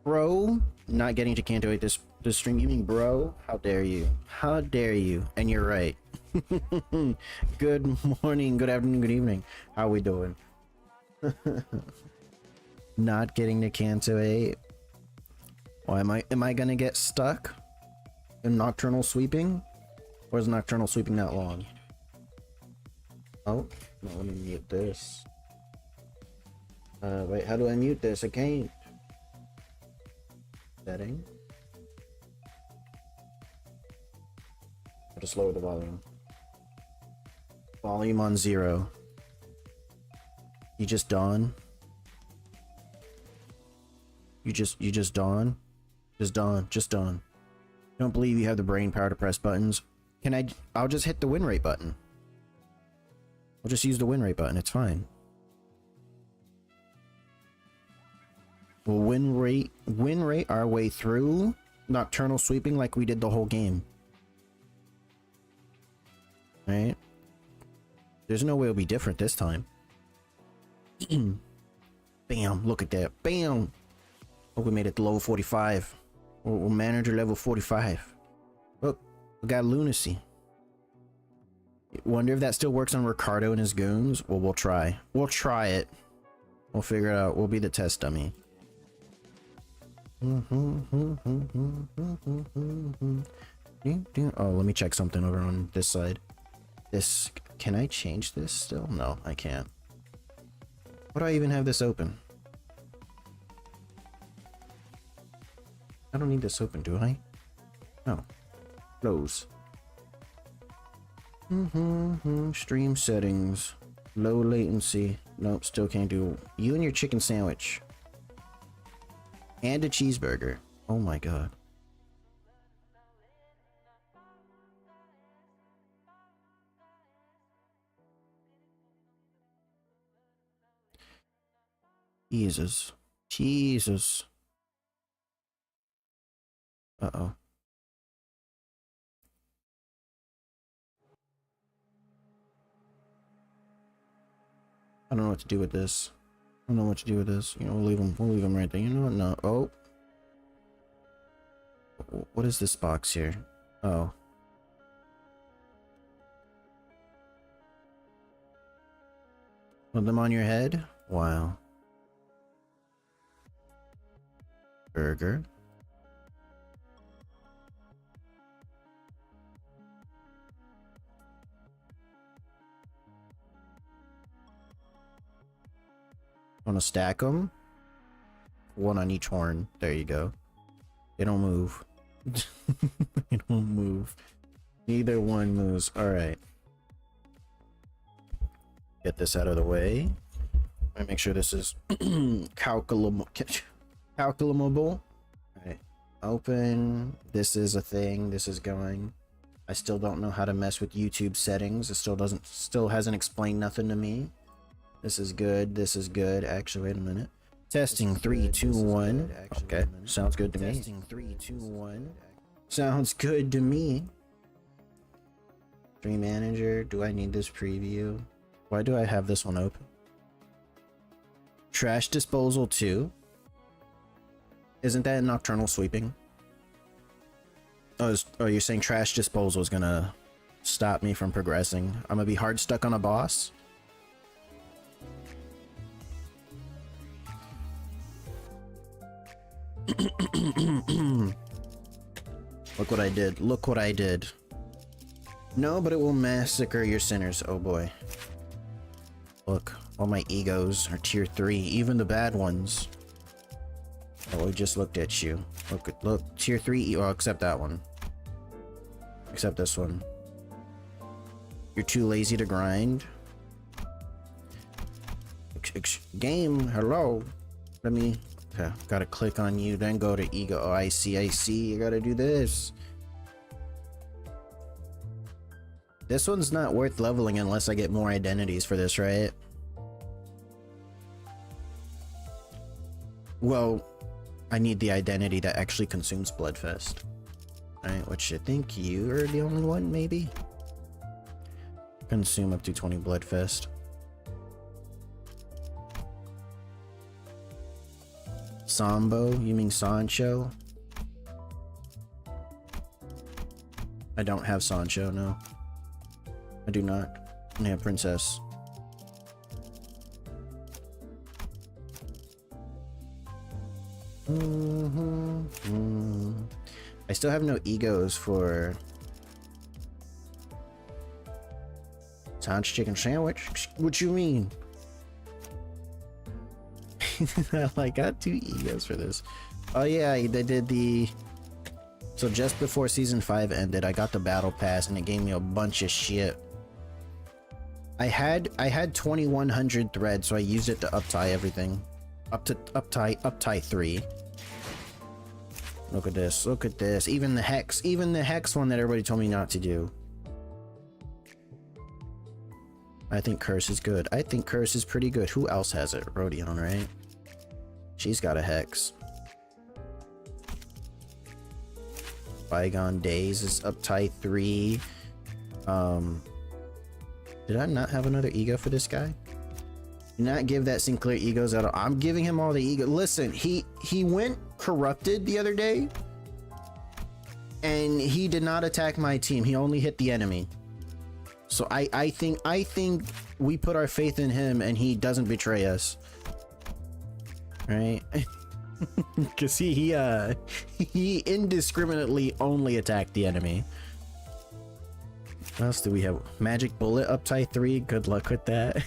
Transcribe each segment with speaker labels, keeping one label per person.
Speaker 1: Bro, not getting to Canto 8 this stream. You mean bro? How dare you? How dare you? And you're right. Good morning, good afternoon, good evening. How we doing? Not getting to Canto 8. Why am I gonna get stuck in Nocturnal sweeping? Or is Nocturnal sweeping that long? Oh, no, let me mute this. Wait, how do I mute this? I can't. Setting. I'll just lower the volume. Volume on 0. You just dawn. You just dawn. Just dawn. Don't believe you have the brain power to press buttons. I'll just hit the win rate button. I'll just use the win rate button, it's fine. We'll win rate our way through Nocturnal sweeping like we did the whole game. Right? There's no way it'll be different this time. Bam, look at that. Bam! Oh, we made it to level 45. We're manager level 45. Look, we got lunacy. Wonder if that still works on Ricardo and his goons? Well, we'll try. We'll try it. We'll figure it out. We'll be the test dummy. Oh, let me check something over on this side. Can I change this still? No, I can't. Why do I even have this open? I don't need this open, do I? No. Close. Stream settings. Low latency. Nope, still can't do. You and your chicken sandwich. And a cheeseburger. Oh my god. Jesus. Jesus. Uh-oh. I don't know what to do with this. I don't know what to do with this. You know, we'll leave them right there. You know what? No. Oh. What is this box here? Oh. Put them on your head? Wow. Burger. Want to stack them? One on each horn. There you go. They don't move. They don't move. Neither one moves. Alright. Get this out of the way. Let me make sure this is calculable. Alright. Open. This is a thing. This is going. I still don't know how to mess with YouTube settings. It still hasn't explained nothing to me. This is good. This is good. Actually, wait a minute. Testing 3, 2, 1. Okay, sounds good to me. Testing 3, 2, 1. Sounds good to me. Stream manager. Do I need this preview? Why do I have this one open? Trash disposal 2. Isn't that Nocturnal sweeping? Oh, you're saying trash disposal is gonna stop me from progressing? I'm gonna be hard stuck on a boss? Look what I did. Look what I did. No, but it will massacre your sinners. Oh boy. Look, all my egos are tier 3, even the bad ones. Oh, we just looked at you. Look, tier 3, well, except that one. Except this one. You're too lazy to grind. Game, hello. Let me... Okay, gotta click on you, then go to ego. Oh, I see. You gotta do this. This one's not worth leveling unless I get more identities for this, right? Well, I need the identity that actually consumes Bloodfest. Alright, which I think you are the only one, maybe? Consume up to 20 Bloodfest. Sambo? You mean Sancho? I don't have Sancho, no. I do not. I only have Princess. I still have no egos for Sans chicken sandwich. What you mean? I got 2 egos for this. Oh yeah, they did the... So just before season 5 ended, I got the battle pass and it gave me a bunch of shit. I had 2100 threads, so I used it to uptie everything. Uptie 3. Look at this, look at this. Even the hex one that everybody told me not to do. I think curse is good. I think curse is pretty good. Who else has it? Rodion, right? She's got a hex. Bygone Days is uptie 3. Did I not have another ego for this guy? Do not give that Sinclair egos out. I'm giving him all the ego. Listen, he went corrupted the other day, and he did not attack my team. He only hit the enemy. So I think we put our faith in him, and he doesn't betray us, right? Because he indiscriminately only attacked the enemy. What else do we have? Magic Bullet uptie 3. Good luck with that.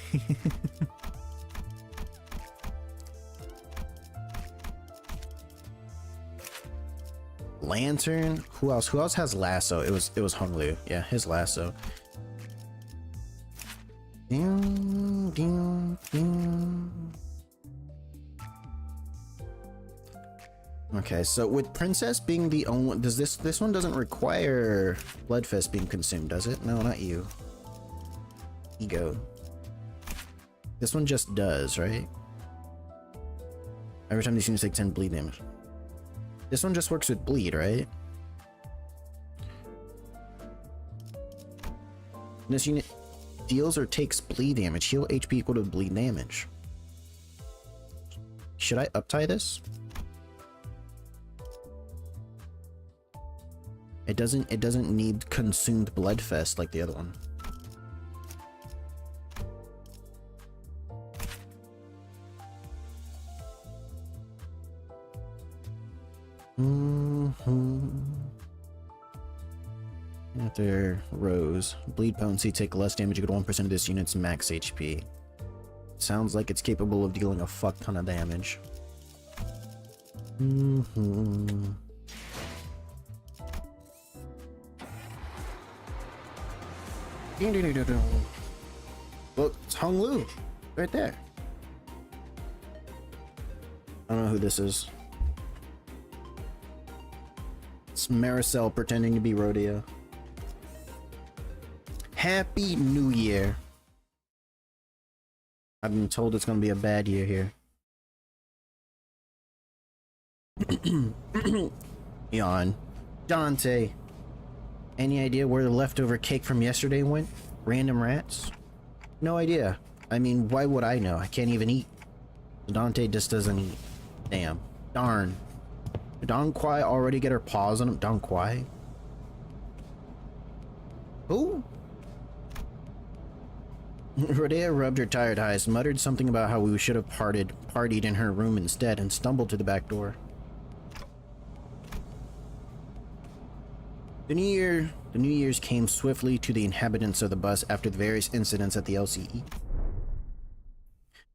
Speaker 1: Lantern. Who else? Who else has lasso? It was Honglu. Yeah, his lasso. Ding, ding, ding. Okay, so with Princess being the only, does this one doesn't require Bloodfest being consumed, does it? No, not you. Ego. This one just does, right? Every time these units take 10 bleed damage. This one just works with bleed, right? This unit deals or takes bleed damage. Heal HP equal to bleed damage. Should I uptie this? It doesn't need consumed Bloodfest like the other one. After Rose, bleed potency, take less damage, equal to 1% of this unit's max HP. Sounds like it's capable of dealing a fuck ton of damage. Look, it's Honglu right there. I don't know who this is. It's Maricel pretending to be Rodeo. Happy New Year. I've been told it's gonna be a bad year here. Yawn. Dante. Any idea where the leftover cake from yesterday went? Random rats? No idea. I mean, why would I know? I can't even eat. Dante just doesn't eat. Damn. Darn. Did Don Quai already get her paws on him? Don Quai? Who? Rodea rubbed her tired eyes, muttered something about how we should have partied in her room instead, and stumbled to the back door. The New Year's came swiftly to the inhabitants of the bus after the various incidents at the LCE.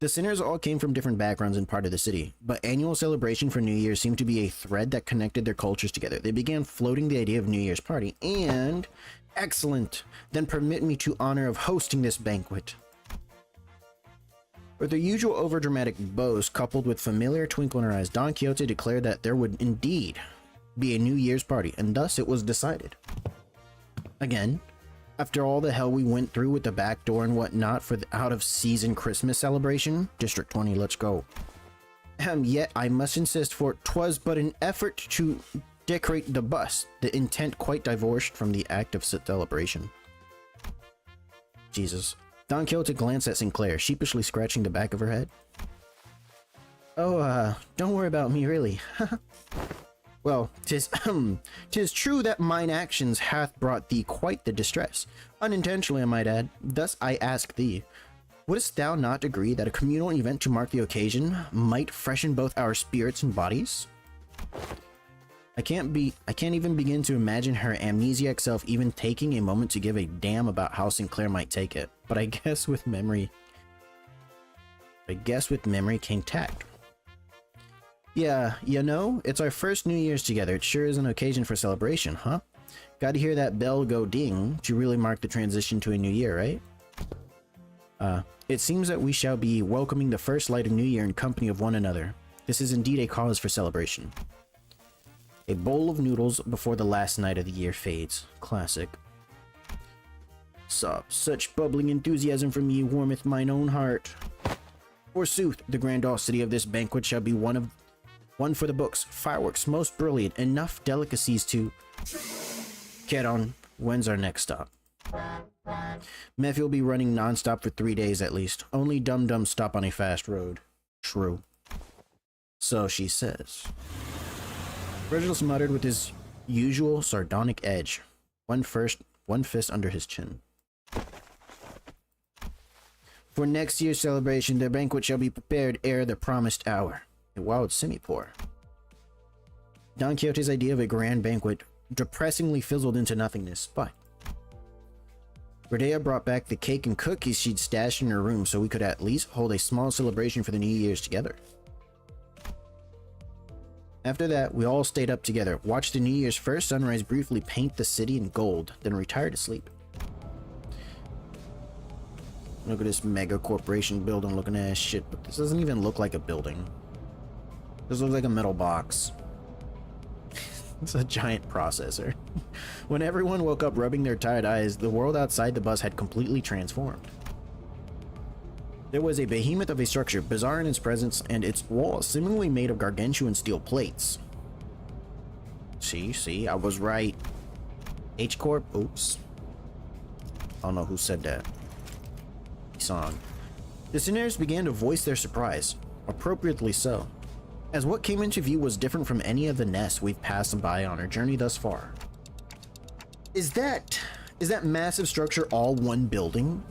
Speaker 1: The sinners all came from different backgrounds and part of the city, but annual celebration for New Year's seemed to be a thread that connected their cultures together. They began floating the idea of New Year's party, and... Excellent! Then permit me to honor of hosting this banquet. With their usual overdramatic boast, coupled with familiar twinkle in her eyes, Don Quixote declared that there would indeed be a New Year's party, and thus it was decided. Again, after all the hell we went through with the back door and whatnot for the out-of-season Christmas celebration, District 20, let's go. Yet I must insist, for 'twas but an effort to decorate the bus, the intent quite divorced from the act of celebration. Jesus. Don Quixote glanced at Sinclair, sheepishly scratching the back of her head. Oh, don't worry about me, really. Well, 'tis true that mine actions hath brought thee quite the distress. Unintentionally, I might add. Thus I ask thee, wouldst thou not agree that a communal event to mark the occasion might freshen both our spirits and bodies? I can't even begin to imagine her amnesiac self even taking a moment to give a damn about how Sinclair might take it. But I guess with memory came tact. Yeah, you know, it's our first New Year's together. It sure is an occasion for celebration, huh? Gotta hear that bell go ding to really mark the transition to a new year, right? It seems that we shall be welcoming the first light of New Year in company of one another. This is indeed a cause for celebration. A bowl of noodles before the last night of the year fades. Classic. Such bubbling enthusiasm from ye warmeth mine own heart. Forsooth, the grandiosity of this banquet shall be one for the books, fireworks most brilliant, enough delicacies to... Keron, when's our next stop? Mephi will be running non-stop for 3 days at least. Only dum-dums stop on a fast road. True. So she says. Reginald muttered with his usual sardonic edge, one fist under his chin. For next year's celebration, the banquet shall be prepared ere the promised hour. A wild semi-pour. Don Quixote's idea of a grand banquet depressingly fizzled into nothingness, but Rodea brought back the cake and cookies she'd stashed in her room so we could at least hold a small celebration for the New Year's together. After that, we all stayed up together, watched the New Year's first sunrise briefly paint the city in gold, then retired to sleep. Look at this mega corporation building looking ass shit, but this doesn't even look like a building. This looks like a metal box. It's a giant processor. When everyone woke up rubbing their tired eyes, the world outside the bus had completely transformed. There was a behemoth of a structure, bizarre in its presence, and its walls seemingly made of gargantuan steel plates. See, I was right. H-Corp? Oops. I don't know who said that. Song. The Sinners began to voice their surprise, appropriately so, as what came into view was different from any of the nests we've passed by on our journey thus far. Is that massive structure all one building?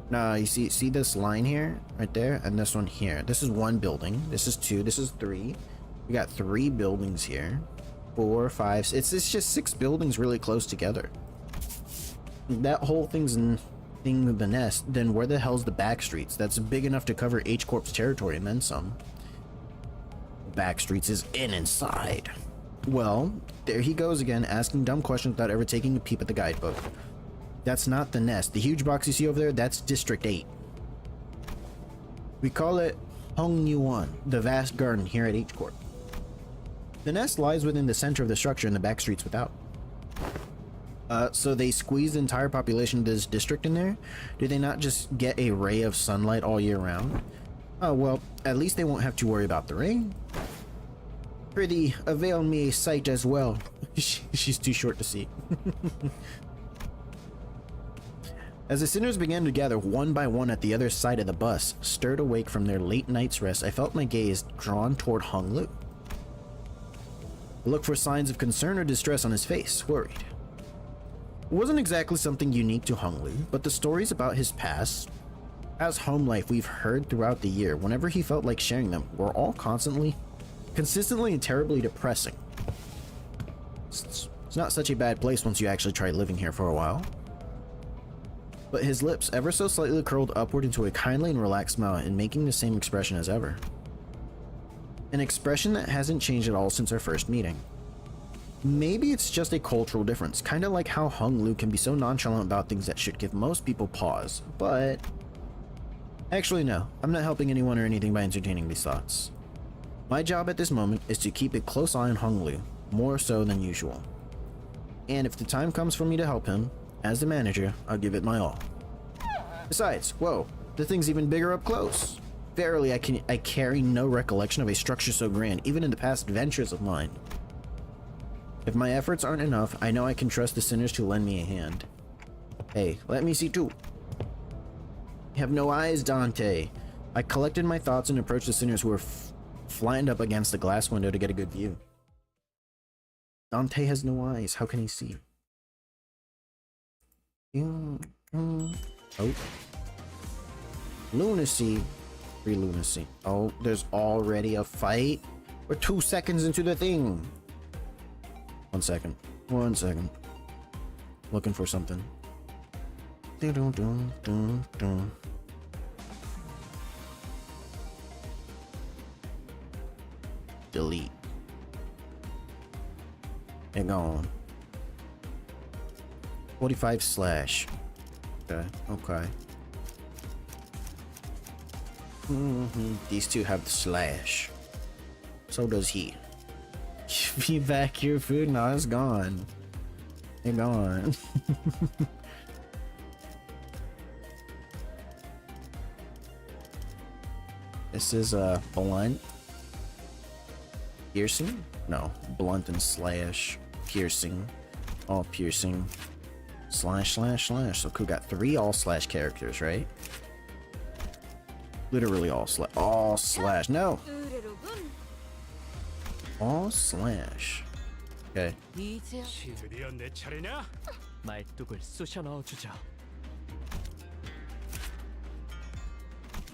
Speaker 1: Nah, you see this line here, right there, and this one here. This is one building. This is two. This is three. We got 3 buildings here. 4, 5. It's just 6 buildings really close together. That whole thing's the nest. Then where the hell's the back streets? That's big enough to cover H-Corp's territory and then some. Back streets is inside. Well, there he goes again, asking dumb questions without ever taking a peep at the guidebook. That's not the nest. The huge box you see over there, that's District 8. We call it Hong Yuan, the vast garden here at H-Corp. The nest lies within the center of the structure and the back streets without. So they squeeze the entire population of this district in there? Do they not just get a ray of sunlight all year round? Oh, well, at least they won't have to worry about the rain. Prithee, avail me a sight as well. She's too short to see. As the sinners began to gather one by one at the other side of the bus, stirred awake from their late night's rest, I felt my gaze drawn toward Hung Lu. I looked for signs of concern or distress on his face, worried. It wasn't exactly something unique to Hung Lu, but the stories about his past, as home life we've heard throughout the year, whenever he felt like sharing them, were all consistently and terribly depressing. It's not such a bad place once you actually try living here for a while. But his lips ever so slightly curled upward into a kindly and relaxed smile and making the same expression as ever. An expression that hasn't changed at all since our first meeting. Maybe it's just a cultural difference, kinda like how Hung Lu can be so nonchalant about things that should give most people pause, but... Actually no, I'm not helping anyone or anything by entertaining these thoughts. My job at this moment is to keep a close eye on Hung Lu, more so than usual. And if the time comes for me to help him, as the manager, I'll give it my all. Besides, whoa, the thing's even bigger up close. Verily, I carry no recollection of a structure so grand, even in the past adventures of mine. If my efforts aren't enough, I know I can trust the sinners to lend me a hand. Hey, let me see too. You have no eyes, Dante. I collected my thoughts and approached the sinners who were flattened up against the glass window to get a good view. Dante has no eyes. How can he see? Oh. Lunacy. Free lunacy. Oh, there's already a fight. We're 2 seconds into the thing. 1 second. 1 second. Looking for something. Delete. They're gone. 45 slash. Okay, okay. These two have the slash. So does he. Give me back your food. No, it's gone. They're gone. This is a blunt. Piercing? No, blunt and slash. Piercing. All piercing. Slash, slash, slash. So we got 3 all slash characters, right? Literally all slash. No! All slash. Okay.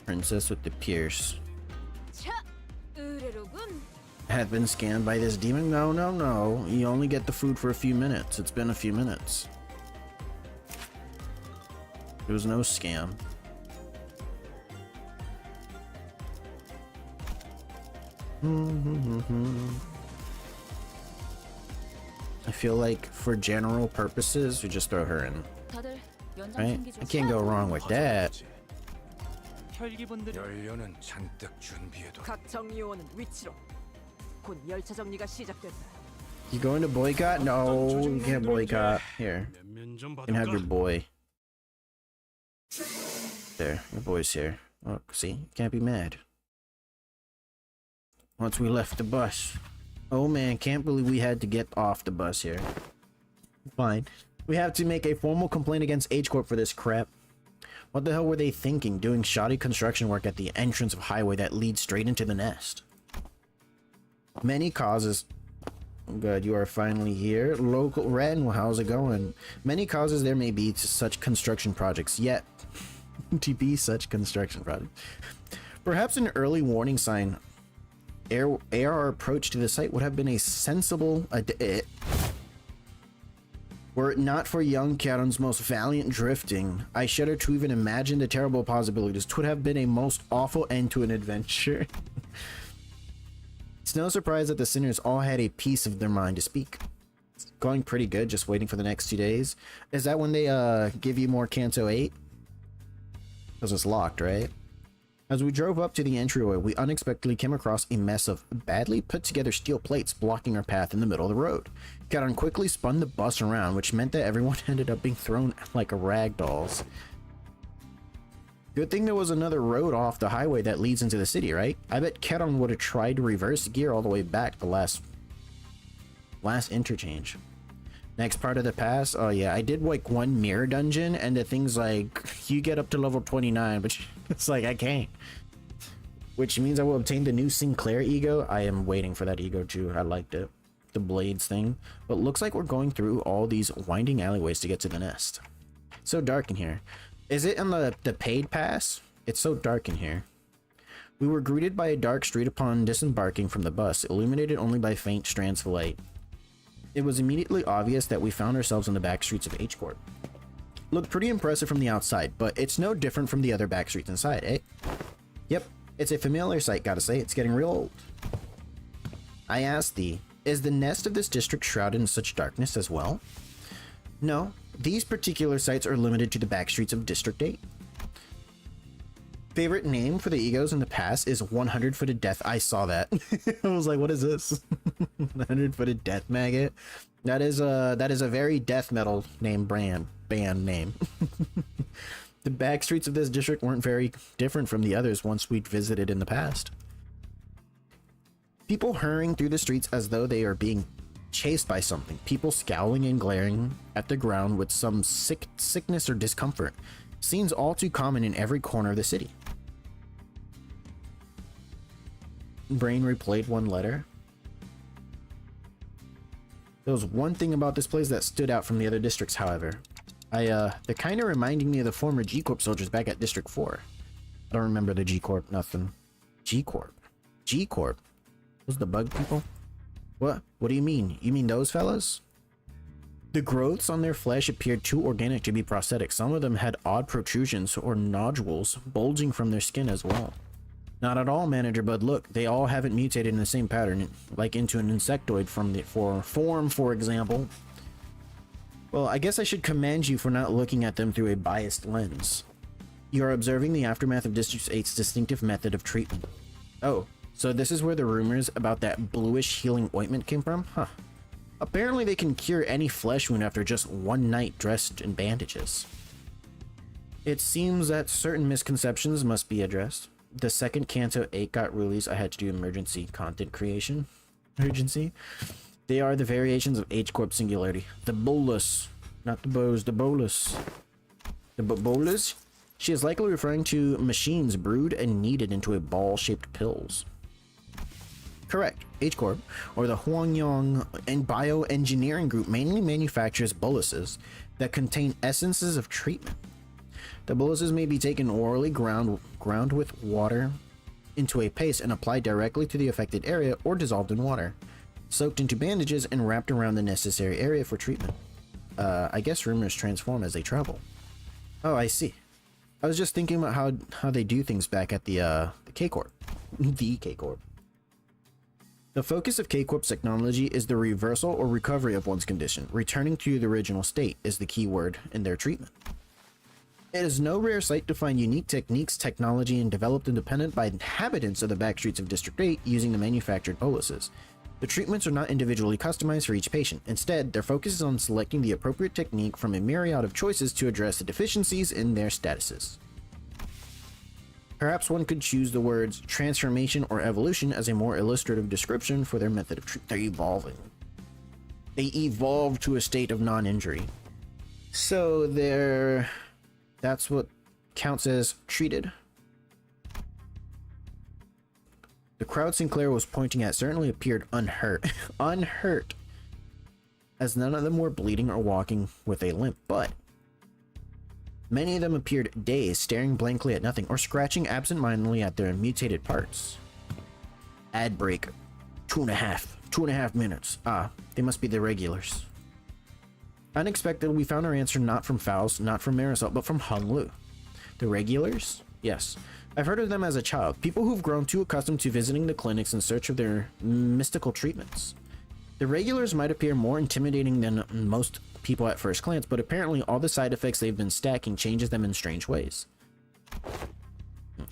Speaker 1: Princess with the pierce. Had been scanned by this demon? No, no, no. You only get the food for a few minutes. It's been a few minutes. There was no scam. I feel like for general purposes, we just throw her in. Right? I can't go wrong with that. You going to boycott? No, you can't boycott. Here. You can have your boy. There, your boy's here. Look, see? You can't be mad. Once we left the bus. Oh man, can't believe we had to get off the bus here. Fine. We have to make a formal complaint against H Corp for this crap. What the hell were they thinking, doing shoddy construction work at the entrance of highway that leads straight into the nest? Many causes... Good, you are finally here. Local Ren, how's it going? Many causes there may be to such construction projects, yet... to be such construction projects. Perhaps an early warning sign... AR approach to the site would have been a sensible... Were it not for young Karen's most valiant drifting, I shudder to even imagine the terrible possibilities. 'Twould have been a most awful end to an adventure. It's no surprise that the sinners all had a piece of their mind to speak. It's going pretty good, just waiting for the next 2 days. Is that when they give you more Kanto 8? Because it's locked, right? As we drove up to the entryway, we unexpectedly came across a mess of badly put together steel plates blocking our path in the middle of the road. Karen quickly spun the bus around, which meant that everyone ended up being thrown like rag dolls. Good thing there was another road off the highway that leads into the city, right? I bet Karen would have tried to reverse gear all the way back to last interchange. Next part of the pass, oh yeah, I did like 1 mirror dungeon, and the thing's like, you get up to level 29, but it's like, I can't. Which means I will obtain the new Sinclair ego. I am waiting for that ego too, I liked it. The blades thing. But looks like we're going through all these winding alleyways to get to the nest. So dark in here. Is it in the paid pass? It's so dark in here. We were greeted by a dark street upon disembarking from the bus, illuminated only by faint strands of light. It was immediately obvious that we found ourselves in the back streets of H Corp. Looked pretty impressive from the outside, but it's no different from the other back streets inside, eh? Yep, it's a familiar sight, gotta say, it's getting real old. I asked thee, is the nest of this district shrouded in such darkness as well? No, these particular sites are limited to the back streets of District 8. Favorite name for the egos in the past is 100-footed death. I saw that. I was like, what is this? 100-footed death maggot. That is a very death metal name band name. The back streets of this district weren't very different from the others once we'd visited in the past. People hurrying through the streets as though they are being chased by something. People scowling and glaring at the ground with some sickness or discomfort. Scenes all too common in every corner of the city. brain replayed one letter. There was one thing about this place that stood out from the other districts, however. They're kind of reminding me of the former G-Corp soldiers back at District 4. I don't remember the G-Corp, nothing. G-Corp? G-Corp? Those the bug people? What? What do you mean? You mean those fellas? The growths on their flesh appeared too organic to be prosthetic. Some of them had odd protrusions or nodules bulging from their skin as well. Not at all, Manager Bud. Look, they all haven't mutated in the same pattern, like into an insectoid from the form, for example. Well, I guess I should commend you for not looking at them through a biased lens. You're observing the aftermath of District 8's distinctive method of treatment. Oh, so this is where the rumors about that bluish healing ointment came from? Huh. Apparently they can cure any flesh wound after just one night dressed in bandages. It seems that certain misconceptions must be addressed. The second Canto 8 got released, I had to do emergency content creation. Urgency. They are the variations of H-Corp Singularity. The bolus. Not the bows, the bolus. The bolus? She is likely referring to machines brewed and kneaded into a ball-shaped pills. Correct. H-Corp, or the Huangyong and Bioengineering Group, mainly manufactures boluses that contain essences of treatment. The boluses may be taken orally, ground with water into a paste and applied directly to the affected area or dissolved in water, soaked into bandages and wrapped around the necessary area for treatment. I guess rumors transform as they travel. Oh, I see. I was just thinking about how they do things back at the K-Corp. The K-Corp. The focus of K-Corp's technology is the reversal or recovery of one's condition. Returning to the original state is the key word in their treatment. It is no rare sight to find unique techniques, technology, and developed independent by inhabitants of the backstreets of District 8 using the manufactured boluses. The treatments are not individually customized for each patient. Instead, their focus is on selecting the appropriate technique from a myriad of choices to address the deficiencies in their statuses. Perhaps one could choose the words transformation or evolution as a more illustrative description for their method of treatment. They're evolving. They evolve to a state of non-injury. So that's what counts as treated. The crowd Sinclair was pointing at certainly appeared unhurt. Unhurt. As none of them were bleeding or walking with a limp, but many of them appeared dazed, staring blankly at nothing, or scratching absent-mindedly at their mutated parts. Ad break. 2.5 minutes. Ah, they must be the regulars. Unexpectedly, we found our answer not from Faust, not from Marisol, but from Hung Lu. The regulars? Yes. I've heard of them as a child. People who've grown too accustomed to visiting the clinics in search of their mystical treatments. The regulars might appear more intimidating than most people at first glance, but apparently all the side effects they've been stacking changes them in strange ways.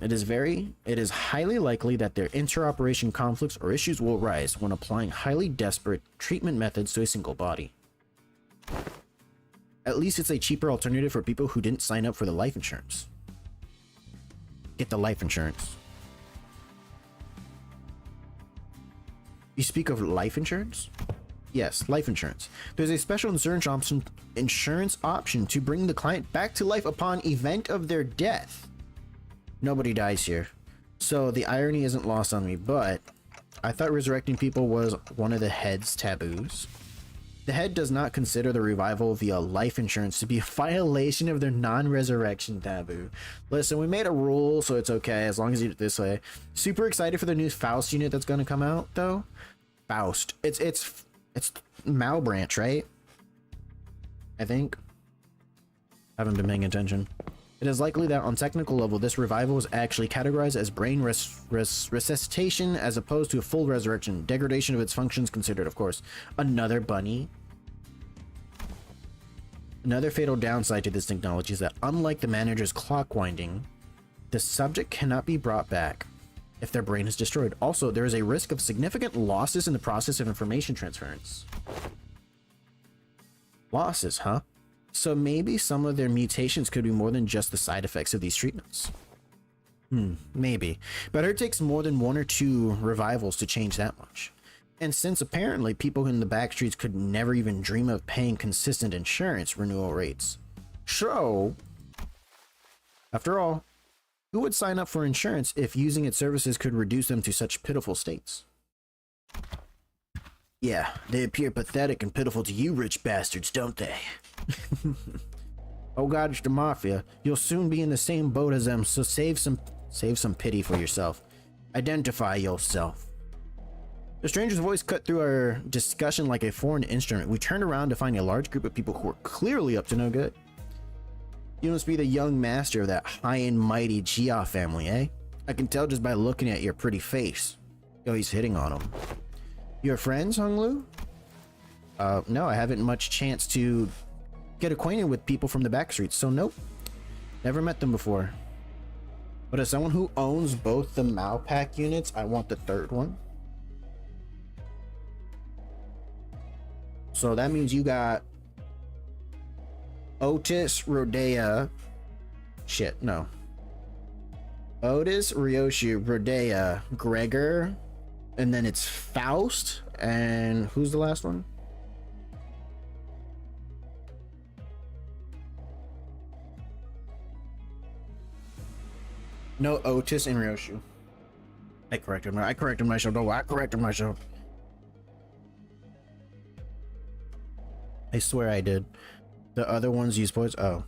Speaker 1: It is highly likely that their interoperation conflicts or issues will arise when applying highly desperate treatment methods to a single body. At least it's a cheaper alternative for people who didn't sign up for the life insurance. Get the life insurance. You speak of life insurance? Yes, life insurance. There's a special insurance option to bring the client back to life upon event of their death. Nobody dies here, so the irony isn't lost on me, but I thought resurrecting people was one of the head's taboos. The head does not consider the revival via life insurance to be a violation of their non-resurrection taboo. Listen, we made a rule, so it's okay as long as you do it this way. Super excited for the new Faust unit that's going to come out, though. Faust. It's Malbranch, right? I think. Haven't been paying attention. It is likely that on technical level, this revival is actually categorized as brain resuscitation as opposed to a full resurrection. Degradation of its functions considered, of course. Another bunny. Another fatal downside to this technology is that unlike the manager's clock winding, the subject cannot be brought back if their brain is destroyed. Also, there is a risk of significant losses in the process of information transference. Losses, huh? So maybe some of their mutations could be more than just the side effects of these treatments. Maybe. But it takes more than 1 or 2 revivals to change that much. And since apparently people in the back streets could never even dream of paying consistent insurance renewal rates. So, after all, Who would sign up for insurance if using its services could reduce them to such pitiful states? Yeah, they appear pathetic and pitiful to you rich bastards, don't they? Oh god, it's the mafia. You'll soon be in the same boat as them, so save some pity for yourself. Identify yourself. The stranger's voice cut through our discussion like a foreign instrument. We turned around to find a large group of people who were clearly up to no good. You must be the young master of that high and mighty Jia family, eh? I can tell just by looking at your pretty face. Oh, he's hitting on him. Your friends, Hung Lu? No, I haven't much chance to get acquainted with people from the back streets, so nope. Never met them before. But as someone who owns both the Mao Pack units, I want the third one. So that means you got Otis, Rodea. Shit, no. Otis, Ryoshi, Rodea, Gregor, and then it's Faust. And who's the last one? No, Otis and Ryoshi. I corrected myself. No, I corrected myself. I swear I did. The other ones use voice. Oh.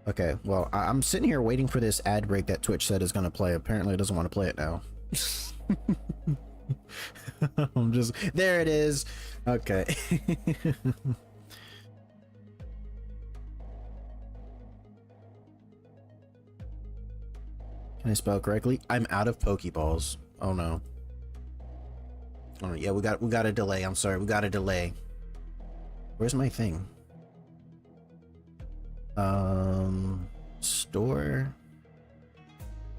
Speaker 1: Okay, well, I'm sitting here waiting for this ad break that Twitch said is going to play. Apparently it doesn't want to play it now. I'm just... There it is. Okay. Can I spell correctly? I'm out of Pokeballs. Oh no. Oh yeah, we got a delay. I'm sorry, we got a delay. Where's my thing? Store.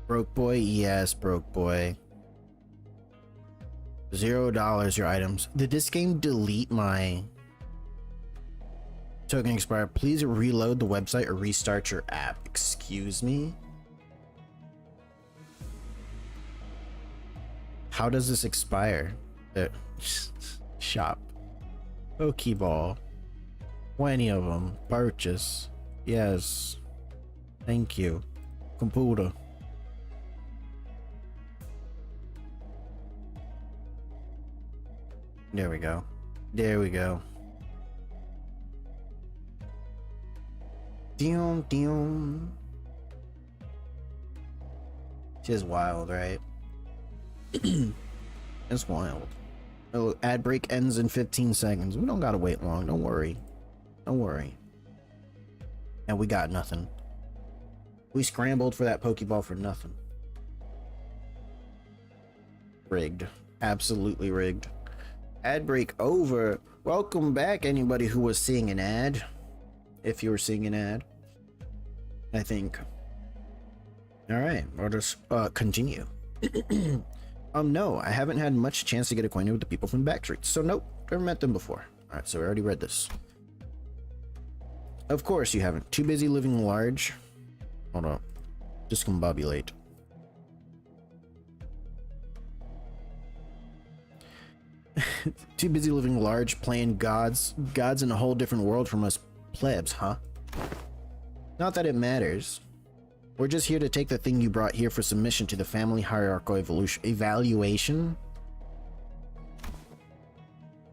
Speaker 1: Broke boy, yes, broke boy. $0 your items. Did this game delete my token expire? Please reload the website or restart your app. Excuse me? How does this expire? Shop. Pokeball. 20 of them. Purchase. Yes. Thank you. Computer. There we go. There we go. Dion, Dion. Just wild, right? It's wild. Oh, ad break ends in 15 seconds. We don't gotta wait long. Don't worry. Don't worry. And we got nothing. We scrambled for that Pokeball for nothing. Rigged. Absolutely rigged. Ad break over. Welcome back, anybody who was seeing an ad. If you were seeing an ad. I think. Alright, I'll just continue. No, I haven't had much chance to get acquainted with the people from the back streets, so nope, never met them before. Alright, so I already read this. Of course you haven't. Too busy living large. Hold on. Discombobulate. Too busy living large, playing gods in a whole different world from us plebs, huh? Not that it matters. We're just here to take the thing you brought here for submission to the family hierarchical evaluation.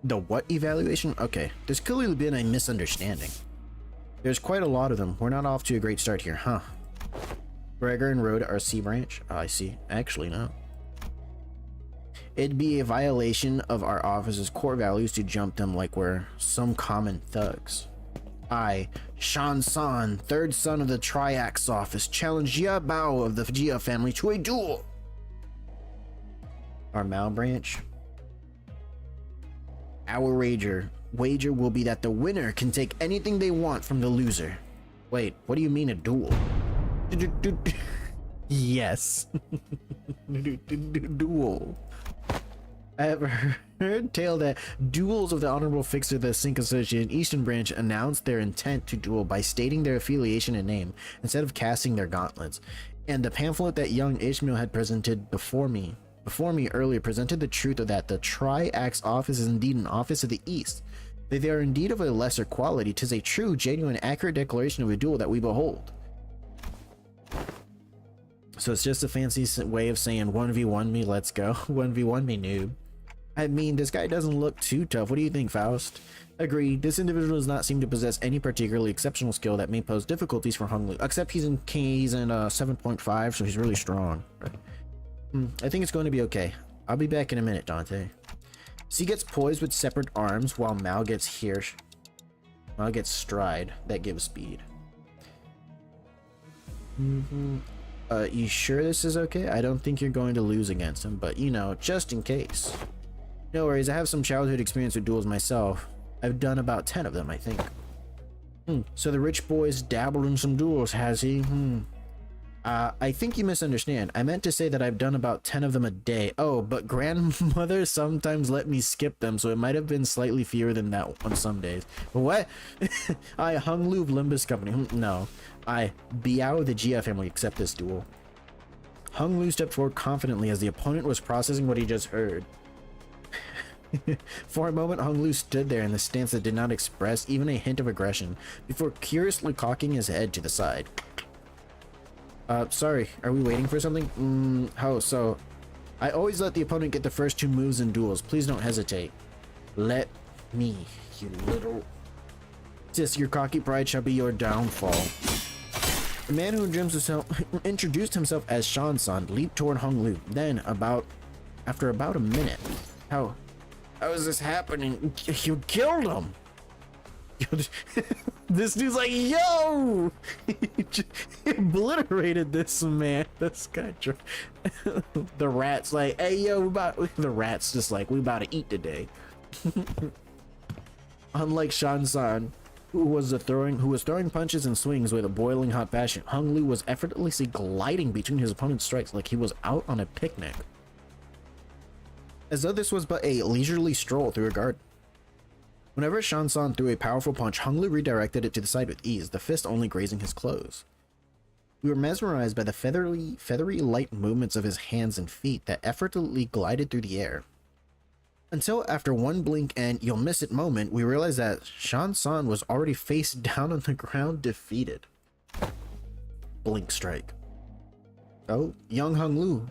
Speaker 1: The what evaluation? Okay, there's clearly been a misunderstanding. There's quite a lot of them. We're not off to a great start here, huh? Gregor and Rhoda are C branch. Oh, I see. Actually, no. It'd be a violation of our office's core values to jump them like we're some common thugs. I, Shan San, third son of the Triax office, challenge Jia Bao of the Jia family to a duel. Our Mao branch. Our wager will be that the winner can take anything they want from the loser. Wait, what do you mean a duel? Yes. Duel. I have heard tale that duels of the Honorable Fixer the Sync Association Eastern Branch announced their intent to duel by stating their affiliation and name instead of casting their gauntlets. And the pamphlet that young Ishmael had presented before me earlier presented the truth of that the Triax office is indeed an office of the East. That they are indeed of a lesser quality. 'Tis a true, genuine, accurate declaration of a duel that we behold. So it's just a fancy way of saying 1v1 me, let's go. 1v1 me, noob. I mean, this guy doesn't look too tough. What do you think, Faust? Agreed. This individual does not seem to possess any particularly exceptional skill that may pose difficulties for Hung Lu. Except he's in 7.5, so he's really strong. I think it's going to be okay. I'll be back in a minute, Dante. So he gets poised with separate arms, while Mao gets Mao gets stride. That gives speed. You sure this is okay? I don't think you're going to lose against him, but you know, just in case. No worries, I have some childhood experience with duels myself. I've done about 10 of them, I think. So the rich boy's dabbled in some duels, has he? I think you misunderstand. I meant to say that I've done about 10 of them a day. Oh, but grandmother sometimes let me skip them, so it might have been slightly fewer than that on some days. But what? I Hung Lu of Limbus Company. No. I Biao the Gia family accept this duel. Hung Lu stepped forward confidently as the opponent was processing what he just heard. For a moment, Hung Lu stood there in the stance that did not express even a hint of aggression, before curiously cocking his head to the side. Sorry, are we waiting for something? So I always let the opponent get the first 2 moves in duels. Please don't hesitate. Let me, you little... Sis, your cocky pride shall be your downfall. The man who introduced himself as Shan-san leaped toward Hung Lu. Then, after about a minute, how is this happening? You killed him! This dude's like, yo! He obliterated this man. This guy. The rat's like, hey, yo, the rat's just like, we about to eat today. Unlike Shan-san, who was throwing punches and swings with a boiling hot passion, Hung Lu was effortlessly gliding between his opponent's strikes like he was out on a picnic. As though this was but a leisurely stroll through a garden. Whenever Shan-san threw a powerful punch, Hung Lu redirected it to the side with ease, the fist only grazing his clothes. We were mesmerized by the feathery light movements of his hands and feet that effortlessly glided through the air. Until after one blink and you'll miss it moment, we realized that Shan-san was already face down on the ground, defeated. Blink strike. Oh, young Hung Lu,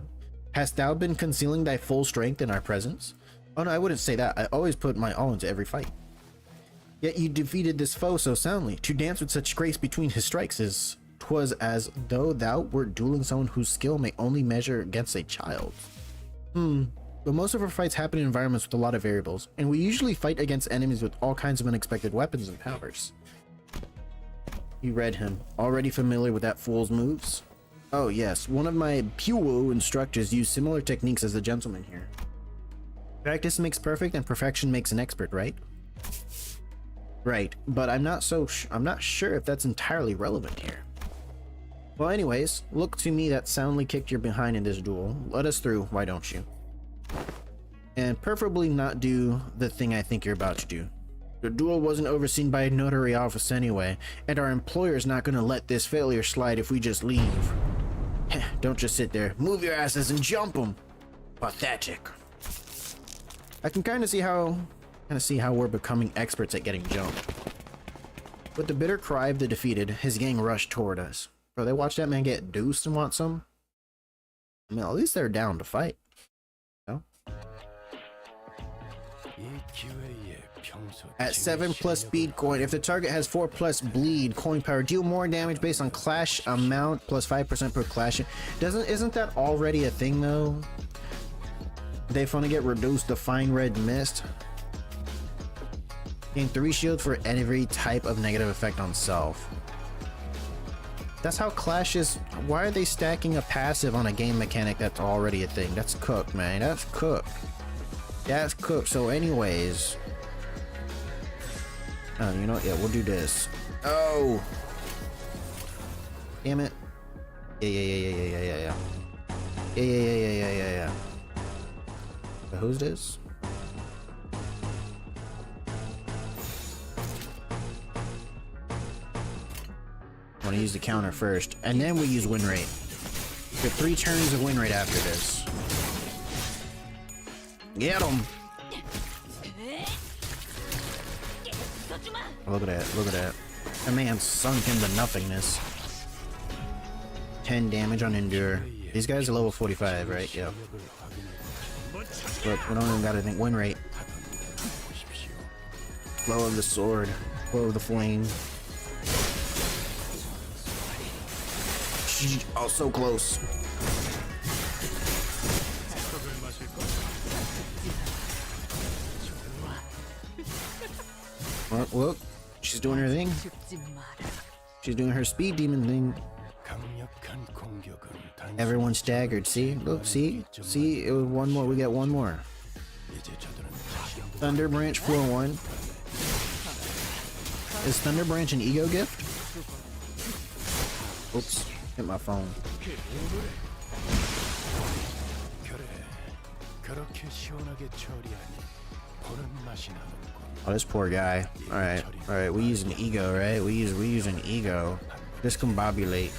Speaker 1: hast thou been concealing thy full strength in our presence? Oh no, I wouldn't say that. I always put my all into every fight. Yet you defeated this foe so soundly. To dance with such grace between his strikes is 'twas as though thou wert dueling someone whose skill may only measure against a child. But most of our fights happen in environments with a lot of variables, and we usually fight against enemies with all kinds of unexpected weapons and powers. You read him. Already familiar with that fool's moves? Oh yes, one of my Puo instructors used similar techniques as the gentleman here. Practice makes perfect and perfection makes an expert, right? Right, but I'm not sure if that's entirely relevant here. Well anyways, look to me that soundly kicked your behind in this duel. Let us through, why don't you? And preferably not do the thing I think you're about to do. The duel wasn't overseen by a notary office anyway, and our employer's not gonna let this failure slide if we just leave. Don't just sit there. Move your asses and jump them. Pathetic. I can kind of see how we're becoming experts at getting jumped. With the bitter cry of the defeated, his gang rushed toward us. Bro, they watched that man get deuced and want some? I mean, at least they're down to fight. No? At 7+ speed coin, if the target has 4+ bleed coin power, deal more damage based on clash amount plus 5% per clash. Isn't that already a thing though? They finally get reduced to fine red mist. Gain 3 shields for every type of negative effect on self. That's how Clash is. Why are they stacking a passive on a game mechanic that's already a thing? That's cooked, man. That's cooked. That's cooked. So anyways. Oh, you know what? Yeah, we'll do this. Oh! Damn it. Yeah. So who's this? I want to use the counter first, and then we use win rate. Get 3 turns of win rate after this. Get him! Look at that, look at that. That man sunk into nothingness. 10 damage on Endure. These guys are level 45, right? Yeah. Look, we don't even got anything. Win rate. Flow of the sword. Flow of the flame. Oh, so close. Oh, look, she's doing her thing. She's doing her speed demon thing. Everyone's staggered. See? Look, see? See? It was one more. We got one more. Thunder Branch floor 1. Is Thunder Branch an ego gift? Oops. Hit my phone. Oh, this poor guy. Alright, we use an ego, right? We use an ego. Discombobulate.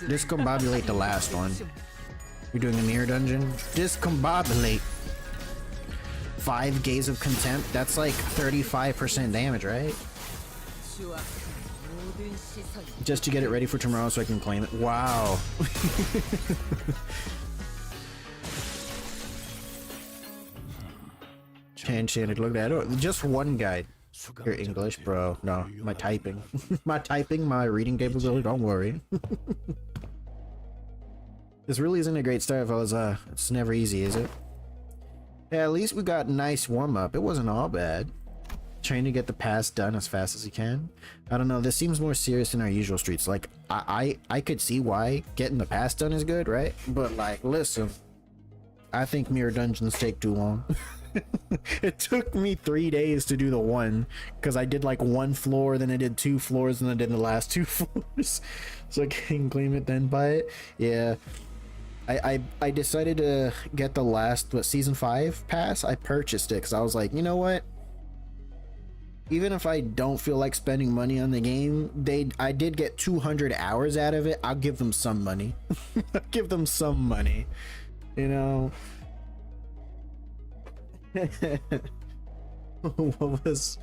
Speaker 1: Discombobulate the last one. You're doing a mirror dungeon? Discombobulate. 5 Gaze of Contempt? That's like 35% damage, right? Just to get it ready for tomorrow so I can claim it. Wow. Enchanted, look at that. Just one guide. Your English, bro. No, my typing. my reading capability, don't worry. This really isn't a great start, fellas. It's never easy, is it? Yeah, at least we got a nice warm-up. It wasn't all bad. Trying to get the pass done as fast as you can. I don't know, this seems more serious than our usual streets. Like, I could see why getting the pass done is good, right? But like, listen, I think mirror dungeons take too long. It took me 3 days to do the one, because I did like 1 floor, then I did 2 floors, and then I did the last 2 floors. So I can claim it, then buy it. Yeah. I decided to get the last, season 5 pass. I purchased it because I was like, you know what? Even if I don't feel like spending money on the game, I did get 200 hours out of it. I'll give them some money. I'll give them some money, you know. What was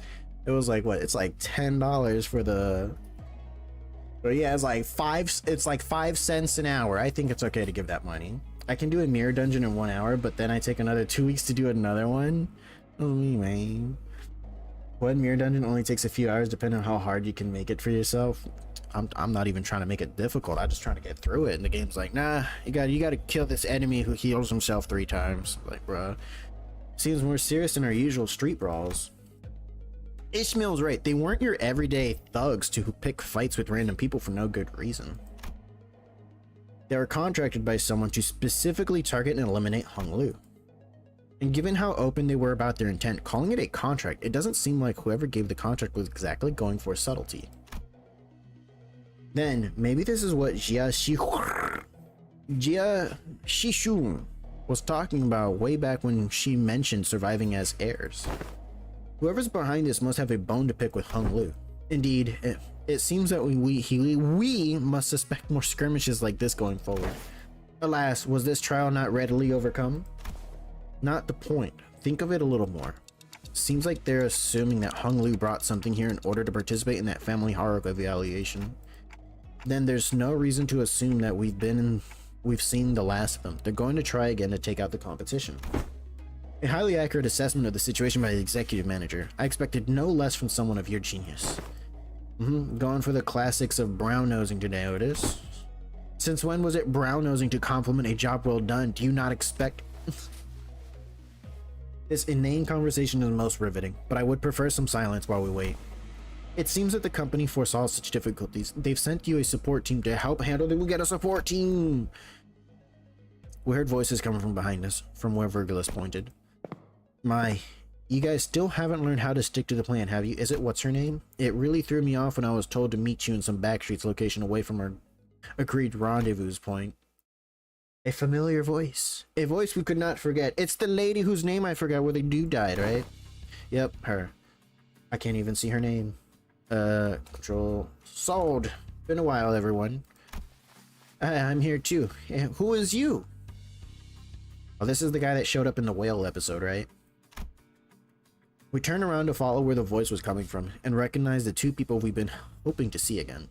Speaker 1: it? Was like, what, it's like $10 for the, but yeah, it's like 5 cents an hour. I think it's okay to give that money. I can do a mirror dungeon in 1 hour, but then I take another 2 weeks to do another one. Oh man. One mirror dungeon only takes a few hours depending on how hard you can make it for yourself. I'm not even trying to make it difficult. I'm just trying to get through it, and the game's like, nah, you gotta kill this enemy who heals himself 3 times. Like, bruh, seems more serious than our usual street brawls. Ishmael's right, they weren't your everyday thugs who pick fights with random people for no good reason. They were contracted by someone to specifically target and eliminate Hung Lu. And given how open they were about their intent, calling it a contract, it doesn't seem like whoever gave the contract was exactly going for subtlety. Then, maybe this is what Jia Shishun was talking about way back when she mentioned surviving as heirs. Whoever's behind this must have a bone to pick with Hung Lu. Indeed, it seems that we must suspect more skirmishes like this going forward. Alas, was this trial not readily overcome? Not the point. Think of it a little more. Seems like they're assuming that Hung Lu brought something here in order to participate in that family horror evaluation. Then there's no reason to assume that we've seen the last of them. They're going to try again to take out the competition. A highly accurate assessment of the situation by the executive manager. I expected no less from someone of your genius. Going for the classics of brown-nosing today, Otis. Since when was it brown-nosing to compliment a job well done? Do you not expect... This inane conversation is most riveting, but I would prefer some silence while we wait. It seems that the company foresaw such difficulties. They've sent you a support team to help handle it. We'll get a support team! We heard voices coming from behind us, from where Virgilus pointed. You guys still haven't learned how to stick to the plan, have you? Is it what's her name? It really threw me off when I was told to meet you in some backstreets location away from our agreed rendezvous point. A familiar voice. A voice we could not forget. It's the lady whose name I forgot where the dude died, right? Yep, her. I can't even see her name. Control. Sold. Been a while, everyone. I'm here too. Who is you? Oh, this is the guy that showed up in the whale episode, right? We turned around to follow where the voice was coming from and recognized the 2 people we've been hoping to see again.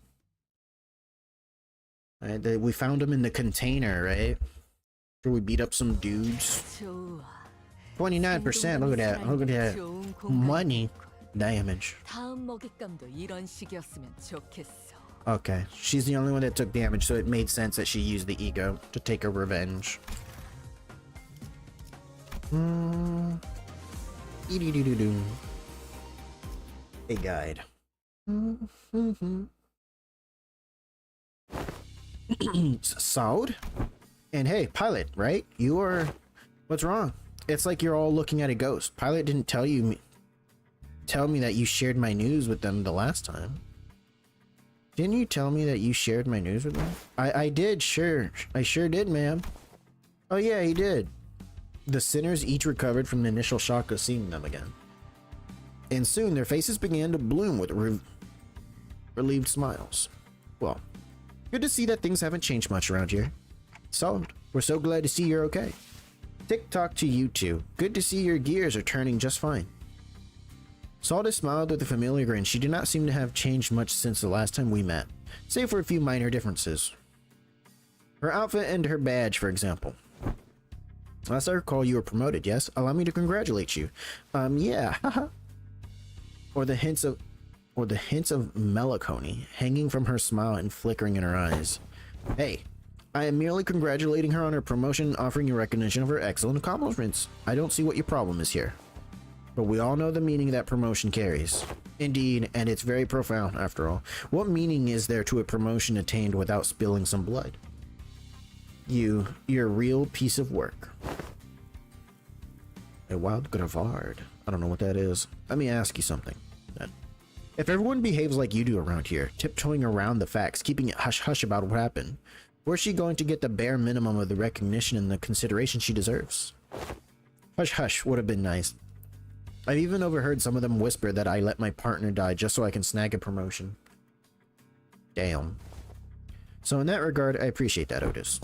Speaker 1: We found him in the container, right? After we beat up some dudes. 29%. Look at that. Look at that. Money damage. Okay, she's the only one that took damage, so it made sense that she used the ego to take her revenge. A guide. Solid. And hey, Pilot, right? You are... What's wrong? It's like you're all looking at a ghost. Pilot didn't tell me that you shared my news with them the last time. Didn't you tell me that you shared my news with them? I did, sure. I sure did, ma'am. Oh yeah, he did. The sinners each recovered from the initial shock of seeing them again. And soon their faces began to bloom with relieved smiles. Well, good to see that things haven't changed much around here. Solid. We're so glad to see you're okay. Tick-tock to you two. Good to see your gears are turning just fine. Salda smiled with a familiar grin. She did not seem to have changed much since the last time we met, save for a few minor differences. Her outfit and her badge, for example. Last I recall, you were promoted, yes? Allow me to congratulate you. Yeah, haha. Or the hints of melancholy hanging from her smile and flickering in her eyes. Hey, I am merely congratulating her on her promotion and offering you recognition of her excellent accomplishments. I don't see what your problem is here. But we all know the meaning that promotion carries. Indeed, and it's very profound after all. What meaning is there to a promotion attained without spilling some blood? You're a real piece of work. A wild gravard. I don't know what that is. Let me ask you something then. If everyone behaves like you do around here, tiptoeing around the facts, keeping it hush-hush about what happened, where's she going to get the bare minimum of the recognition and the consideration she deserves? Hush-hush would have been nice. I've even overheard some of them whisper that I let my partner die just so I can snag a promotion. Damn. So in that regard, I appreciate that, Otis.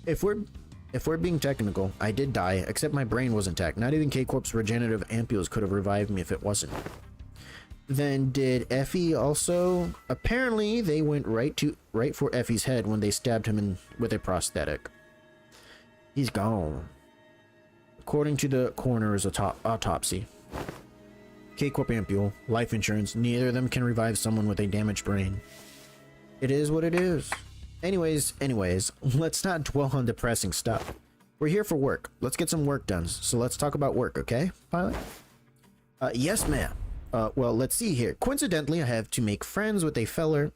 Speaker 1: If we're being technical, I did die, except my brain was intact. Not even K-Corp's regenerative ampules could have revived me if it wasn't. Then did Effie also? Apparently, they went right for Effie's head when they stabbed him with a prosthetic. He's gone. According to the coroner's autopsy. K-Corp ampule, life insurance, neither of them can revive someone with a damaged brain. It is what it is. Anyways, let's not dwell on depressing stuff. We're here for work. Let's get some work done. So let's talk about work, okay, Pilot? Yes, ma'am. Well, let's see here. Coincidentally, I have to make friends with a feller.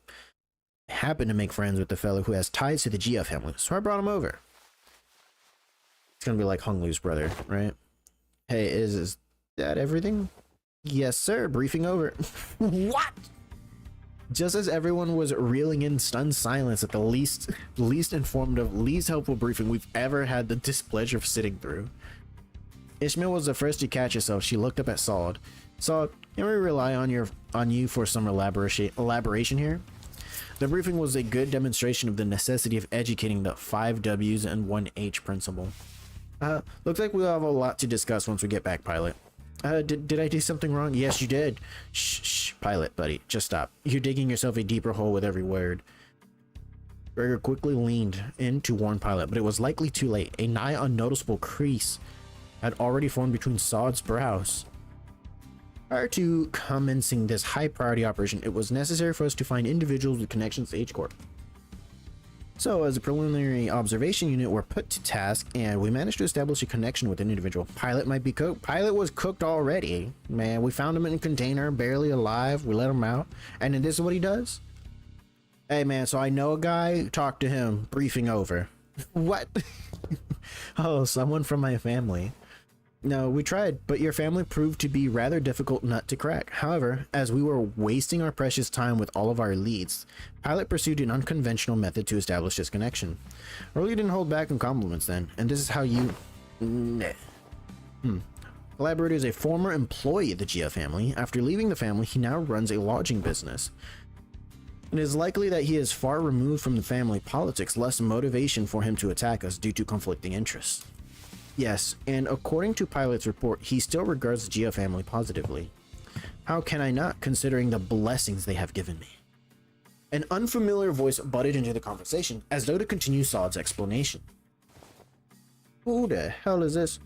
Speaker 1: I happen to make friends with the fellow who has ties to the GF family, so I brought him over. It's gonna be like Hung Lu's brother, right? Hey, is that everything? Yes, sir. Briefing over. What? Just as everyone was reeling in stunned silence at the least informative, least helpful briefing we've ever had the displeasure of sitting through, Ishmael was the first to catch herself. She looked up at Solid. Solid, can we rely on you for some elaboration here? The briefing was a good demonstration of the necessity of educating the 5 W's and 1 H principle. Looks like we'll have a lot to discuss once we get back, Pilot. Did I do something wrong? Yes, you did. Shh, Pilot, buddy. Just stop. You're digging yourself a deeper hole with every word. Gregor quickly leaned in to warn Pilot, but it was likely too late. A nigh unnoticeable crease had already formed between Sod's brows. Prior to commencing this high-priority operation, it was necessary for us to find individuals with connections to H-Corp. So, as a preliminary observation unit, we're put to task, and we managed to establish a connection with an individual. Pilot might be cooked. Pilot was cooked already. Man, we found him in a container, barely alive. We let him out. And then this is what he does? Hey, man, so I know a guy. Talk to him. Briefing over. What? Oh, someone from my family. No, we tried, but your family proved to be rather difficult nut to crack. However, as we were wasting our precious time with all of our leads, Pilot pursued an unconventional method to establish this connection. Really didn't hold back on compliments then, and this is how you... Collaborator is a former employee of the GF family. After leaving the family, he now runs a lodging business. It is likely that he is far removed from the family politics, less motivation for him to attack us due to conflicting interests. Yes, and according to Pilot's report, he still regards the GF family positively. How can I not, considering the blessings they have given me? An unfamiliar voice butted into the conversation, as though to continue Sod's explanation. Who the hell is this?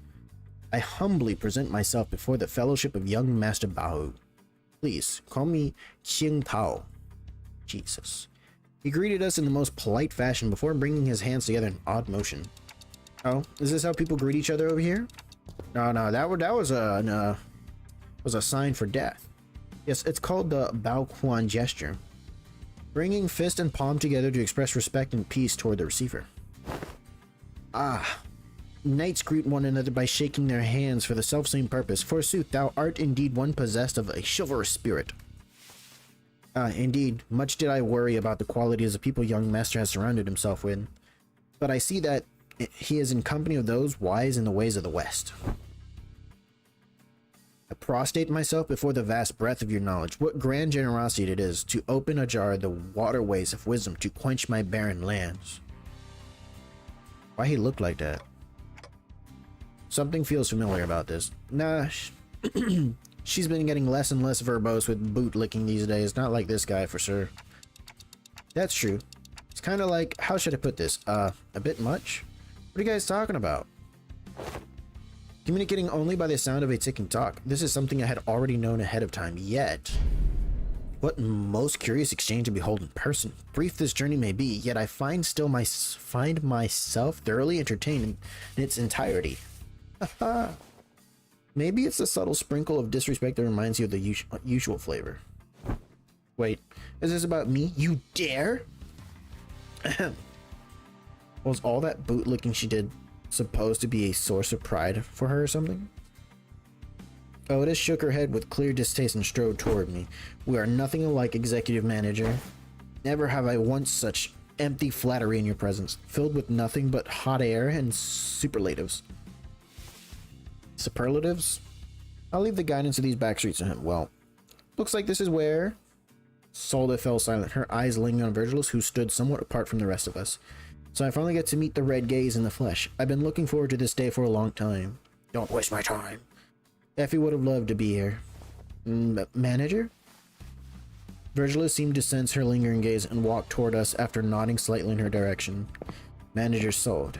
Speaker 1: I humbly present myself before the fellowship of young Master Bao. Please, call me Qing Tao. Jesus. He greeted us in the most polite fashion before bringing his hands together in odd motion. Oh, is this how people greet each other over here? No, that was a sign for death. Yes, it's called the Bao Quan gesture. Bringing fist and palm together to express respect and peace toward the receiver. Ah. Knights greet one another by shaking their hands for the selfsame purpose. Forsooth, thou art indeed one possessed of a chivalrous spirit. Ah, indeed, much did I worry about the qualities of people young master has surrounded himself with. But I see that he is in company of those wise in the ways of the West. I prostrate myself before the vast breadth of your knowledge. What grand generosity it is to open ajar the waterways of wisdom to quench my barren lands. Why he look like that? Something feels familiar about this. Nah, she's been getting less and less verbose with boot licking these days. Not like this guy for sure. That's true. It's kind of like, how should I put this? A bit much? What are you guys talking about? Communicating only by the sound of a ticking clock. This is something I had already known ahead of time, yet what most curious exchange to behold in person. Brief this journey may be, yet I find myself thoroughly entertained in its entirety. Maybe it's a subtle sprinkle of disrespect that reminds you of the usual flavor. Wait, is this about me? You dare? Was all that bootlicking she did supposed to be a source of pride for her or something? Otis shook her head with clear distaste and strode toward me. We are nothing alike, executive manager. Never have I once such empty flattery in your presence, filled with nothing but hot air and superlatives. Superlatives? I'll leave the guidance of these backstreets to him. Well, looks like this is where... Solda fell silent, her eyes lingering on Virgilus, who stood somewhat apart from the rest of us. So I finally get to meet the Red Gaze in the flesh. I've been looking forward to this day for a long time. Don't waste my time. Effie would have loved to be here. Manager? Virgilus seemed to sense her lingering gaze and walked toward us after nodding slightly in her direction. Manager sold.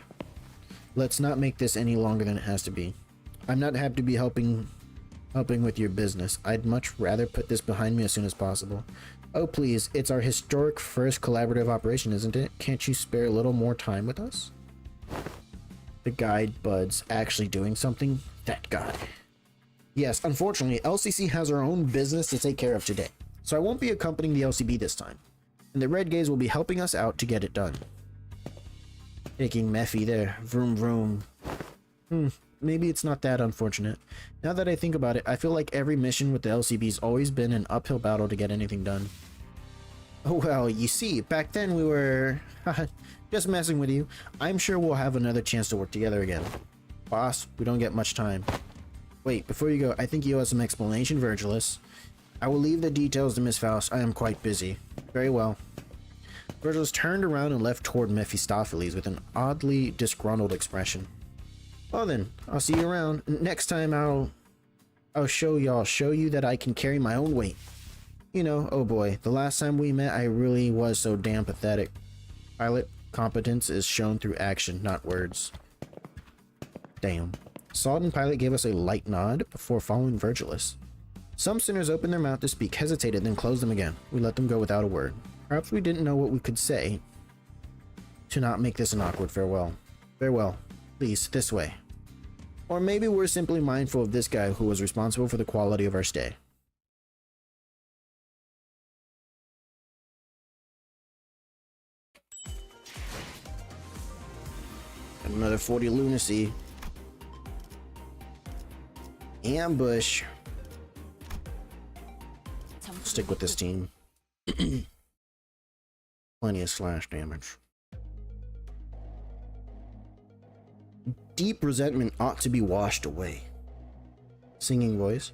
Speaker 1: Let's not make this any longer than it has to be. I'm not happy to be helping with your business. I'd much rather put this behind me as soon as possible. Oh please, it's our historic first collaborative operation, isn't it? Can't you spare a little more time with us? The guide buds actually doing something? That guy. Yes, unfortunately, LCC has our own business to take care of today, so I won't be accompanying the LCB this time, and the Red Gaze will be helping us out to get it done. Taking Mephi there, vroom vroom. Maybe it's not that unfortunate. Now that I think about it, I feel like every mission with the LCB's always been an uphill battle to get anything done. Oh well, you see, back then we were... just messing with you. I'm sure we'll have another chance to work together again. Boss, we don't get much time. Wait, before you go, I think you owe some explanation, Virgilus. I will leave the details to Miss Faust. I am quite busy. Very well. Virgilus turned around and left toward Mephistopheles with an oddly disgruntled expression. Well then, I'll see you around. Next time I'll show you that I can carry my own weight. You know, oh boy, the last time we met I really was so damn pathetic. Pilot competence is shown through action, not words. Damn. Sod and Pilot gave us a light nod before following Virgilus. Some sinners opened their mouth to speak, hesitated, then closed them again. We let them go without a word. Perhaps we didn't know what we could say to not make this an awkward farewell. Farewell. Please, this way. Or maybe we're simply mindful of this guy who was responsible for the quality of our stay. Another 40 lunacy. Ambush. Stick with this team. Plenty of slash damage. Deep resentment ought to be washed away. Singing voice.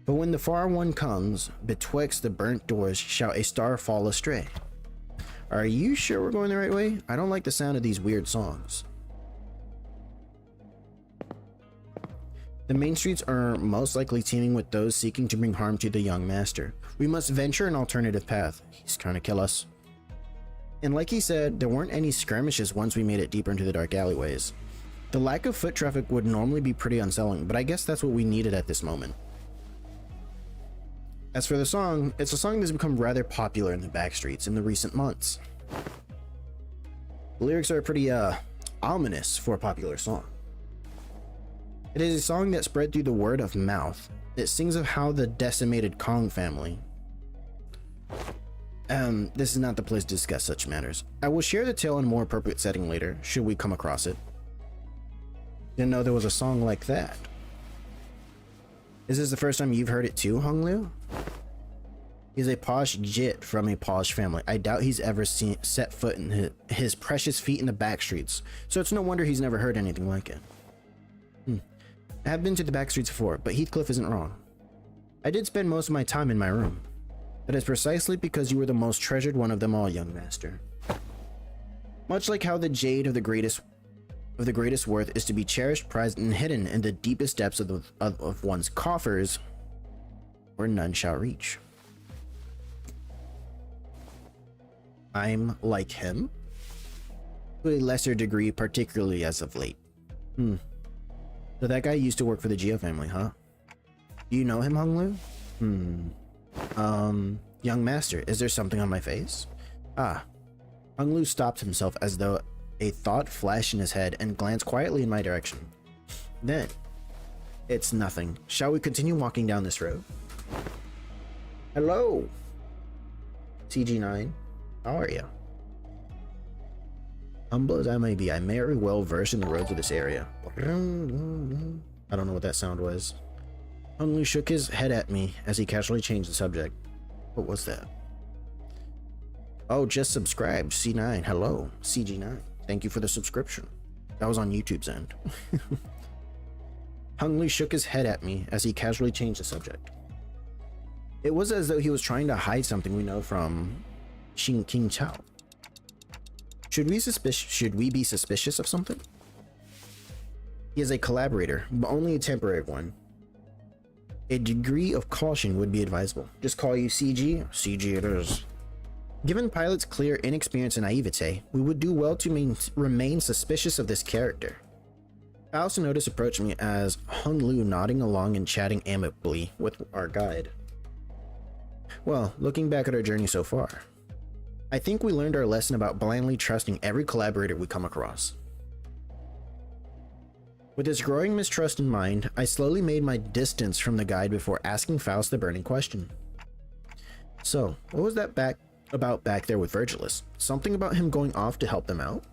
Speaker 1: But when the far one comes, betwixt the burnt doors shall a star fall astray. Are you sure we're going the right way? I don't like the sound of these weird songs. The main streets are most likely teeming with those seeking to bring harm to the young master. We must venture an alternative path. He's trying to kill us. And like he said, there weren't any skirmishes once we made it deeper into the dark alleyways. The lack of foot traffic would normally be pretty unsettling, but I guess that's what we needed at this moment. As for the song, it's a song that's become rather popular in the backstreets in the recent months. The lyrics are pretty ominous for a popular song. It is a song that spread through the word of mouth. It sings of how the decimated Kong family. This is not the place to discuss such matters. I will share the tale in a more appropriate setting later, should we come across it. Didn't know there was a song like that. Is this the first time you've heard it too, Hung Liu? He's a posh jit from a posh family. I doubt he's ever set foot in his precious feet in the back streets, so it's no wonder he's never heard anything like it. I have been to the back streets before, but Heathcliff isn't wrong. I did spend most of my time in my room. That is precisely because you were the most treasured one of them all, young master. Much like how the jade of the greatest worth is to be cherished, prized, and hidden in the deepest depths of one's coffers, where none shall reach. I'm like him? To a lesser degree, particularly as of late. So that guy used to work for the Geo family, huh? Do you know him, Hung Liu? Young master, is there something on my face? Ah. Hung Liu stopped himself as though a thought flashed in his head and glanced quietly in my direction. Then, it's nothing. Shall we continue walking down this road? Hello! CG9, how are you? Humble as I may be, I'm very well versed in the roads of this area. I don't know what that sound was. Hung Liu shook his head at me as he casually changed the subject. What was that? Oh, just subscribed. C9. Hello. CG9. Thank you for the subscription. That was on YouTube's end. Hung Liu shook his head at me as he casually changed the subject. It was as though he was trying to hide something we know from Xing King Chao. Should we be suspicious of something? He is a collaborator, but only a temporary one. A degree of caution would be advisable. Just call you CG? CG it is. Given Pilot's clear inexperience and naivete, we would do well to remain suspicious of this character. Faust and Otis approached me as Hung Liu nodding along and chatting amicably with our guide. Well, looking back at our journey so far, I think we learned our lesson about blindly trusting every collaborator we come across. With this growing mistrust in mind, I slowly made my distance from the guide before asking Faust the burning question. So, what was that about back there with Virgilus? Something about him going off to help them out?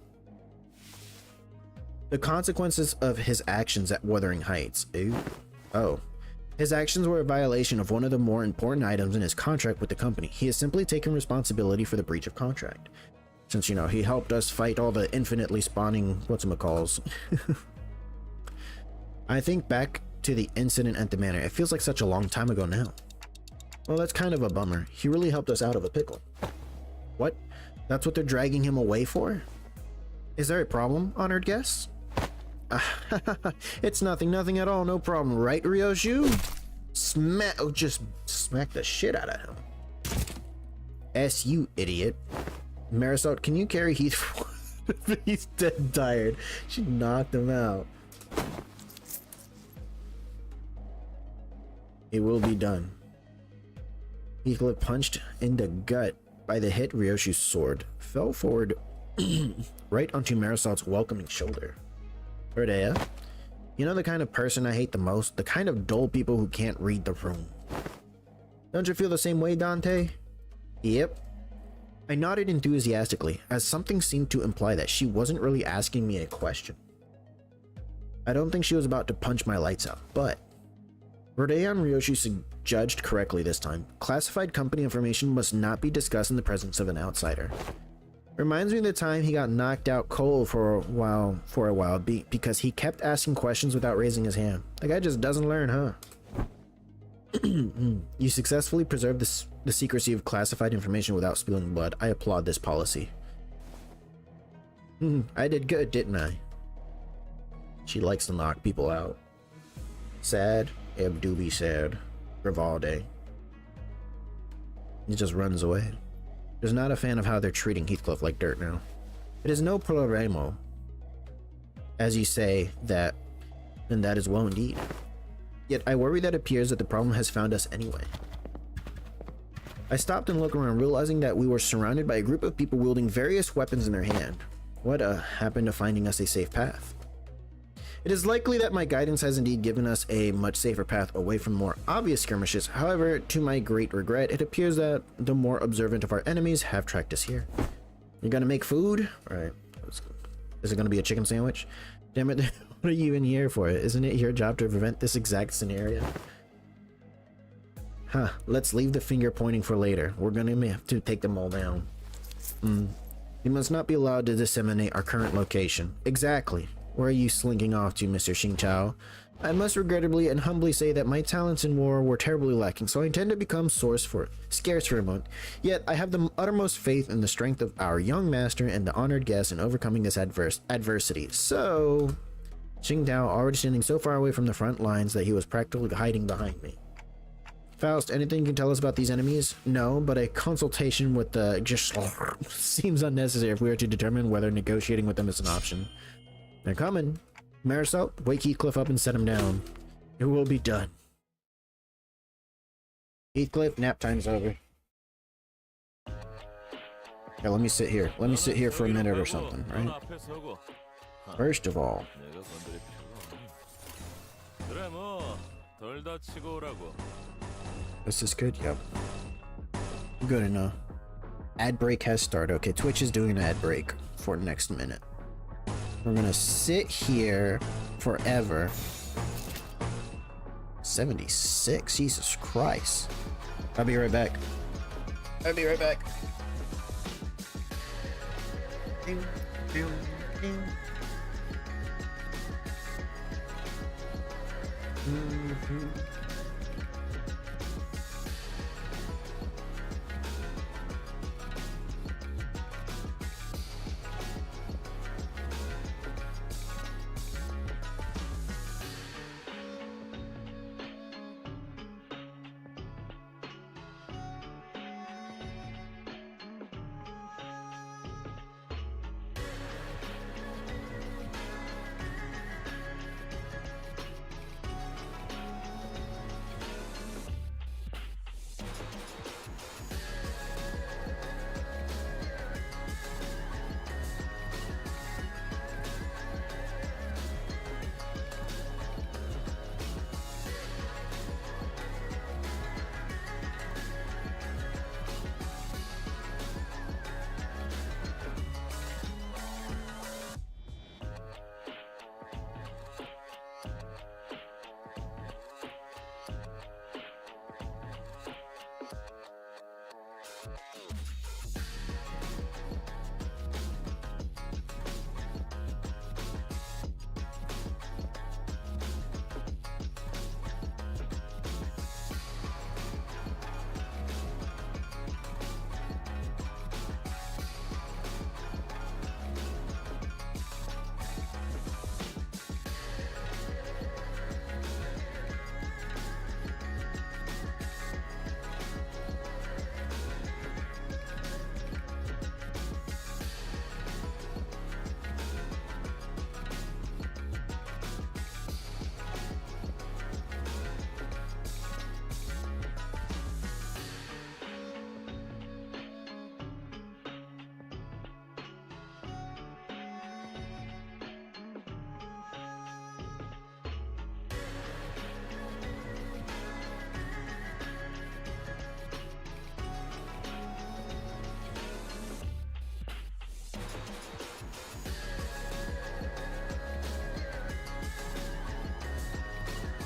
Speaker 1: The consequences of his actions at Wuthering Heights. Ew. Oh. His actions were a violation of one of the more important items in his contract with the company. He has simply taken responsibility for the breach of contract. Since, you know, he helped us fight all the infinitely spawning whatchamacalls. I think back to the incident at the manor. It feels like such a long time ago now. Well, that's kind of a bummer. He really helped us out of a pickle. What? That's what they're dragging him away for? Is there a problem, honored guests? It's nothing at all, no problem, right, Ryoshu? Just smack the shit out of him. You idiot. Marisol, can you carry Heath? He's dead tired. She knocked him out. It will be done. Heathcliff, punched in the gut by the hit Ryoshu's sword, fell forward right onto Marisol's welcoming shoulder. Erdea, you know the kind of person I hate the most? The kind of dull people who can't read the room. Don't you feel the same way, Dante? Yep. I nodded enthusiastically, as something seemed to imply that she wasn't really asking me a question. I don't think she was about to punch my lights out, but Erdea and Ryoshu judged correctly this time. Classified company information must not be discussed in the presence of an outsider. Reminds me of the time he got knocked out cold for a while because he kept asking questions without raising his hand. The guy just doesn't learn, huh? You successfully preserved the secrecy of classified information without spilling blood. I applaud this policy. I did good, didn't I? She likes to knock people out. Sad, Abdubi sad. Grivaldi. He just runs away. is not a fan of how they're treating Heathcliff like dirt now. It is no problemo, as you say that, and that is well indeed. Yet I worry that it appears that the problem has found us anyway. I stopped and looked around, realizing that we were surrounded by a group of people wielding various weapons in their hand. What happened to finding us a safe path? It is likely that my guidance has indeed given us a much safer path away from more obvious skirmishes. However, to my great regret, it appears that the more observant of our enemies have tracked us here. You're gonna make food? Alright. Is it gonna be a chicken sandwich? Damn it, what are you even here for? Isn't it your job to prevent this exact scenario? Huh, let's leave the finger pointing for later. We're gonna have to take them all down. You must not be allowed to disseminate our current location. Exactly. Where are you slinking off to, Mr. Xingqiao? I must regrettably and humbly say that my talents in war were terribly lacking, so I intend to become scarce for a month. Yet I have the uttermost faith in the strength of our young master and the honored guest in overcoming this adversity. So, Xingqiao already standing so far away from the front lines that he was practically hiding behind me. Faust, anything you can tell us about these enemies? No, but a consultation with the just seems unnecessary if we are to determine whether negotiating with them is an option. They're coming. Marisol, wake Heathcliff up and set him down. It will be done. Heathcliff, nap time's over. Yeah, let me sit here. Let me sit here for a minute or something, right? First of all, this is good. Yep. Good enough. Ad break has started. Okay, Twitch is doing an ad break for next minute. We're gonna sit here forever. 76? Jesus Christ. I'll be right back. I'll be right back. Ding, ding, ding.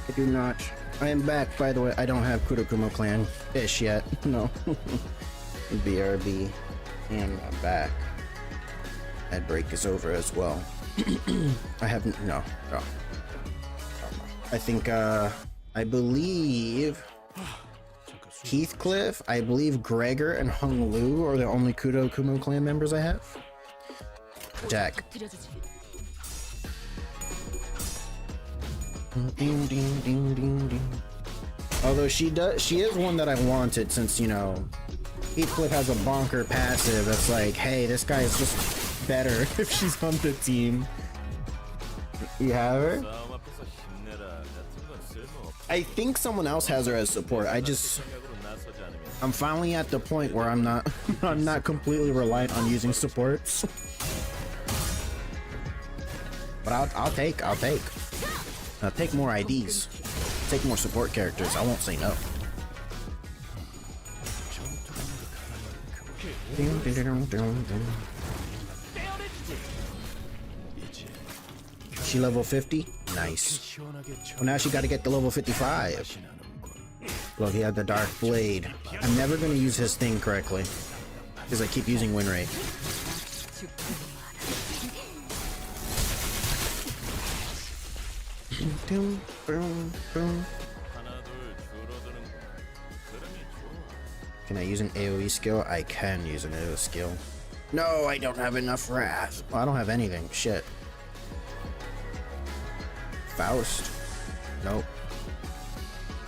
Speaker 1: I do not. I am back, by the way. I don't have Kurokumo Clan fish yet. No. BRB. And I'm back. Ad break is over as well. I haven't. No. I think, I believe Heathcliff, I believe Gregor and Hung Lu are the only Kurokumo Clan members I have. Jack. Ding, ding, ding, ding, ding. Although she is one that I wanted since, you know, Heathcliff has a bonker passive that's like, hey, this guy is just better if she's on the team. You have her? I think someone else has her as support. I'm finally at the point where I'm not I'm not completely reliant on using supports. But I'll take more IDs. Take more support characters. I won't say no. She level 50? Nice. Well, now she got to get the level 55. Look, he had the Dark Blade. I'm never going to use his thing correctly because I keep using win rate. Can I use an AoE skill? I can use an AoE skill. No, I don't have enough wrath. Well, I don't have anything. Shit. Faust? Nope.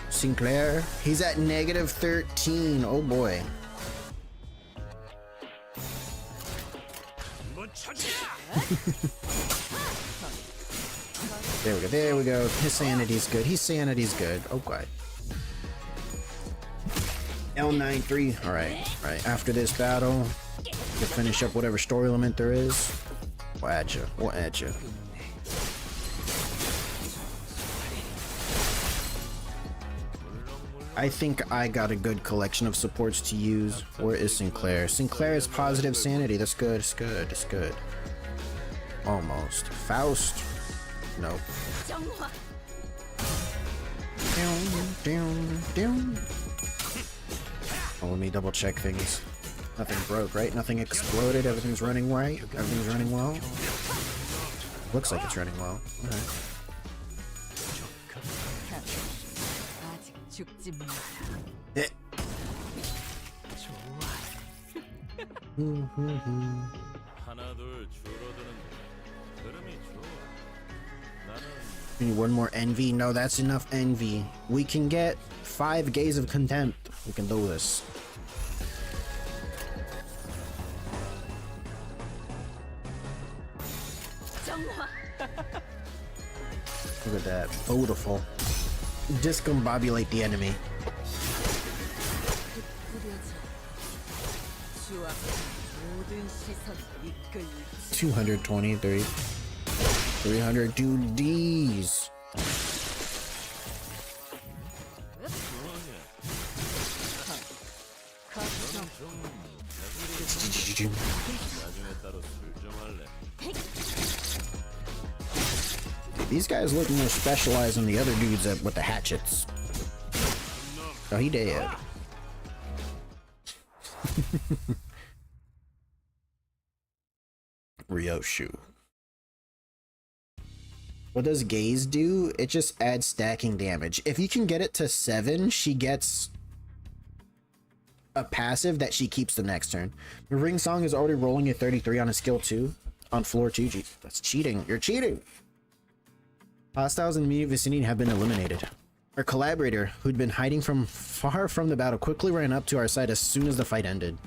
Speaker 1: Sinclair? He's at negative 13. Oh boy. There we go. There we go. His sanity's good. His sanity's good. Okay. L93. Alright. Alright. After this battle, to finish up whatever story element there is, we'll add you. We'll add you. I think I got a good collection of supports to use. Where is Sinclair? Sinclair is positive sanity. That's good. It's good. It's good. Almost. Faust? Nope. Oh, let me double check things. Nothing broke, right? Nothing exploded. Everything's running right. Everything's running well. Looks like it's running well. Alright. Need one more envy? No, that's enough envy. We can get 5 gaze of contempt. We can do this. Look at that. Beautiful. Discombobulate the enemy. $223. 300. Dude, these. These guys look more specialized than the other dudes with the hatchets. Oh, he dead. Ryoshu. What does Gaze do? It just adds stacking damage. If you can get it to 7, she gets a passive that she keeps the next turn. The Ring Song is already rolling at 33 on a skill 2 on floor 2. Geez, that's cheating. You're cheating. Hostiles in the immediate vicinity have been eliminated. Our collaborator, who'd been hiding from far from the battle, quickly ran up to our side as soon as the fight ended.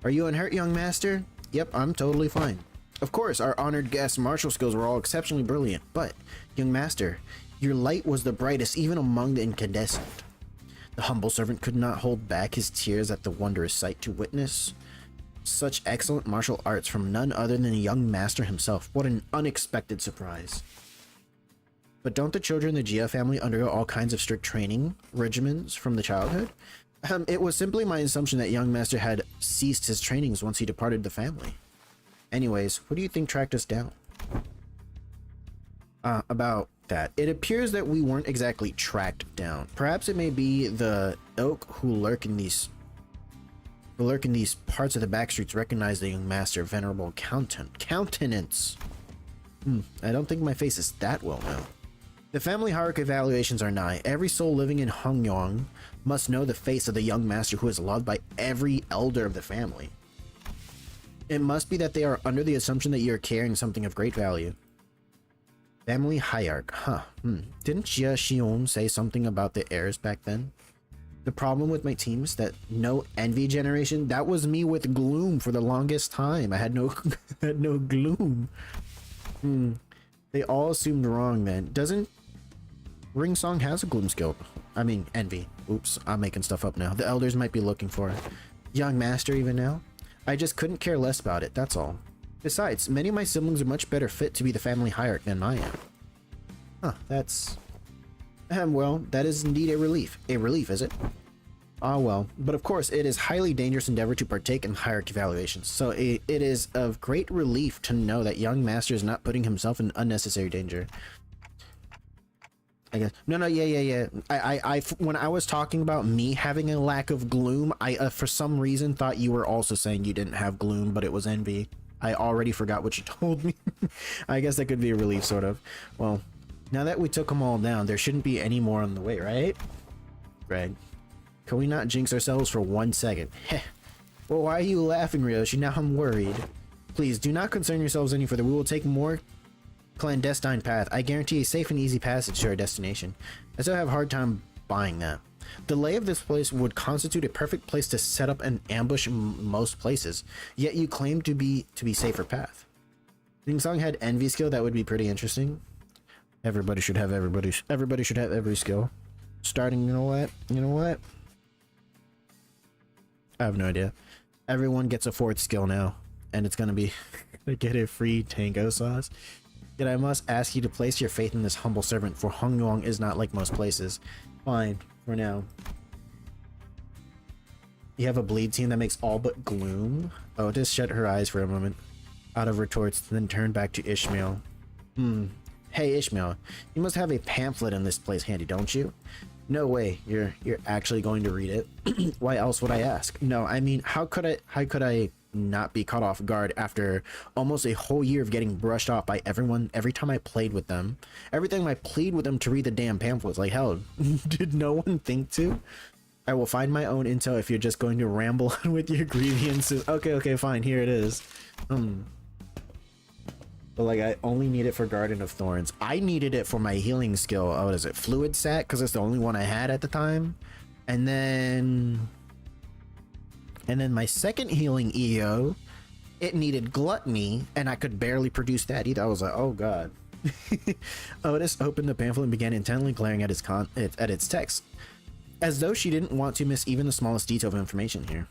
Speaker 1: Are you unhurt, young master? Yep, I'm totally fine. Of course, our honored guest's martial skills were all exceptionally brilliant, but, young master, your light was the brightest even among the incandescent. The humble servant could not hold back his tears at the wondrous sight to witness such excellent martial arts from none other than the young master himself. What an unexpected surprise. But don't the children in the Gia family undergo all kinds of strict training regimens from the childhood? It was simply my assumption that young master had ceased his trainings once he departed the family. Anyways, what do you think tracked us down? About that. It appears that we weren't exactly tracked down. Perhaps it may be the ilk who lurk in these parts of the backstreets recognize the young master venerable countenance. I don't think my face is that well known. The family hierarchy evaluations are nigh. Every soul living in Hongyong must know the face of the young master who is loved by every elder of the family. It must be that they are under the assumption that you are carrying something of great value. Family hierarch, huh? Didn't Jia Xiong say something about the heirs back then? The problem with my teams that no envy generation, that was me with gloom for the longest time. I had no had no gloom. They all assumed wrong then. Doesn't Ring Song has a gloom skill? I mean envy. Oops, I'm making stuff up now. The elders might be looking for it. Young master even now? I just couldn't care less about it, that's all. Besides, many of my siblings are much better fit to be the family hierarch than I am. Huh, that's... well, that is indeed a relief. A relief, is it? Ah, well. But of course, it is highly dangerous endeavor to partake in hierarchy evaluations, so it is of great relief to know that young master is not putting himself in unnecessary danger. I guess. No, yeah. When I was talking about me having a lack of gloom, I for some reason thought you were also saying you didn't have gloom, but it was envy. I already forgot what you told me. I guess that could be a relief, sort of. Well, now that we took them all down, there shouldn't be any more on the way, right? Greg, can we not jinx ourselves for 1 second? Heh. Well, why are you laughing, Ryoshi? Now I'm worried. Please, do not concern yourselves any further. We will take more clandestine path. I guarantee a safe and easy passage to our destination. I still have a hard time buying that. The lay of this place would constitute a perfect place to set up an ambush in most places, yet you claim to be safer path. Ring Song had envy skill. That would be pretty interesting. Everybody should have everybody should have every skill. Starting, you know what? I have no idea. Everyone gets a 4th skill now, and it's gonna be to get a free tango sauce. Yet I must ask you to place your faith in this humble servant, for Hongyong is not like most places. Fine, for now. You have a bleed team that makes all but gloom? Oh, just shut her eyes for a moment. Out of retorts, then turn back to Ishmael. Hey Ishmael, you must have a pamphlet in this place handy, don't you? No way, you're actually going to read it. Why else would I ask? No, I mean, how could I not be caught off guard after almost a whole year of getting brushed off by everyone every time I played with them? Every time I played with them to read the damn pamphlets, like hell, did no one think to? I will find my own intel if you're just going to ramble on with your grievances. Okay, fine, here it is. But like, I only need it for Garden of Thorns. I needed it for my healing skill. Oh, what is it? Fluid Sac, because it's the only one I had at the time. And then my second healing EO, it needed Gluttony, and I could barely produce that either. I was like, oh god. Otis opened the pamphlet and began intently glaring at its text, as though she didn't want to miss even the smallest detail of information here.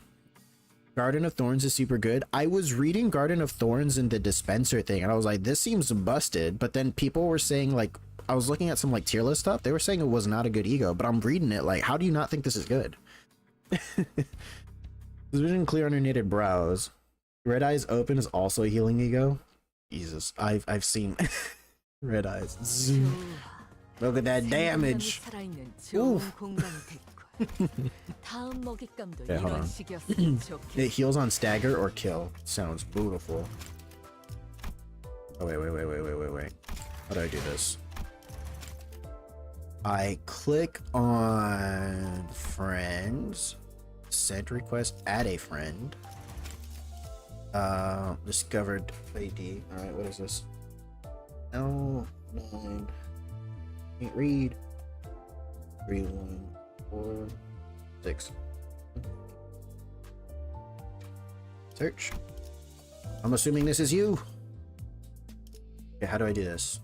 Speaker 1: Garden of Thorns is super good. I was reading Garden of Thorns in the dispenser thing, and I was like, this seems busted. But then people were saying, like, I was looking at some like tier list stuff. They were saying it was not a good ego, but I'm reading it like, how do you not think this is good? Vision clear under knitted brows. Red eyes open is also a healing ego. Jesus, I've seen red eyes. Zoom. Look at that damage. Oof. Okay, hold on. It heals on stagger or kill. Sounds beautiful. Oh wait. How do I do this? I click on friends, send request, add a friend. Discovered AD. Alright, what is this? L9. Can't read. 3, 1, 4, 6. Search. I'm assuming this is you. Okay, how do I do this?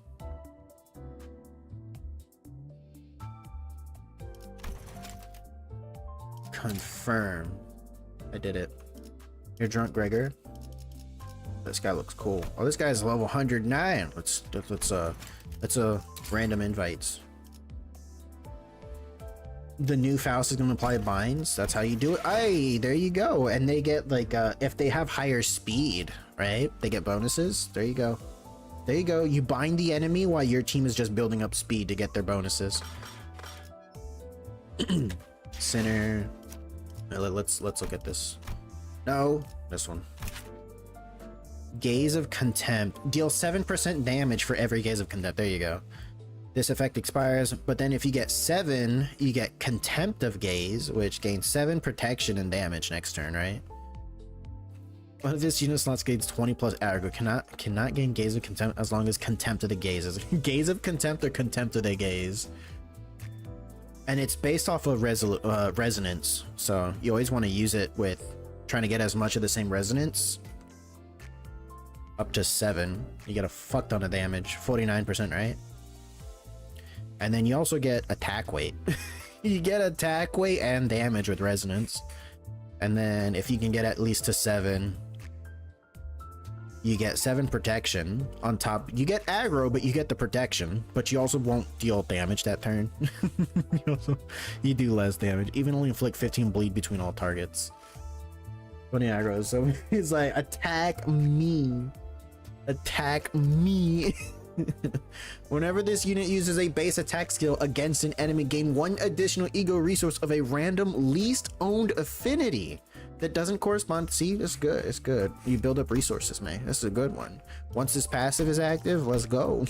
Speaker 1: Confirm. I did it. You're drunk, Gregor. This guy looks cool. Oh, this guy's level 109. Let's random invites. The new Faust is going to apply binds. That's how you do it. Hey, there you go. And they get like if they have higher speed, right? They get bonuses. There you go. There you go. You bind the enemy while your team is just building up speed to get their bonuses. Sinner. Let's look at this. No, this one. Gaze of Contempt. Deal 7% damage for every Gaze of Contempt. There you go. This effect expires, but then if you get 7, you get Contempt of Gaze, which gains 7 protection and damage next turn, right? One of this unit slots gains 20 plus aggro. Cannot gain Gaze of Contempt as long as Contempt of the Gaze is. Gaze of Contempt or Contempt of the Gaze? And it's based off of resonance, so you always want to use it with trying to get as much of the same resonance. Up to 7, you get a fuck ton of damage, 49%, right? And then you also get attack weight. You get attack weight and damage with resonance. And then if you can get at least to 7, you get 7 protection on top. You get aggro, but you get the protection, but you also won't deal damage that turn. You do less damage. Even only inflict 15 bleed between all targets. 20 aggro, so he's like, attack me. Attack me. Whenever this unit uses a base attack skill against an enemy, gain 1 additional ego resource of a random least owned affinity that doesn't correspond. See, it's good. It's good. You build up resources, man. This is a good one. Once this passive is active, let's go.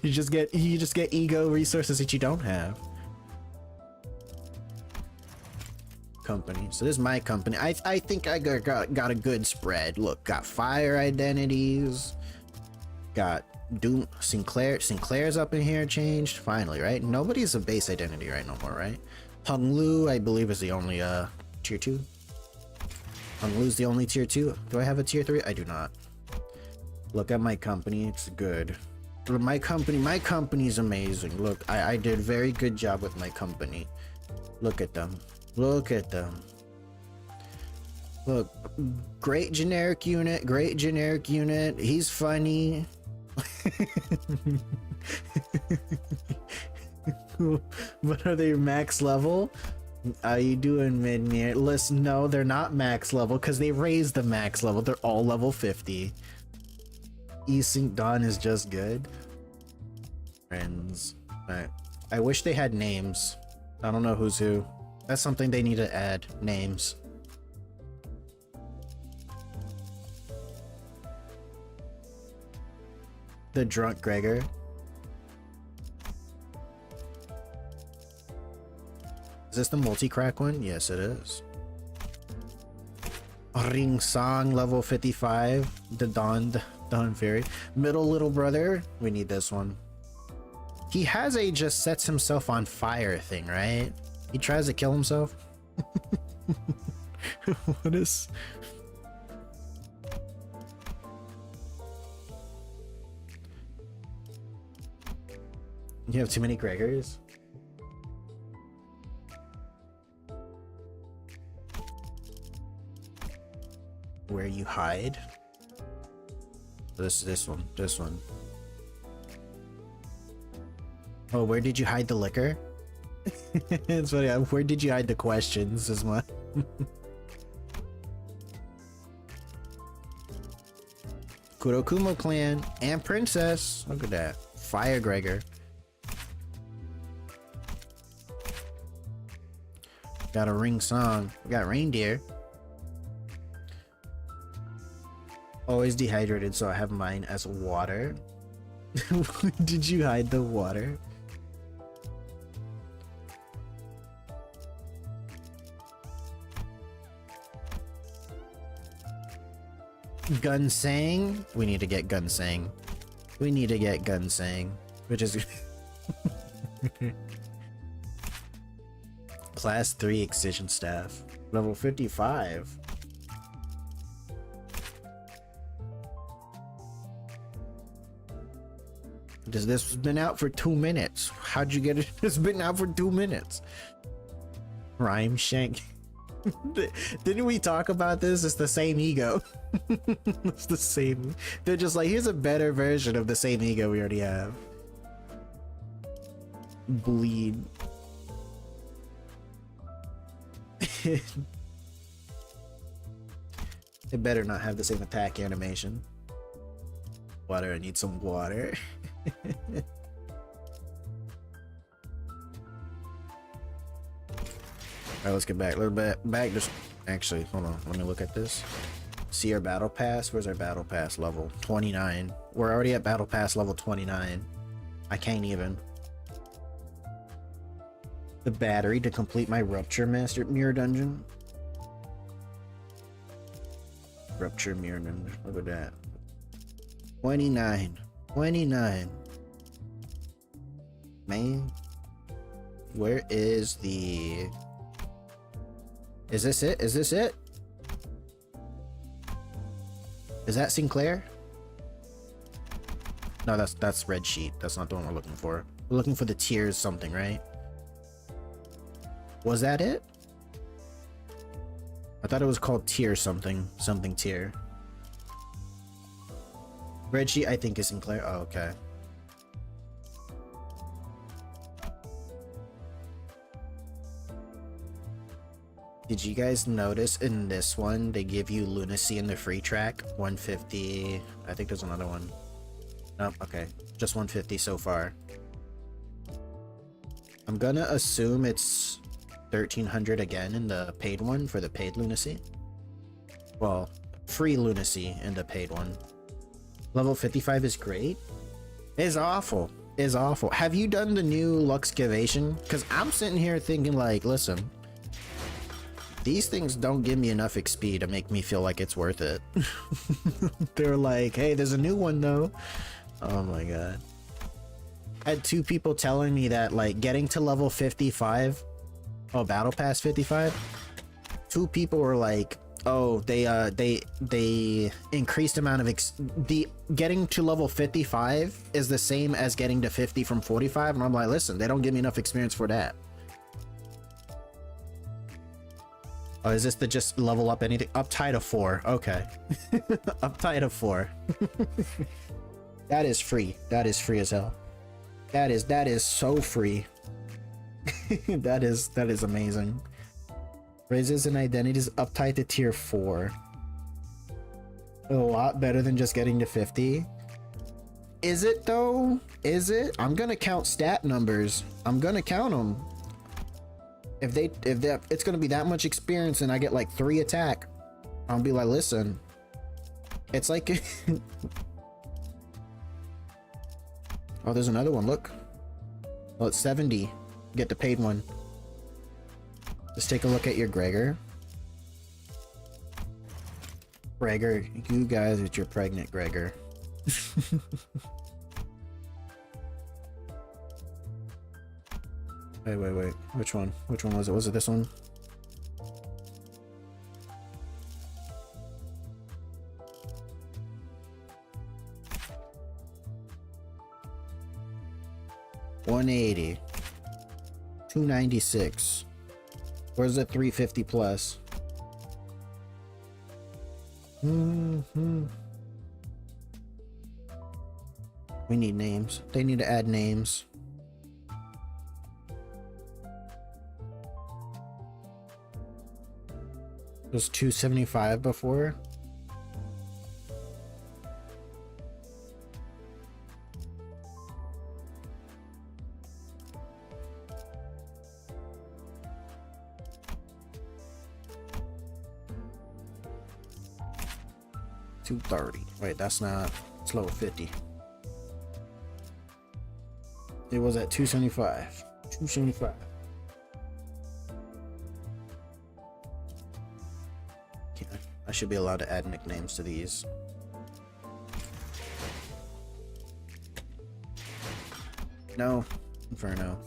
Speaker 1: you just get ego resources that you don't have. Company. So this is my company. I think I got a good spread. Look, got fire identities. Got Doom Sinclair's up in here, changed finally, right? Nobody's a base identity right no more, right? Hung Lu, I believe, is the only tier 2. Hung Lu's the only tier 2. Do I have a tier 3? I do not. Look at my company, it's good. My company's amazing. Look, I did very good job with my company. Look at them. Look at them. Look, great generic unit, he's funny. But are they max level? Are you doing mid-near? Listen, no, they're not max level because they raised the max level. They're all level 50. Esync Dawn is just good. Friends. Alright. I wish they had names. I don't know who's who. That's something they need to add. Names. The drunk Gregor. Is this the multi-crack one? Yes, it is. Ring Song, level 55. The Dawn Fairy. Middle little brother. We need this one. He has a just sets himself on fire thing, right? He tries to kill himself. What is... You have too many Gregors? Where you hide? This one. Oh, where did you hide the liquor? It's funny. Where did you hide the questions? Is my Kurokumo clan and princess. Look at that. Fire Gregor. Got a ring song. We got reindeer. Always dehydrated, so I have mine as water. Did you hide the water? Gunsang. We need to get Gunsang. Which is Class 3 Excision Staff. Level 55. This has been out for 2 minutes. How'd you get it? It's been out for 2 minutes. Rhyme Shank. Didn't we talk about this? It's the same ego. It's the same. They're just like, here's a better version of the same ego we already have. Bleed. It better not have the same attack animation. Water, I need some water. Alright, let's get back a little bit back. Just actually, hold on, let me look at this. See our battle pass. Where's our battle pass level? 29. We're already at battle pass level 29. I can't even. The battery to complete my Rupture Master Mirror Dungeon. Rupture Mirror Dungeon. Look at that. 29. 29. Man. Where is the... Is this it? Is this it? Is that Sinclair? No, that's Red Sheet. That's not the one we're looking for. We're looking for the tiers something, right? Was that it? I thought it was called tier something. Something tier. Red Sheet, I think, is Sinclair. Oh, okay. Did you guys notice in this one they give you lunacy in the free track? 150. I think there's another one. Nope, okay. Just 150 so far. I'm gonna assume it's 1300 again in the paid one for the paid lunacy. Well, free lunacy in the paid one. Level 55 is great. It's awful. It's awful. Have you done the new Luxcavation? Because I'm sitting here thinking like, listen, these things don't give me enough XP to make me feel like it's worth it. They're like, hey, there's a new one though. Oh my god. I had 2 people telling me that like getting to level 55, oh, battle pass 55, 2 people were like, oh, they increased amount of getting to level 55 is the same as getting to 50 from 45, and I'm like, listen, they don't give me enough experience for that. Oh, is this the just level up anything? Uptide of 4. Okay. Uptide of 4. That is free. That is free as hell. That is so free. that is amazing. Raises and identities uptight to tier 4. A lot better than just getting to 50. Is it though? Is it? I'm gonna count stat numbers. I'm gonna count them. If it's gonna be that much experience and I get like 3 attack, I'll be like, listen, it's like oh, there's another one, look. Well, it's 70. Get the paid one. Let's take a look at your Gregor. Gregor, you guys with your pregnant Gregor. Wait. Which one? Which one was it? Was it this one? $180. $296. Where's the 350 plus? We need names. They need to add names. It was 275 before. $230. Wait, that's not. It's level 50. It was at 275. 275. I should be allowed to add nicknames to these. No. Inferno.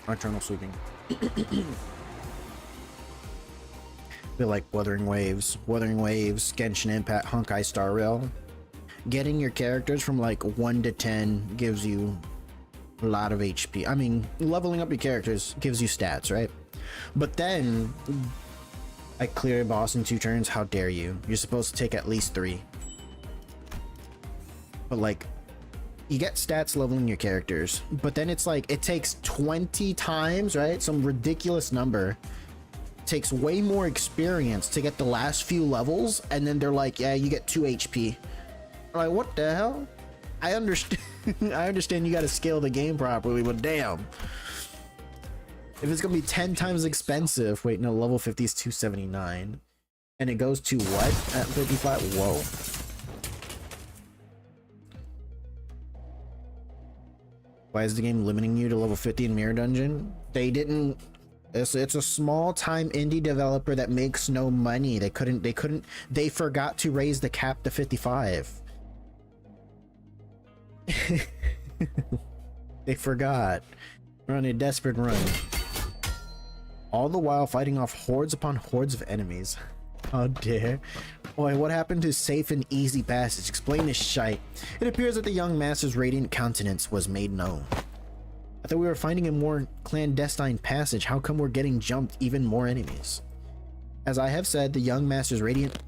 Speaker 1: Nocturnal sweeping. Feel like Wuthering Waves. Wuthering Waves, Genshin Impact, Honkai Star Rail. Getting your characters from like 1 to 10 gives you a lot of HP. I mean, leveling up your characters gives you stats, right? But then I clear a boss in 2 turns. How dare you? You're supposed to take at least 3. But like, you get stats leveling your characters, but then it's like it takes 20 times, right? Some ridiculous number. Takes way more experience to get the last few levels, and then they're like, yeah, you get 2 HP. I'm like, what the hell? I understand. I understand you got to scale the game properly, but damn. If it's gonna be 10 times expensive, wait, no, level 50 is 279, and it goes to what at 55? Whoa. Why is the game limiting you to level 50 in Mirror Dungeon? They didn't. It's a small time indie developer that makes no money. They forgot to raise the cap to 55. They forgot. We're on a desperate run. all the while fighting off hordes upon hordes of enemies. How dare. Boy, what happened to safe and easy passage? Explain this shite. It appears that the young master's radiant countenance was made known. I thought we were finding a more clandestine passage. How come we're getting jumped even more enemies? As I have said, the young master's radiant.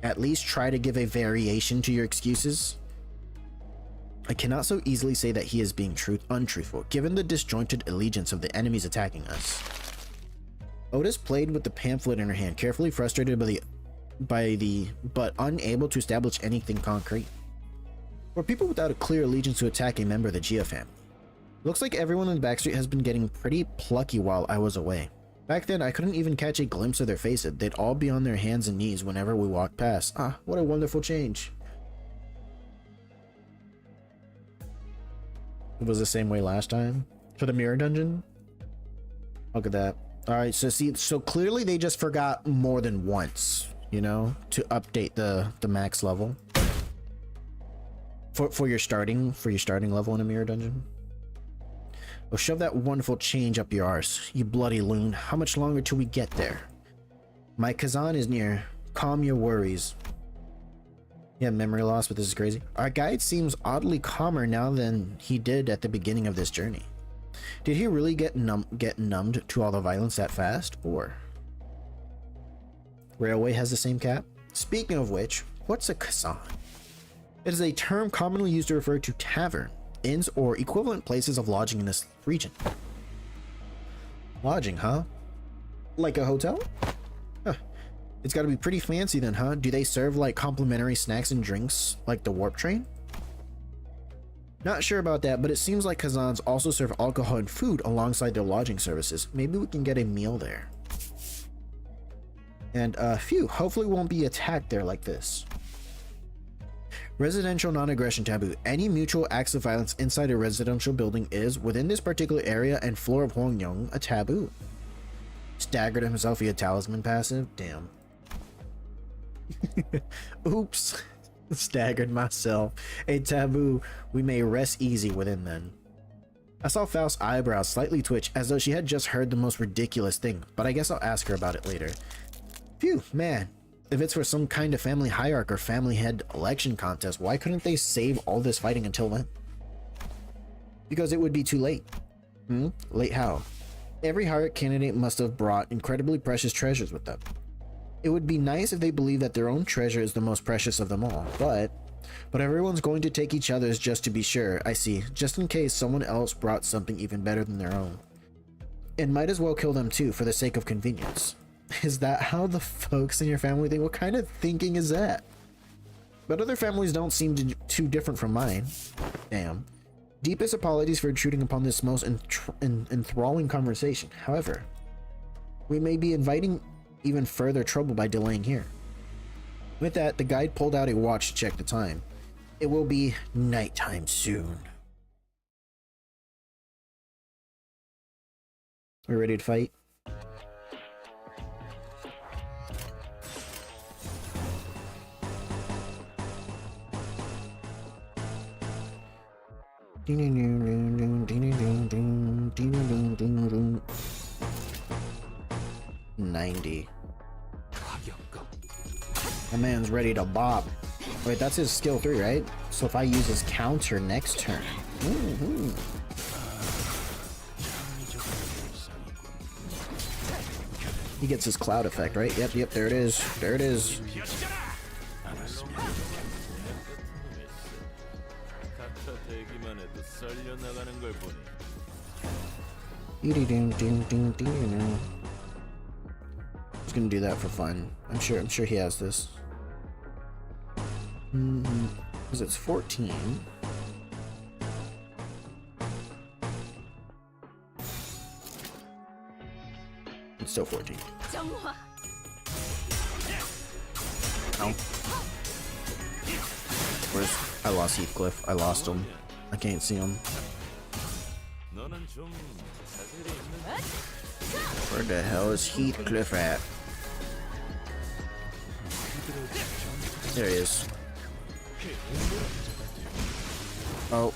Speaker 1: At least try to give a variation to your excuses. I cannot so easily say that he is being untruthful, given the disjointed allegiance of the enemies attacking us. Otis played with the pamphlet in her hand, carefully frustrated but unable to establish anything concrete. We're people without a clear allegiance to attack a member of the Gia family. Looks like everyone in the backstreet has been getting pretty plucky while I was away. Back then, I couldn't even catch a glimpse of their faces. They'd all be on their hands and knees whenever we walked past. Ah, what a wonderful change. It was the same way last time for the mirror dungeon. Look at that. All right, so see, so clearly they just forgot more than once, you know, to update the max level for your starting level in a mirror dungeon. Well, shove that wonderful change up your arse, you bloody loon. How much longer till we get there? My Kazan is near. Calm your worries. Yeah, memory loss, but this is crazy. Our guide seems oddly calmer now than he did at the beginning of this journey. Did he really get numbed to all the violence that fast, or? Railway has the same cap? Speaking of which, what's a Kazan? It is a term commonly used to refer to tavern, inns, or equivalent places of lodging in this region. Lodging, huh? Like a hotel? Huh. It's gotta be pretty fancy then, huh? Do they serve like complimentary snacks and drinks like the warp train? Not sure about that, but it seems like Kazans also serve alcohol and food alongside their lodging services. Maybe we can get a meal there. And phew, hopefully we won't be attacked there like this. Residential non-aggression taboo. Any mutual acts of violence inside a residential building is, within this particular area and floor of Hwongyong, a taboo. Staggered himself via talisman passive? Damn. Oops. Staggered myself. A taboo we may rest easy within then. I saw Faust's eyebrows slightly twitch as though she had just heard the most ridiculous thing, but I guess I'll ask her about it later. Phew, man. If it's for some kind of family hierarch or family head election contest, why couldn't they save all this fighting until then? Because it would be too late. Late how? Every hierarch candidate must have brought incredibly precious treasures with them. It would be nice if they believed that their own treasure is the most precious of them all, but everyone's going to take each other's just to be sure. I see, just in case someone else brought something even better than their own. And might as well kill them too, for the sake of convenience. Is that how the folks in your family think? What kind of thinking is that? But other families don't seem too different from mine. Damn. Deepest apologies for intruding upon this most enthralling conversation. However, we may be inviting even further trouble by delaying here. With that, the guide pulled out a watch to check the time. It will be nighttime soon. We're ready to fight? $90. That man's ready to bop. Wait, that's his skill 3, right? So if I use his counter next turn. He gets his cloud effect, right? Yep, there it is. There it is. He's gonna do that for fun. I'm sure he has this. Because it's 14. It's still 14. Oh. I lost Heathcliff. I lost him. I can't see him. Where the hell is Heathcliff at? There he is. Oh.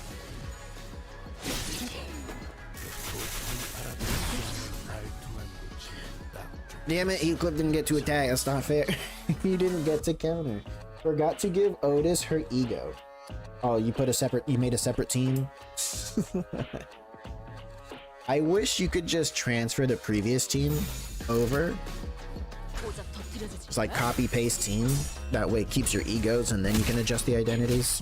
Speaker 1: Damn it, Heathcliff didn't get to attack. That's not fair. You didn't get to counter. Forgot to give Otis her ego. Oh, you made a separate team? I wish you could just transfer the previous team over. It's like copy paste team. That way it keeps your egos and then you can adjust the identities.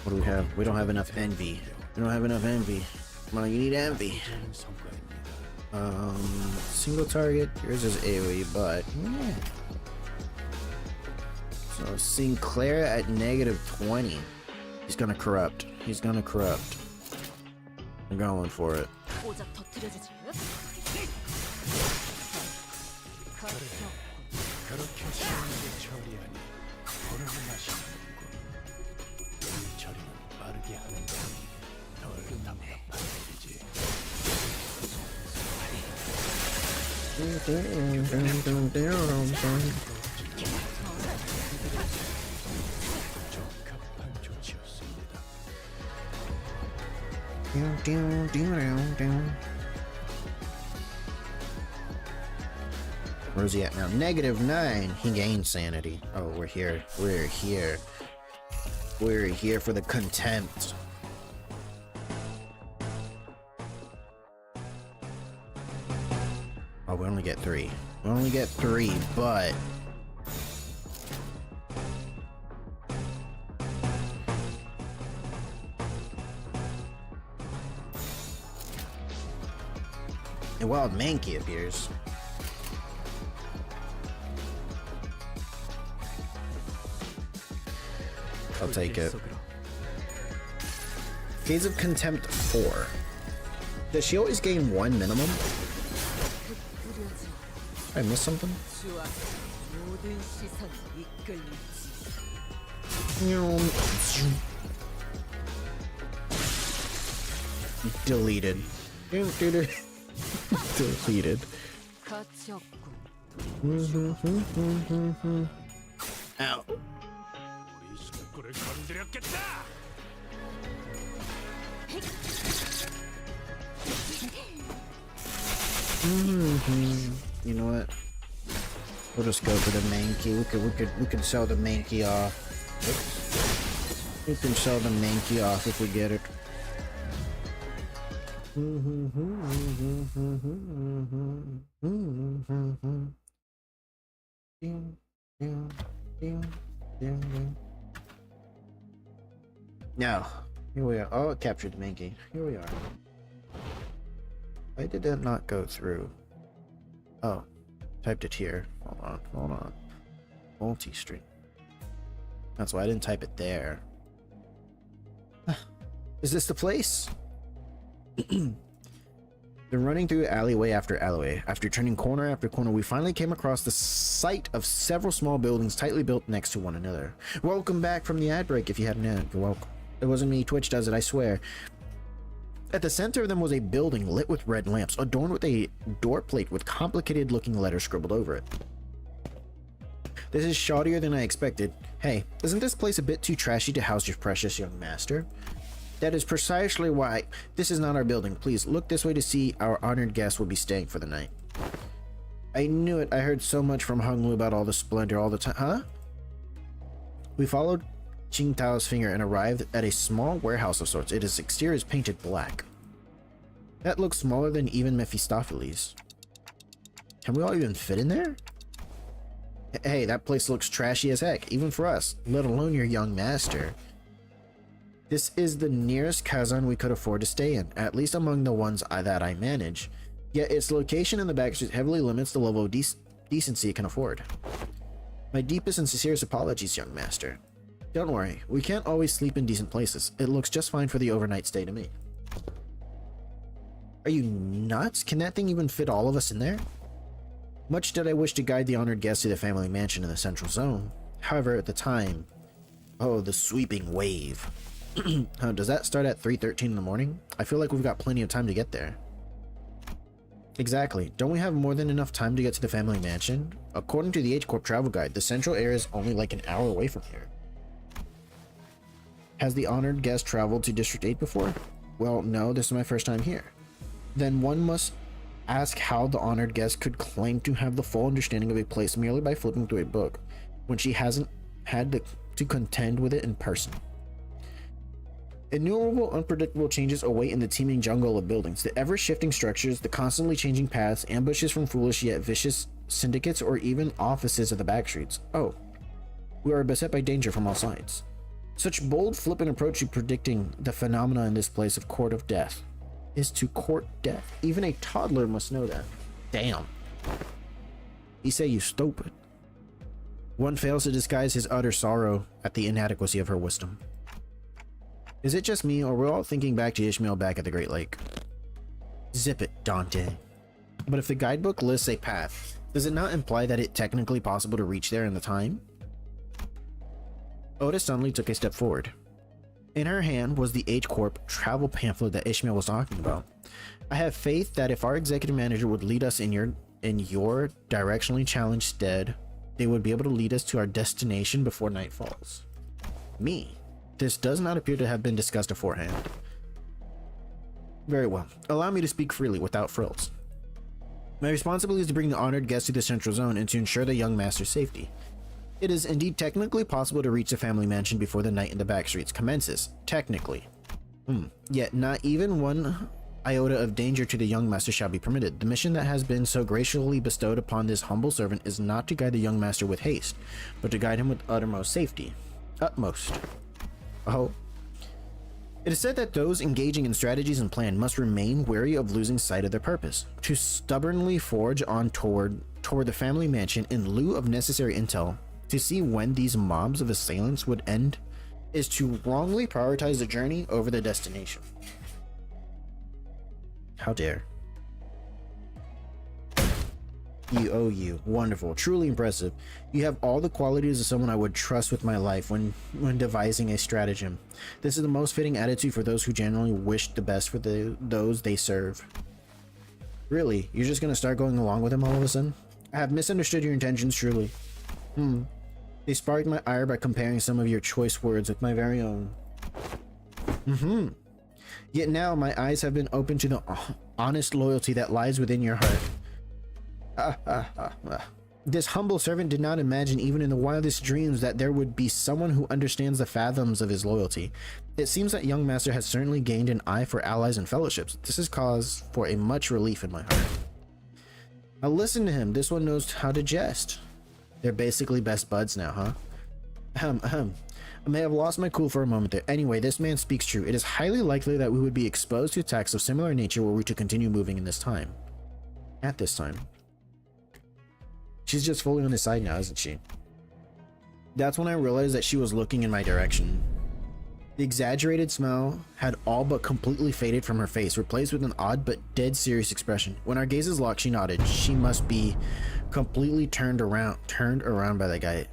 Speaker 1: What do we have? We don't have enough envy. We don't have enough envy. Come on, you need envy. Single target. Yours is AoE, but yeah. So Sinclair at -20. He's gonna corrupt. He's gonna corrupt. I'm going for it. Where's he at now? -9. He gained sanity. Oh, we're here. We're here. We're here for the contempt. Oh, we only get 3. We only get 3, but a wild Mankey appears. I'll take it. Gaze of Contempt 4. Does she always gain 1 minimum? I missed something? Deleted. Deleted. Ow. You know what? We'll just go for the Mankey. We could sell the Mankey off. Oops. We can sell the Mankey off if we get it. Now, here we are. Oh, it captured the Mankey. Here we are. Why did that not go through? Oh, typed it here. Hold on. Multi-stream. That's why I didn't type it there. Is this the place? Been running through alleyway after alleyway. After turning corner after corner, we finally came across the site of several small buildings tightly built next to one another. Welcome back from the ad break. If you hadn't known, you're welcome. It wasn't me. Twitch does it, I swear. At the center of them was a building lit with red lamps, adorned with a door plate with complicated looking letters scribbled over it. This is shoddier than I expected. Hey, isn't this place a bit too trashy to house your precious young master? That is precisely why this is not our building. Please look this way to see our honored guest will be staying for the night. I knew it. I heard so much from Hung Lu about all the splendor all the time. Huh? We followed Qing Tao's finger and arrived at a small warehouse of sorts. Its exterior is painted black. That looks smaller than even Mephistopheles. Can we all even fit in there? Hey, that place looks trashy as heck, even for us, let alone your young master. This is the nearest kazan we could afford to stay in, at least among the ones that I manage. Yet its location in the back street heavily limits the level of decency it can afford. My deepest and sincerest apologies, young master. Don't worry, we can't always sleep in decent places. It looks just fine for the overnight stay to me. Are you nuts? Can that thing even fit all of us in there? Much did I wish to guide the honored guest to the family mansion in the central zone. However, at the time... Oh, the sweeping wave. Does that start at 3:13 in the morning? I feel like we've got plenty of time to get there. Exactly. Don't we have more than enough time to get to the family mansion? According to the H-Corp travel guide, the central area is only like an hour away from here. Has the honored guest traveled to District 8 before? Well, no, this is my first time here. Then one must ask how the honored guest could claim to have the full understanding of a place merely by flipping through a book, when she hasn't had to contend with it in person. Innumerable unpredictable changes await in the teeming jungle of buildings, the ever-shifting structures, the constantly changing paths, ambushes from foolish yet vicious syndicates, or even offices of the back streets. Oh, we are beset by danger from all sides. Such bold, flippant approach to predicting the phenomena in this place of court of death is to court death. Even a toddler must know that. Damn. He say you stupid. One fails to disguise his utter sorrow at the inadequacy of her wisdom. Is it just me, or we're all thinking back to Ishmael back at the Great Lake? Zip it, Dante. But if the guidebook lists a path, does it not imply that it's technically possible to reach there in the time? Otis suddenly took a step forward. In her hand was the H-Corp travel pamphlet that Ishmael was talking about. I have faith that if our executive manager would lead us in your directionally challenged stead, they would be able to lead us to our destination before night falls. Me. This does not appear to have been discussed beforehand. Very well. Allow me to speak freely without frills. My responsibility is to bring the honored guest to the central zone and to ensure the young master's safety. It is indeed technically possible to reach the family mansion before the night in the back streets commences. Technically. Yet not even one iota of danger to the young master shall be permitted. The mission that has been so graciously bestowed upon this humble servant is not to guide the young master with haste, but to guide him with uttermost safety. Utmost. Oh. It is said that those engaging in strategies and plan must remain wary of losing sight of their purpose. To stubbornly forge on toward the family mansion in lieu of necessary intel to see when these mobs of assailants would end is to wrongly prioritize the journey over the destination. How dare. You. Wonderful. Truly impressive. You have all the qualities of someone I would trust with my life when devising a stratagem. This is the most fitting attitude for those who genuinely wish the best for those they serve. Really? You're just gonna start going along with him all of a sudden? I have misunderstood your intentions, truly. They sparked my ire by comparing some of your choice words with my very own. Yet now my eyes have been opened to the honest loyalty that lies within your heart. This humble servant did not imagine even in the wildest dreams that there would be someone who understands the fathoms of his loyalty. It seems that young master has certainly gained an eye for allies and fellowships. This is cause for a much relief in my heart. Now listen to him. This one knows how to jest. They're basically best buds now, huh? I may have lost my cool for a moment there. Anyway, this man speaks true. It is highly likely that we would be exposed to attacks of similar nature were we to continue moving in this time. At this time. She's just fully on his side now, isn't she? That's when I realized that she was looking in my direction. The exaggerated smile had all but completely faded from her face, replaced with an odd but dead serious expression. When our gazes locked, she nodded. She must be completely turned around by that guy.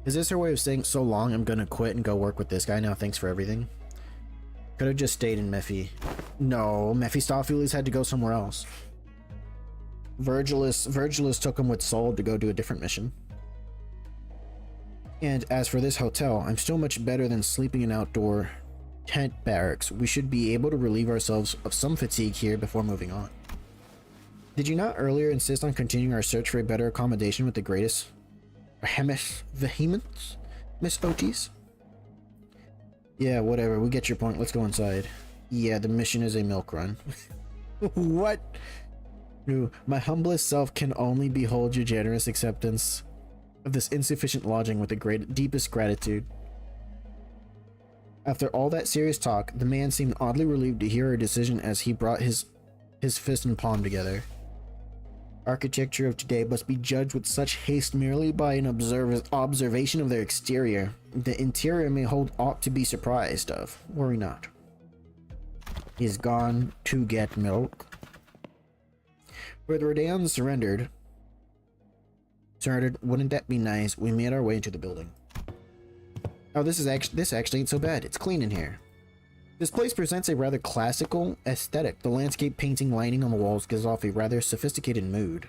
Speaker 1: Is this her way of saying, so long, I'm gonna quit and go work with this guy now, thanks for everything? Could have just stayed in Mephi. No, Mephistopheles had to go somewhere else. Virgilus took him with Sol to go do a different mission. And as for this hotel, I'm still much better than sleeping in outdoor tent barracks. We should be able to relieve ourselves of some fatigue here before moving on. Did you not earlier insist on continuing our search for a better accommodation with the greatest vehemence, Miss Otis? Yeah, whatever. We get your point. Let's go inside. Yeah, the mission is a milk run. What? No, my humblest self can only behold your generous acceptance of this insufficient lodging with the deepest gratitude. After all that serious talk, the man seemed oddly relieved to hear her decision as he brought his fist and palm together. Architecture of today must be judged with such haste merely by an observation of their exterior. The interior may hold aught to be surprised of. Worry not. He's gone to get milk. With Rodan surrendered, wouldn't that be nice? We made our way into the building. Oh, this actually ain't so bad. It's clean in here. This place presents a rather classical aesthetic. The landscape painting lining on the walls gives off a rather sophisticated mood.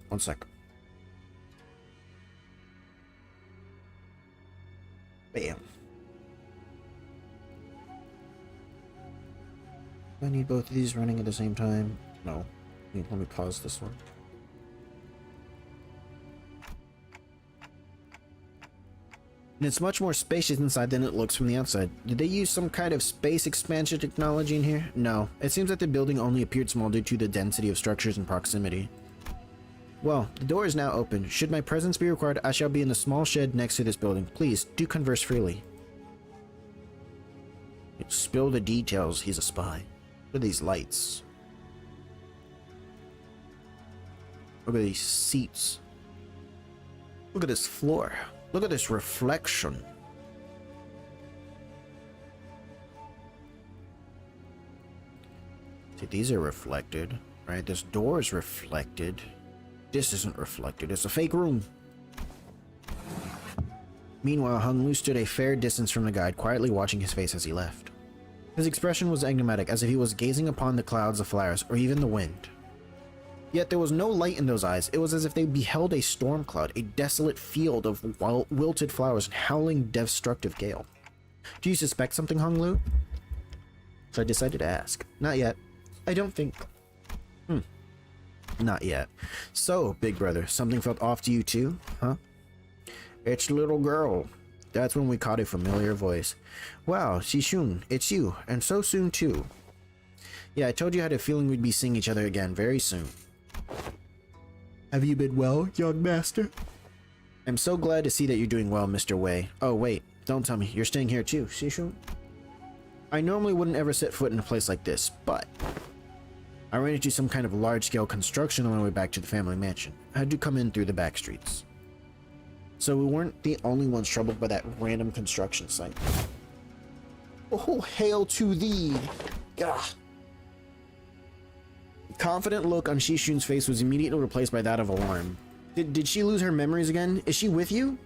Speaker 1: One sec. Bam. I need both of these running at the same time. No. Let me pause this one. And it's much more spacious inside than it looks from the outside. Did they use some kind of space expansion technology in here? No. It seems that the building only appeared small due to the density of structures and proximity. Well, the door is now open. Should my presence be required, I shall be in the small shed next to this building. Please, do converse freely. Spill the details. He's a spy. Look at these lights. Look at these seats. Look at this floor. Look at this reflection. See, these are reflected, right? This door is reflected. This isn't reflected. It's a fake room. Meanwhile, Hung Lu stood a fair distance from the guide, quietly watching his face as he left. His expression was enigmatic, as if he was gazing upon the clouds of flowers, or even the wind. Yet there was no light in those eyes. It was as if they beheld a storm cloud, a desolate field of wilted flowers and howling destructive gale. Do you suspect something, Hung Lu? So I decided to ask. Not yet. I don't think... Not yet. So, big brother, something felt off to you too, huh? It's little girl. That's when we caught a familiar voice. Wow, Shishun, it's you, and so soon too. Yeah, I told you I had a feeling we'd be seeing each other again very soon. Have you been well, young master? I'm so glad to see that you're doing well, Mr. Wei. Oh, wait, don't tell me. You're staying here too, Shishun? I normally wouldn't ever set foot in a place like this, but I ran into some kind of large-scale construction on my way back to the family mansion. I had to come in through the back streets. So we weren't the only ones troubled by that random construction site. Oh, hail to thee! Gah! The confident look on Shishun's face was immediately replaced by that of alarm. Did she lose her memories again? Is she with you?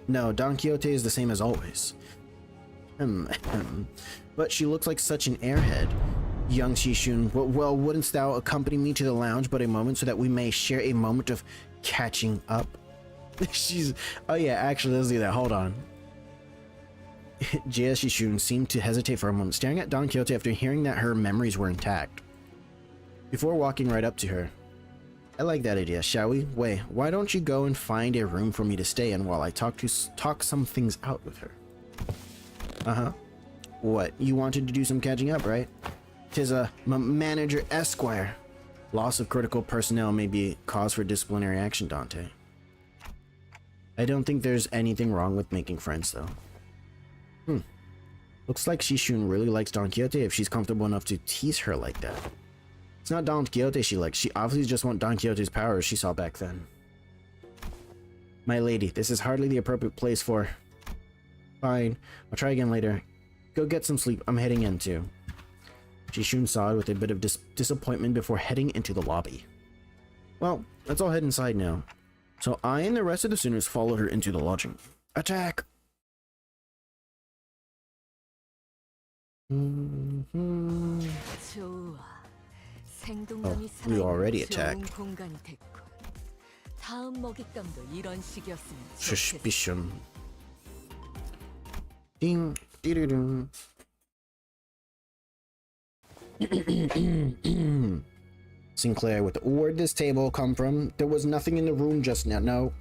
Speaker 1: No, Don Quixote is the same as always. But she looks like such an airhead. Young Shishun, well, wouldn't thou accompany me to the lounge but a moment so that we may share a moment of catching up? Oh yeah, actually, let's do that. Hold on. Jia Shishun seemed to hesitate for a moment, staring at Don Quixote after hearing that her memories were intact. Before walking right up to her, I like that idea, shall we? Wei, why don't you go and find a room for me to stay in while I talk some things out with her? Uh-huh. What, you wanted to do some catching up, right? 'Tis a manager Esquire. Loss of critical personnel may be cause for disciplinary action, Dante. I don't think there's anything wrong with making friends, though. Looks like Shishun really likes Don Quixote if she's comfortable enough to tease her like that. It's not Don Quixote she likes. She obviously just wants Don Quixote's powers she saw back then. My lady, this is hardly the appropriate place for... Fine, I'll try again later. Go get some sleep. I'm heading in, too. Shishun sighed with a bit of disappointment before heading into the lobby. Well, let's all head inside now. So I and the rest of the Sooners followed her into the lodging. Attack! Oh, we already attacked. Suspicion. Ding, ding, ding. Sinclair, where'd this table come from? There was nothing in the room just now. No.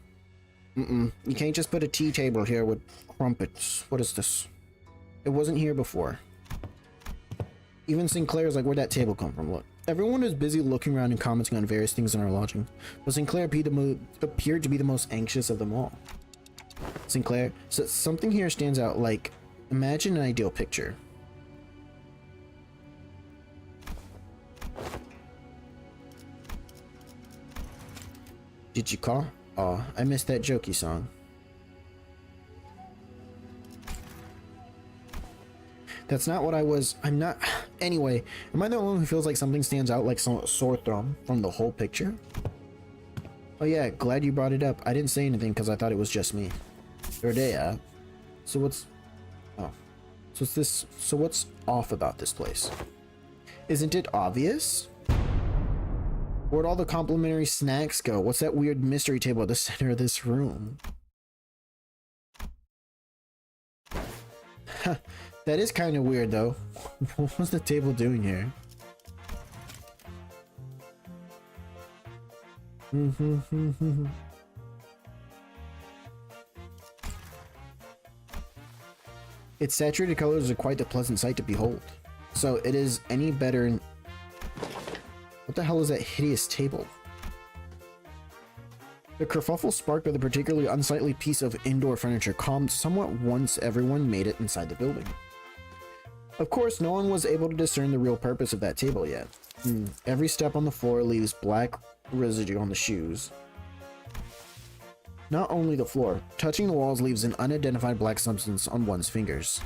Speaker 1: You can't just put a tea table here with crumpets. What is this? It wasn't here before. Even Sinclair's like, where'd that table come from? Look. Everyone is busy looking around and commenting on various things in our lodging, but Sinclair appeared to be the most anxious of them all. Sinclair, so something here stands out, like, imagine an ideal picture. Did you call? Aw, I missed that jokey song. That's not what I was. I'm not. Anyway, am I the only one who feels like something stands out like some sore thumb from the whole picture? Oh yeah, glad you brought it up. I didn't say anything because I thought it was just me. Ordea. So what's... Oh. So it's this... So what's off about this place? Isn't it obvious? Where'd all the complimentary snacks go? What's that weird mystery table at the center of this room? That is kind of weird though. What was the table doing here? Its saturated colors are quite a pleasant sight to behold. So it is any better in... What the hell is that hideous table? The kerfuffle sparked by the particularly unsightly piece of indoor furniture calmed somewhat once everyone made it inside the building. Of course, no one was able to discern the real purpose of that table yet. Every step on the floor leaves black residue on the shoes. Not only the floor, touching the walls leaves an unidentified black substance on one's fingers.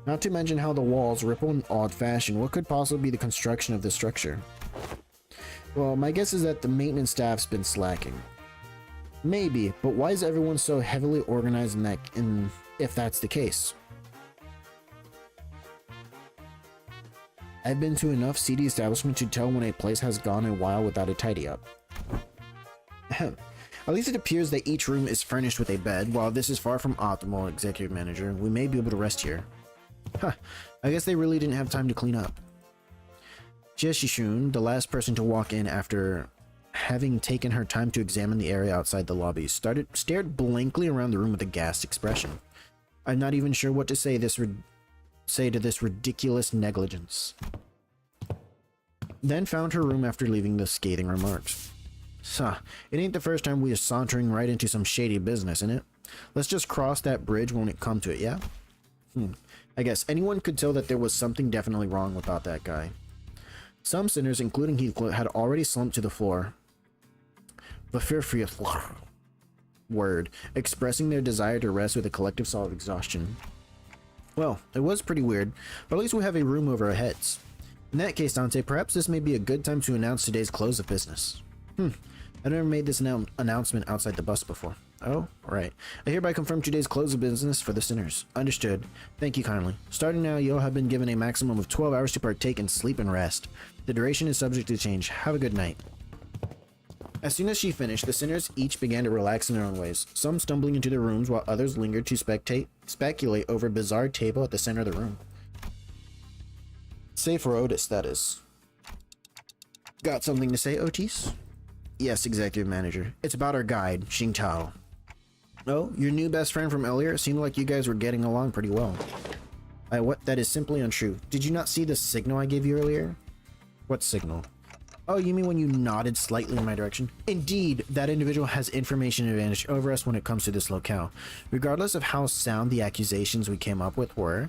Speaker 1: Not to mention how the walls ripple in odd fashion. What could possibly be the construction of this structure? Well, my guess is that the maintenance staff's been slacking. Maybe, but why is everyone so heavily organized if that's the case? I've been to enough seedy establishments to tell when a place has gone a while without a tidy up. At least it appears that each room is furnished with a bed. While this is far from optimal, Executive Manager, we may be able to rest here. Huh, I guess they really didn't have time to clean up. Jie Shishun, the last person to walk in after having taken her time to examine the area outside the lobby, stared blankly around the room with a ghast expression. I'm not even sure what to say to this ridiculous negligence. Then found her room after leaving the scathing remarks. It ain't the first time we are sauntering right into some shady business, innit? Let's just cross that bridge when it come to it, yeah? I guess anyone could tell that there was something definitely wrong about that guy. Some sinners, including Heathcliff, had already slumped to the floor. The fearful word, expressing their desire to rest with a collective sigh of exhaustion. Well, it was pretty weird, but at least we have a room over our heads. In that case, Dante, perhaps this may be a good time to announce today's close of business. I've never made this announcement outside the bus before. Oh, right. I hereby confirm today's close of business for the sinners. Understood. Thank you kindly. Starting now, you'll have been given a maximum of 12 hours to partake in sleep and rest. The duration is subject to change. Have a good night. As soon as she finished, the sinners each began to relax in their own ways, some stumbling into their rooms while others lingered to speculate over a bizarre table at the center of the room. Save for Otis, that is. Got something to say, Otis? Yes, Executive Manager. It's about our guide, Xing Tao. Oh, your new best friend from earlier? It seemed like you guys were getting along pretty well. What? That is simply untrue. Did you not see the signal I gave you earlier? What signal? Oh, you mean when you nodded slightly in my direction? Indeed, that individual has information advantage over us when it comes to this locale. Regardless of how sound the accusations we came up with were,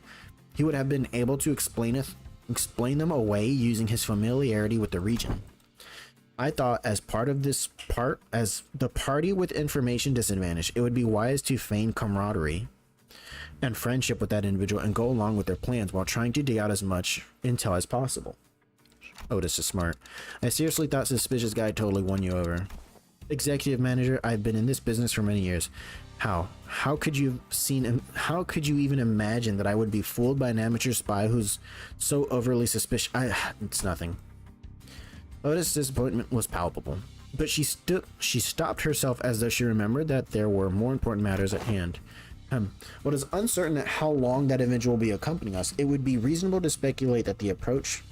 Speaker 1: he would have been able to explain them away using his familiarity with the region. I thought as the party with information disadvantage, it would be wise to feign camaraderie and friendship with that individual and go along with their plans while trying to dig out as much intel as possible. Otis is smart. I seriously thought suspicious guy totally won you over. Executive Manager, I've been in this business for many years. How could you even imagine that I would be fooled by an amateur spy who's so overly suspicious? It's nothing. Otis' disappointment was palpable, but she stopped herself as though she remembered that there were more important matters at hand. What is uncertain at how long that individual will be accompanying us, it would be reasonable to speculate that he approached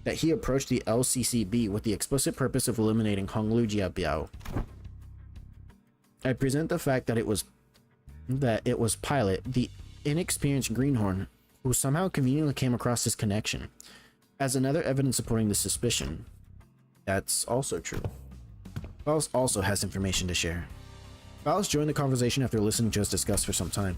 Speaker 1: the LCCB with the explicit purpose of eliminating Honglu Jiabiao. I present the fact that it was Pilot, the inexperienced greenhorn, who somehow conveniently came across this connection, as another evidence supporting the suspicion. That's also true. Faust also has information to share. Faust joined the conversation after listening to us discuss for some time.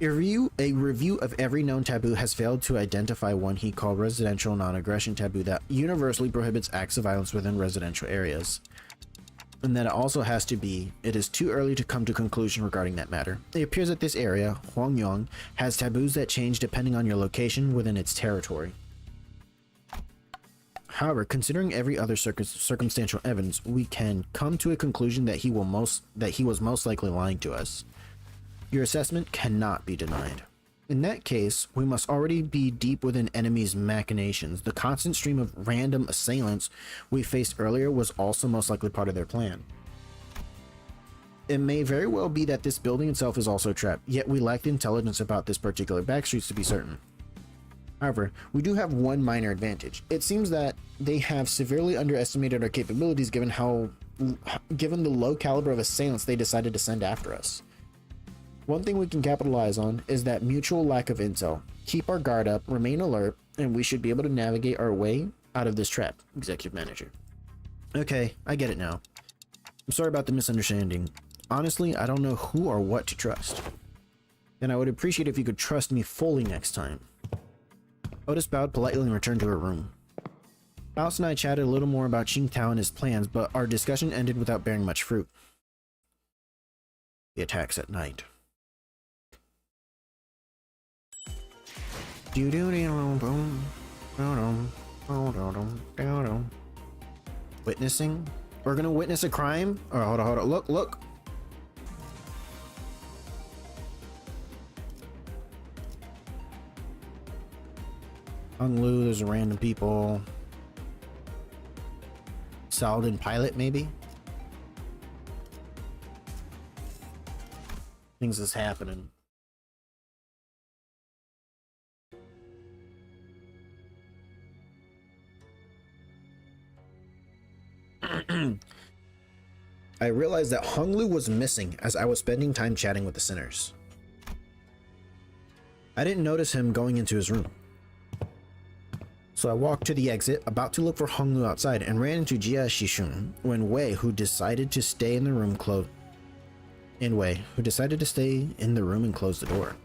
Speaker 1: A review of every known taboo has failed to identify one he called residential non-aggression taboo that universally prohibits acts of violence within residential areas. And that it is too early to come to conclusion regarding that matter. It appears that this area, Huangyong, has taboos that change depending on your location within its territory. However, considering every other circumstantial evidence, we can come to a conclusion that he was most likely lying to us. Your assessment cannot be denied. In that case, we must already be deep within enemy's machinations. The constant stream of random assailants we faced earlier was also most likely part of their plan. It may very well be that this building itself is also trapped, yet we lack the intelligence about this particular backstreets to be certain. However, we do have one minor advantage. It seems that they have severely underestimated our capabilities given the low caliber of assailants they decided to send after us. One thing we can capitalize on is that mutual lack of intel. Keep our guard up, remain alert, and we should be able to navigate our way out of this trap, Executive Manager. Okay, I get it now. I'm sorry about the misunderstanding. Honestly, I don't know who or what to trust. And I would appreciate if you could trust me fully next time. Otis bowed politely and returned to her room. Mouse and I chatted a little more about Qingtao and his plans, but our discussion ended without bearing much fruit. The attacks at night. Witnessing? We're gonna witness a crime? Oh, hold on. Look. Hung Lu, there's a random people. Saladin pilot, maybe? Things is happening. I realized that Hung Lu was missing as I was spending time chatting with the sinners. I didn't notice him going into his room. So I walked to the exit, about to look for Hung Lu outside, and ran into Jia Shishun when Wei, who decided to stay in the room, and close the door.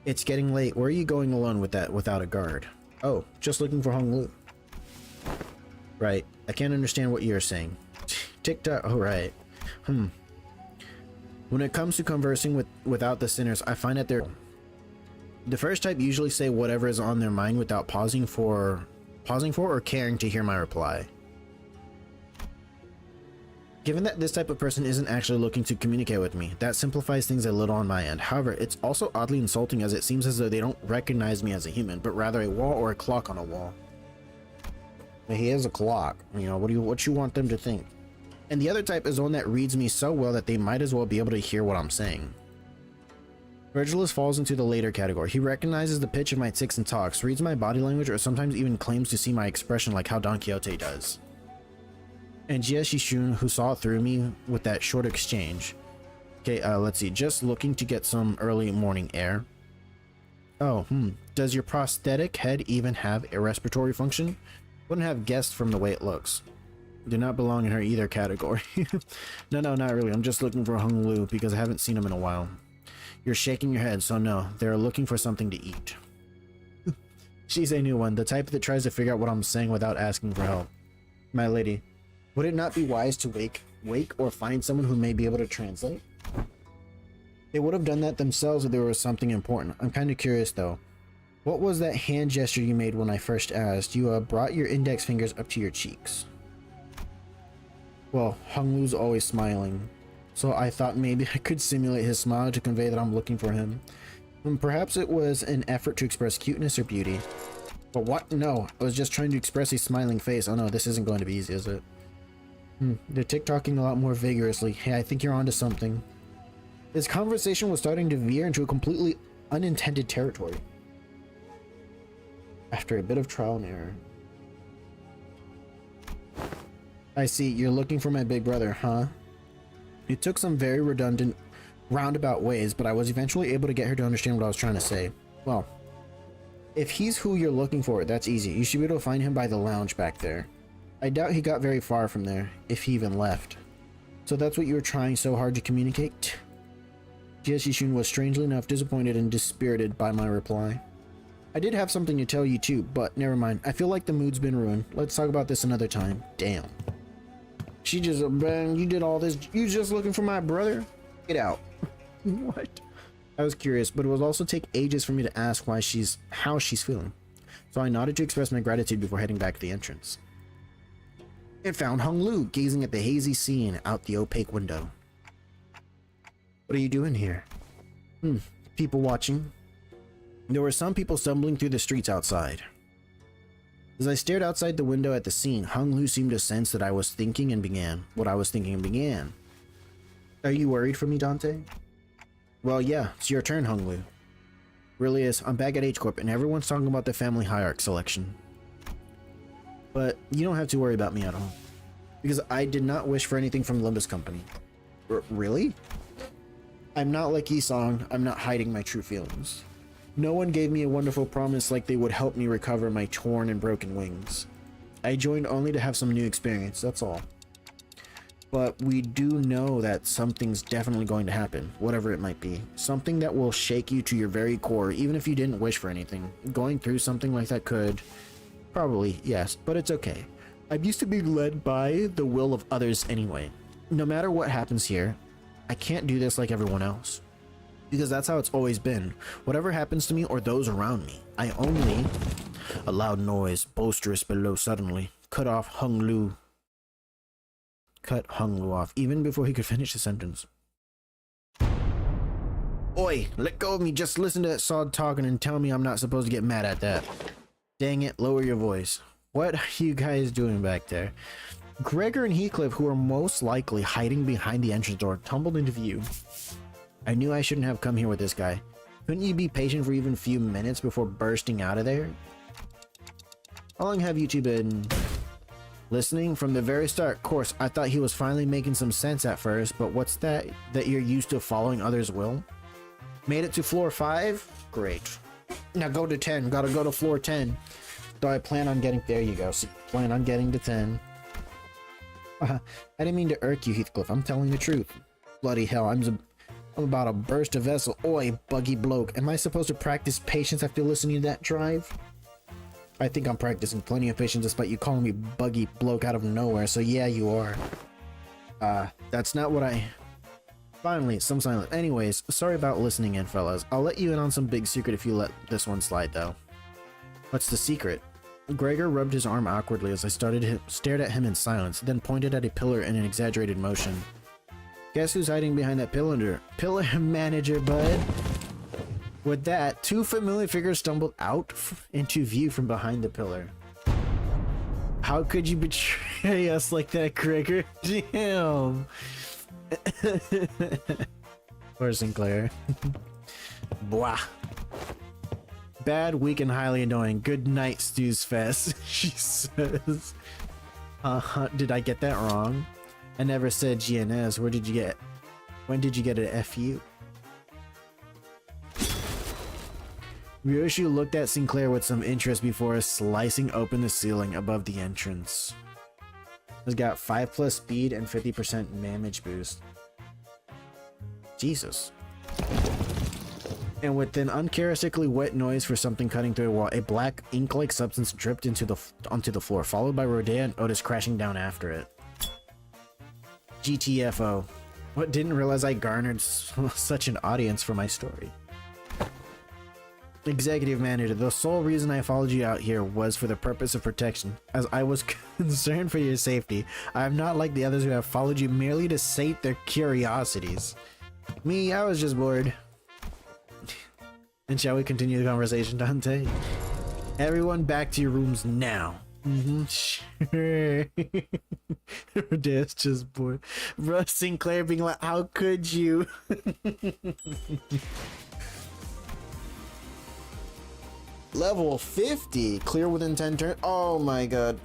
Speaker 1: It's getting late. Where are you going alone without a guard? Oh, just looking for Hung Lu. Right. I can't understand what you're saying. TikTok. Oh, right. When it comes to conversing without the sinners, I find that they're the first type usually say whatever is on their mind without pausing for or caring to hear my reply. Given that this type of person isn't actually looking to communicate with me, that simplifies things a little on my end. However, it's also oddly insulting as it seems as though they don't recognize me as a human, but rather a wall or a clock on a wall. He is a clock, you know, what you want them to think. And the other type is one that reads me so well that they might as well be able to hear what I'm saying. Virgilus falls into the later category. He recognizes the pitch of my tics and talks, reads my body language, or sometimes even claims to see my expression like how Don Quixote does. And Jia Shishun, who saw through me with that short exchange. Okay, let's see. Just looking to get some early morning air. Oh, Does your prosthetic head even have a respiratory function? Wouldn't have guessed from the way it looks. Do not belong in her either category. No, not really. I'm just looking for Hung Lu because I haven't seen him in a while. You're shaking your head, so no. They're looking for something to eat. She's a new one, the type that tries to figure out what I'm saying without asking for help. My lady, would it not be wise to wake or find someone who may be able to translate? They would have done that themselves if there was something important. I'm kind of curious though. What was that hand gesture you made when I first asked? You brought your index fingers up to your cheeks. Well, Hung Lu's always smiling, so I thought maybe I could simulate his smile to convey that I'm looking for him. And perhaps it was an effort to express cuteness or beauty. But what? No, I was just trying to express a smiling face. Oh no, this isn't going to be easy, is it? They're TikToking a lot more vigorously. Hey, I think you're onto something. This conversation was starting to veer into a completely unintended territory. After a bit of trial and error. I see, you're looking for my big brother, huh? It took some very redundant, roundabout ways, but I was eventually able to get her to understand what I was trying to say. Well, if he's who you're looking for, that's easy. You should be able to find him by the lounge back there. I doubt he got very far from there, if he even left. So that's what you were trying so hard to communicate? Jia Shishun was strangely enough disappointed and dispirited by my reply. I did have something to tell you too, but never mind. I feel like the mood's been ruined. Let's talk about this another time. Damn. She just, man, you did all this. You just looking for my brother? Get out. What? I was curious, but it will also take ages for me to ask how she's feeling. so I nodded to express my gratitude before heading back to the entrance. It found Hung Lu gazing at the hazy scene out the opaque window. What are you doing here? People watching. There were some people stumbling through the streets outside. As I stared outside the window at the scene, Hung Lu seemed to sense that I was thinking and began. Are you worried for me, Dante? Well, yeah, it's your turn, Hung Lu. Really is. I'm back at H-Corp and everyone's talking about the family hierarch selection. But you don't have to worry about me at all. Because I did not wish for anything from Limbus Company. Really? I'm not like Yi-Song. I'm not hiding my true feelings. No one gave me a wonderful promise like they would help me recover my torn and broken wings. I joined only to have some new experience, that's all. But we do know that something's definitely going to happen, whatever it might be. Something that will shake you to your very core, even if you didn't wish for anything. Going through something like that could... Probably, yes, but it's okay. I'm used to being led by the will of others anyway. No matter what happens here, I can't do this like everyone else. Because that's how it's always been. Whatever happens to me or those around me, I only... A loud noise, boisterous below suddenly, cut Hung Lu off, even before he could finish the sentence. Oi, let go of me, just listen to that sod talking and tell me I'm not supposed to get mad at that. Dang it, lower your voice. What are you guys doing back there? Gregor and Heathcliff, who were most likely hiding behind the entrance door, tumbled into view. I knew I shouldn't have come here with this guy. Couldn't you be patient for even a few minutes before bursting out of there? How long have you two been listening? From the very start, of course, I thought he was finally making some sense at first, but what's that you're used to following others' will? Made it to floor 5? Great. Now go to 10. Gotta go to floor 10. Though I plan on getting... There you go. So plan on getting to 10. I didn't mean to irk you, Heathcliff. I'm telling the truth. Bloody hell, I'm about to burst a vessel. Oi, buggy bloke. Am I supposed to practice patience after listening to that drive? I think I'm practicing plenty of patience despite you calling me buggy bloke out of nowhere, so yeah, you are. That's not what I... Finally, some silence. Anyways, sorry about listening in, fellas. I'll let you in on some big secret if you let this one slide, though. What's the secret? Gregor rubbed his arm awkwardly as I stared at him in silence, then pointed at a pillar in an exaggerated motion. Guess who's hiding behind that pillar? Pillar manager, bud. With that, two familiar figures stumbled out into view from behind the pillar. How could you betray us like that, Gregor? Damn. Poor Sinclair. Blah. Bad, weak, and highly annoying. Good night, Stu's Fest, she says. Did I get that wrong? I never said GNS. When did you get an FU? Ryoshi looked at Sinclair with some interest before slicing open the ceiling above the entrance. It's got 5+ speed and 50% damage boost. Jesus. And with an uncharacteristically wet noise for something cutting through a wall, a black ink-like substance dripped onto the floor, followed by Rodea and Otis crashing down after it. GTFO. What, didn't realize I garnered such an audience for my story. Executive Manager, the sole reason I followed you out here was for the purpose of protection, as I was concerned for your safety. I am not like the others who have followed you merely to sate their curiosities. Me, I was just bored. And shall we continue the conversation, Dante? Everyone back to your rooms now. Sure. That's just bored. Russ Sinclair being like, how could you? Level 50, clear within 10 turns. Oh my god.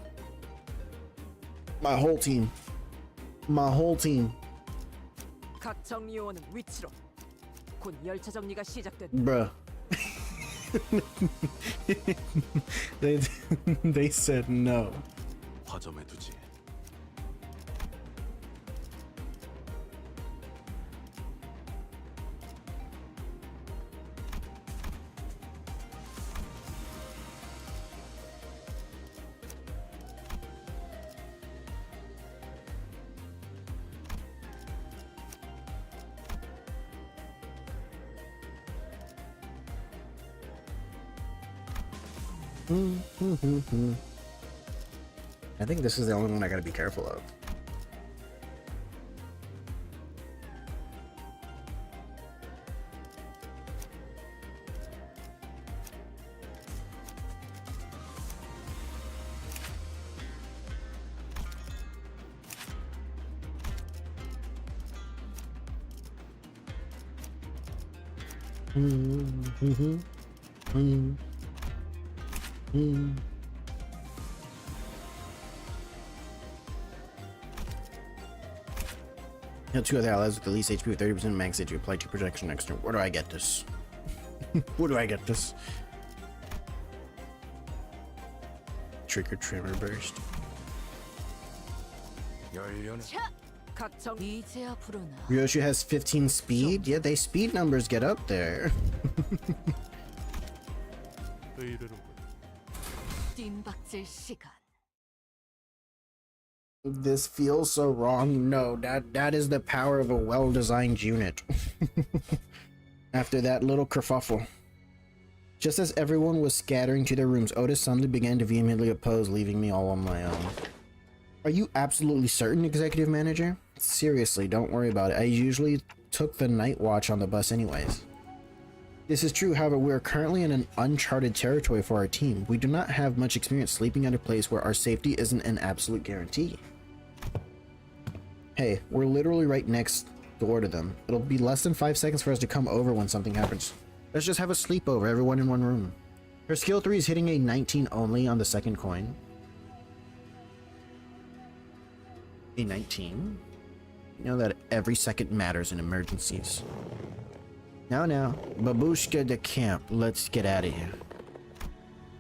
Speaker 1: My whole team. My whole team. Bruh. they said no. I think this is the only one I gotta be careful of. Kill 2 other allies with the least HP with 30% max HP. Apply 2 protection next turn. Where do I get this? Where do I get this? Trigger Tremor Burst. Ryoshi has 15 speed? Yeah, they speed numbers get up there. This feels so wrong. No, that is the power of a well-designed unit. After that little kerfuffle. Just as everyone was scattering to their rooms, Otis suddenly began to vehemently oppose, leaving me all on my own. Are you absolutely certain, Executive Manager? Seriously, don't worry about it. I usually took the night watch on the bus anyways. This is true, however, we are currently in an uncharted territory for our team. We do not have much experience sleeping at a place where our safety isn't an absolute guarantee. Hey, we're literally right next door to them. It'll be less than 5 seconds for us to come over when something happens. Let's just have a sleepover, everyone in one room. Her skill 3 is hitting a 19 only on the second coin. A 19. You know that every second matters in emergencies. Now, Babushka de camp. Let's get out of here.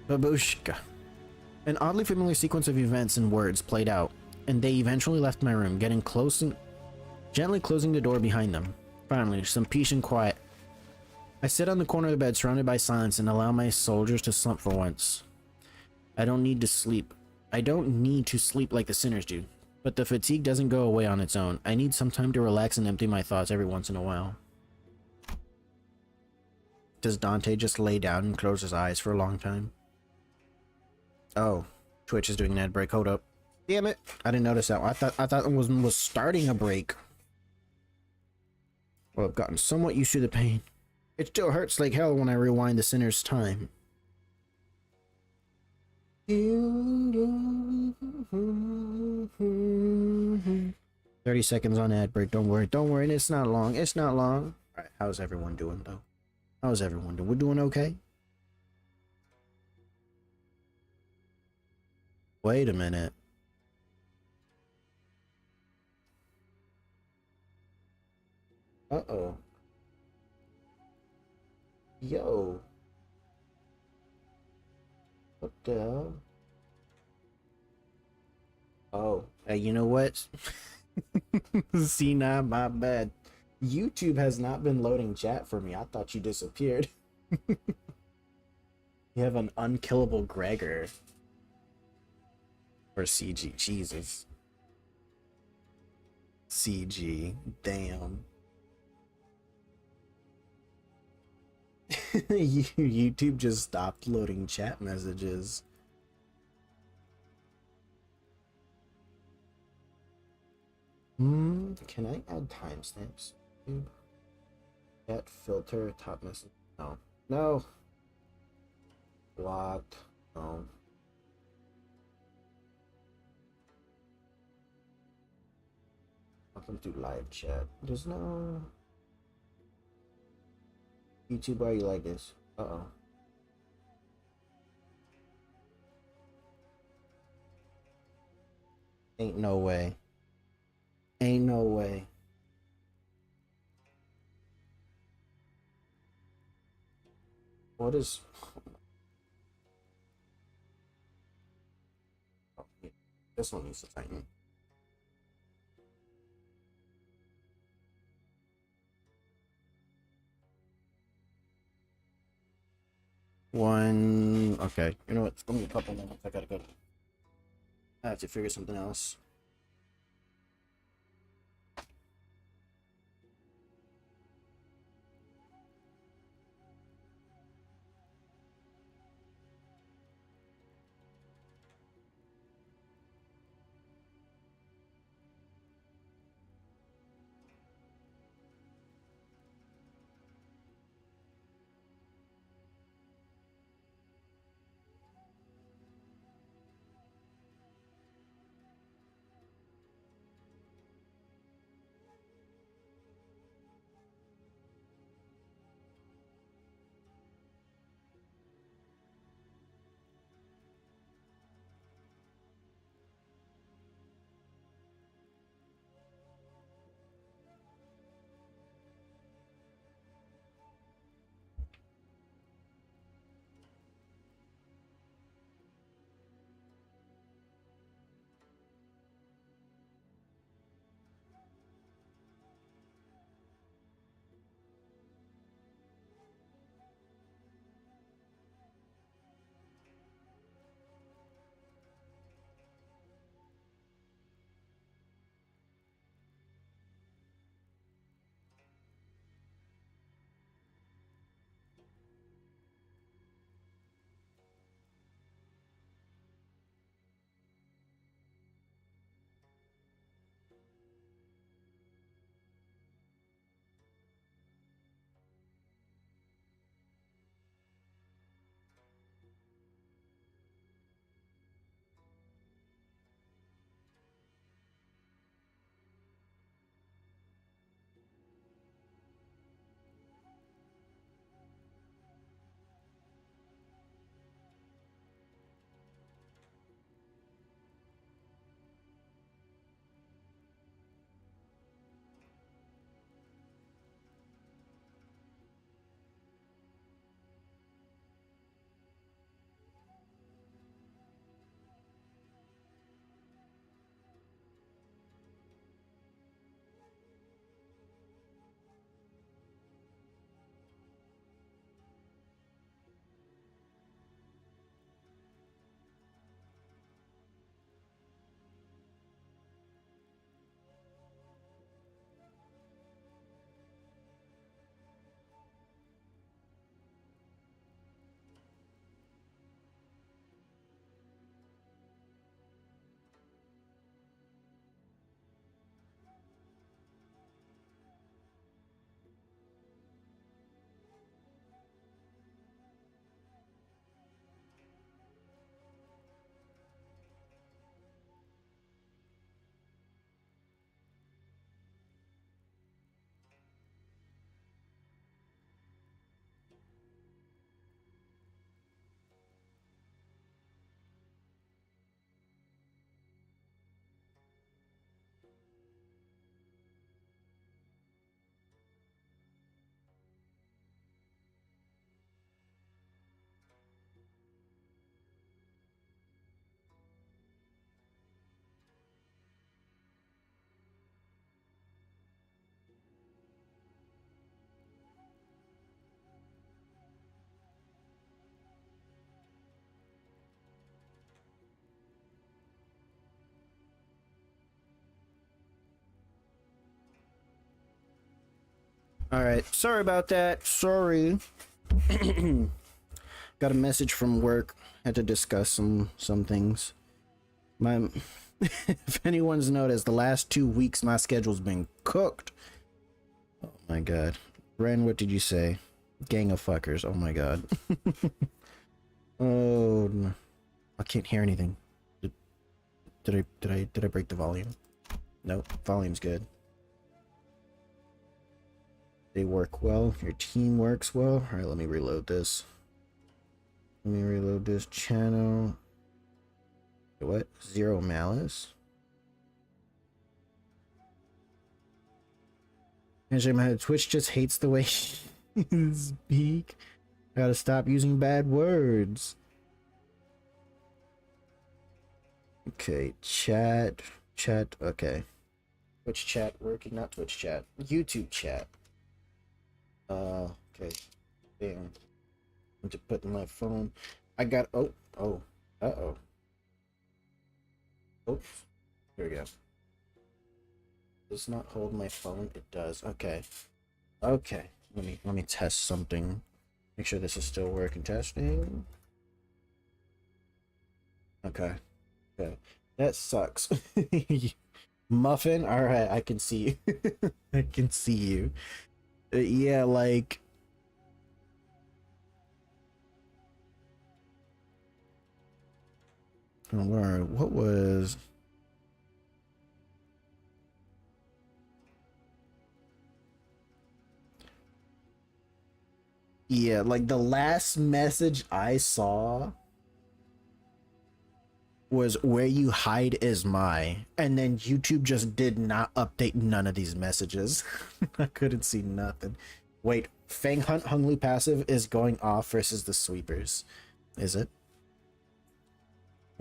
Speaker 1: Babushka. An oddly familiar sequence of events and words played out, and they eventually left my room, getting close and gently closing the door behind them. Finally, some peace and quiet. I sit on the corner of the bed, surrounded by silence, and allow my soldiers to slump for once. I don't need to sleep. I don't need to sleep like the sinners do. But the fatigue doesn't go away on its own. I need some time to relax and empty my thoughts every once in a while. Does Dante just lay down and close his eyes for a long time? Oh, Twitch is doing an ad break. Hold up. Damn it. I didn't notice that one. I thought it was starting a break. Well, I've gotten somewhat used to the pain. It still hurts like hell when I rewind the sinner's time. 30 seconds on ad break. Don't worry. Don't worry. It's not long. It's not long. Alright, how's everyone doing though? How's everyone doing? We're doing okay? Wait a minute. Uh-oh. Yo. What the hell? Oh, hey, you know what? See, now my bad. YouTube has not been loading chat for me. I thought you disappeared. You have an unkillable Gregor. Or CG. Jesus. CG. Damn. YouTube just stopped loading chat messages. Can I add timestamps? Chat filter top message. No. No. Blocked. No. Welcome to live chat. There's no YouTube. Why are you like this? Uh-oh. Ain't no way. Ain't no way. What is... Oh, yeah. This one needs to tighten. One... Okay. You know what? It's gonna be a couple minutes. I gotta go. I have to figure something else. All right, sorry about that. Sorry. Got a message from work. Had to discuss some things. My, if anyone's noticed, the last 2 weeks my schedule's been cooked. Oh my god. Ren, what did you say? Gang of fuckers. Oh my god. Oh, no. I can't hear anything. Did I break the volume? Nope, volume's good. They work well. Your team works well. All right, let me reload this. Let me reload this channel. What? Zero malice. Actually, my Twitch just hates the way you speak. I gotta stop using bad words. Okay, chat. Okay. Twitch chat working, not Twitch chat. YouTube chat. Okay. Damn. I'm just putting my phone. I got. Oh. Uh-oh. Oops. Here we go. Does not hold my phone. It does. Okay. Okay. Let me test something. Make sure this is still working. Testing. Okay. Okay. That sucks. Muffin. All right. I can see you. I can see you. Yeah, like. Where? What was? Yeah, like the last message I saw was where you hide is my, and then YouTube just did not update none of these messages. I couldn't see nothing. Wait, Fang Hunt Hung Lu passive is going off versus the sweepers. Is it?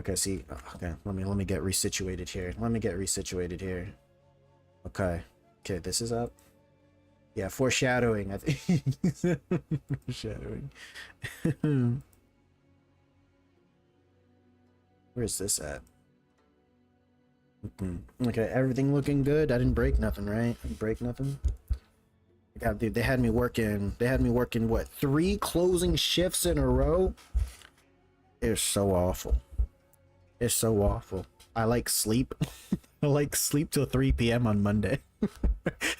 Speaker 1: Okay, see. Okay, let me get resituated here. Let me get resituated here. Okay. Okay, this is up. Yeah, foreshadowing, I think. Foreshadowing. Where's this at? Okay, everything looking good. I didn't break nothing, right? I didn't break nothing. God, dude, they had me working. They had me working what, 3 closing shifts in a row? It's so awful. It's so awful. I like sleep. I like sleep till 3 p.m. on Monday.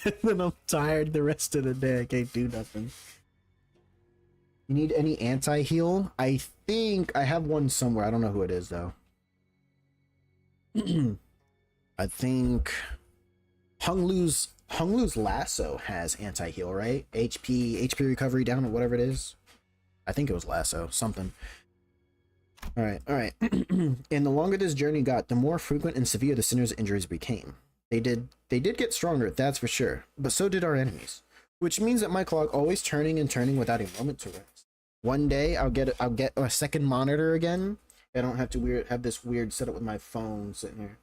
Speaker 1: And then I'm tired the rest of the day. I can't do nothing. You need any anti-heal? I think I have one somewhere. I don't know who it is though. I think Hung Lu's lasso has anti-heal, right? HP recovery down or whatever it is. I think it was lasso, something. All right. And the longer this journey got, the more frequent and severe the sinner's injuries became. They did get stronger, that's for sure, but so did our enemies. Which means that my clock always turning and turning without a moment to rest. One day I'll get a second monitor again. I don't have to have this weird setup with my phone sitting here.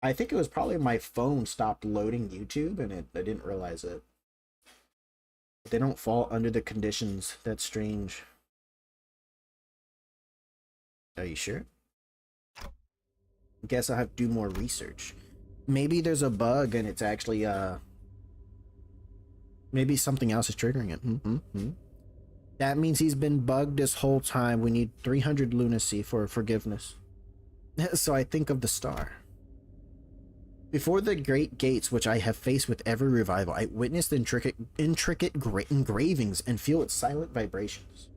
Speaker 1: I think it was probably my phone stopped loading YouTube and I didn't realize it. They don't fall under the conditions. That's strange. Are you sure? Guess I'll have to do more research. Maybe there's a bug and it's actually maybe something else is triggering it. That means he's been bugged this whole time. We need 300 lunacy for forgiveness. So I think of the star. Before the great gates, which I have faced with every revival, I witnessed intricate engravings and feel its silent vibrations.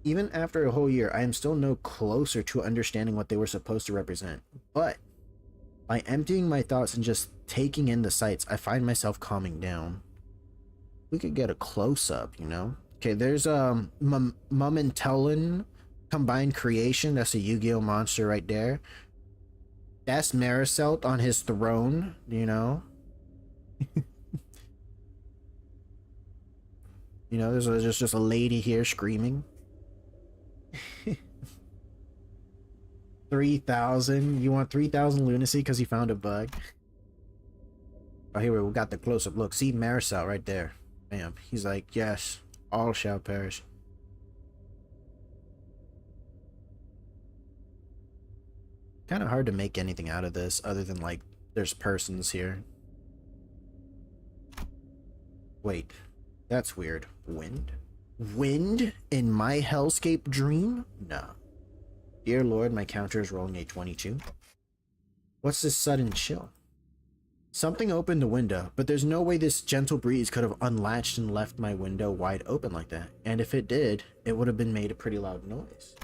Speaker 1: Even after a whole year, I am still no closer to understanding what they were supposed to represent. But by emptying my thoughts and just taking in the sights, I find myself calming down. We could get a close-up, you know? Okay, there's Momentelin combined creation. That's a Yu-Gi-Oh monster right there. That's Maricelt on his throne, you know? You know, there's just a lady here screaming. 3,000? You want 3,000 lunacy because he found a bug? Oh, here we got the close-up. Look, see Maricel right there. Bam. He's like, yes, all shall perish. Kind of hard to make anything out of this other than like there's persons here. Wait, that's weird. Wind? Wind in my hellscape dream? No. Dear Lord, my counter is rolling a 22. What's this sudden chill? Something opened the window, but there's no way this gentle breeze could have unlatched and left my window wide open like that. And if it did, it would have been made a pretty loud noise.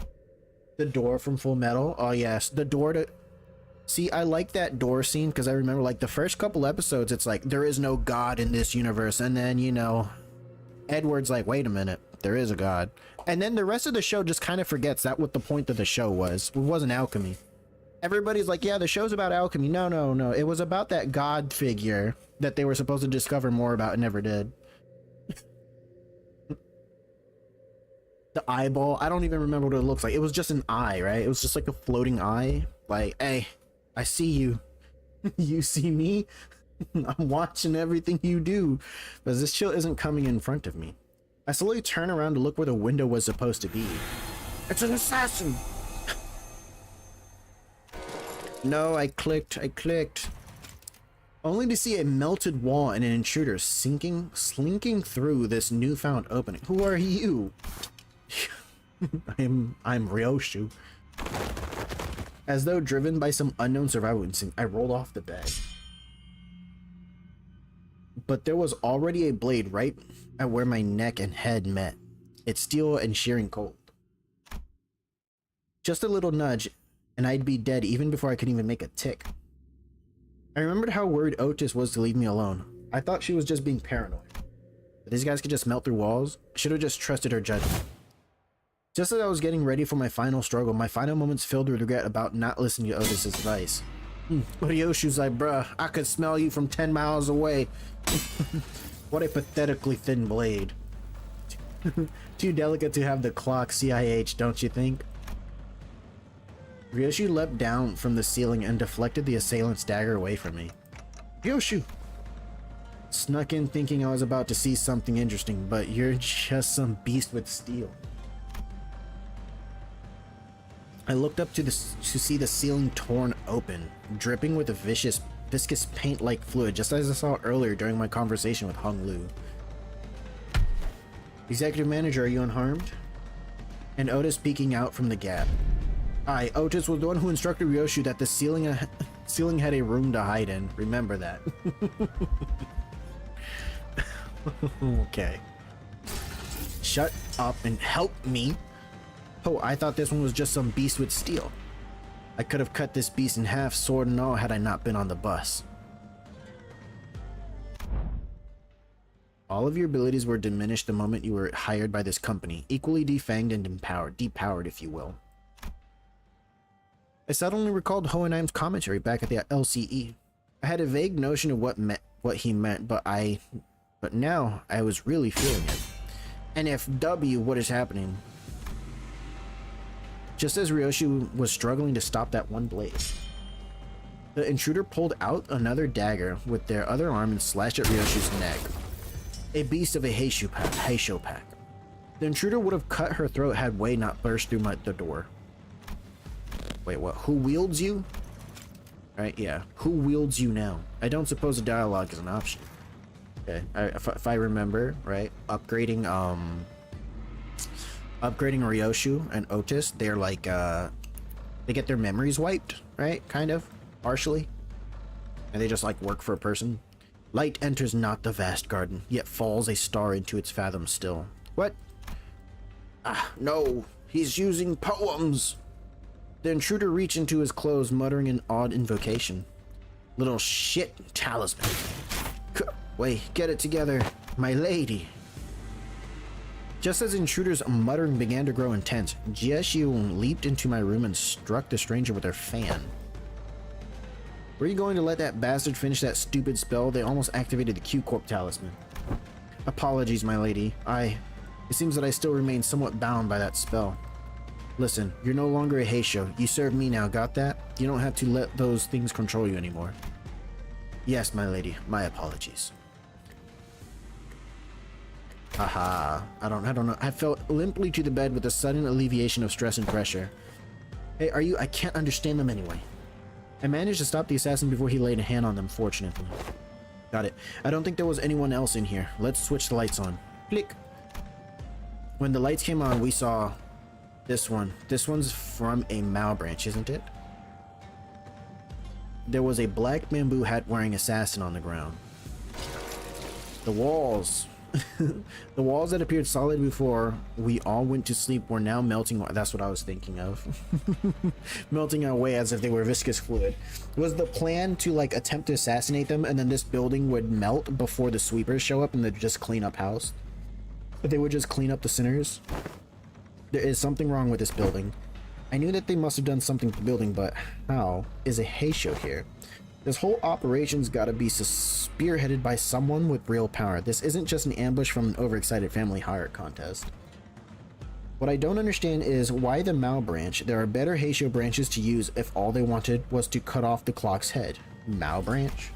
Speaker 1: The door from Full Metal? Oh yes, the door to... See, I like that door scene because I remember like the first couple episodes, it's like, there is no God in this universe. And then, you know, Edward's like, wait a minute, there is a God. And then the rest of the show just kind of forgets that what the point of the show was. It wasn't alchemy. Everybody's like, yeah, the show's about alchemy. No, no, no. It was about that God figure that they were supposed to discover more about and never did. The eyeball, I don't even remember what it looks like. It was just an eye, right? It was just like a floating eye. Like, hey, I see you. You see me? I'm watching everything you do. Because this chill isn't coming in front of me. I slowly turn around to look where the window was supposed to be. It's an assassin! No, I clicked. Only to see a melted wall and an intruder slinking through this newfound opening. Who are you? I'm Ryoshu. As though driven by some unknown survival instinct, I rolled off the bed. But there was already a blade right at where my neck and head met. It's steel and shearing cold. Just a little nudge, and I'd be dead even before I could even make a tick. I remembered how worried Otis was to leave me alone. I thought she was just being paranoid. But these guys could just melt through walls. I should have just trusted her judgment. Just as I was getting ready for my final struggle, my final moments filled with regret about not listening to Otis's advice. Ryoshu's like, bruh, I could smell you from 10 miles away. What a pathetically thin blade. Too delicate to have the clock CIH, don't you think? Ryoshu leapt down from the ceiling and deflected the assailant's dagger away from me. Ryoshu! Snuck in thinking I was about to see something interesting, but you're just some beast with steel. I looked up to see the ceiling torn open, dripping with a viscous paint-like fluid, just as I saw earlier during my conversation with Hung Lu. Executive Manager, are you unharmed? And Otis peeking out from the gap. Aye, Otis was the one who instructed Ryoshu that the ceiling had a room to hide in. Remember that. Okay. Shut up and help me. Oh, I thought this one was just some beast with steel. I could have cut this beast in half, sword and all, had I not been on the bus. All of your abilities were diminished the moment you were hired by this company, equally defanged and depowered if you will. I suddenly recalled Hohenheim's commentary back at the LCE. I had a vague notion of what he meant, but now I was really feeling it. NFW, what is happening? Just as Ryoshu was struggling to stop that one blade, the intruder pulled out another dagger with their other arm and slashed at Ryoshu's neck. A beast of a Heisho pack. The intruder would have cut her throat had Wei not burst through the door. Wait, what? Who wields you? Right, yeah. Who wields you now? I don't suppose a dialogue is an option. Okay, if I remember, right? Upgrading Ryoshu and Otis, they're like, they get their memories wiped, right? Kind of, partially. And they just like work for a person. Light enters not the vast garden, yet falls a star into its fathom still. What? Ah, no, he's using poems. The intruder reached into his clothes, muttering an odd invocation. Little shit talisman. Wait, get it together, my lady. Just as the intruder's muttering began to grow intense, Jieshu leaped into my room and struck the stranger with her fan. Were you going to let that bastard finish that stupid spell? They almost activated the Q-Corp talisman. Apologies, my lady. It seems that I still remain somewhat bound by that spell. Listen, you're no longer a Heisho. You serve me now, got that? You don't have to let those things control you anymore. Yes, my lady. My apologies. Haha. I don't know. I fell limply to the bed with a sudden alleviation of stress and pressure. Hey, I can't understand them anyway. I managed to stop the assassin before he laid a hand on them, fortunately. Got it. I don't think there was anyone else in here. Let's switch the lights on. Click. When the lights came on, we saw this one. This one's from a Mao branch, isn't it? There was a black bamboo hat wearing assassin on the ground. The walls. The walls that appeared solid before we all went to sleep were now melting. That's what I was thinking of. Melting away as if they were viscous fluid. Was the plan to like attempt to assassinate them and then this building would melt before the sweepers show up and they'd just clean up house? But they would just clean up the sinners? There is something wrong with this building. I knew that they must have done something to the building, but how is a Heisho here? This whole operation's gotta be spearheaded by someone with real power. This isn't just an ambush from an overexcited family hire contest. What I don't understand is why the Mao branch. There are better Heisho branches to use if all they wanted was to cut off the clock's head. Mao branch?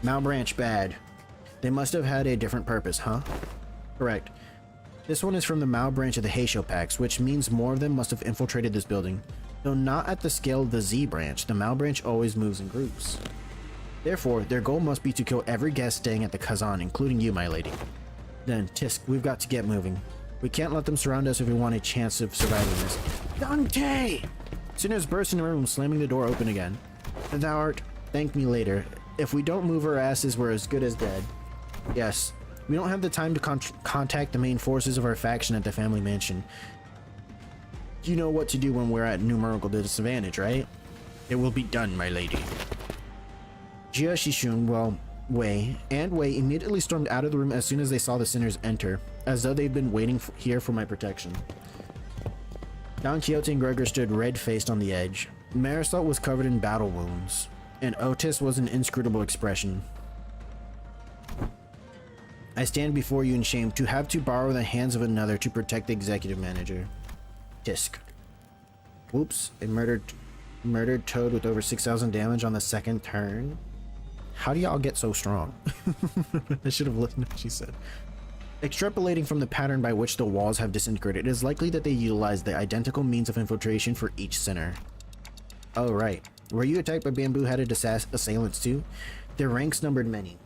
Speaker 1: Mao branch bad. They must have had a different purpose, huh? Correct. This one is from the Mao branch of the Heisho packs, which means more of them must have infiltrated this building. Though not at the scale of the Z branch, the Mao branch always moves in groups. Therefore, their goal must be to kill every guest staying at the Kazan, including you, my lady. Then, Tisk, we've got to get moving. We can't let them surround us if we want a chance of surviving this. Dante! Sinners burst in the room, slamming the door open again. Thou art, thank me later. If we don't move our asses, we're as good as dead. Yes, we don't have the time to contact the main forces of our faction at the family mansion. You know what to do when we're at numerical disadvantage, right? It will be done, my lady. Jia Shishun, well, Wei immediately stormed out of the room as soon as they saw the sinners enter, as though they'd been waiting here for my protection. Don Quixote and Gregor stood red-faced on the edge. Marisol was covered in battle wounds, and Otis was an inscrutable expression. I stand before you in shame to have to borrow the hands of another to protect the executive manager. Tisk. Whoops, a murdered toad with over 6,000 damage on the second turn. How do y'all get so strong? I should have listened to what she said. Extrapolating from the pattern by which the walls have disintegrated, it is likely that they utilized the identical means of infiltration for each sinner. Oh, right. Were you attacked by bamboo-headed assailants too? Their ranks numbered many.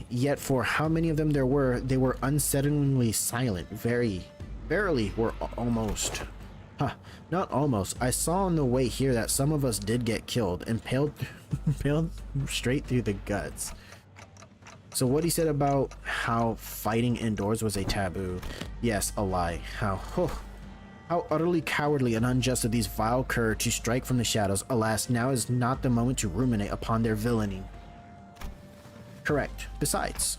Speaker 1: Yet for how many of them there were, they were unsettlingly silent. Verily were almost. Not almost. I saw on the way here that some of us did get killed, impaled straight through the guts. So what he said about how fighting indoors was a taboo. Yes, a lie. How utterly cowardly and unjust of these vile cur to strike from the shadows. Alas, now is not the moment to ruminate upon their villainy. Correct. Besides,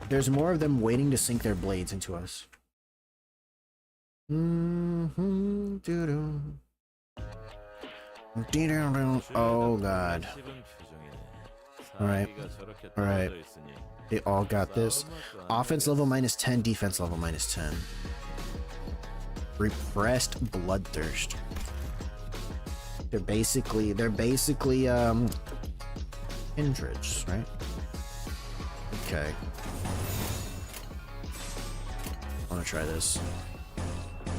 Speaker 1: there's more of them waiting to sink their blades into us. Oh god. Alright. They all got this. Offense level -10, defense level -10. Repressed bloodthirst. They're basically hindrance, right? Okay. I wanna try this.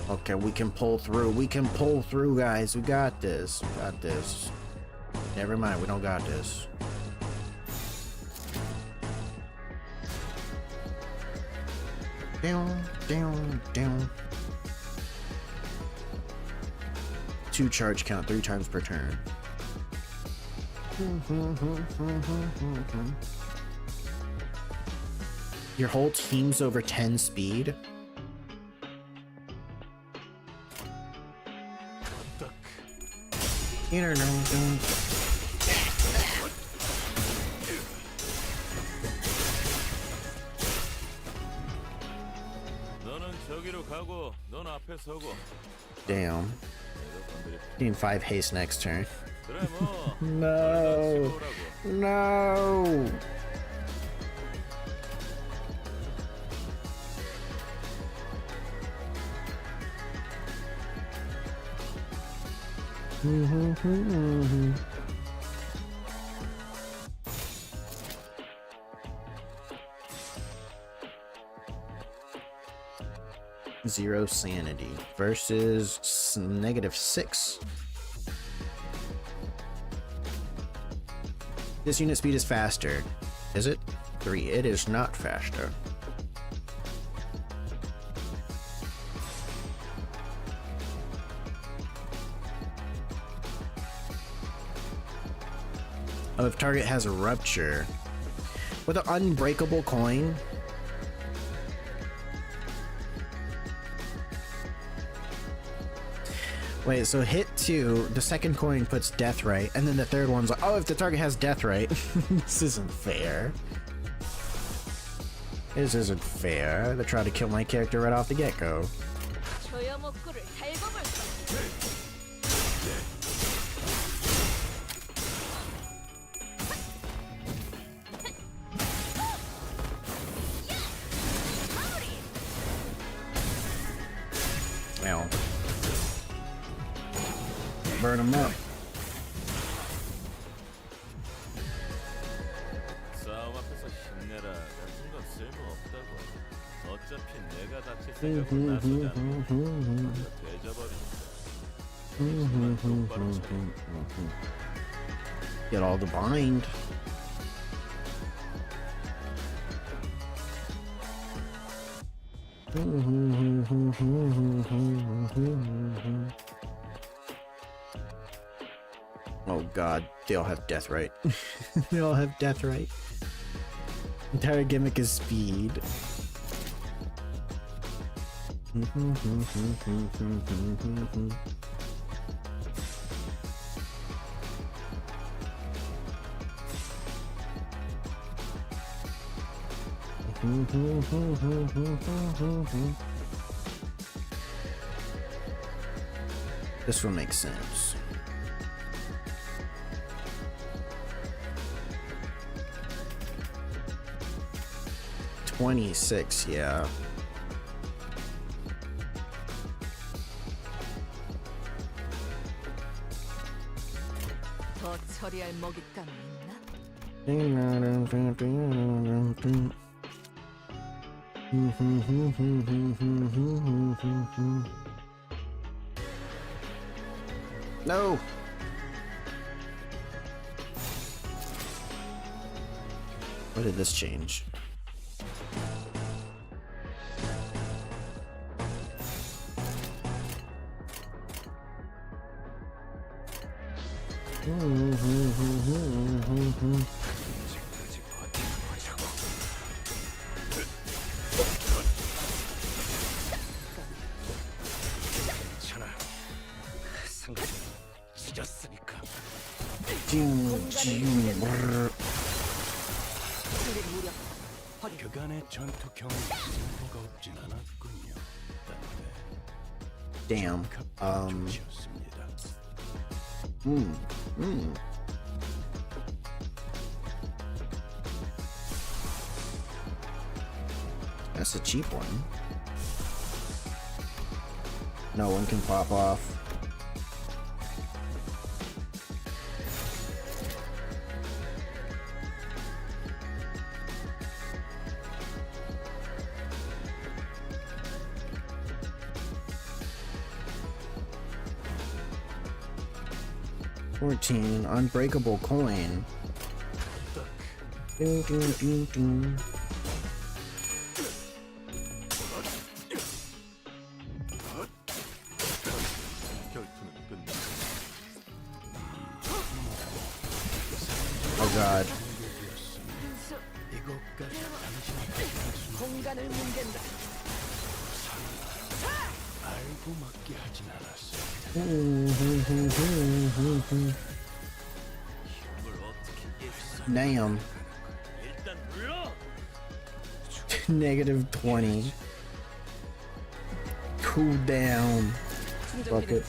Speaker 1: Okay, we can pull through. We can pull through, guys. We got this. We got this. Never mind, we don't got this. Down. 2 charge count 3 times per turn. Your whole team's over 10 speed. Damn. Need 5 haste next turn. No. No. Zero sanity versus -6. This unit speed is faster. Is it? 3. It is not faster. Oh, if target has a rupture. With an unbreakable coin? Wait, so hit 2, the second coin puts death right, and then the third one's like, oh, if the target has death right. This isn't fair. This isn't fair. They tried to kill my character right off the get-go. Ow. Burn them up. Get all the bind. Oh god, they all have death right. They all have death right. Entire gimmick is speed. This one makes sense. $26, yeah. No. What did this change? Damn. That's a cheap one. No one can pop off. Unbreakable coin. Ding, ding, ding, ding. Oh god. Damn. -20. Cool down. Fuck it.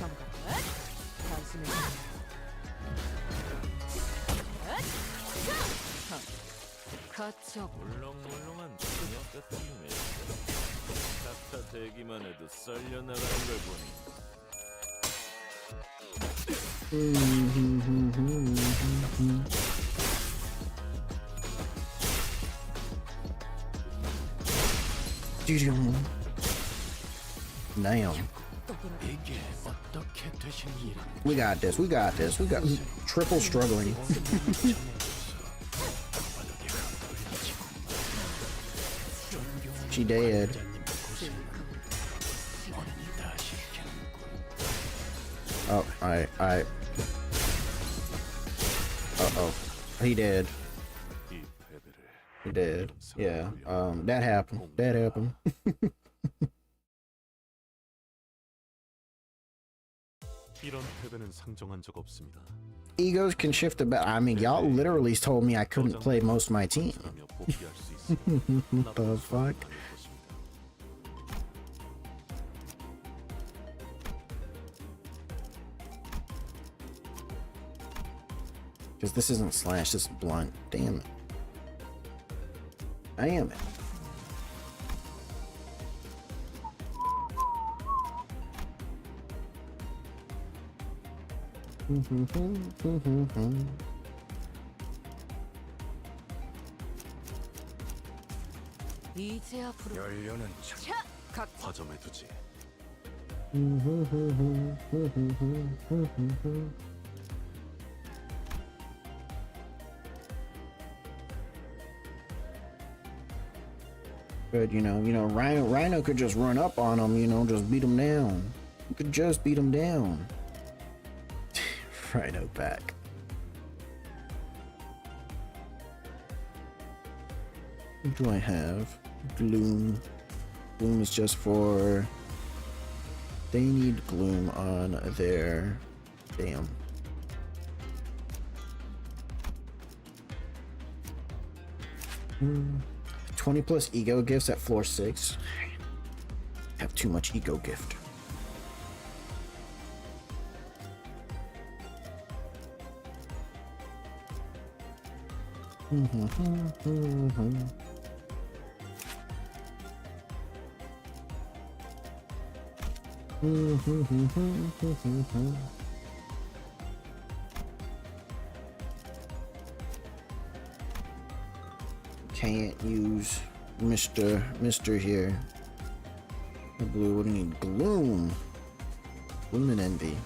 Speaker 1: Damn. We got this. We got this. We got triple struggling. She dead. Oh, I. Uh-oh. He dead. He dead. Yeah. That happened. That happened. Egos can shift the bat. I mean, y'all literally told me I couldn't play most of my team. What the fuck? Because this isn't slash, this is blunt. Damn it. I am it.
Speaker 2: 이제 앞으로 열려는 각 화점해두지.
Speaker 1: But Rhino could just run up on him, just beat him down. You could just beat him down. Rhino back. What do I have? Gloom. Gloom is just for... They need Gloom on their... Damn. Hmm. 20 plus ego gifts at floor 6. Have too much ego gift. Can't use Mr. here. The blue would need Gloom. Gloom and Envy.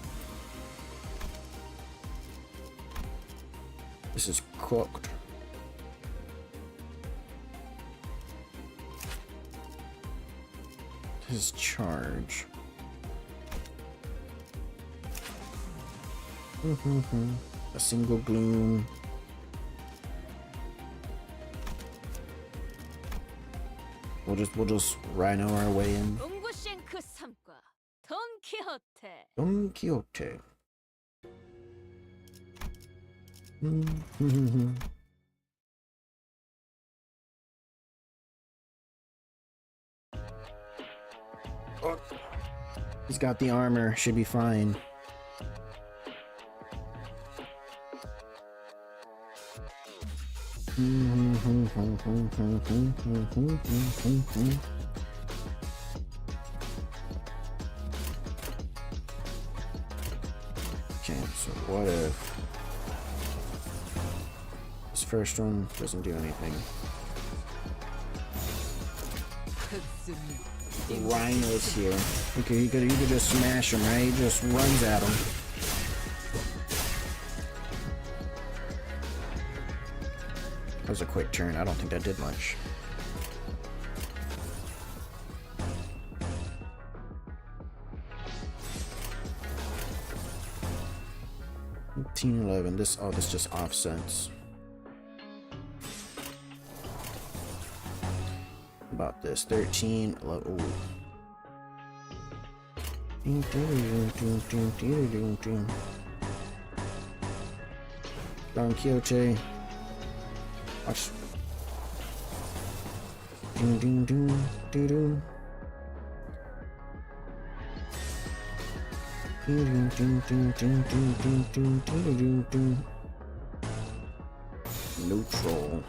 Speaker 1: This is cooked. This is charge. A single Gloom. We'll just Rhino our way in. Don Quixote. Oh. He's got the armor, should be fine. Okay, so what if this first one doesn't do anything? The Rhino's here. Okay, you could just smash him, right? He just runs at him. That was a quick turn. I don't think that did much. $18, $11. This just offsets. About this 13, 11. Don Quixote. Watch. Ding ding ding ding ding. Ding ding ding ding ding ding ding ding ding ding. Neutral.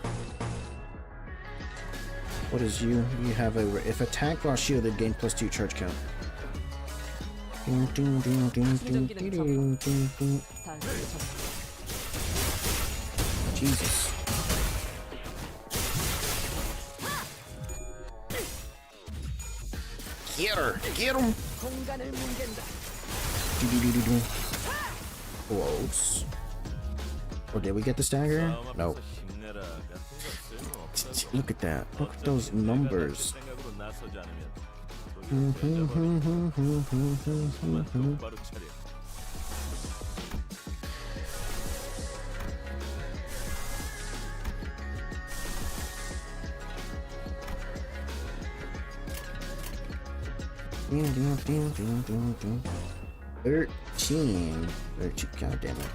Speaker 1: What is you? You have a if attack while shielded, gain +2 charge count. Ding ding ding ding ding ding ding ding ding. Jesus. Get her! Get him! Close. Oh, did we get the stagger? No. Look at that. Look at those numbers.
Speaker 2: 나서지 않으면 거기서 던져버리고 손만 똑바로 차려.
Speaker 1: $13. 13, god damn it.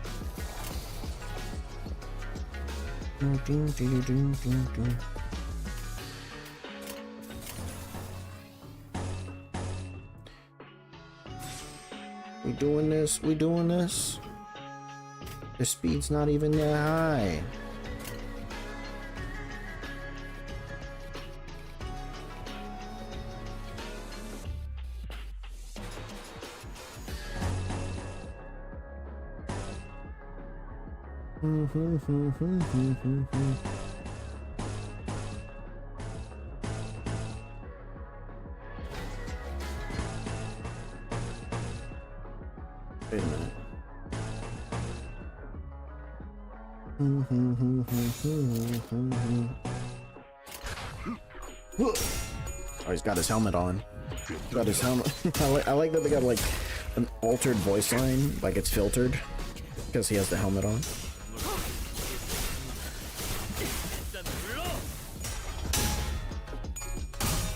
Speaker 1: We doing this? We doing this? The speed's not even that high. Wait a minute. Oh, he's got his helmet on. Got his helmet. I like that they got like an altered voice line, like it's filtered because he has the helmet on.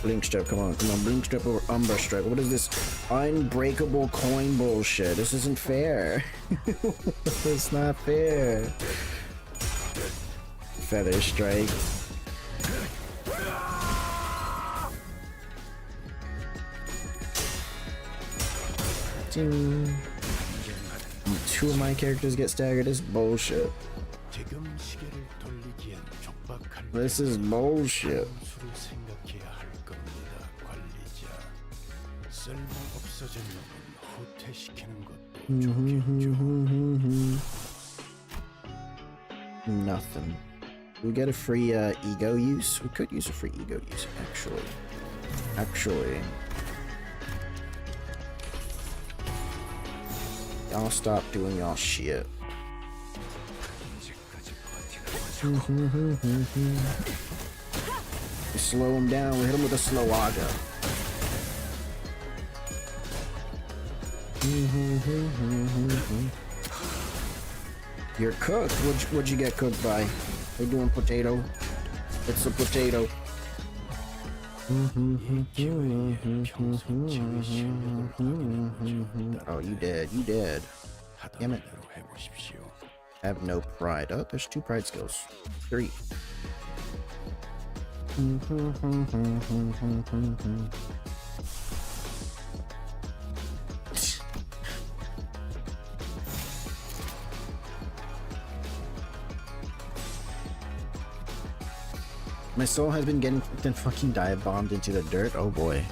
Speaker 1: Blink strip, come on, blink strip or umber strike. What is this unbreakable coin bullshit? This isn't fair. It's not fair. Feather strike. Ding. Two of my characters get staggered. This is bullshit. This is bullshit. Nothing. We get a free ego use. We could use a free ego use, actually. Y'all stop doing y'all shit. We slow him down. We hit him with a slow aga. You're cooked. What'd you get cooked by? They doing potato. It's a potato. Oh, you dead. You dead. Damn it. Have no pride. Oh, there's 2 pride skills. 3. My soul has been getting fucking dive bombed into the dirt. Oh boy.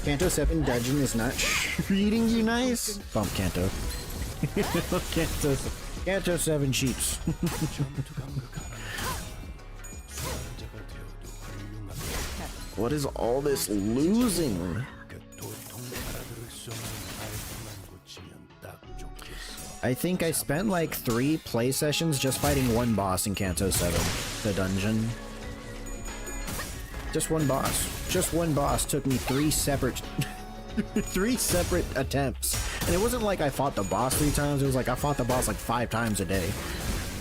Speaker 1: Kanto 7 dungeon is not treating you nice. Bump Kanto. Kanto 7 cheats. What is all this losing? I think I spent like 3 play sessions just fighting one boss in Kanto 7, the dungeon. Just one boss. Just one boss took me 3 separate 3 separate attempts. And it wasn't like I fought the boss 3 times, it was like I fought the boss like 5 times a day.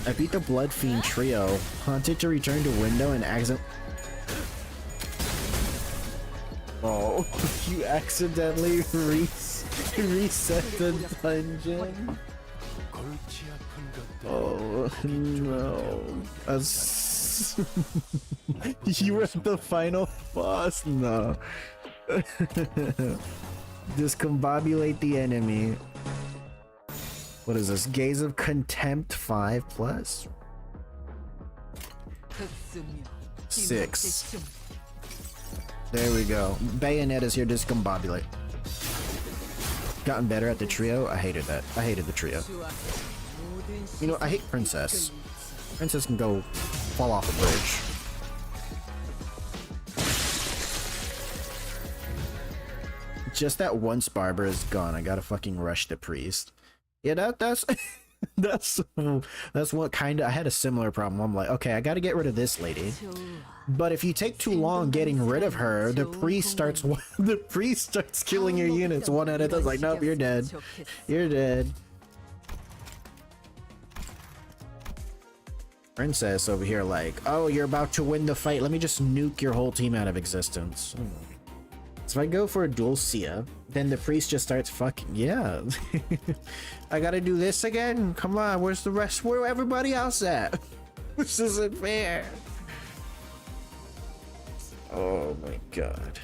Speaker 1: I beat the Blood Fiend trio, hunted to return to window and accident. Oh, you accidentally reset the dungeon. Oh no. You were at the final boss? No. Discombobulate the enemy. What is this? Gaze of Contempt 5+? 6. There we go. Bayonet is here. Discombobulate. Gotten better at the trio? I hated that. I hated the trio. You know, I hate Princess. Princess can go fall off a bridge. Just that once Barbara is gone, I gotta fucking rush the priest. Yeah, that's that's what kind of I had a similar problem. I'm like, okay, I got to get rid of this lady, but if you take too long getting rid of her, the priest starts killing your units one at a time. It's like, nope, you're dead. You're dead. Princess over here like, oh, you're about to win the fight. Let me just nuke your whole team out of existence. So if I go for a dual Sia, then the priest just starts fucking, yeah. I gotta do this again? Come on, where's the rest? Where everybody else at? This isn't fair. Oh my god.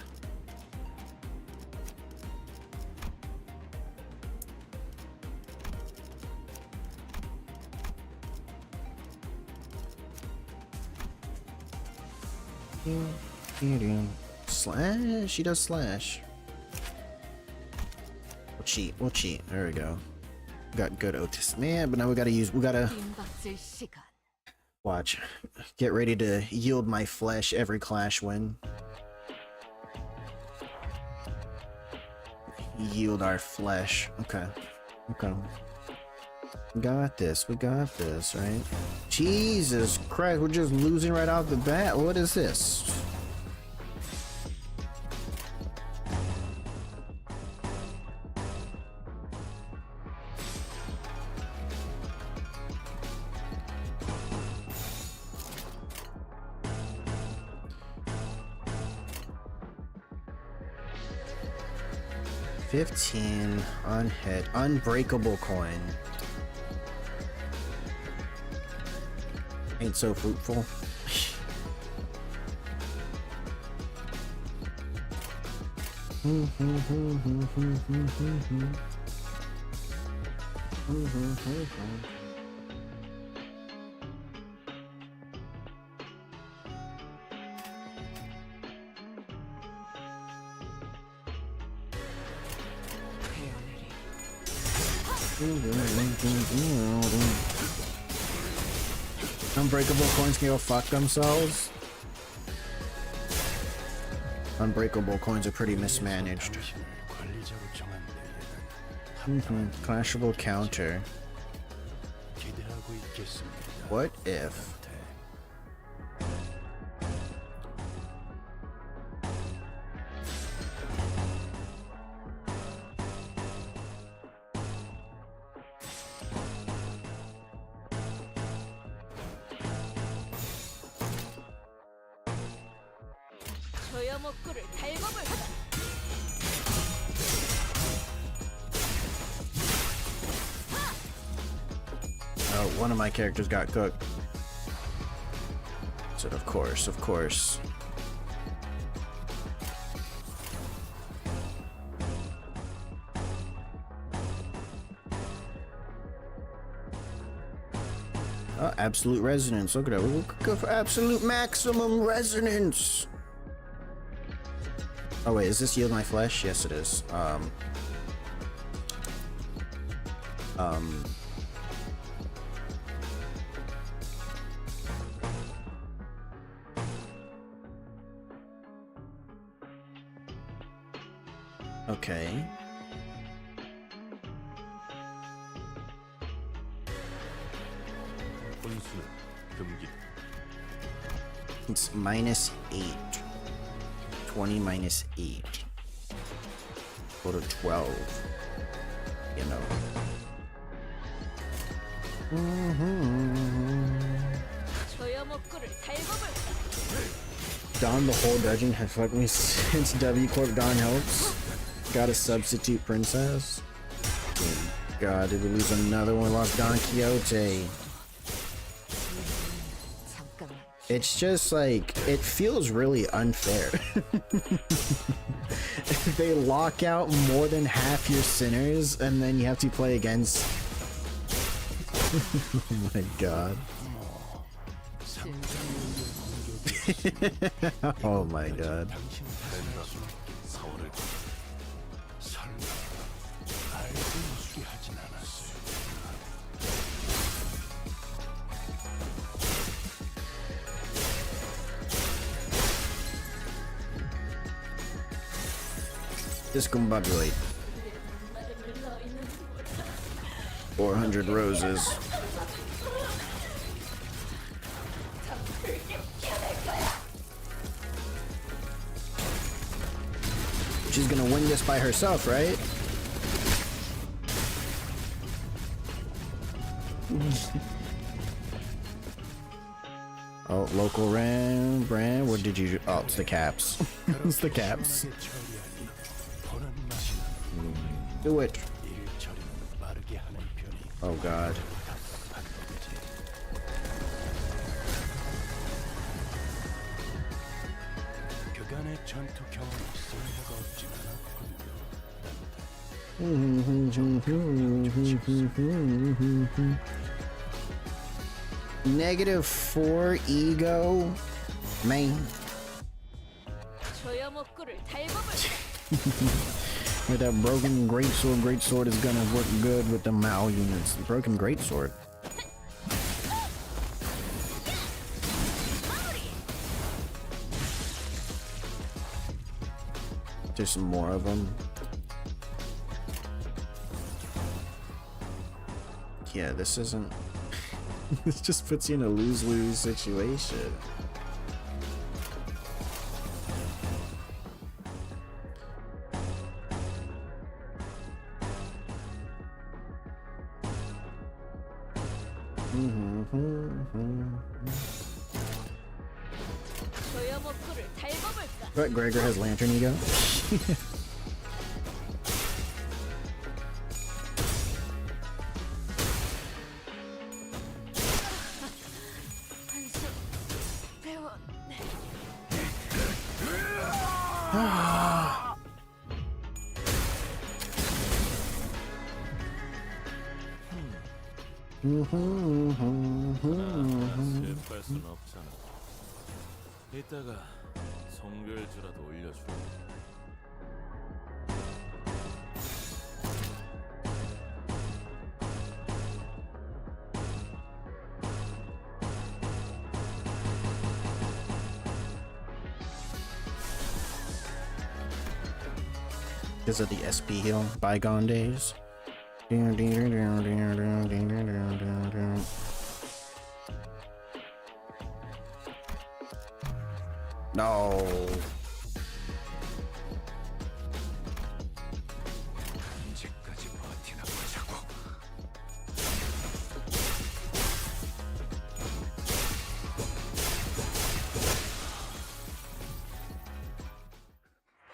Speaker 1: Slash, she does slash. We'll cheat. There we go. Got good Otis. Man, but now we gotta watch. Get ready to yield my flesh every clash win. Yield our flesh. Okay. We got this, right? Jesus Christ, we're just losing right off the bat. What is this? $15 unhit, unbreakable coin. Ain't so fruitful. Unbreakable coins can go fuck themselves. Unbreakable coins are pretty mismanaged. Clashable counter. What if? Oh, one of my characters got cooked. So of course. Oh, absolute resonance. Look at that. We'll go for absolute maximum resonance. Oh wait, is this yield my flesh? Yes, it is. Okay. It's -8. 20 minus 8. Go to 12. You know. Don the whole dungeon has fucked me since W Corp Don helps. Got a substitute princess. Oh God, did we lose another one? Lost Don Quixote. It's just like, it feels really unfair. They lock out more than half your sinners and then you have to play against. Oh my God. Oh my God. Discombobulate. 400 roses. She's gonna win this by herself, right? Oh, local brand. What did you? Oh, it's the caps. It's the caps. Do it. Oh God. -4 ego, man. With that broken greatsword is gonna work good with the Mao units. Broken greatsword. There's some more of them. Yeah, this isn't. This just puts you in a lose-lose situation. But Gregor has lantern ego.
Speaker 2: 실패할 순 없잖아. 이따가 성별주라도 올려줄게.
Speaker 1: Because of the SP heal, bygone days. No.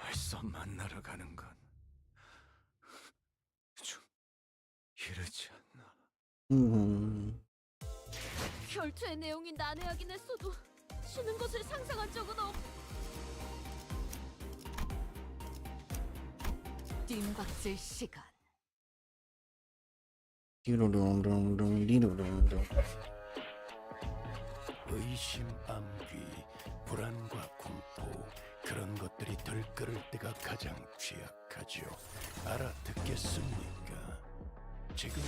Speaker 2: 벌써 만나러 가는 건 좀 이르지 않나?
Speaker 3: 결투의 내용이 난해하긴 했어도 쉬는 것을 상상한 적은 없. 뜀박질 시간.
Speaker 4: 의심, 암귀, 불안과 공포 그런 것들이 들끓을 때가 가장 취약하죠. 알아듣겠습니까? 지금이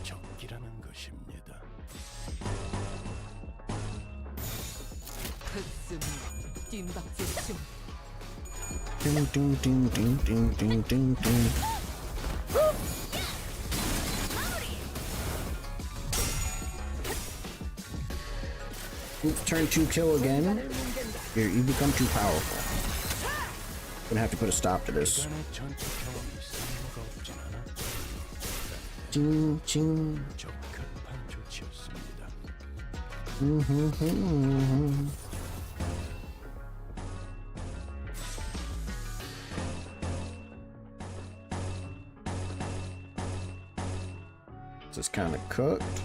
Speaker 4: 적기라는 것입니다.
Speaker 3: 흑슴 뜀박질 중.
Speaker 1: Oops, turn 2 kill again. You become too powerful. Gonna have to put a stop to this.
Speaker 4: 그간의 전투 경험이 쓸모가 없진 않아.
Speaker 1: Ching.
Speaker 4: 적합한 조치였습니다.
Speaker 1: This is kind of cooked.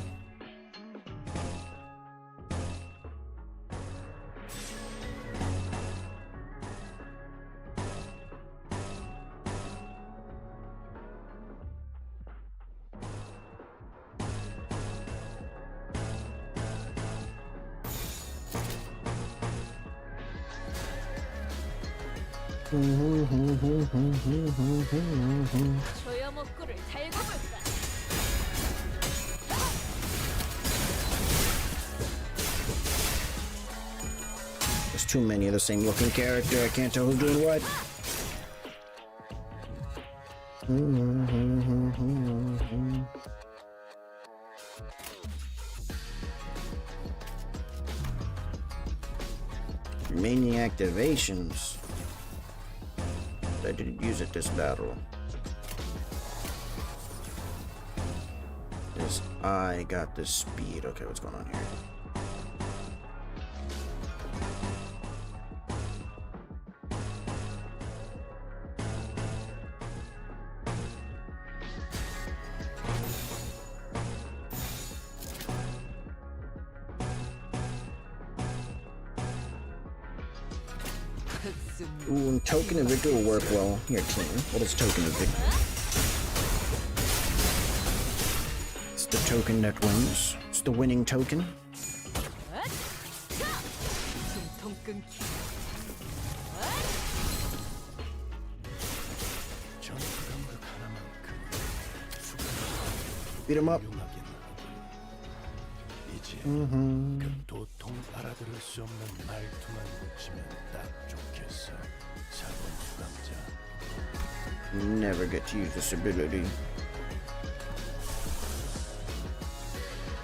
Speaker 3: 조여 먹구를 달고 볼까.
Speaker 1: There's too many of the same looking character. I can't tell who's doing what. Many activations. I didn't use it this battle. This I got the speed. Okay, what's going on here? Ooh, and Token of Victory will work well. Here, team. What is Token of Victory? It's the token that wins. It's the winning token. Beat him up.
Speaker 4: 그 도통 알아들을 수 없는 말투만 붙이면 딱 좋겠어. 사본 수감자.
Speaker 1: Never get to use this ability.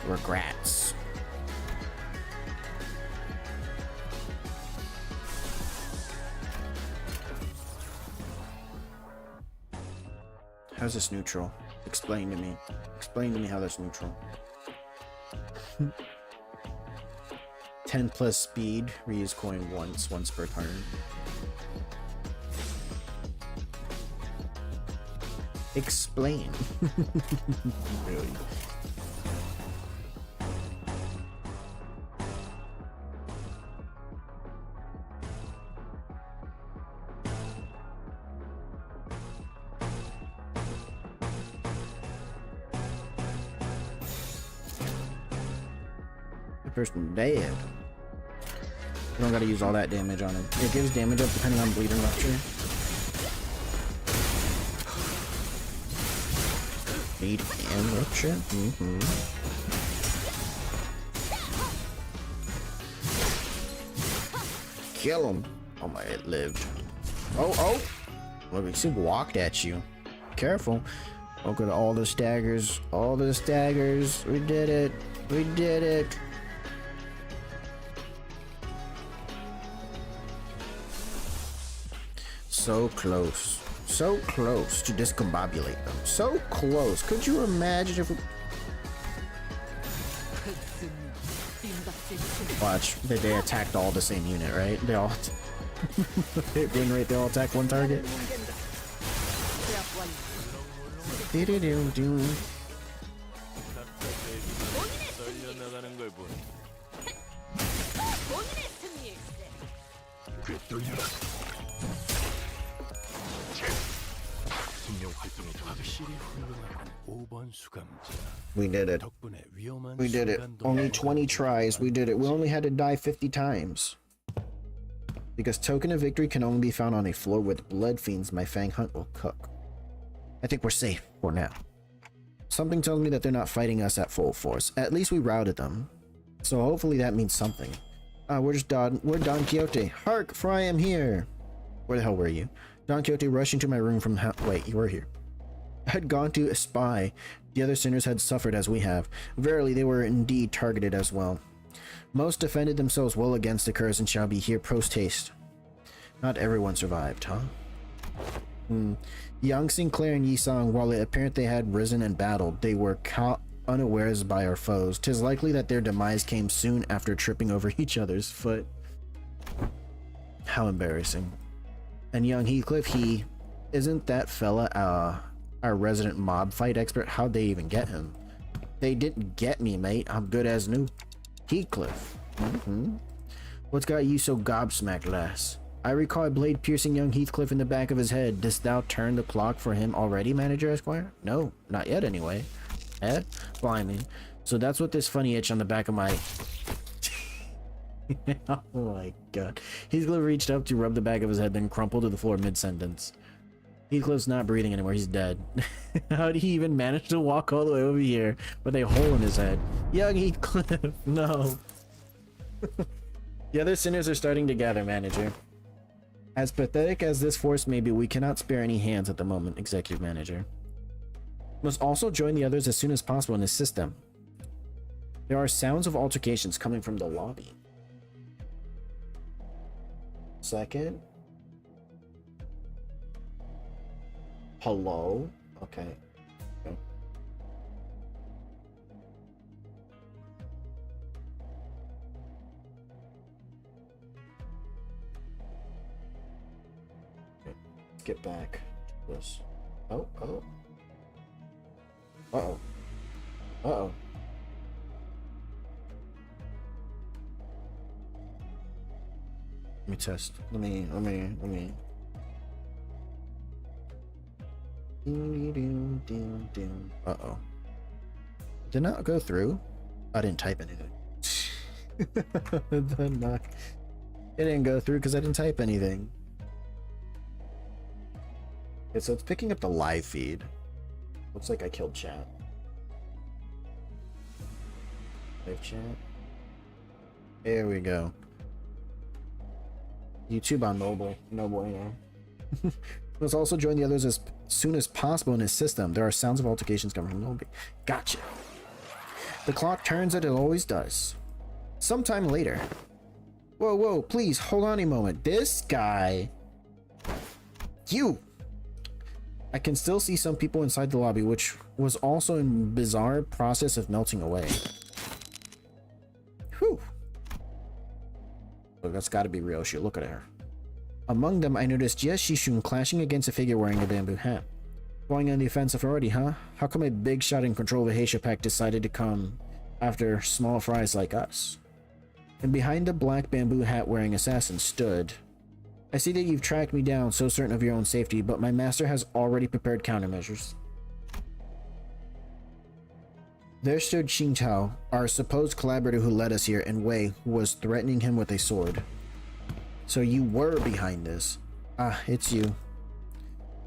Speaker 1: Regrets. How's this neutral? Explain to me. Explain to me how that's neutral. 10 plus speed, reuse coin once per turn. Explain. Really? Person dead. You don't gotta use all that damage on him. It gives damage up depending on bleeding rupture. Bleed and rupture? Kill him. Oh my, it lived. Oh! Look, he walked at you. Careful. Look at all the staggers. All the staggers. We did it. We did it. So close to discombobulate them. So close. Could you imagine if we... Watch, they attacked all the same unit, right? They all hit win rate, they all attack one target. We did it. We did it. Only 20 tries. We did it. We only had to die 50 times. Because Token of Victory can only be found on a floor with blood fiends my Fang Hunt will cook. I think we're safe for now. Something tells me that they're not fighting us at full force. At least we routed them. So hopefully that means something. We're Don Quixote. Hark, for I am here. Where the hell were you? Don Quixote rushed into my room from wait, you were here. I had gone to espy. The other sinners had suffered as we have. Verily, they were indeed targeted as well. Most defended themselves well against the curse and shall be here post-haste. Not everyone survived, huh? Young Sinclair and Yisong, while it apparent they had risen and battled, they were caught unawares by our foes. 'Tis likely that their demise came soon after tripping over each other's foot. How embarrassing. And young Heathcliff, isn't that fella our resident mob fight expert? How'd they even get him? They didn't get me, mate. I'm good as new. Heathcliff. What's got you so gobsmacked, lass? I recall a blade piercing young Heathcliff in the back of his head. Dost thou turn the clock for him already, Manager Esquire? No, not yet anyway. Blimey. So that's what this funny itch on the back of my... Oh my god. Heathcliff reached up to rub the back of his head, then crumpled to the floor mid-sentence. Heathcliff's not breathing anymore, he's dead. How did he even manage to walk all the way over here with a hole in his head? Young Heathcliff, no. The other sinners are starting to gather, Manager. As pathetic as this force may be, we cannot spare any hands at the moment, Executive Manager. Must also join the others as soon as possible and assist them. There are sounds of altercations coming from the lobby. Second. Hello? Okay. Okay. Let's get back to this. Oh, oh. Uh-oh. Uh-oh. Let me test. Let me. Uh-oh. Did not go through? I didn't type anything. It didn't go through because I didn't type anything. Okay, so it's picking up the live feed. Looks like I killed chat. Live chat. There we go. YouTube on mobile. No bueno. Let's also join the others as soon as possible in his system. There are sounds of altercations coming from mobile. Gotcha. The clock turns as it always does. Sometime later. Whoa, whoa, please hold on a moment. This guy. You. I can still see some people inside the lobby, which was also in bizarre process of melting away. Whew. Look, that's gotta be real shit. Look at her. Among them, I noticed Jie Shishun clashing against a figure wearing a bamboo hat. Going on the offensive already, huh? How come a big shot in control of the Heisha pack decided to come after small fries like us? And behind the black bamboo hat wearing assassin stood. I see that you've tracked me down, so certain of your own safety, but my master has already prepared countermeasures. There stood Xing Tao, our supposed collaborator who led us here, and Wei, who was threatening him with a sword. So you were behind this. Ah, it's you.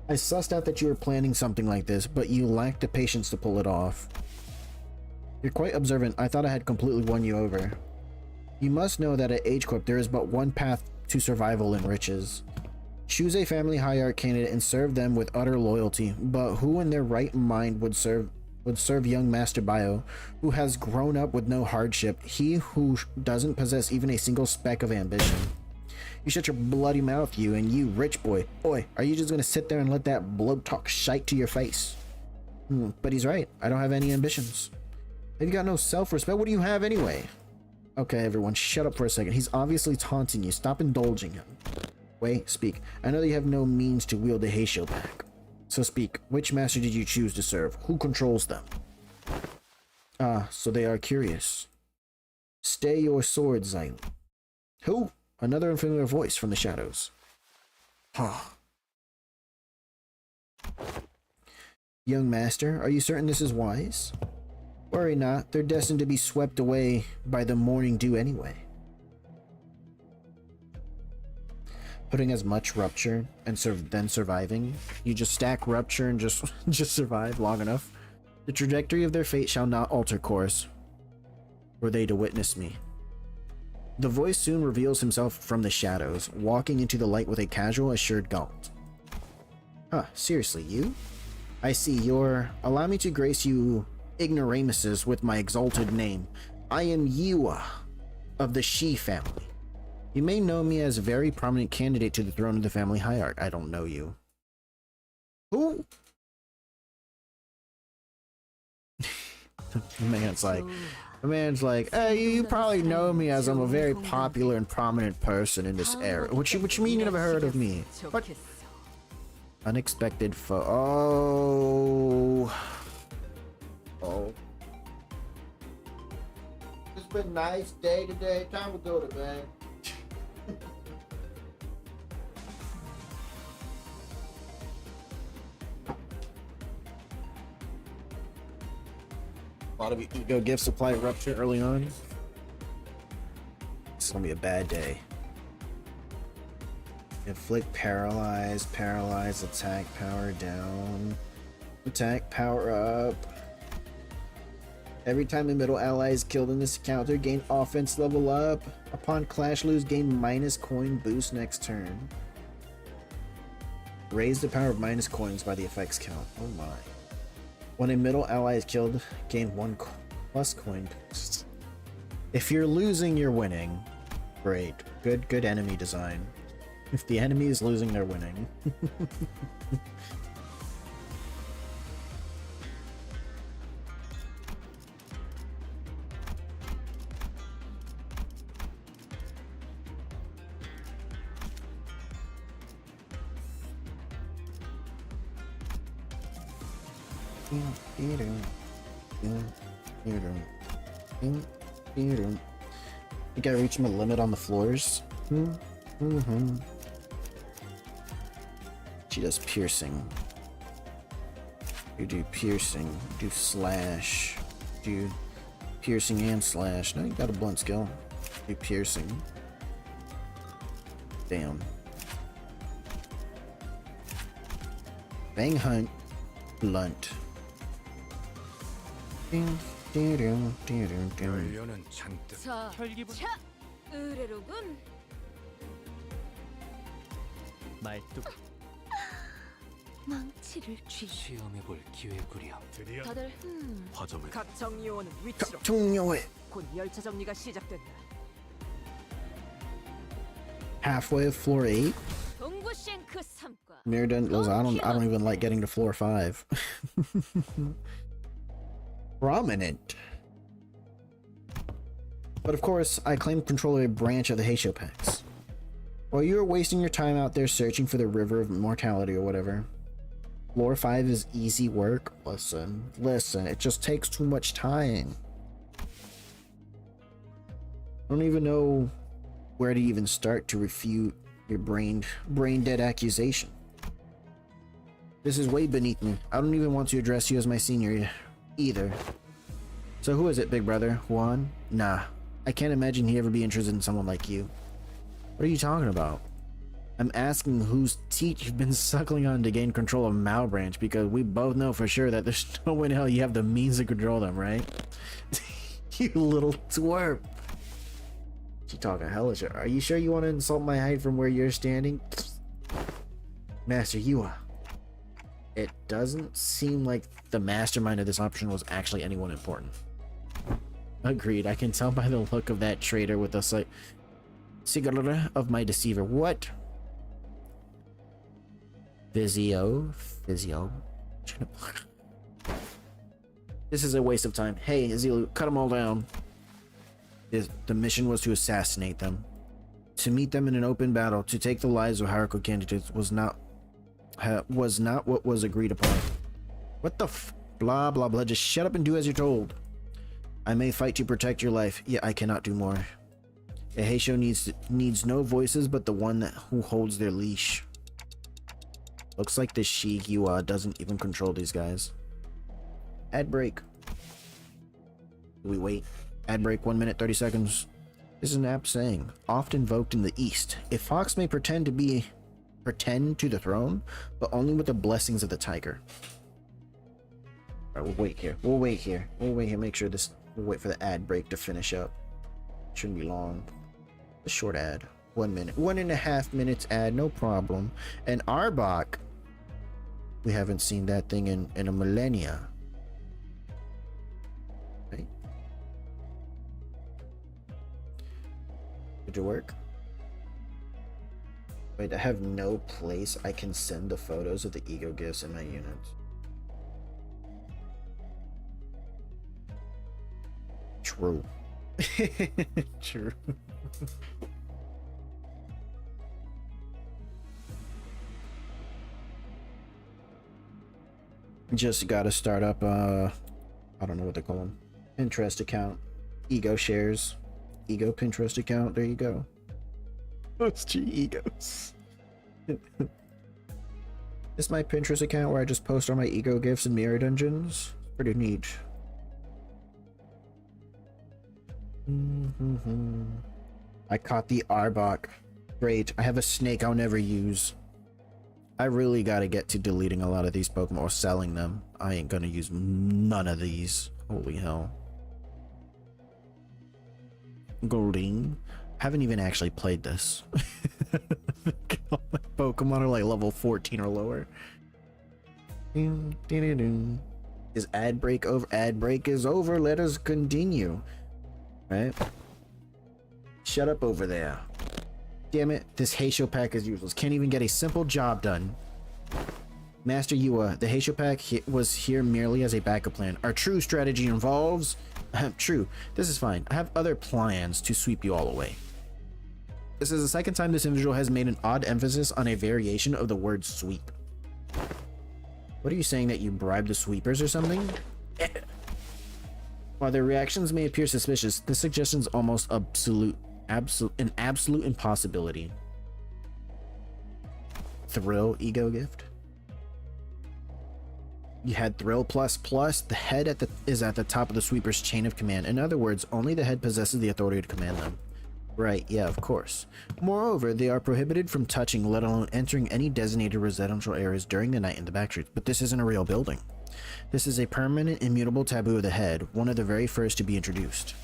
Speaker 1: I sussed out that you were planning something like this, but you lacked the patience to pull it off. You're quite observant. I thought I had completely won you over. You must know that at Age Corp there is but one path to survival and riches. Choose a family hierarch candidate and serve them with utter loyalty, but who in their right mind would serve young Master Bio, who has grown up with no hardship, he who doesn't possess even a single speck of ambition? You shut your bloody mouth, you, and you, rich boy. Oi, are you just gonna sit there and let that bloke talk shite to your face? But he's right. I don't have any ambitions. Have you got no self-respect? What do you have anyway? Okay, everyone, shut up for a second. He's obviously taunting you. Stop indulging him. Wait, speak. I know that you have no means to wield the Heisho pack. So speak. Which master did you choose to serve? Who controls them? Ah, so they are curious. Stay your sword, Zailu. Who? Another unfamiliar voice from the shadows. Huh. Young master, are you certain this is wise? Worry not, they're destined to be swept away by the morning dew anyway. Putting as much rupture and then surviving, you just stack rupture and just survive long enough. The trajectory of their fate shall not alter course, were they to witness me. The voice soon reveals himself from the shadows, walking into the light with a casual, assured gaunt. Huh, seriously, you? I see you're... Allow me to grace you ignoramuses with my exalted name. I am Yua of the Shi family. You may know me as a very prominent candidate to the throne of the family hierarch. I don't know you. Who? The man's like, hey, you probably know me as I'm a very popular and prominent person in this area. What you mean you never heard of me? What? Unexpected foe. Oh. It's been a nice day today. Time to go to bed. A lot of ego gift supply rupture early on. It's gonna be a bad day. Inflict paralyze, attack power down, attack power up. Every time a middle ally is killed in this encounter, gain offense level up. Upon clash lose, gain minus coin boost next turn. Raise the power of minus coins by the effects count. Oh my. When a middle ally is killed, gain 1 plus coin boost. If you're losing, you're winning. Great. Good enemy design. If the enemy is losing, they're winning. I think I reached my limit on the floors. She does piercing. You do piercing, do slash, do piercing and slash. Now you got a blunt skill. Do piercing. Damn. Bang hunt, blunt.
Speaker 2: 연료는 잔뜩.
Speaker 3: 자, 차! 의뢰로군.
Speaker 2: 말뚝
Speaker 3: 망치를 쥐.
Speaker 2: 시험해볼 기회구려.
Speaker 4: 드디어
Speaker 3: 다들
Speaker 2: 화점을
Speaker 5: 각 정리요원은 위치로.
Speaker 1: 총료회.
Speaker 5: 곧 열차 정리가 시작된다.
Speaker 1: Halfway of floor 8.
Speaker 3: 동부 쉔크 3과.
Speaker 1: Mirrodun goes, I don't even like getting to floor 5. Prominent. But of course, I claim control of a branch of the Heishopax. While you are wasting your time out there searching for the River of Mortality or whatever, floor 5 is easy work. Listen, it just takes too much time. I don't even know where to even start to refute your brain dead accusation. This is way beneath me. I don't even want to address you as my senior either. So who is it, big brother? Juan? Nah, I can't imagine he'd ever be interested in someone like you. What are you talking about? I'm asking whose teat you've been suckling on to gain control of Malbranch, because we both know for sure that there's no way in hell you have the means to control them, right? You little twerp. You talking hellish? Are you sure you want to insult my height from where you're standing? Master Yua. It doesn't seem like the mastermind of this operation was actually anyone important. Agreed. I can tell by the look of that traitor with the cigarette of my deceiver. What? Physio. This is a waste of time. Hey, Azilu, cut them all down. The mission was to assassinate them. To meet them in an open battle, to take the lives of Haruko candidates was not what was agreed upon. What the blah blah blah, just shut up and do as you're told. I may fight to protect your life, yet I cannot do more. A Heisho needs no voices but the one who holds their leash. Looks like the Sheik Yua doesn't even control these guys. Ad break. We wait. Ad break 1 minute 30 seconds. This is an apt saying, oft invoked in the East. A fox may pretend to the throne, but only with the blessings of the tiger. Alright, we'll wait here. We'll wait here. Make sure this. We'll wait for the ad break to finish up. Shouldn't be long. A short ad. 1 minute. 1.5 minutes ad, no problem. And Arbok. We haven't seen that thing in a millennia. Right? Did it work? Wait, I have no place I can send the photos of the ego gifts in my units. True. True. Just gotta start up, I don't know what they call them. Pinterest account. Ego shares. Ego Pinterest account. There you go. Post your egos. This is my Pinterest account where I just post all my ego gifts and mirror dungeons. Pretty neat. I caught the Arbok. Great. I have a snake I'll never use. I really gotta get to deleting a lot of these Pokemon or selling them. I ain't gonna use none of these. Holy hell. Golding. Haven't even actually played this. All my Pokemon are like level 14 or lower. Is ad break over? Ad break is over. Let us continue. Right? Shut up over there. Damn it, this Heisho pack is useless. Can't even get a simple job done. Master Yua, the Heisho pack was here merely as a backup plan. Our true strategy involves... True, this is fine. I have other plans to sweep you all away. This is the second time this individual has made an odd emphasis on a variation of the word sweep. What are you saying, that you bribed the sweepers or something? While their reactions may appear suspicious, this suggestion is almost an absolute impossibility. Thrill ego gift. You had Thrill plus plus. The head is at the top of the sweeper's chain of command. In other words, only the head possesses the authority to command them. Right, yeah, of course. Moreover, they are prohibited from touching, let alone entering any designated residential areas during the night in the back streets. But this isn't a real building. This is a permanent, immutable taboo of the head, one of the very first to be introduced.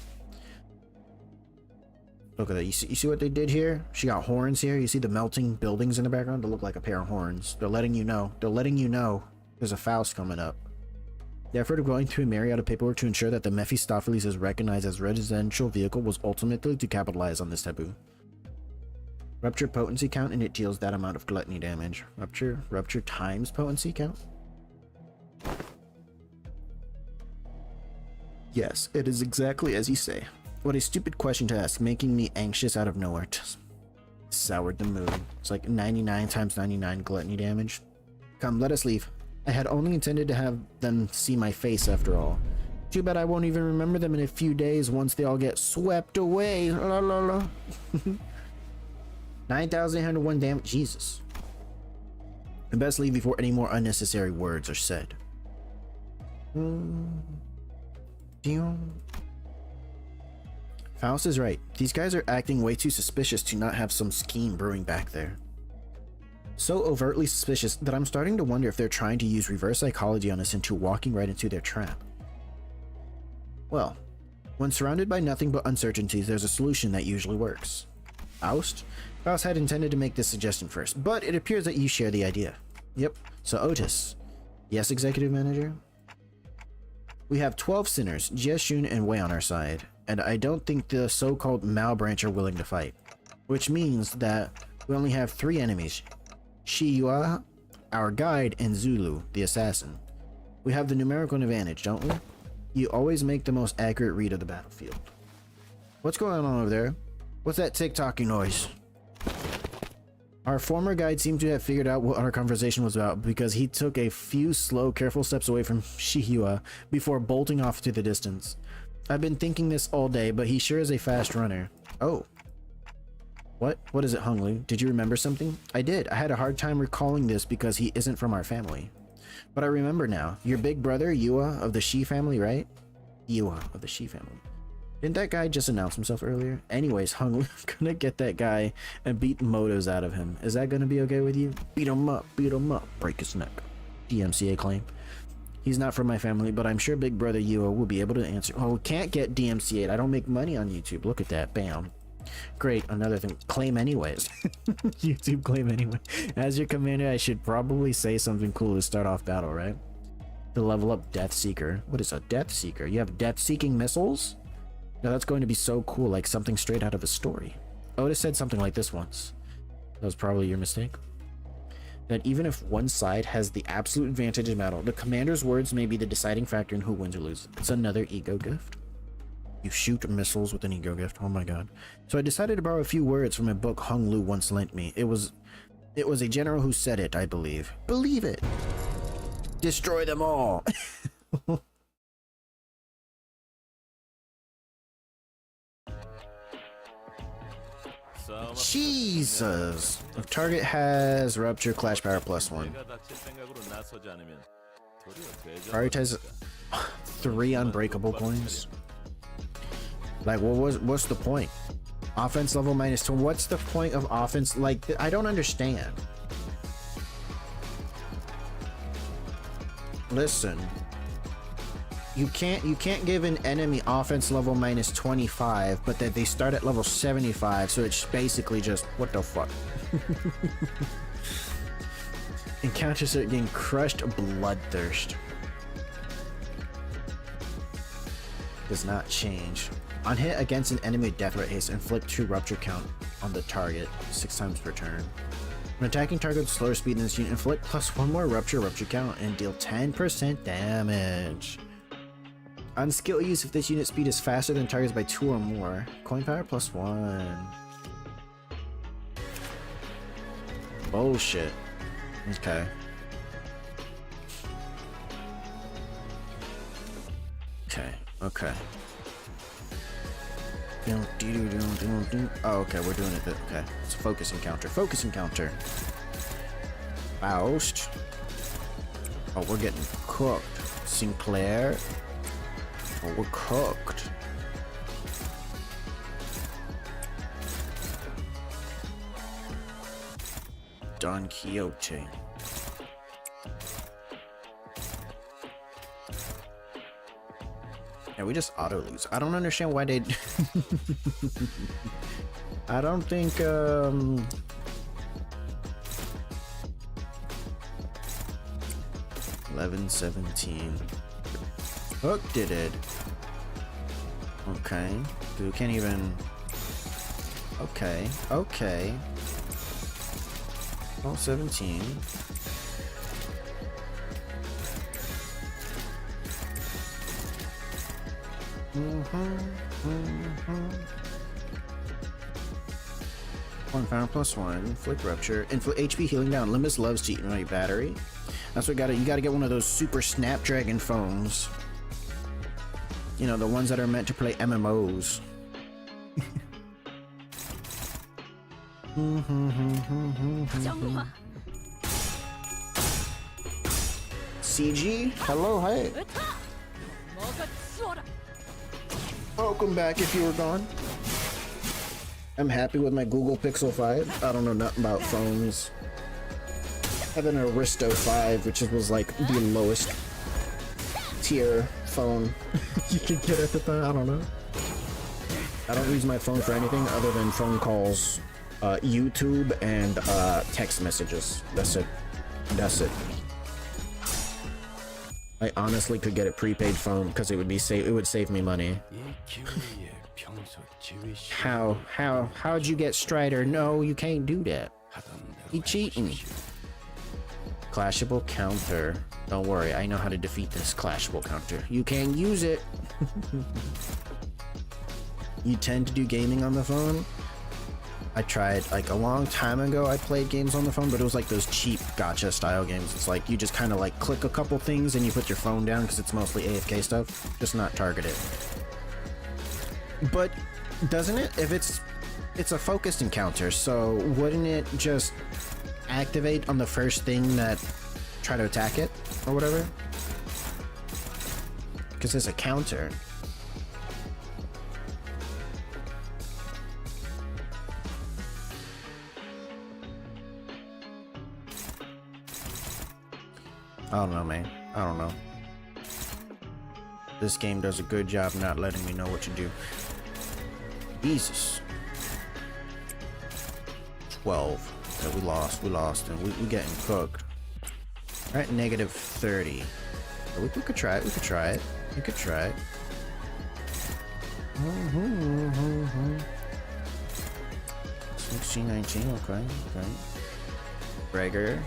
Speaker 1: Look at that. You see what they did here? She got horns here. You see the melting buildings in the background? They look like a pair of horns. They're letting you know. They're letting you know there's a Faust coming up. The effort of going through a myriad of paperwork to ensure that the Mephistopheles is recognized as a residential vehicle was ultimately to capitalize on this taboo. Rupture potency count, and it deals that amount of gluttony damage. Rupture times potency count? Yes, it is exactly as you say. What a stupid question to ask, making me anxious out of nowhere. Just soured the mood. It's like 99 times 99 gluttony damage. Come, let us leave. I had only intended to have them see my face after all. Too bad I won't even remember them in a few days once they all get swept away. La la la. 9,801 damage. Jesus. I best leave before any more unnecessary words are said. Faust is right. These guys are acting way too suspicious to not have some scheme brewing back there. So overtly suspicious that I'm starting to wonder if they're trying to use reverse psychology on us into walking right into their trap. Well, when surrounded by nothing but uncertainties, there's a solution that usually works. Faust? Faust had intended to make this suggestion first, but it appears that you share the idea. Yep, so Otis. Yes, Executive Manager? We have 12 sinners, Jieshun and Wei on our side, and I don't think the so-called Mao branch are willing to fight. Which means that we only have 3 enemies. Shiyua, our guide, and Zulu, the assassin. We have the numerical advantage, don't we? You always make the most accurate read of the battlefield. What's going on over there? What's that tick-tocking noise? Our former guide seemed to have figured out what our conversation was about because he took a few slow, careful steps away from Shihua before bolting off to the distance. I've been thinking this all day, but he sure is a fast runner. Oh. What is it, Hung Lu? Did you remember something? I did. I had a hard time recalling this because he isn't from our family. But I remember now. Your big brother, Yua, of the Shi family, right? Yua of the Shi family. Didn't that guy just announce himself earlier? Anyways, Hung Lu, gonna get that guy and beat motos out of him. Is that gonna be okay with you? Beat him up, break his neck. DMCA claim. He's not from my family, but I'm sure big brother Yua will be able to answer. Oh, we can't get DMCA'd. I don't make money on YouTube. Look at that. Bam. Great, another thing. Claim anyways. YouTube claim anyway. As your commander, I should probably say something cool to start off battle, right? To level up Death Seeker. What is a Death Seeker? You have death-seeking missiles? Now that's going to be so cool, like something straight out of a story. Otis said something like this once. That was probably your mistake. That even if one side has the absolute advantage in battle, the commander's words may be the deciding factor in who wins or loses. It's another ego gift. You shoot missiles with an ego gift. Oh my god. So I decided to borrow a few words from a book Hung Lu once lent me. It was a general who said it, I believe. Believe it. Destroy them all. Jesus. If target has rupture, clash power +1. Prioritize 3 unbreakable coins. Like, what's the point? Offense level -2. What's the point of offense? Like, I don't understand. Listen, you can't give an enemy offense level -25, but that they start at level 75, so it's basically just what the fuck. Encounters are getting crushed. Bloodthirst does not change. On hit against an enemy with death rate haste, inflict 2 rupture count. on the target 6 times per turn. When attacking target with slower speed than this unit, inflict +1 more rupture count and deal 10% damage. On skill use, if this unit speed is faster than targets by 2 or more, coin power +1. Bullshit. Okay. Okay. Oh, okay, we're doing it. Okay, it's a focus encounter. Focus encounter. Faust. Oh, we're getting cooked. Sinclair. Oh, we're cooked. Don Quixote. Yeah, we just auto lose. I don't understand why they. I don't think 11-17. Hook did it. Okay. We can't even. Okay. Okay. Oh, 17. One power +1, inflict rupture, inflict HP healing down. Limbus loves to eat my battery. That's what you gotta get one of those super Snapdragon phones. You know, the ones that are meant to play MMOs.
Speaker 3: 정화.
Speaker 1: CG? Hello, hey.
Speaker 3: 으타. 먹어 치워라.
Speaker 1: Welcome back if you were gone. I'm happy with my Google Pixel 5. I don't know nothing about phones. I have an Aristo 5, which was like the lowest tier phone you could get at the time. I don't know. I don't use my phone for anything other than phone calls, YouTube, and text messages. That's it. That's it. I honestly could get a prepaid phone because it would save me money. How'd you get Strider? No, you can't do that. You cheating. Clashable counter. Don't worry, I know how to defeat this clashable counter. You can use it. You tend to do gaming on the phone? I tried like a long time ago. I played games on the phone, but it was like those cheap gacha style games. It's like you just kind of like click a couple things and you put your phone down because it's mostly AFK stuff, just not targeted. But doesn't it? If it's a focused encounter, so wouldn't it just activate on the first thing that try to attack it or whatever? Because it's a counter. I don't know, man. I don't know. This game does a good job not letting me know what to do. Jesus. 12. Yeah, we lost, and we getting cooked. Alright, negative 30. We could try it, we could try it. We could try it. 16, 19, okay. Gregor.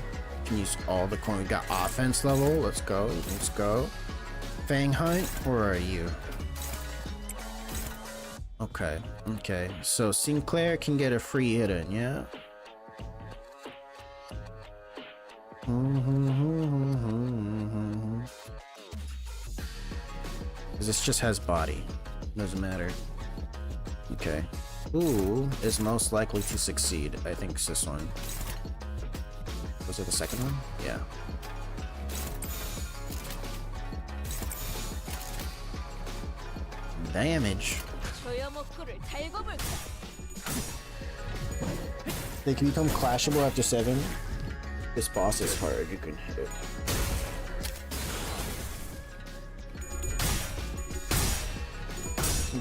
Speaker 1: Can use all the coin. We got offense level. Let's go. Let's go. Fang Hunt, where are you? Okay. Okay. So Sinclair can get a free hit in, yeah? Because this just has body. Doesn't matter. Okay. Who is most likely to succeed? I think it's this one. Was it the second one? Yeah. Damage. They can become clashable after 7. This boss is hard. You can hit it.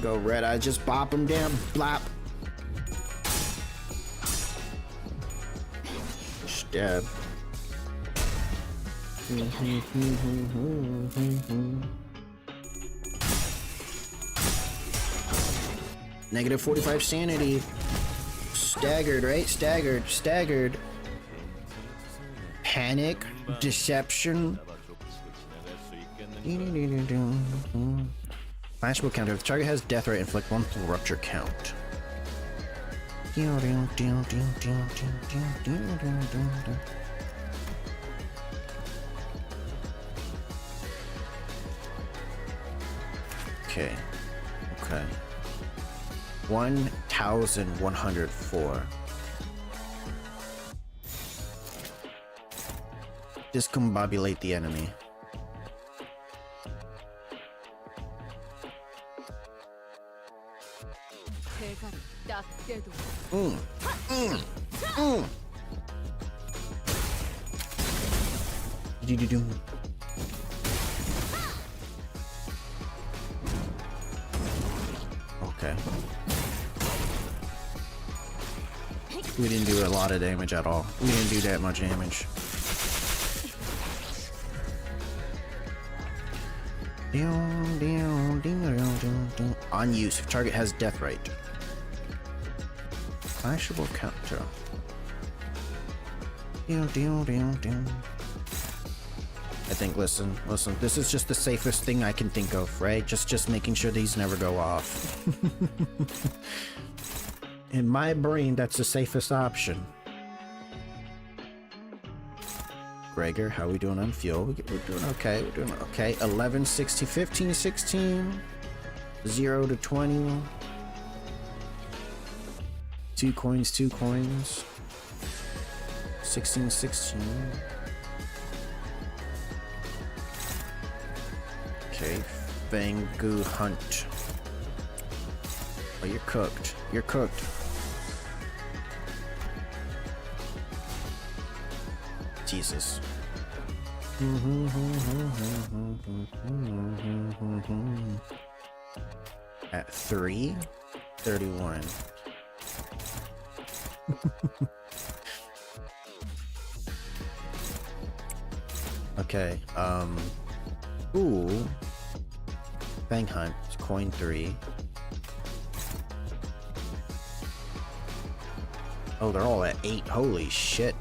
Speaker 1: Go red eye. Just bop him down. Blop. Stab. Negative 45 sanity. Staggered, right? Staggered. Panic, deception. Flashable counter. If the target has death rate, inflict 1 full rupture count. Okay. 1,104. Discombobulate the enemy.
Speaker 3: 대가리 딱 떼도
Speaker 1: Do-do-do. Okay. We didn't do a lot of damage at all. We didn't do that much damage. On use, if target has death rate. Flashable counter. I think, listen, this is just the safest thing I can think of, right? Just making sure these never go off. In my brain, that's the safest option. Gregor, how are we doing on fuel? We're doing okay, 11, 16, 15, 16. 0 to 20. 2 coins, 2 coins. 16, 16. Okay, Fangu Hunt. Oh, you're cooked. You're cooked. Jesus. At 3:31. Okay, ooh. Fang Hunt, it's coin 3. Oh, they're all at 8. Holy shit.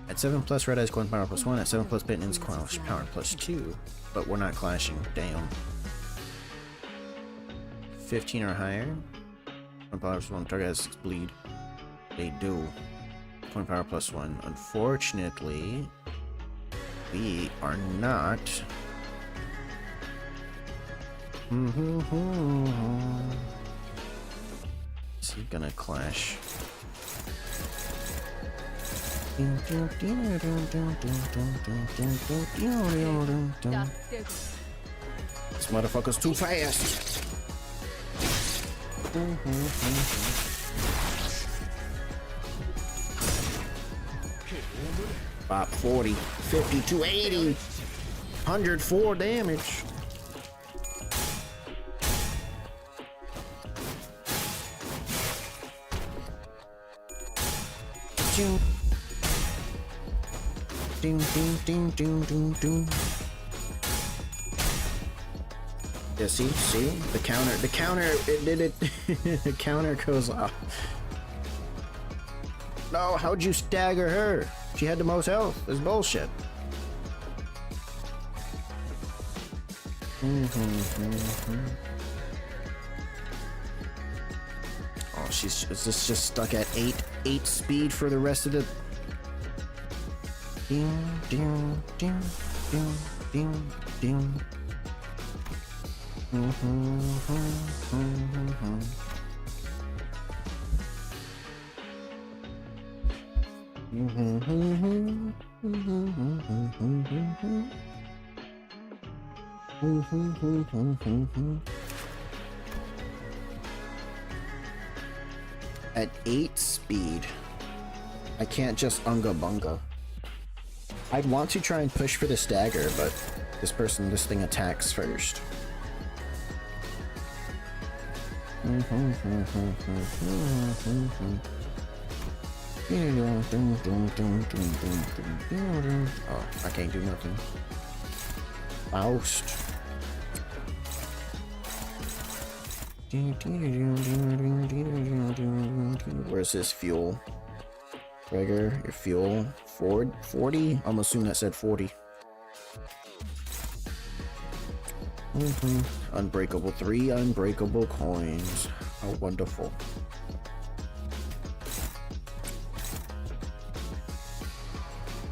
Speaker 1: At 7 plus Red Eye's coin power plus 1, at 7 plus Bitman's coin power plus 2. But we're not clashing. Damn. 15 or higher. Coin power plus 1, target has 6 bleed. They do. Coin power plus 1. Unfortunately, we are not. Is he gonna clash? This motherfucker's too fast. About 40, 50, 280, 104 damage. Ding, ding, ding, ding, ding, ding. Yeah, see, the counter, it did it. The counter goes off. No, how'd you stagger her? She had the most health. It's bullshit. Oh, is this just stuck at 8 speed for the rest of the. Ding, ding, ding, ding, ding, ding. At 8 speed, I can't just unga bunga. I'd want to try and push for the stagger, but this thing attacks first. Oh, I can't do nothing. Faust. Where's his fuel? Trigger, your fuel. 40? I'm assuming that said 40. Unbreakable. 3 unbreakable coins. How wonderful.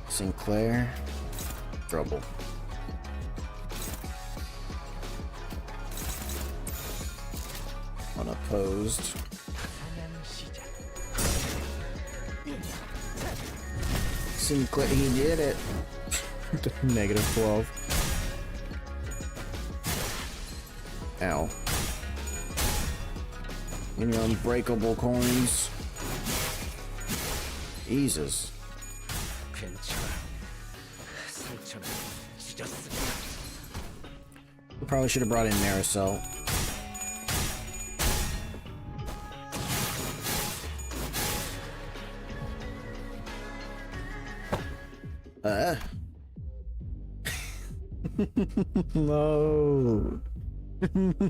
Speaker 1: Sinclair. Trouble. Unopposed. Sinclair, he did it. Negative 12. Ow. And your unbreakable coins. Jesus.
Speaker 2: 괜찮아. 상처는 찢었으니까.
Speaker 1: We probably should have brought in Marisol. No.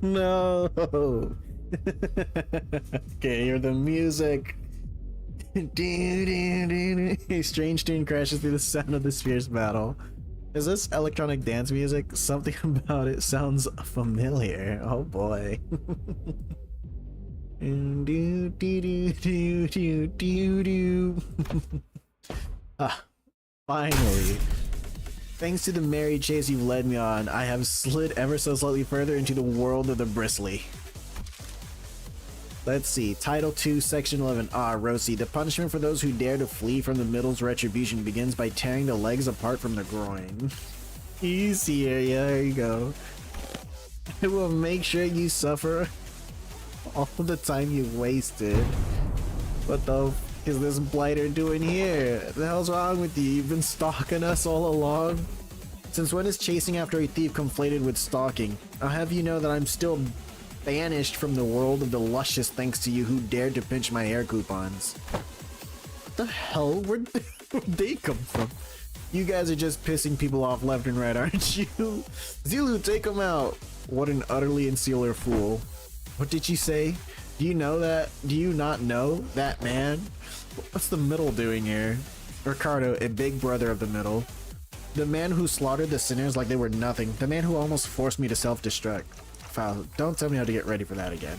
Speaker 1: No. Okay, hear the music. A strange tune crashes through the sound of this fierce battle. Is this electronic dance music? Something about it sounds familiar. Oh boy. Ah, finally. Thanks to the merry chase you've led me on, I have slid ever so slightly further into the world of the bristly. Let's see. Title 2, Section 11. Ah, Rosie. The punishment for those who dare to flee from the middle's retribution begins by tearing the legs apart from the groin. Easier. Yeah, there you go. It will make sure you suffer all the time you wasted. What the f is this blighter doing here? What the hell's wrong with you? You've been stalking us all along? Since when is chasing after a thief conflated with stalking? I'll have you know that I'm still banished from the world of the luscious thanks to you who dared to pinch my hair coupons. What the hell? Where'd they come from? You guys are just pissing people off left and right, aren't you? Zulu, take him out. What an utterly insular fool. What did you say? Do you know that? Do you not know that man? What's the middle doing here? Ricardo, a big brother of the middle. The man who slaughtered the sinners like they were nothing. The man who almost forced me to self-destruct. Foul, don't tell me how to get ready for that again.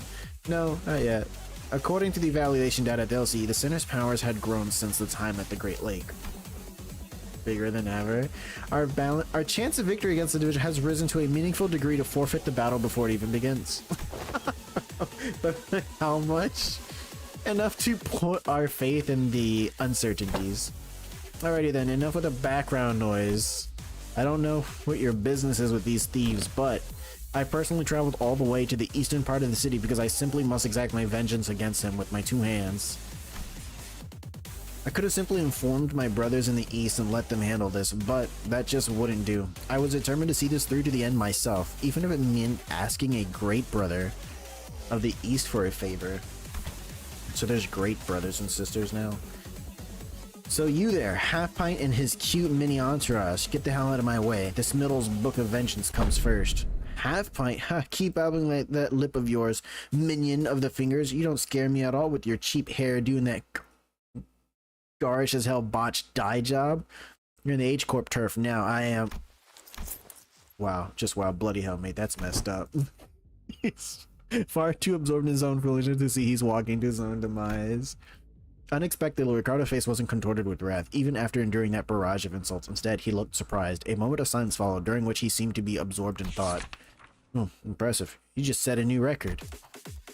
Speaker 1: No, not yet. According to the evaluation data they'll see, the sinner's powers had grown since the time at the Great Lake. Bigger than ever. Our chance of victory against the division has risen to a meaningful degree to forfeit the battle before it even begins. But how much? Enough to put our faith in the uncertainties. Alrighty then, enough with the background noise. I don't know what your business is with these thieves, but I personally traveled all the way to the eastern part of the city because I simply must exact my vengeance against him with my 2 hands. I could have simply informed my brothers in the east and let them handle this, but that just wouldn't do. I was determined to see this through to the end myself, even if it meant asking a great brother of the east for a favor. So there's great brothers and sisters now. So you there, Half Pint and his cute mini entourage, get the hell out of my way. This Middle's Book of Vengeance comes first. Half Pint, ha, keep bobbing like that lip of yours, minion of the fingers. You don't scare me at all with your cheap hair doing that garish as hell botched dye job. You're in the H-Corp turf now. I am. Wow, just wow, bloody hell, mate, that's messed up. He's far too absorbed in his own foolishness to see he's walking to his own demise. Unexpectedly, Ricardo's face wasn't contorted with wrath, even after enduring that barrage of insults. Instead, he looked surprised. A moment of silence followed, during which he seemed to be absorbed in thought. Oh, impressive. You just set a new record.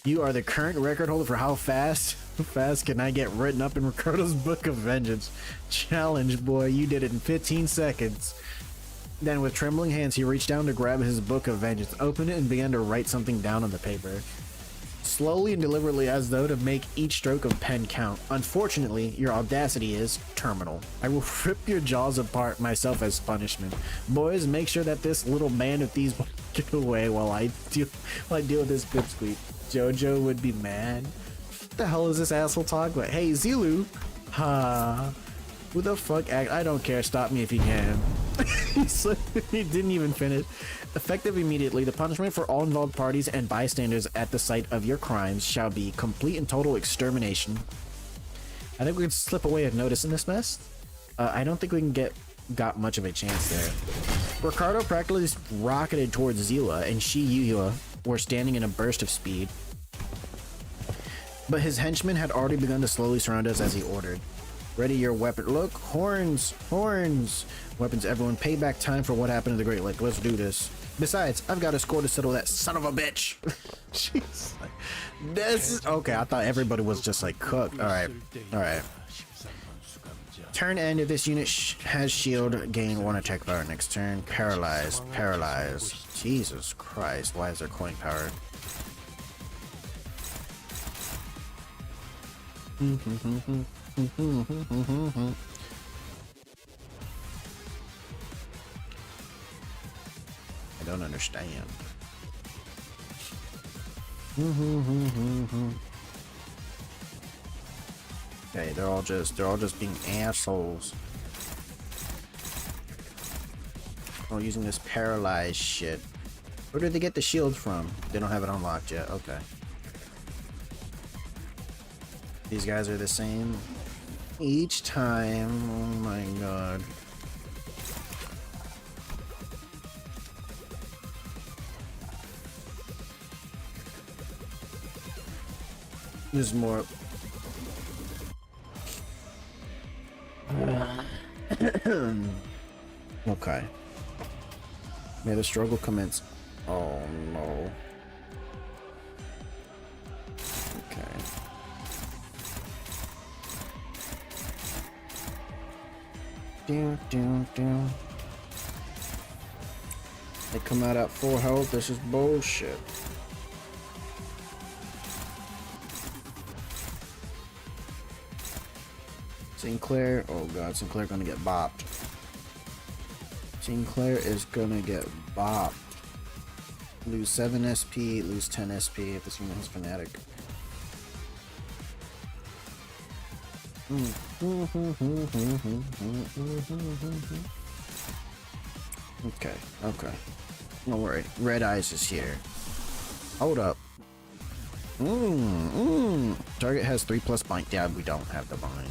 Speaker 1: You are the current record holder for how fast can I get written up in Ricardo's Book of Vengeance? Challenge, boy. You did it in 15 seconds. Then, with trembling hands, he reached down to grab his Book of Vengeance, opened it, and began to write something down on the paper. slowly and deliberately as though to make each stroke of pen count. Unfortunately, your audacity is terminal. I will rip your jaws apart myself as punishment. Boys, make sure that this little man of thieves get away while I deal with this pipsqueak. Jojo would be mad. What the hell is this asshole talking about? Hey, Zilu. Ha. Who the fuck I don't care. Stop me if you can. He didn't even finish. Effective immediately, the punishment for all involved parties and bystanders at the site of your crimes shall be complete and total extermination. I think we can slip away of notice in this mess. I don't think we can got much of a chance there. Ricardo practically rocketed towards Zila, and she Yua were standing in a burst of speed. But his henchmen had already begun to slowly surround us as he ordered. Ready your weapon. Look, horns, horns. Weapons, everyone. Payback time for what happened to the Great Lake. Let's do this. Besides, I've got a score to settle that son of a bitch. Jeez. This is okay. I thought everybody was just like cooked. All right. All right. Turn end if this unit has shield. Gain 1 attack power. Next turn. Paralyzed. Paralyzed. Jesus Christ. Why is there coin power? I don't understand. Okay, they're all just being assholes. Oh, using this paralyzed shit. Where did they get the shield from? They don't have it unlocked yet. Okay. These guys are the same each time. Oh my god. There's more. Okay. May the struggle commence. Oh no. Okay. Down. They come out at full health. This is bullshit. Sinclair, oh god, Sinclair gonna get bopped. Sinclair is gonna get bopped. Lose 7 SP, lose 10 SP if this unit has Fanatic. Okay. Don't worry. Red Eyes is here. Hold up. Target has 3+ bind. Yeah, we don't have the bind.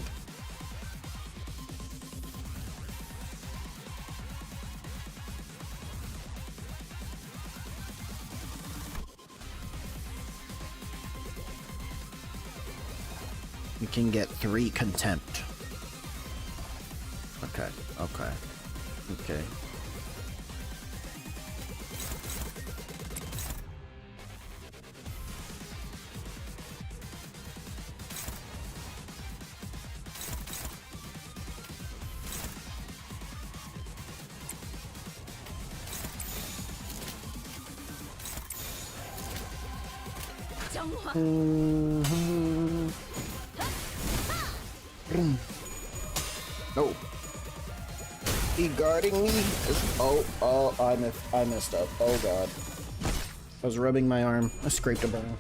Speaker 1: We can get 3 contempt. Okay. No. He guarding me? Oh, I messed up. Oh god. I was rubbing my arm. I scraped a bone.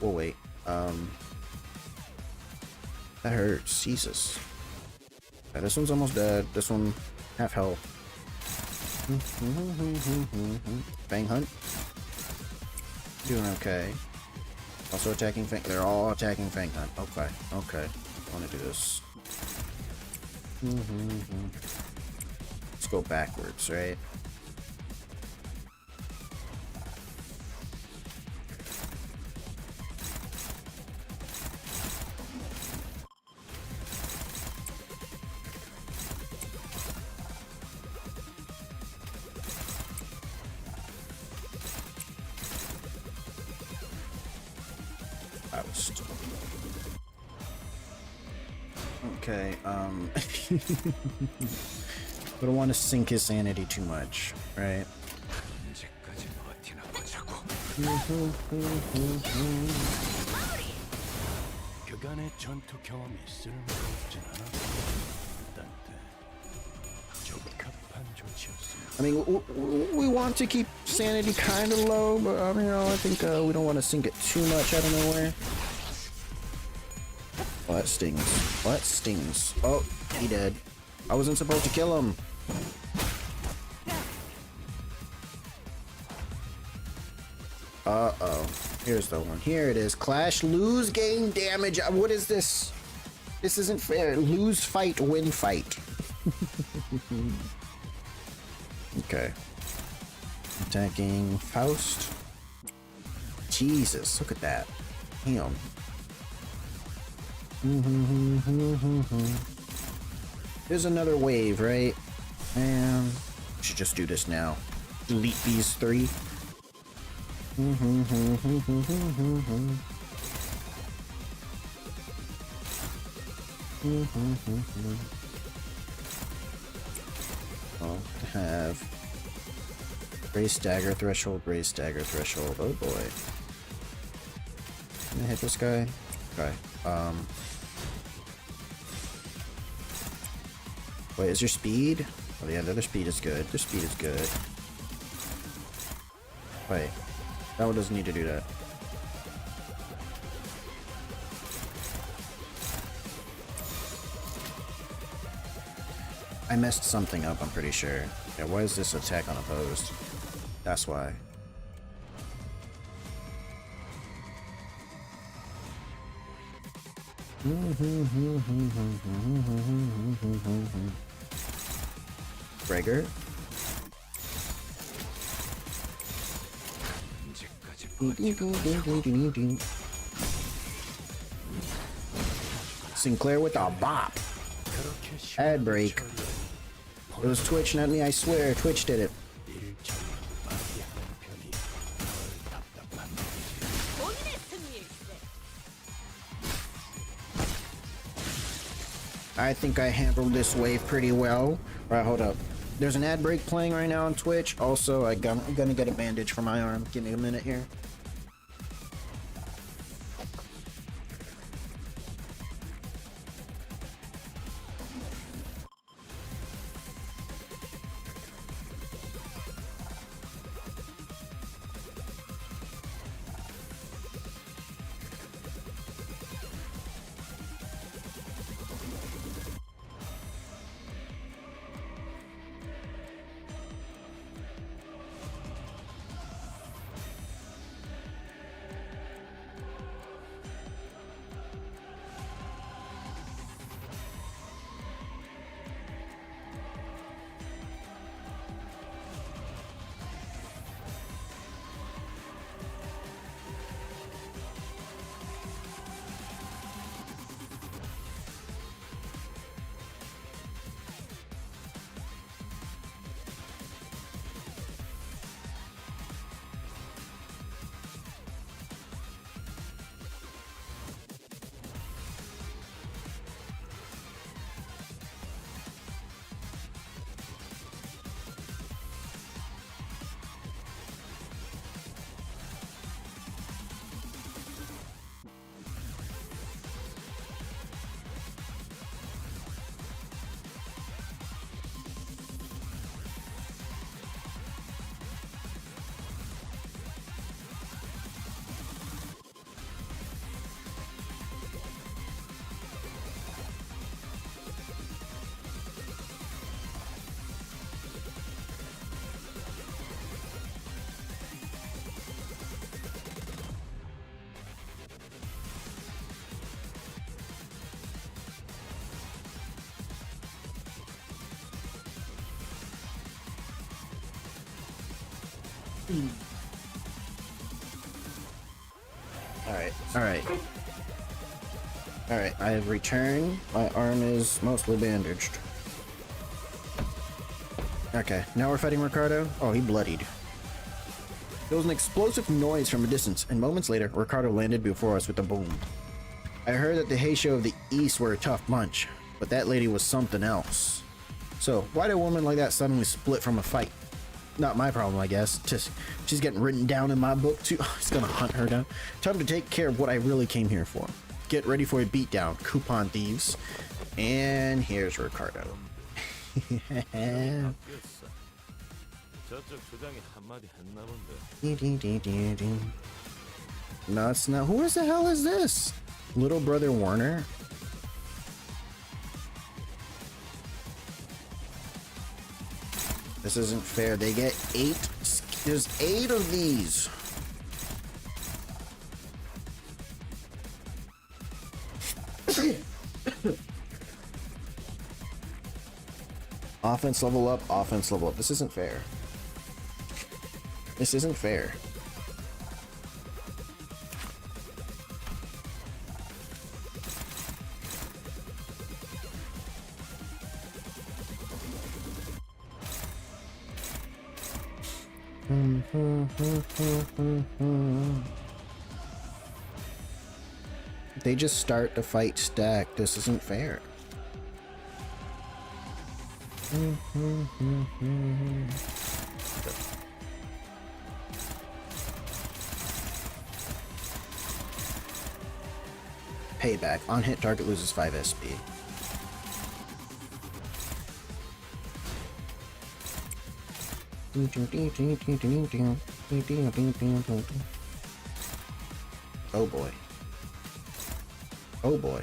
Speaker 1: Wait. That hurts. Jesus. Yeah, this one's almost dead. This one, half health. Fang Hunt. Doing okay. Also attacking Fang. They're all attacking Fang Hunt. Okay. I want to do this. Let's go backwards, right? Faust. Okay, we don't want to sink his sanity too much, right?
Speaker 2: 언제까지 버티나 보자고.
Speaker 4: 그간의 전투 경험이 쓸모가 없진 않았고 딴때 적합한 조치였습니다.
Speaker 1: I mean, we want to keep sanity kind of low, but I mean, I think we don't want to sink it too much out of nowhere. Oh, that stings. Oh, that stings. Oh, he dead. I wasn't supposed to kill him. Uh-oh. Here's the one. Here it is. Clash, lose, gain damage. What is this? This isn't fair. Lose, fight, win, fight. Okay. Attacking Faust. Jesus, look at that. Damn. There's another wave, right? Man, should just do this now. Delete these three. I'll have raise dagger threshold, raise dagger threshold. Oh boy. Can I hit this guy? Okay. Wait, is your speed? Oh yeah, the other speed is good. Their speed is good. Wait. That one doesn't need to do that. I messed something up, I'm pretty sure. Yeah, why is this attack unopposed? That's why. Gregor? Sinclair with a bop. Ad break. It was Twitch, not me, I swear. Twitch did it. I think I handled this wave pretty well. Alright, hold up. There's an ad break playing right now on Twitch. Also, I'm gonna get a bandage for my arm. Give me a minute here. Alright, I have returned. My arm is mostly bandaged. Okay, now we're fighting Ricardo. Oh, he bloodied. There was an explosive noise from a distance, and moments later, Ricardo landed before us with a boom. I heard that the Heisho of the East were a tough bunch, but that lady was something else. So, why did a woman like that suddenly split from a fight? Not my problem, I guess. Just, she's getting written down in my book, too. He's gonna hunt her down. Time to take care of what I really came here for. Get ready for a beatdown, coupon thieves. And here's Ricardo.
Speaker 2: 저쪽 조장이 한마디 했나 본데.
Speaker 1: No, it's not. Who the hell is this? Little brother Warner? This isn't fair. They get 8. There's 8 of these. Offense level up, offense level up. This isn't fair. This isn't fair. They just start the fight stacked. This isn't fair. Payback. On hit, target loses 5 SP. Oh boy. Oh boy.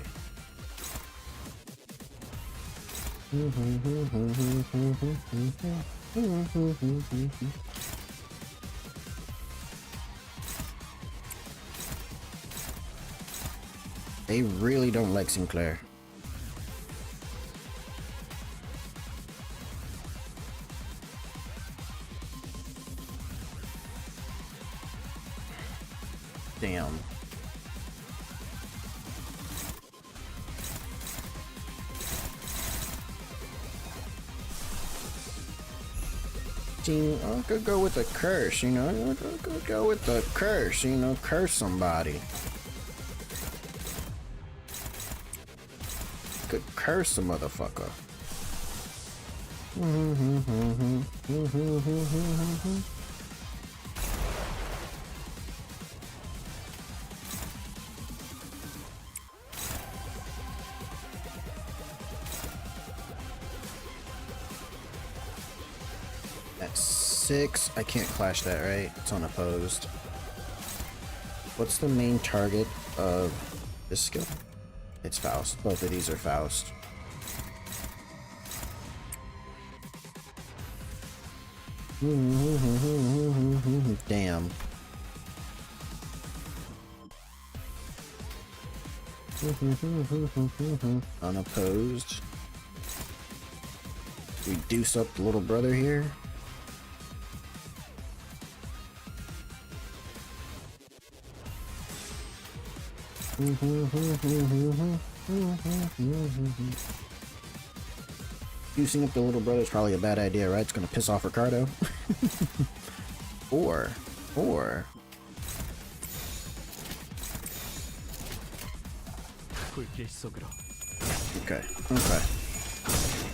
Speaker 1: They really don't like Sinclair. Damn. I could go with a curse, you know. I could go with the curse, you know. Curse somebody. Could curse a motherfucker. At 6, I can't clash that, right? It's unopposed. What's the main target of this skill? It's Faust. Both of these are Faust. Damn. Unopposed. We deuce up the little brother here. Juicing up the little brother is probably a bad idea, right? It's gonna piss off Ricardo. or okay.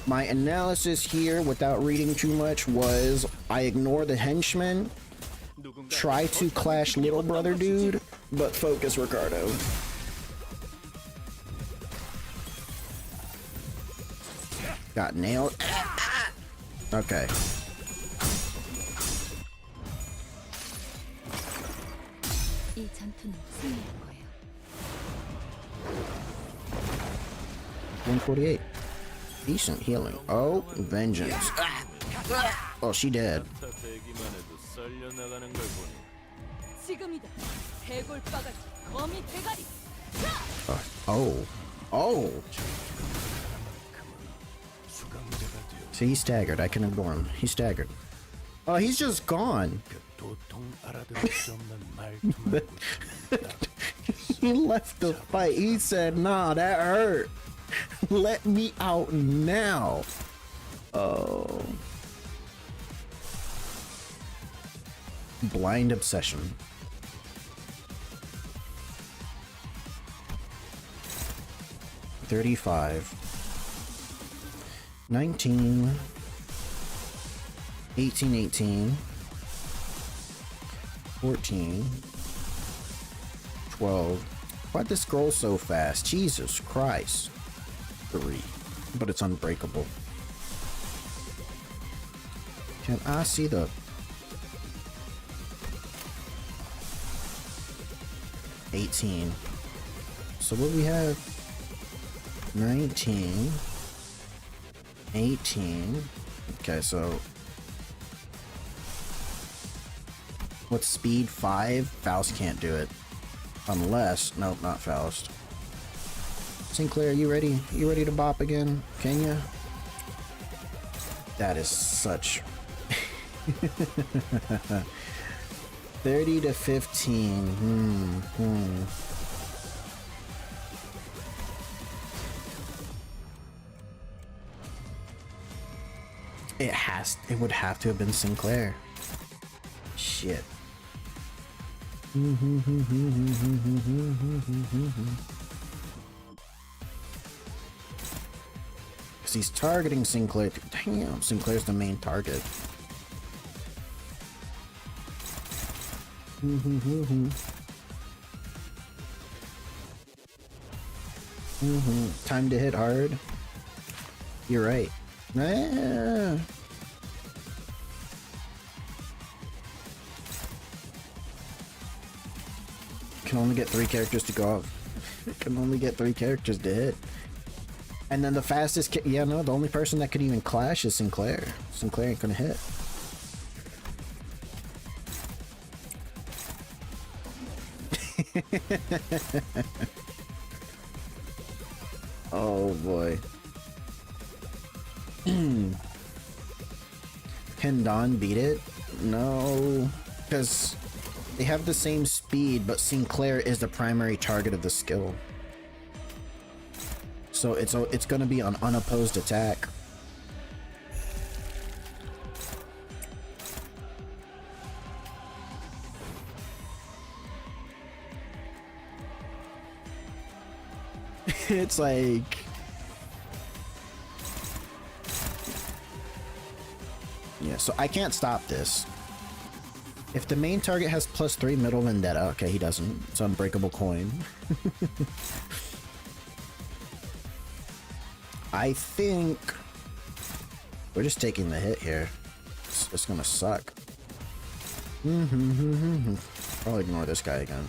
Speaker 1: My analysis here, without reading too much, was I ignore the henchmen, try to clash little brother dude, but focus Ricardo. Got nailed. Okay.
Speaker 3: 이 전투는 승리할 거예요.
Speaker 1: 148. Decent healing. Oh, vengeance. Oh, she dead.
Speaker 2: 대기만 해도 썰려나가는 걸 보니.
Speaker 3: 지금이다. 해골바가지 거미 대가리.
Speaker 1: Oh. See, he's staggered. I can ignore him. He's staggered. Oh, he's just gone. He left the fight. He said, nah, that hurt. Let me out now. Oh. Blind obsession. $35. 19. 18. 14. 12. Why'd this scroll so fast? Jesus Christ. 3. But it's unbreakable. Can I see the... 18. So what do we have? 19. 18. Okay, so... what's speed? 5? Faust can't do it. Unless... nope, not Faust. Sinclair, you ready? You ready to bop again? Can ya? That is such... 30 to 15. It would have to have been Sinclair. Shit. Because he's targeting Sinclair. Damn, Sinclair's the main target. Time to hit hard. You're right. Ah. Can only get 3 characters to go off. Can only get 3 characters to hit. And then the fastest yeah, no, the only person that could even clash is Sinclair. Sinclair ain't gonna hit. Oh boy. Can Dawn beat it? No, because they have the same speed, but Sinclair is the primary target of the skill. So it's gonna be an unopposed attack. It's like... yeah, so I can't stop this. If the main target has +3 middle vendetta, okay, he doesn't. It's unbreakable coin. I think we're just taking the hit here. It's gonna suck. I'll ignore this guy again.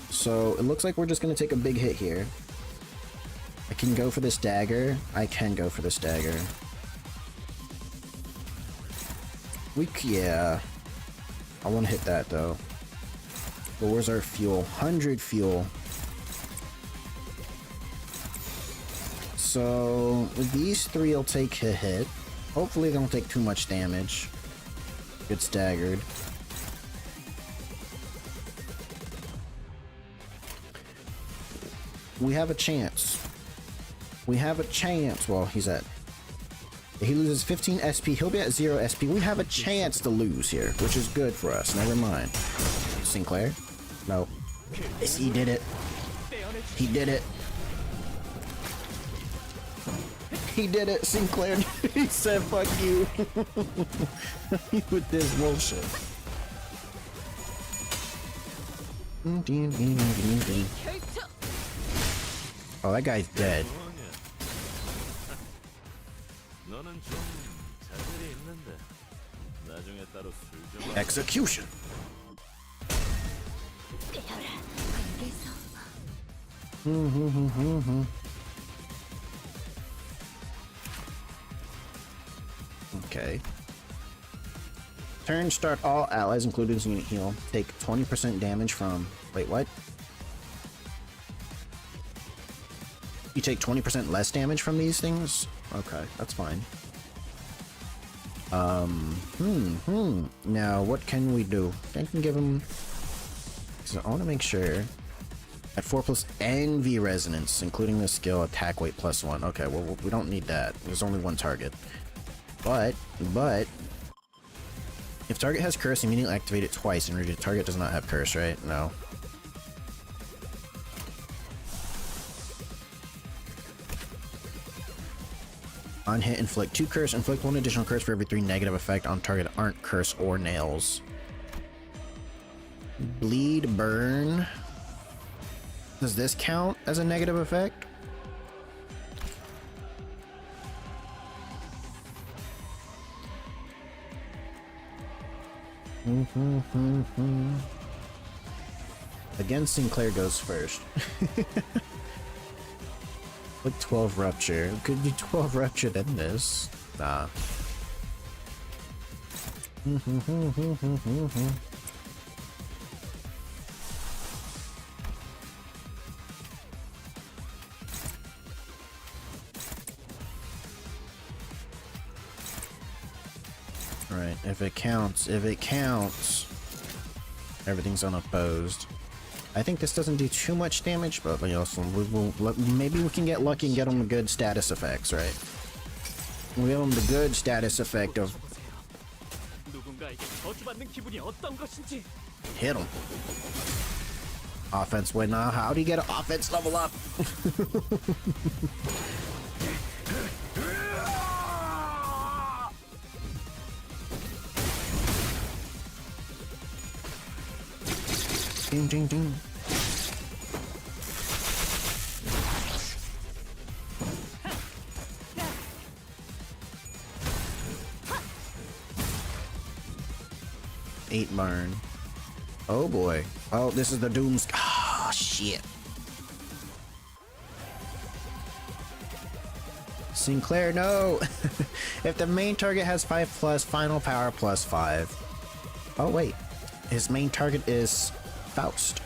Speaker 1: So it looks like we're just gonna take a big hit here. I can go for this dagger. I can go for this dagger. Yeah. I want to hit that though. But where's our fuel? 100 fuel. So these 3 will take a hit. Hopefully they don't take too much damage. Get staggered. We have a chance. We have a chance. Well, he's at... he loses 15 SP. He'll be at 0 SP. We have a chance to lose here, which is good for us. Never mind. Sinclair? No. Yes, he did it. He did it. He did it, Sinclair. He said, fuck you. With this bullshit. Oh, that guy's dead. Execution. Okay. Turn start all allies, including unit heal, take 20% damage from... wait, what? You take 20% less damage from these things? Okay, that's fine. Now, what can we do? I can give him... so I want to make sure... At 4+ NV resonance, including the skill attack weight +1. Okay, well, we don't need that. There's only one target. But, if target has curse, immediately activate it twice, and your target does not have curse, right? No. On hit, inflict 2 curse. Inflict 1 additional curse for every 3 negative effect on target that aren't curse or nails. Bleed, burn. Does this count as a negative effect? Again, Sinclair goes first. Like 12 rupture. Could be 12 rupture than this. Nah. Alright, if it counts, everything's unopposed. I think this doesn't do too much damage, but also maybe we can get lucky and get them the good status effects, right? We give them the good status effect of hit them. Offense, wait, now how do you get an offense level up? Ding, ding, ding. Eight burn. Oh boy. Oh, this is the dooms. Ah, shit. Sinclair, no. If the main target has 5+, final power +5. Oh wait. His main target is Faust.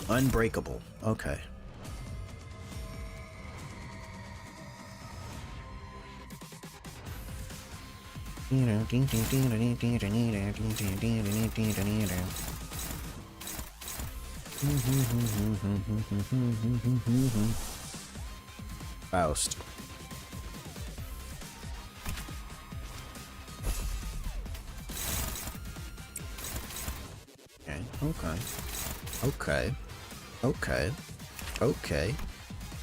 Speaker 1: Unbreakable. Okay. Faust. Okay.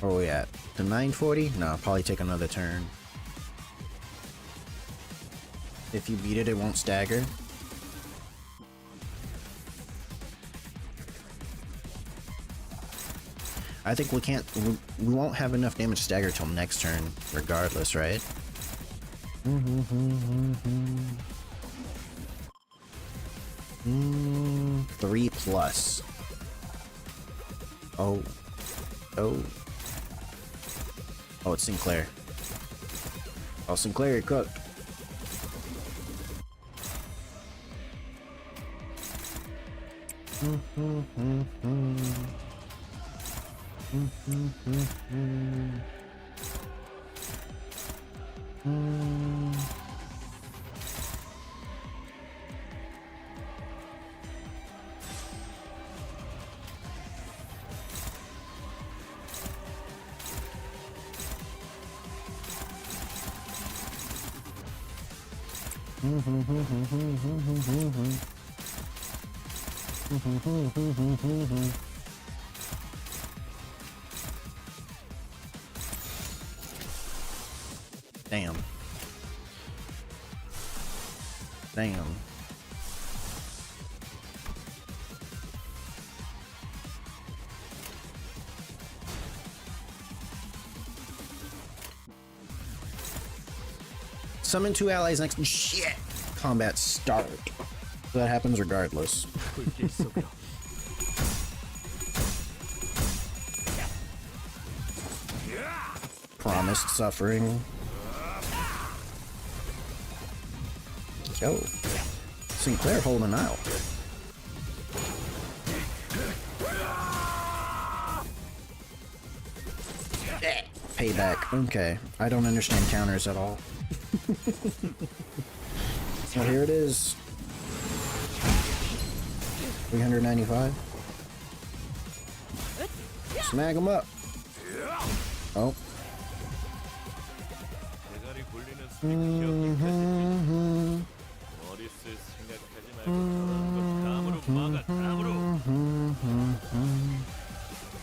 Speaker 1: Where are we at? To 940? No, I'll probably take another turn. If you beat it, it won't stagger. I think we won't have enough damage to stagger till next turn, regardless, right? 3+. Oh, it's Sinclair. Oh, Sinclair, you're cooked. Damn. Summon 2 allies next. Shit! Combat start. So that happens regardless. Promised suffering. Oh, Sinclair holding out. Payback. Okay, I don't understand counters at all. Well, here it is. 395. Smack him up. Oh.
Speaker 2: 대가리 굴리는 소리 기억기까지 머리 쓸 생각하지 말고 저런 거 감으로 막아 감으로.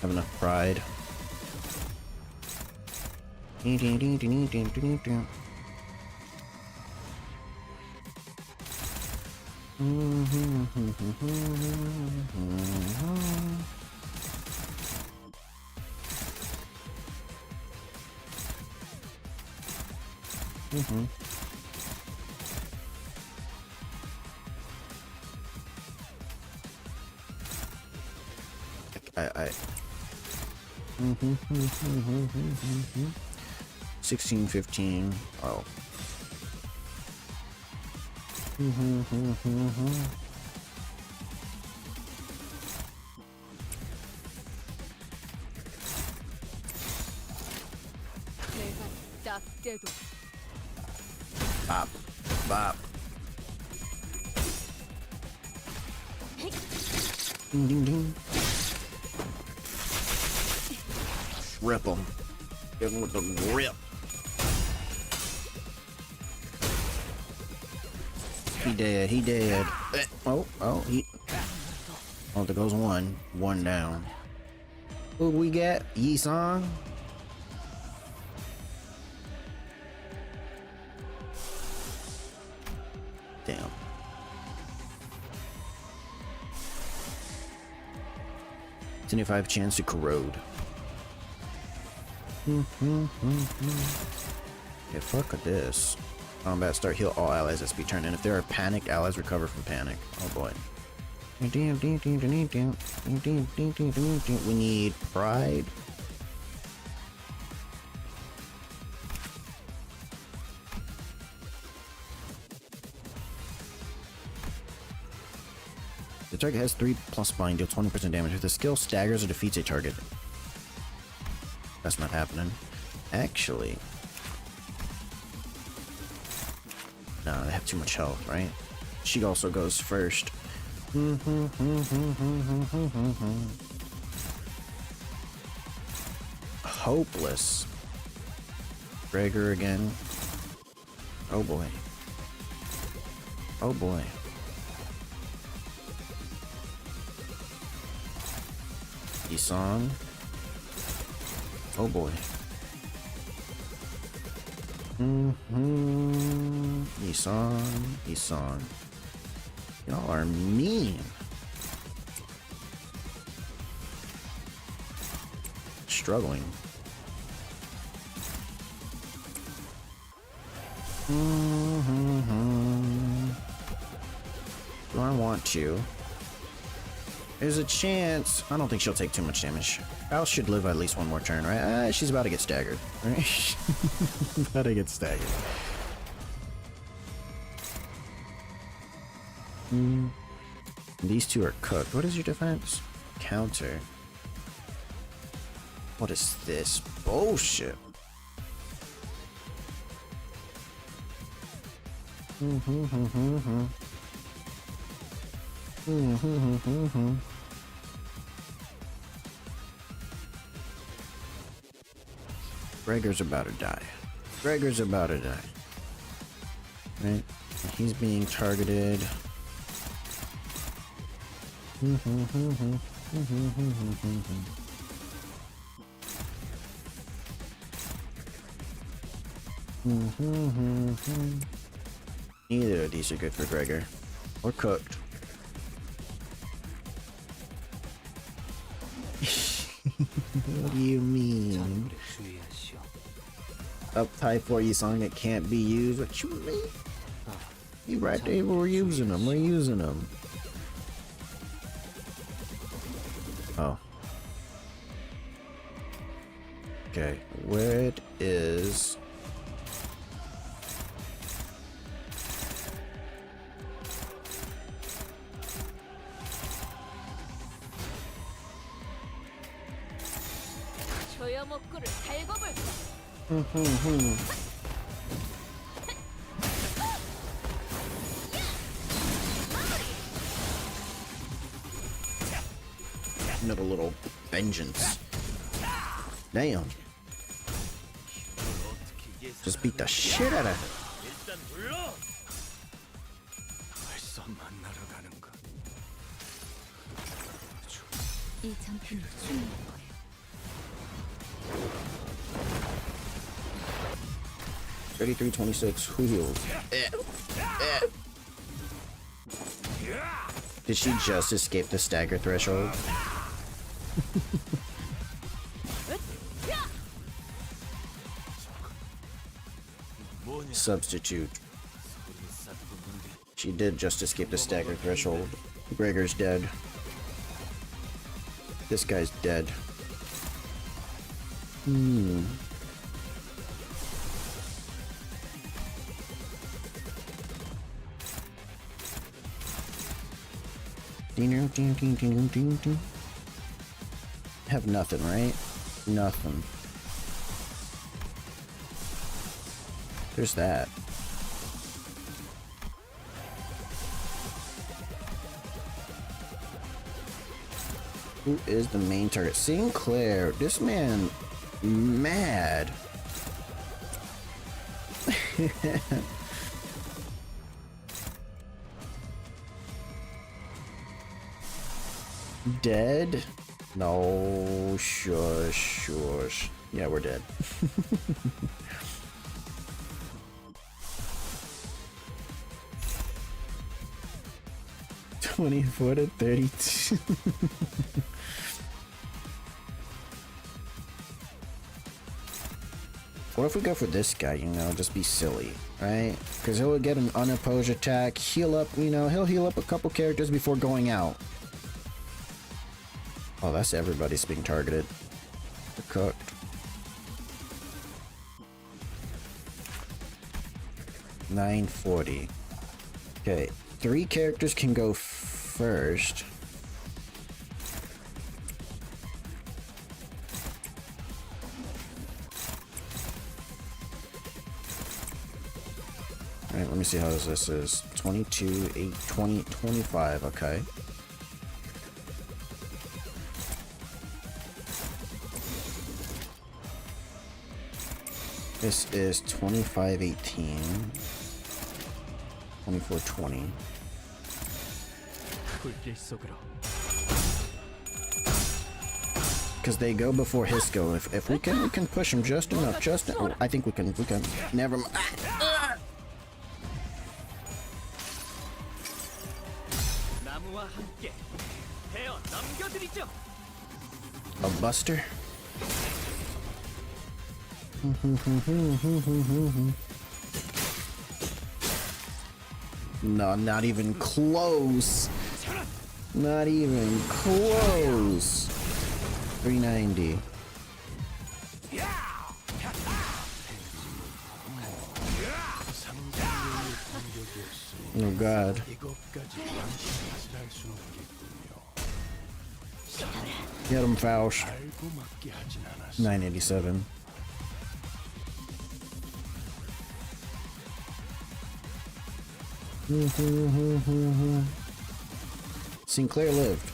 Speaker 1: Have enough pride. I 16, 15. Oh.
Speaker 3: 내가 딱 때도
Speaker 1: Bop. Bop. Ding ding ding. Rip him. Give him with the rip. He dead. He dead. Oh, he. Oh, there goes one. One down. Who we got? Yi-song? Damn. $25 chance to corrode. Yeah, fuck with this. Combat start, heal all allies SP turn, and if there are panicked, allies recover from panic. Oh boy. We need pride. The target has 3+ bind, deal 20% damage. If the skill staggers or defeats a target. That's not happening. Actually. No, they have too much health, right? She also goes first. Hopeless. Gregor again. Oh boy. Oh boy. Yi-song. Oh boy. Yi-song. Y'all are mean. Struggling. Do I want to? There's a chance. I don't think she'll take too much damage. Al should live at least one more turn, right? She's about to get staggered. Right? About to get staggered. These two are cooked. What is your defense? Counter. What is this bullshit? Gregor's about to die. Gregor's about to die. Right? He's being targeted. Neither of these are good for Gregor. Or cooked. What do you mean? Up type 4 Yi-song, it can't be used. What you mean? You right there, we're using them. We're using them. Oh. Okay, where is...
Speaker 3: 저여 먹구를 달궈볼까?
Speaker 1: Another little vengeance. Damn.
Speaker 2: 어떻게 예상?
Speaker 1: Just beat the shit out of her.
Speaker 2: 일단 불러.
Speaker 4: 벌써 만나러 가는가?
Speaker 3: 이 전투는 충분할 거예요.
Speaker 1: $33.26. Who heals? Did she just escape the stagger threshold?
Speaker 2: 뭐냐?
Speaker 1: Substitute.
Speaker 2: 소리 쌌었는데.
Speaker 1: She did just escape the stagger threshold. Gregor's dead. This guy's dead. Have nothing, right? Nothing. There's that. Who is the main target? Sinclair. This man mad. Dead? No, shush, shush. Yeah, we're dead. $24 to $32. What if we go for this guy, you know, just be silly, right? Because he'll get an unopposed attack, heal up, you know, he'll heal up a couple characters before going out. Oh, that's everybody's being targeted. They're cooked. $9.40. Okay, 3 characters can go first. Alright, let me see how this is. 22, 8, 20, 25, okay. This is 2518, 2420.
Speaker 2: 불길 속으로.
Speaker 1: Because they go before his go. If we can push him just enough. Oh, I think we can. Never mind.
Speaker 2: 나무와 함께 베어 남겨드리죠.
Speaker 1: A buster. No, not even close. Not even close. 390. Oh god. Get him, Faust. 987. Sinclair lived.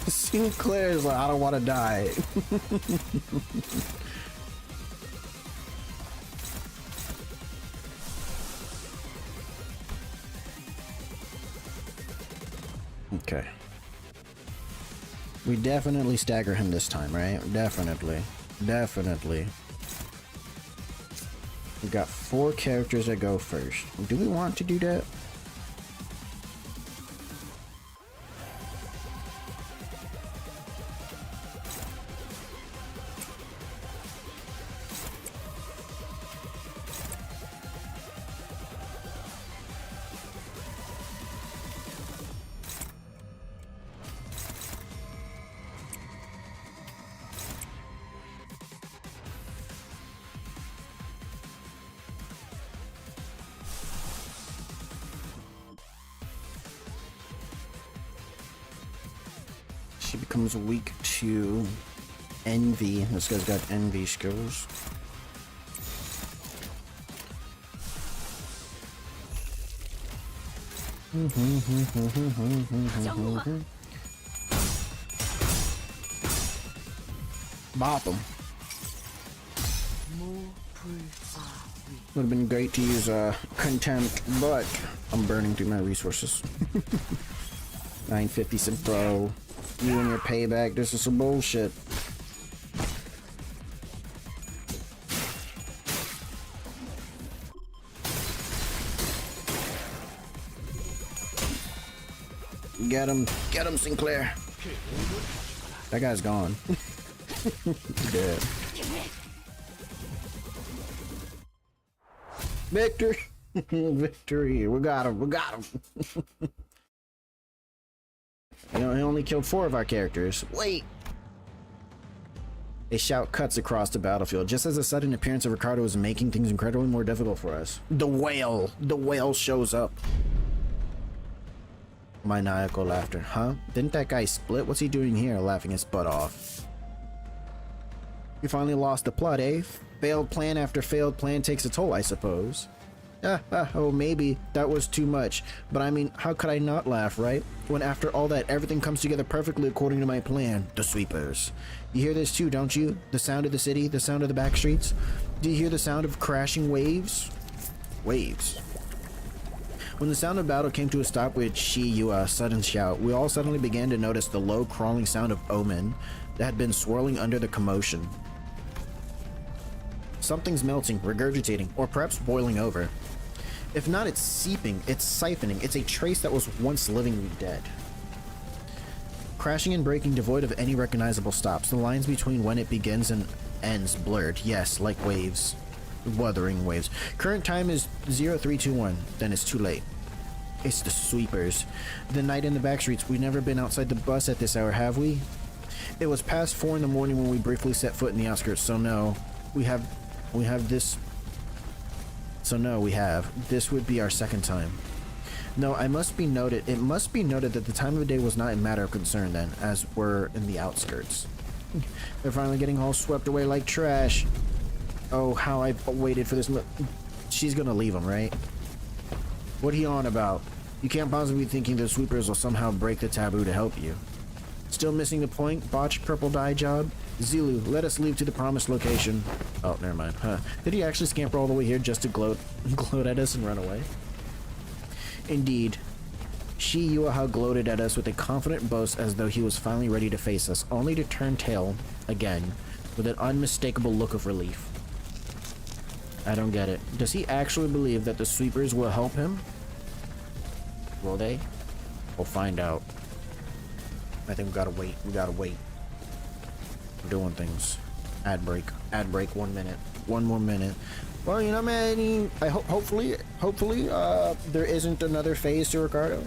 Speaker 1: Sinclair's like, I don't want to die. Okay. We definitely stagger him this time, right? Definitely. Definitely. We got 4 characters that go first. Do we want to do that? She becomes weak to envy. This guy's got envy skills. Bop him. Would have been great to use contempt, but I'm burning through my resources. 950 some pro. You and your payback. This is some bullshit. Get him, Sinclair. That guy's gone. Dead. Victory! Victory! We got him! You know, he only killed 4 of our characters. Wait! A shout cuts across the battlefield, just as the sudden appearance of Ricardo is making things incredibly more difficult for us. The whale! The whale shows up. Maniacal laughter. Huh? Didn't that guy split? What's he doing here, laughing his butt off? You finally lost the plot, eh? Failed plan after failed plan takes a toll, I suppose. Oh, maybe that was too much. But I mean, how could I not laugh, right? When after all that, everything comes together perfectly according to my plan. The sweepers. You hear this too, don't you? The sound of the city, the sound of the back streets. Do you hear the sound of crashing waves? Waves. When the sound of battle came to a stop with Shi-Yua's sudden shout, we all suddenly began to notice the low crawling sound of omen that had been swirling under the commotion. Something's melting, regurgitating, or perhaps boiling over. If not, it's seeping, it's siphoning, it's a trace that was once living dead. Crashing and breaking devoid of any recognizable stops, the lines between when it begins and ends blurred, yes, like waves. Wuthering waves. Current time is 0321, then it's too late. It's the sweepers. The night in the back streets. We've never been outside the bus at this hour, have we? It was past 4 in the morning when we briefly set foot in the outskirts, so no. We have this. So no, we have. This would be our second time. No, it must be noted that the time of the day was not a matter of concern then, as we're in the outskirts. They're finally getting all swept away like trash. Oh, how I've waited for this. She's gonna leave him, right? What are you on about? You can't possibly be thinking the sweepers will somehow break the taboo to help you. Still missing the point? Botched purple dye job? Zilu, let us leave to the promised location. Oh, never mind. Huh. Did he actually scamper all the way here just to gloat at us and run away? Indeed. Shi-Yua gloated at us with a confident boast as though he was finally ready to face us, only to turn tail again with an unmistakable look of relief. I don't get it. Does he actually believe that the sweepers will help him? Will they? We'll find out. I think we gotta wait. We're doing things. Ad break. 1 minute. 1 more minute. Well, you know, man, I hopefully, there isn't another phase to Ricardo,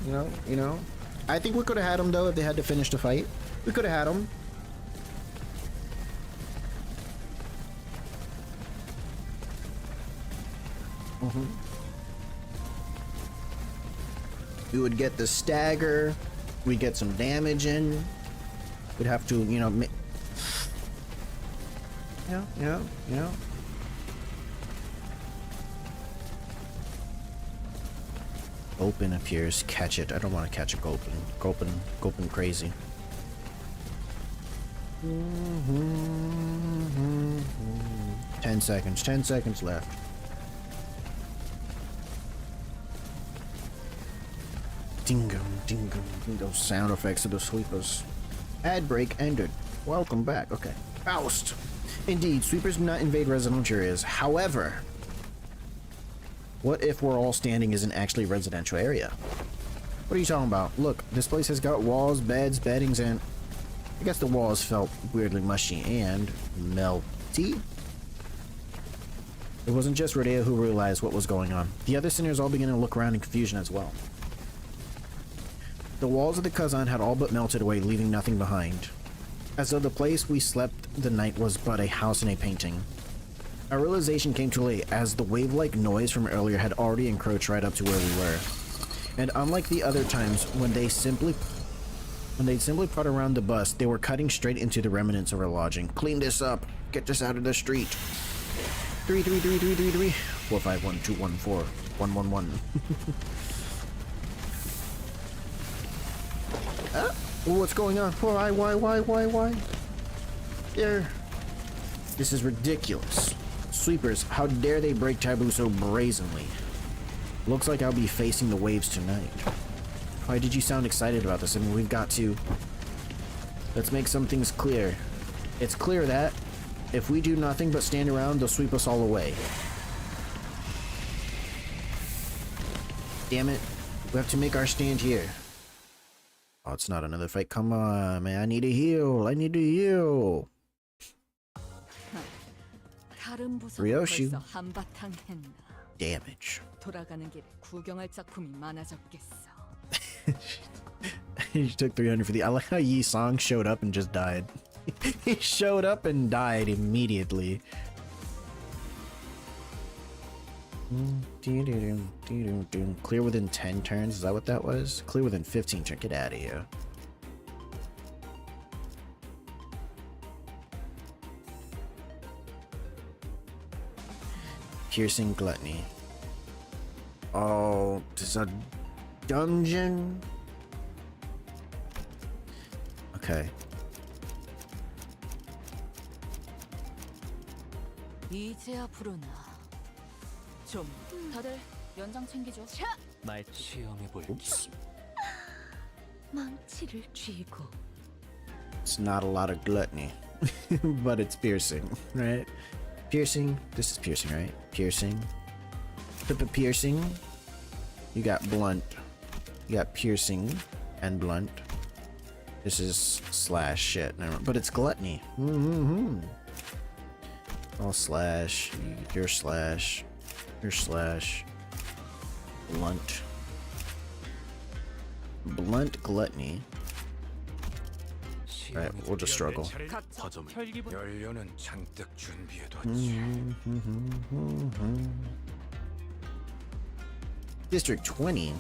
Speaker 1: you know. I think we could have had him, though, if they had to finish the fight. We could have had him. We would get the stagger. We'd get some damage in. We'd have to, you know, Open appears. Catch it. I don't want to catch a Gulpin. Gulpin crazy. 10 seconds. 10 seconds left. Dingo, dingo, dingo. Sound effects of the sweepers. Ad break ended. Welcome back. Okay. Faust. Indeed, sweepers do not invade residential areas. However, what if we're all standing isn't actually a residential area? What are you talking about? Look, this place has got walls, beds, beddings, and I guess the walls felt weirdly mushy and melty. It wasn't just Rodeo who realized what was going on. The other sinners all began to look around in confusion as well. The walls of the Kazan had all but melted away, leaving nothing behind. As though the place we slept the night was but a house in a painting. Our realization came too late, as the wave-like noise from earlier had already encroached right up to where we were. And unlike the other times, when they'd simply put around the bus, they were cutting straight into the remnants of our lodging. Clean this up. Get this out of the street. 3333333 451 111. What's going on? Why? There. This is ridiculous. sweepers, how dare they break taboo so brazenly? Looks like I'll be facing the waves tonight. Why did you sound excited about this? I mean, we've got to... Let's make some things clear. It's clear that if we do nothing but stand around, they'll sweep us all away. Damn it. We have to make our stand here. Oh, it's not another fight. Come on, man. I need to heal. I need to heal.
Speaker 5: 다른 부서도
Speaker 1: Ryoshi.
Speaker 5: 벌써 한바탕 했나.
Speaker 1: Damage.
Speaker 5: 돌아가는 길에 구경할 작품이 많아졌겠어.
Speaker 1: He took 300 for the... I like how Yi Song showed up and just died. He showed up and died immediately. Clear within 10 turns? Is that what that was? Clear within 15 turns. Get out of here. Piercing Gluttony. Oh, this is a dungeon? Okay.
Speaker 5: 이제 앞으로나 좀
Speaker 3: 다들 연장 챙기죠.
Speaker 4: 말 시험해 볼게.
Speaker 1: Oops.
Speaker 3: 망치를 쥐고.
Speaker 1: It's not a lot of gluttony, but it's piercing, right? Piercing. This is piercing, right? Piercing. Piercing. You got blunt. You got piercing and blunt. This is slash shit. Never, but it's gluttony. I'll slash. Your slash. Your slash. Blunt. Blunt gluttony. Alright, we'll just struggle.
Speaker 5: 각자
Speaker 4: 연료는 잔뜩 준비해뒀지.
Speaker 1: District 20.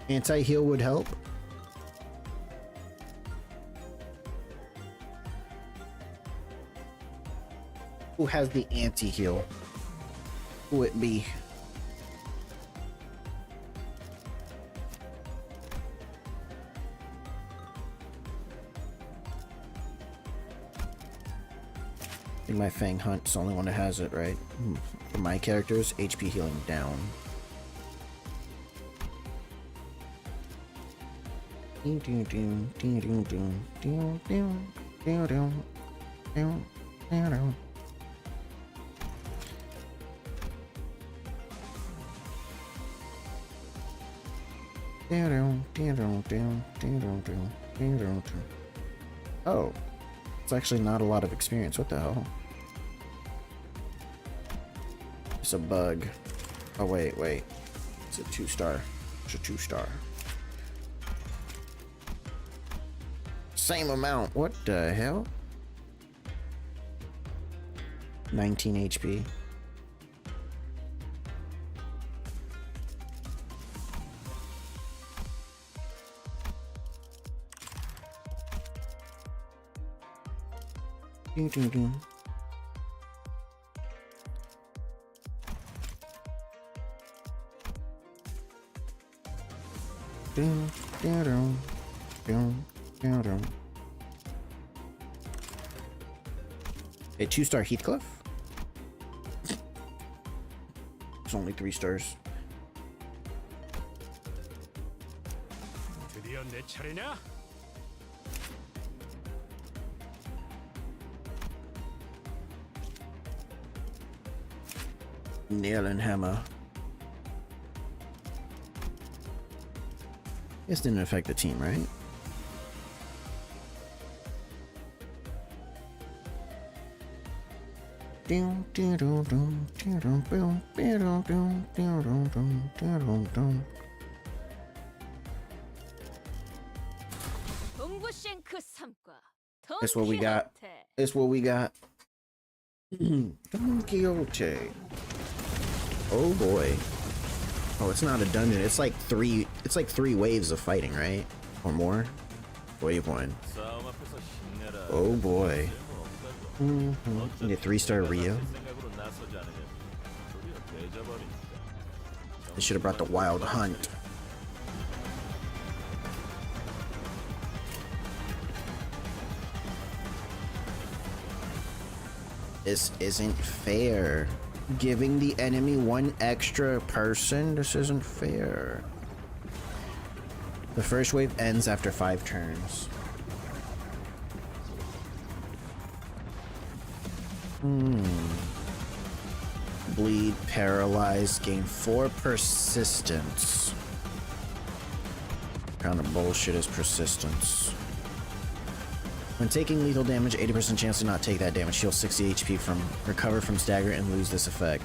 Speaker 1: Anti-heal would help. Who has the anti-heal? Who it be? I think my Fang Hunt's the only one that has it, right? For my characters, HP healing down. Oh, it's actually not a lot of experience. What the hell? It's a bug. Oh, wait. It's a 2-star. It's a 2-star. Same amount. What the hell? 19 HP. Ding. A 2-star Heathcliff? It's only 3 stars.
Speaker 4: 드디어 내 차례냐?
Speaker 1: Nail and hammer. This didn't affect the team, right?
Speaker 3: 동부 싱크 3과.
Speaker 1: That's what we got. That's what we got. Don Quixote. Oh boy. Oh, it's not a dungeon. It's like three waves of fighting, right? Or more? Wave 1.
Speaker 2: 싸움 앞에서 신내라.
Speaker 1: Oh boy. Need a 3-star Rio.
Speaker 2: 생각으로 나서지 않으면 우리는 깨져버린다.
Speaker 1: They should have brought the Wild Hunt. This isn't fair. Giving the enemy one extra person? This isn't fair. The first wave ends after 5 turns. Bleed, paralyze, gain 4 persistence. What kind of bullshit is persistence? When taking lethal damage, 80% chance to not take that damage. Heal 60 HP from recover from stagger and lose this effect.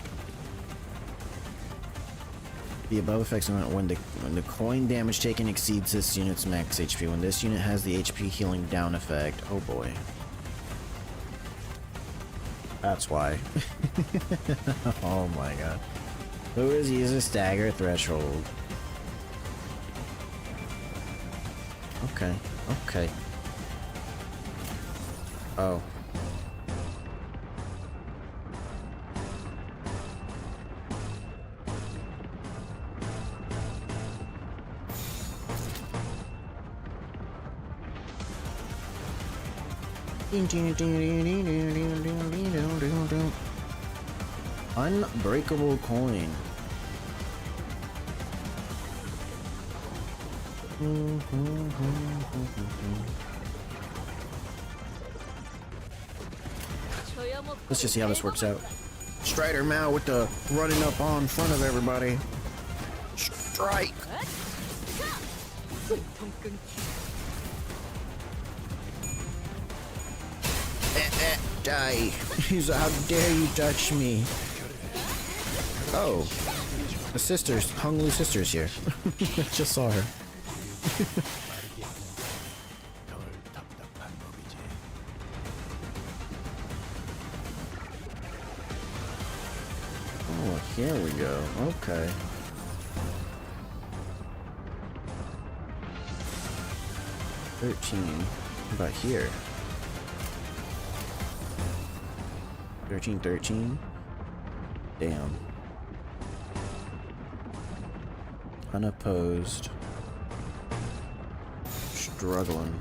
Speaker 1: The above effects when the coin damage taken exceeds this unit's max HP. When this unit has the HP healing down effect. Oh boy. That's why. Oh my god. Who is using stagger threshold? Okay. Okay. Oh. Unbreakable coin. Let's just see how this works out. Strider Mao with the running up on front of everybody. Strike! Die! He's how dare you touch me? Oh, the sisters, Hung Lu sisters here. Just saw her. Oh, here we go. Okay. How about here? 13. Damn. Unopposed. Struggling.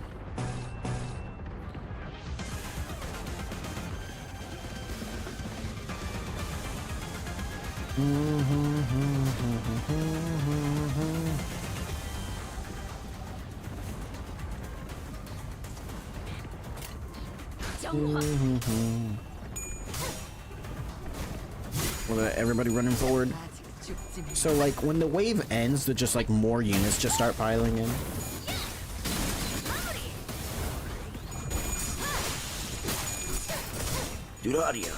Speaker 1: Well, everybody running forward. So like when the wave ends, the just like more units just start piling in. Duradia.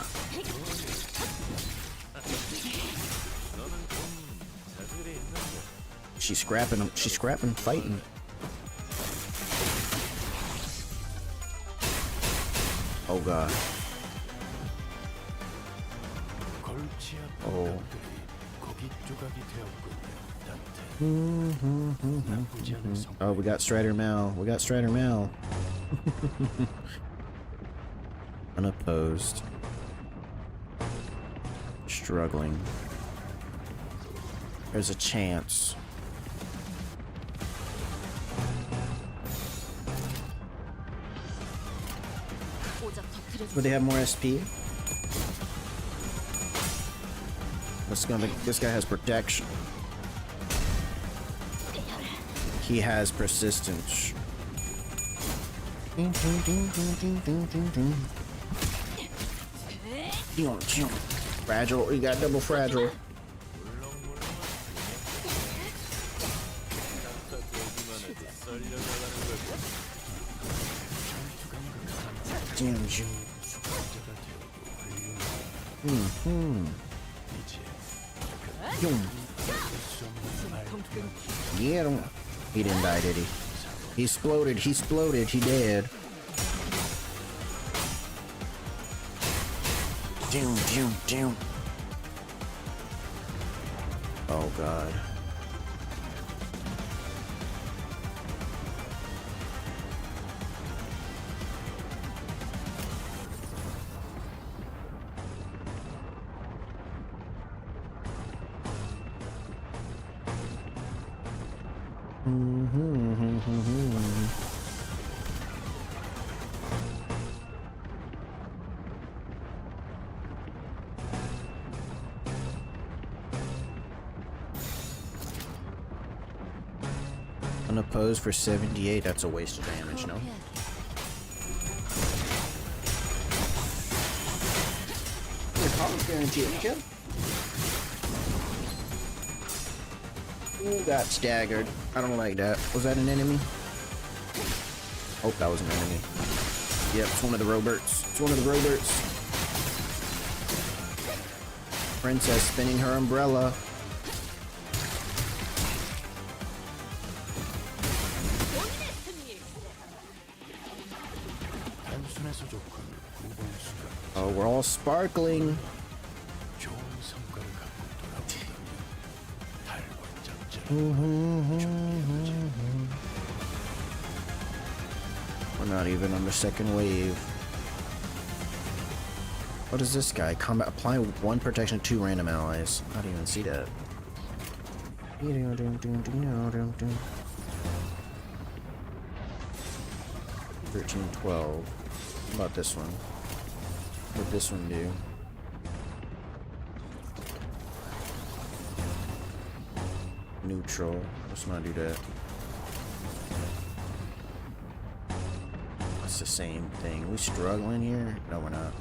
Speaker 1: She's scrapping them. She's scrapping, fighting. Oh god. Oh. Oh, we got Strider Mal. We got Strider Mal. Unopposed. Struggling. There's a chance. Would they have more SP? This guy has protection. He has persistence. Fragile. You got double fragile. Damn you. Yeah, he didn't die, did he? He exploded, he exploded, he dead. Doom. Oh god. Unopposed for 78. That's a waste of damage, no? Guaranteed kill. Ooh, got staggered. I don't like that. Was that an enemy? Oh, that was an enemy. Yep, it's one of the Roberts. It's one of the Roberts. Princess spinning her umbrella.
Speaker 4: 단순해서 좋군. 9번 수가
Speaker 1: Oh, we're all sparkling.
Speaker 4: 좋은 성과를 갖고 돌아온다면 달고
Speaker 1: We're not even on the second wave. What is this guy? Combat. Apply 1 protection to 2 random allies. I don't even see that. 13, 12. What about this one? What did this one do? Neutral. Let's not do that. It's the same thing. We struggling here? No, we're not.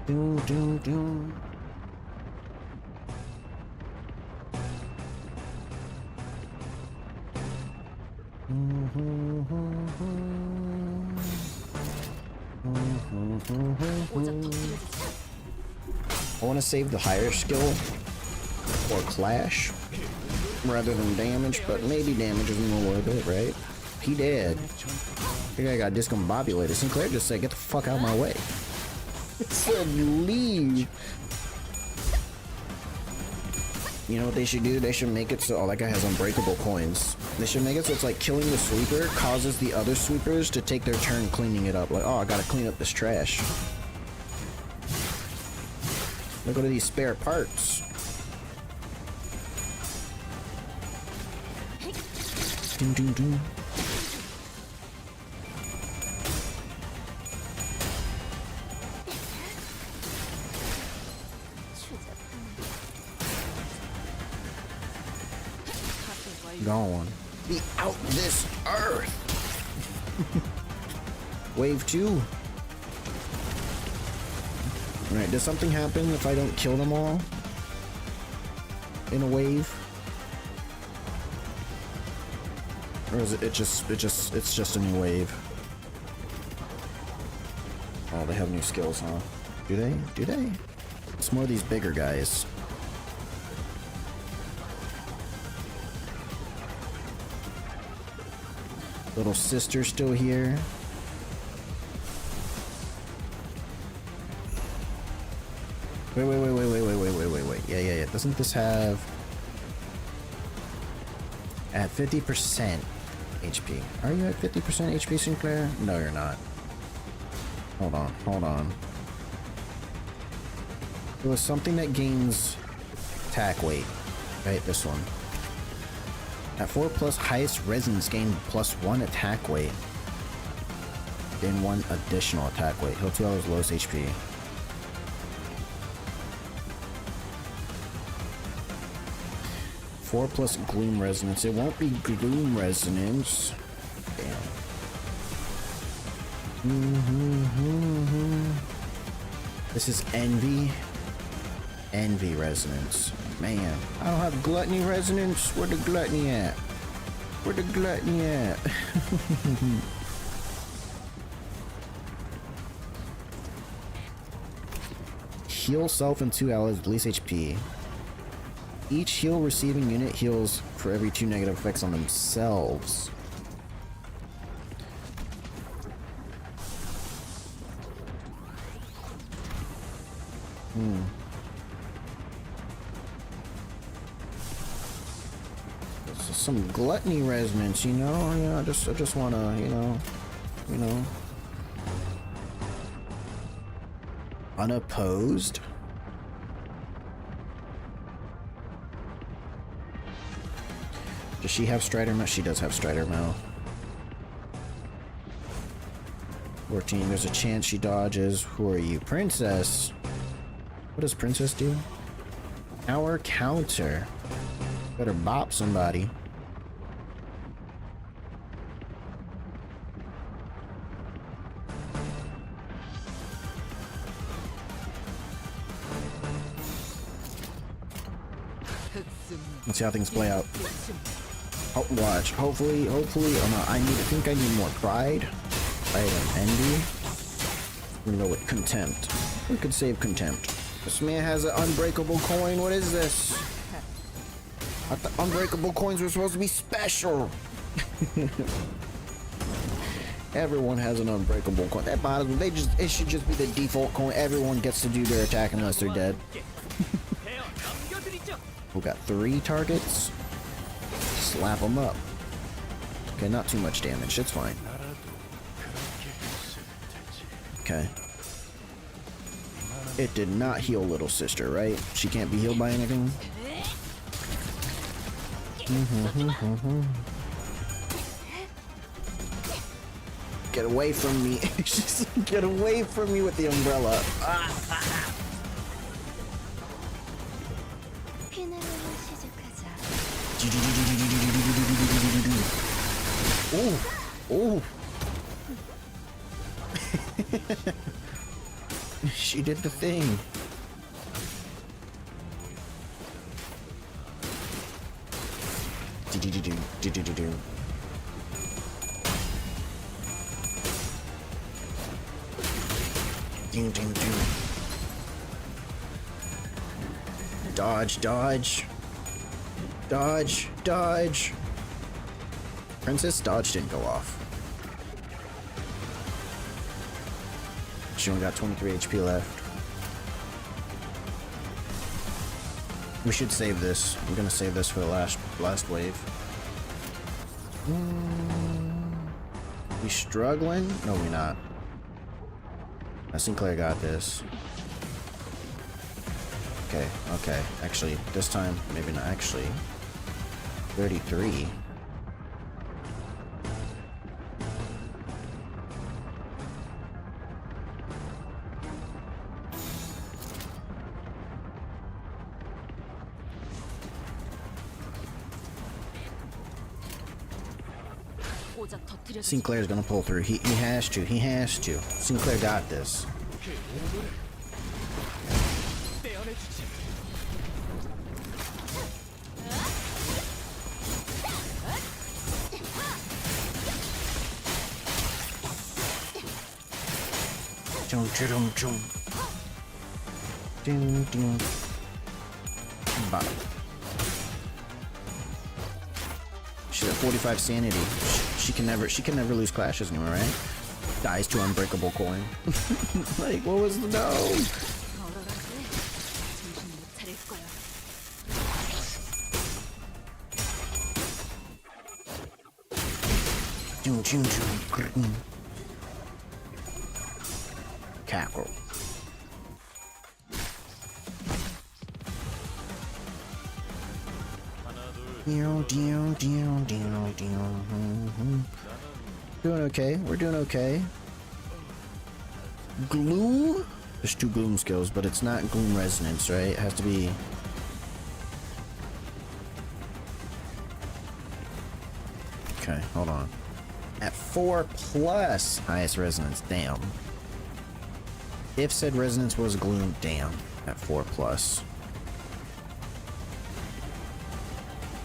Speaker 1: Doom, doom, doom. I want to save the higher skill or clash rather than damage, but maybe damage is more worth it, right? He dead. I think I got discombobulated. Sinclair just said, "Get the fuck out of my way." It said, "Leave." You know what they should do? They should make it so, oh, that guy has unbreakable coins. They should make it so it's like killing the sweeper causes the other sweepers to take their turn cleaning it up. Like, oh, I gotta clean up this trash. Look at these spare parts. Doom, doom, doom. Gone. Be out this earth. Wave 2. Alright, does something happen if I don't kill them all in a wave? Or is it's just a new wave? Oh, they have new skills, huh? Do they? Do they? It's more of these bigger guys. Little sister still here. Wait. Yeah. Doesn't this have at 50% HP? Are you at 50% HP, Sinclair? No, you're not. Hold on. There was something that gains attack weight. Right, this one. At 4+ highest resonance, gain +1 attack weight. Gain 1 additional attack weight. Heal 2 hours lowest HP. Four plus gloom resonance. It won't be gloom resonance. Damn. This is envy. Envy resonance. Man, I don't have gluttony resonance. Where the gluttony at? Where the gluttony at? Heal self and 2 allies with least HP. Each heal receiving unit heals for every 2 negative effects on themselves. Some gluttony resonance, you know? Yeah, I just wanna, you know. Unopposed. Does she have Strider Mouth? She does have Strider Mouth. 14. There's a chance she dodges. Who are you? Princess. What does Princess do? Our counter. Better bop somebody. Let's see how things play out. Oh, watch. Hopefully. Oh no, I think I need more pride. Pride and envy. We know what contempt. We could save contempt. This man has an unbreakable coin. What is this? I thought unbreakable coins were supposed to be special. Everyone has an unbreakable coin. That bottom, it should just be the default coin. Everyone gets to do their attack unless they're dead. We got 3 targets. Slap them up. Okay, not too much damage. It's fine. Okay. It did not heal little sister, right? She can't be healed by anything. Get away from me. Just get away from me with the umbrella. Oh. She did the thing. Dodge. Princess dodge didn't go off. She only got 23 HP left. We should save this. I'm gonna save this for the last wave. We struggling? No, we're not. Sinclair got this. Okay. Actually, this time, maybe not actually. 33. Sinclair's gonna pull through. He has to. Sinclair got this. Ding. Bop. She's at 45 sanity. She can never lose clashes anymore, right? Dies to unbreakable coin. Like, what was the no? Cackle. Doing okay. We're doing okay. Gloom? There's 2 gloom skills, but it's not gloom resonance, right? It has to be... Okay, hold on. At 4+ highest resonance, damn. If said resonance was gloom, damn. At 4+.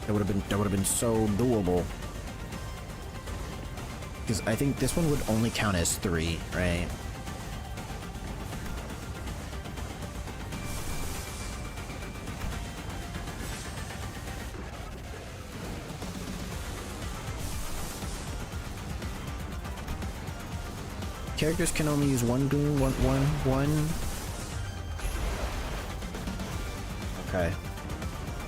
Speaker 1: That would have been so doable. Because I think this one would only count as 3, right? Characters can only use 1 gloom, one. Okay.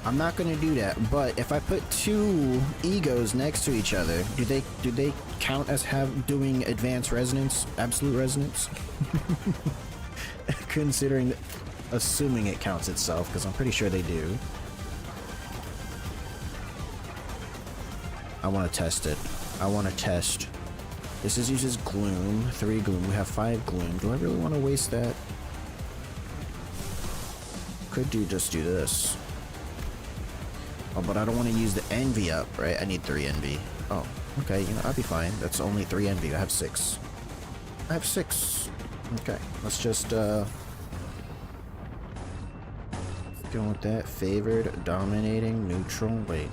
Speaker 1: I'm not gonna do that, but if I put 2 egos next to each other, do they count as doing advanced resonance, absolute resonance? Assuming it counts itself, because I'm pretty sure they do. I want to test it. I want to test This is uses gloom, 3 gloom. We have 5 gloom. Do I really want to waste that? Could just do this. Oh, but I don't want to use the envy up, right? I need 3 envy. Oh, okay. You know, I'll be fine. That's only 3 envy. I have 6. I have 6. Okay, let's just go with that. Favored, dominating, neutral. Wait.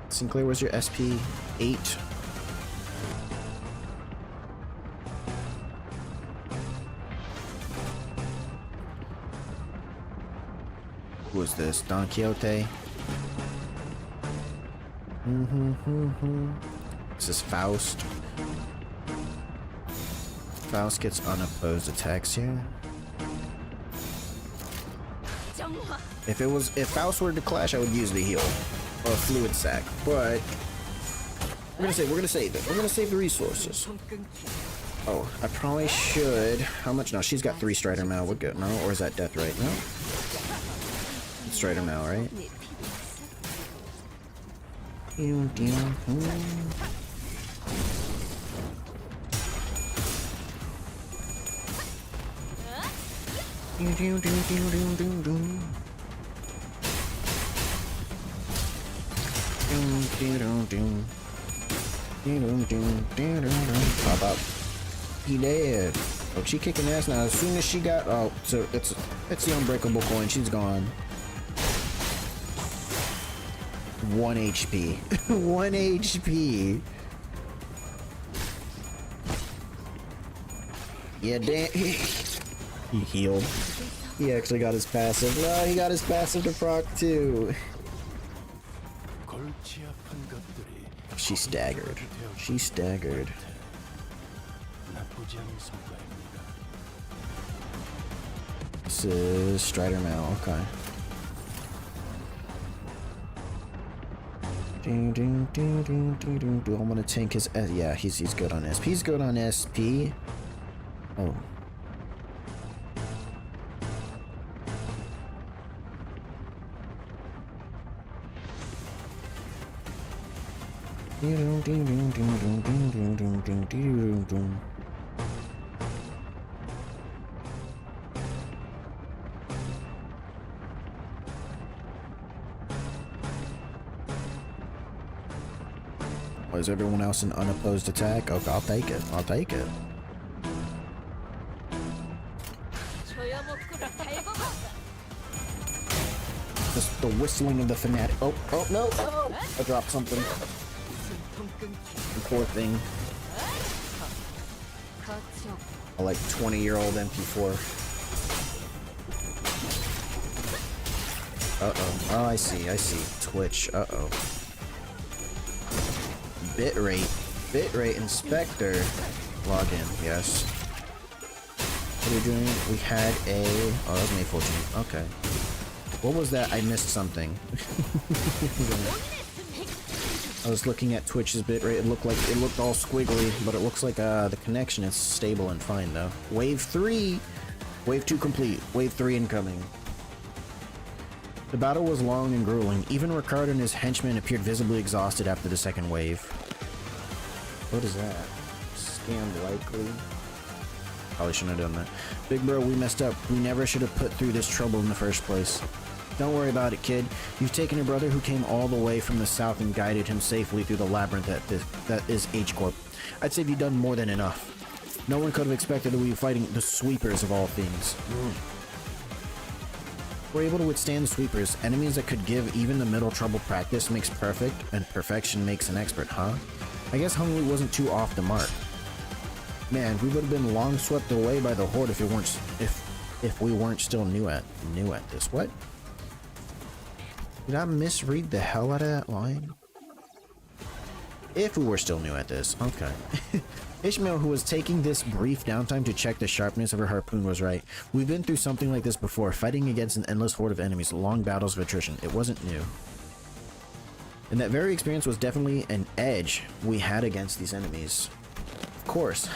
Speaker 1: Sinclair, where's your SP? 8. Who is this? Don Quixote? This is Faust. Faust gets unopposed attacks here. If Faust were to clash, I would use the heal or a fluid sac, but we're gonna save it. We're gonna save the resources. Oh, I probably should. How much now? She's got 3 Strider Mal. We're good. No, or is that Death right? No. It's Strider Mal, right? Pop up. He dead. Oh, she kicking ass now. As soon as she got, oh, so it's the unbreakable coin. She's gone. 1 HP. 1 HP. Yeah, damn. He healed. He actually got his passive. No, he got his passive to proc too. She staggered. She staggered. This is Strider Mal, okay. I'm gonna tank his yeah, he's good on SP. He's good on SP. Oh. Is everyone else an unopposed attack? Okay, I'll take it. I'll take it. Just the whistling of the fanatic. Oh, oh no! Oh, I dropped something. Poor thing. A like 20-year-old MP4. Uh-oh. Oh, I see. Twitch. Uh-oh. Bitrate inspector. Log in, yes. What are we doing? We had a... Oh, that was May 14th. Okay. What was that? I missed something. I was looking at Twitch's bitrate. It looked all squiggly, but it looks like the connection is stable and fine though. Wave 3! Wave 2 complete. Wave 3 incoming. The battle was long and grueling. Even Ricardo and his henchmen appeared visibly exhausted after the second wave. What is that? Scam likely? Probably shouldn't have done that. Big bro, we messed up. We never should have put through this trouble in the first place. Don't worry about it, kid. You've taken your brother who came all the way from the south and guided him safely through the labyrinth that is H-Corp. I'd say you've done more than enough. No one could have expected that we were fighting the sweepers of all things. We're able to withstand the sweepers. Enemies that could give even the middle trouble. Practice makes perfect, and perfection makes an expert, huh? I guess Hungry wasn't too off the mark. Man, we would have been long swept away by the Horde if we weren't still new at this. What? Did I misread the hell out of that line? If we were still new at this, okay. Ishmael, who was taking this brief downtime to check the sharpness of her harpoon, was right. We've been through something like this before, fighting against an endless horde of enemies, long battles of attrition. It wasn't new. And that very experience was definitely an edge we had against these enemies. Of course.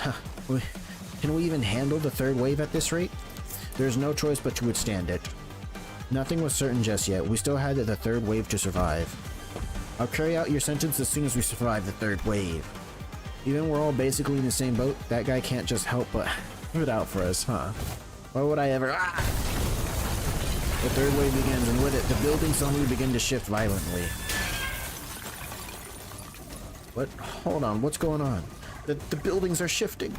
Speaker 1: Can we even handle the third wave at this rate? There's no choice but to withstand it. Nothing was certain just yet. We still had the third wave to survive. I'll carry out your sentence as soon as we survive the third wave. Even we're all basically in the same boat, that guy can't just help but put it out for us, huh? Why would I ever? Ah! The third wave begins, and with it, the buildings suddenly begin to shift violently. What? Hold on, what's going on? The buildings are shifting.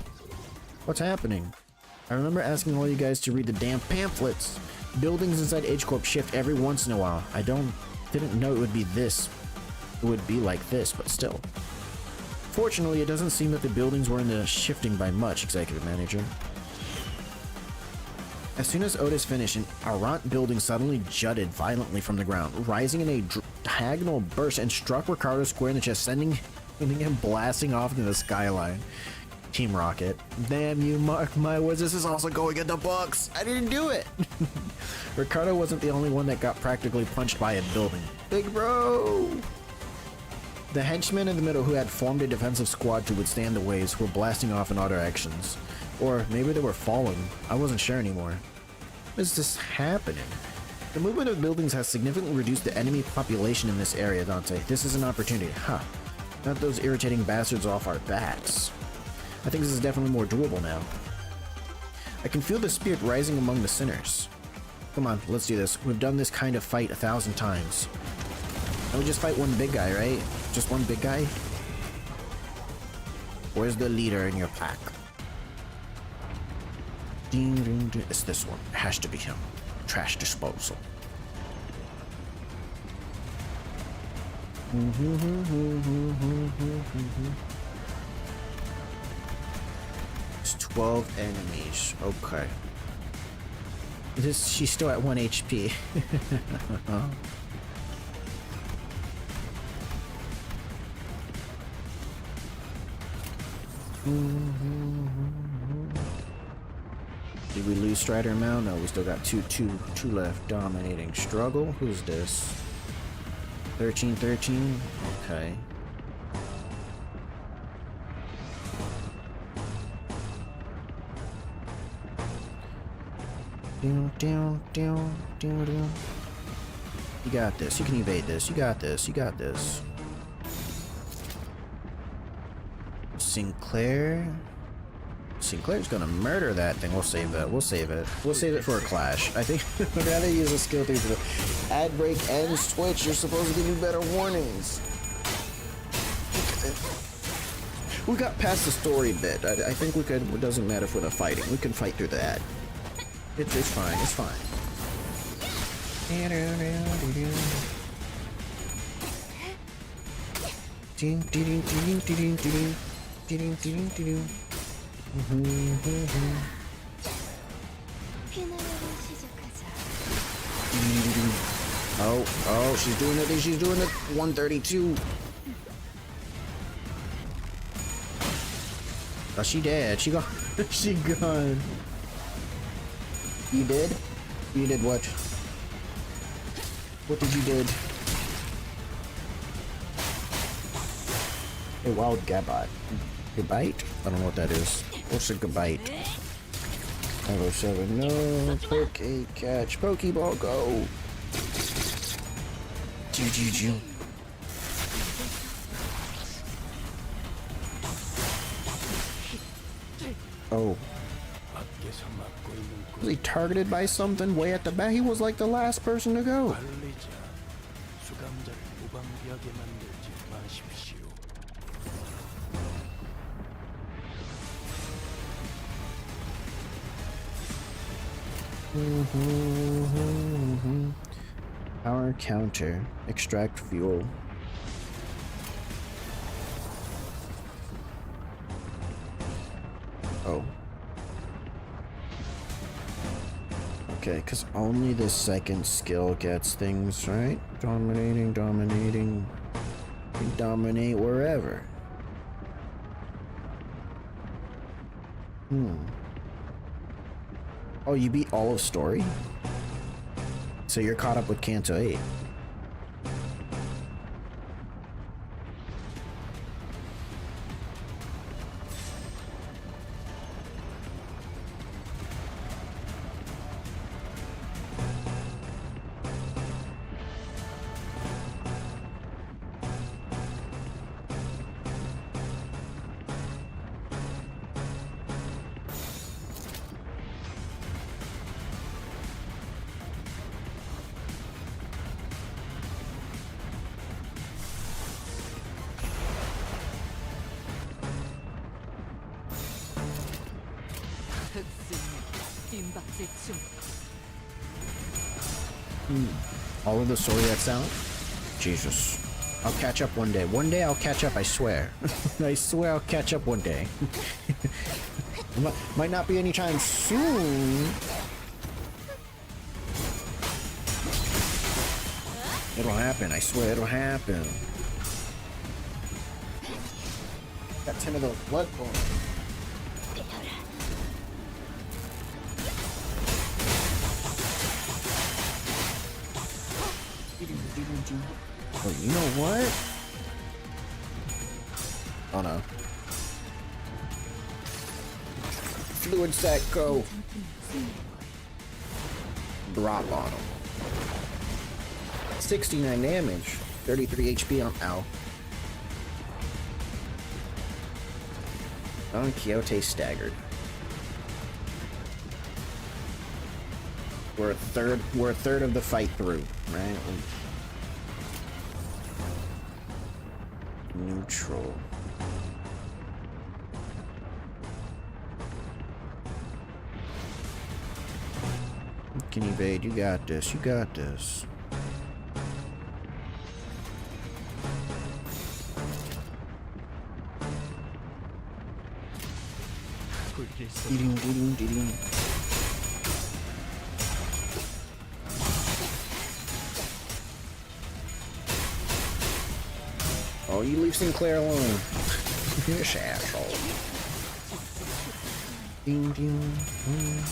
Speaker 1: What's happening? I remember asking all you guys to read the damn pamphlets. Buildings inside H-Corp shift every once in a while. I didn't know it would be this. It would be like this, but still. Fortunately, it doesn't seem that the buildings were in the shifting by much, Executive Manager. As soon as Otis finished, an Arant building suddenly jutted violently from the ground, rising in a diagonal burst and struck Ricardo square in the chest, sending him blasting off into the skyline. Team Rocket. Damn you, mark my words, this is also going in the books! I didn't do it! Ricardo wasn't the only one that got practically punched by a building. Big bro! The henchmen in the middle who had formed a defensive squad to withstand the waves were blasting off in all directions. Or maybe they were falling. I wasn't sure anymore. What is this happening? The movement of buildings has significantly reduced the enemy population in this area, Dante. This is an opportunity. Huh. Not those irritating bastards off our backs. I think this is definitely more doable now. I can feel the spirit rising among the sinners. Come on, let's do this. We've done this kind of fight 1,000 times. I would just fight one big guy, right? Just one big guy? Where's the leader in your pack? It's this one. It has to be him. Trash disposal. It's 12 enemies. Okay. She's still at 1 HP. Did we lose Strider Mount? No, we still got two left. Dominating struggle. Who's this? 13. Okay. Down. You got this. You can evade this. You got this. You got this. Sinclair's gonna murder that thing. We'll save that. We'll save it. We'll save it for a clash. I think I'd rather use a skill 3 for the ad break and switch. You're supposed to give me better warnings. We got past the story bit. I think we could. It doesn't matter for the fighting. We can fight through that. It's fine. It's fine. Oh, she's doing it. She's doing it. 132. Oh, she dead. She gone. She gone. You did? You did what? What did you did? A wild Gabite. Gabite? I don't know what that is. What's a Gabite? 507. No. Poke catch. Pokeball go. Choo. Oh. Was he targeted by something way at the back? He was like the last person to go. Power counter. Extract fuel. Oh. Okay, because only the second skill gets things, right? Dominating. We dominate wherever. Oh, you beat all of story? So you're caught up with Kanto 8.
Speaker 5: 빈박질 중.
Speaker 1: All of the Soriats out? Jesus. I'll catch up one day. One day I'll catch up, I swear. I swear I'll catch up one day. Might not be anytime soon. It'll happen, I swear it'll happen. Got 10 of those blood points. Oh, you know what? Oh no. Fluid sack, go. Drop on him. 69 damage. 33 HP on ow. Don Quixote staggered. We're a third of the fight through, right? Neutral. You can evade, you got this, you got this. Oh, you leave Sinclair alone. Yes, asshole. Ding, ding, ding.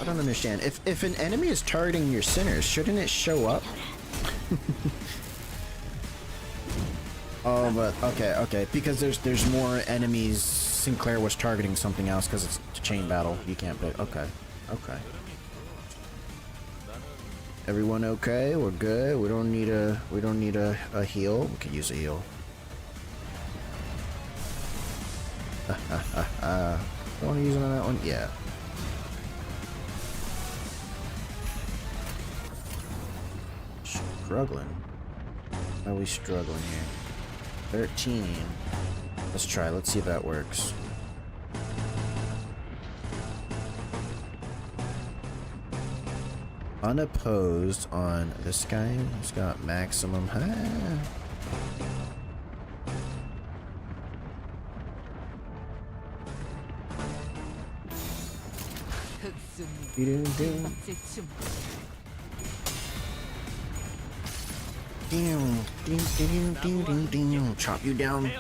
Speaker 1: I don't understand. If an enemy is targeting your sinners, shouldn't it show up? Oh, but okay. Because there's more enemies. Sinclair was targeting something else because it's a chain battle. You can't pick. Okay. Everyone okay? We're good. We don't need a heal. We could use a heal. Don't want to use it on that one? Yeah. Struggling. How are we struggling here? 13. Let's try. Let's see if that works. Unopposed on this guy. He's got maximum. Chop you down.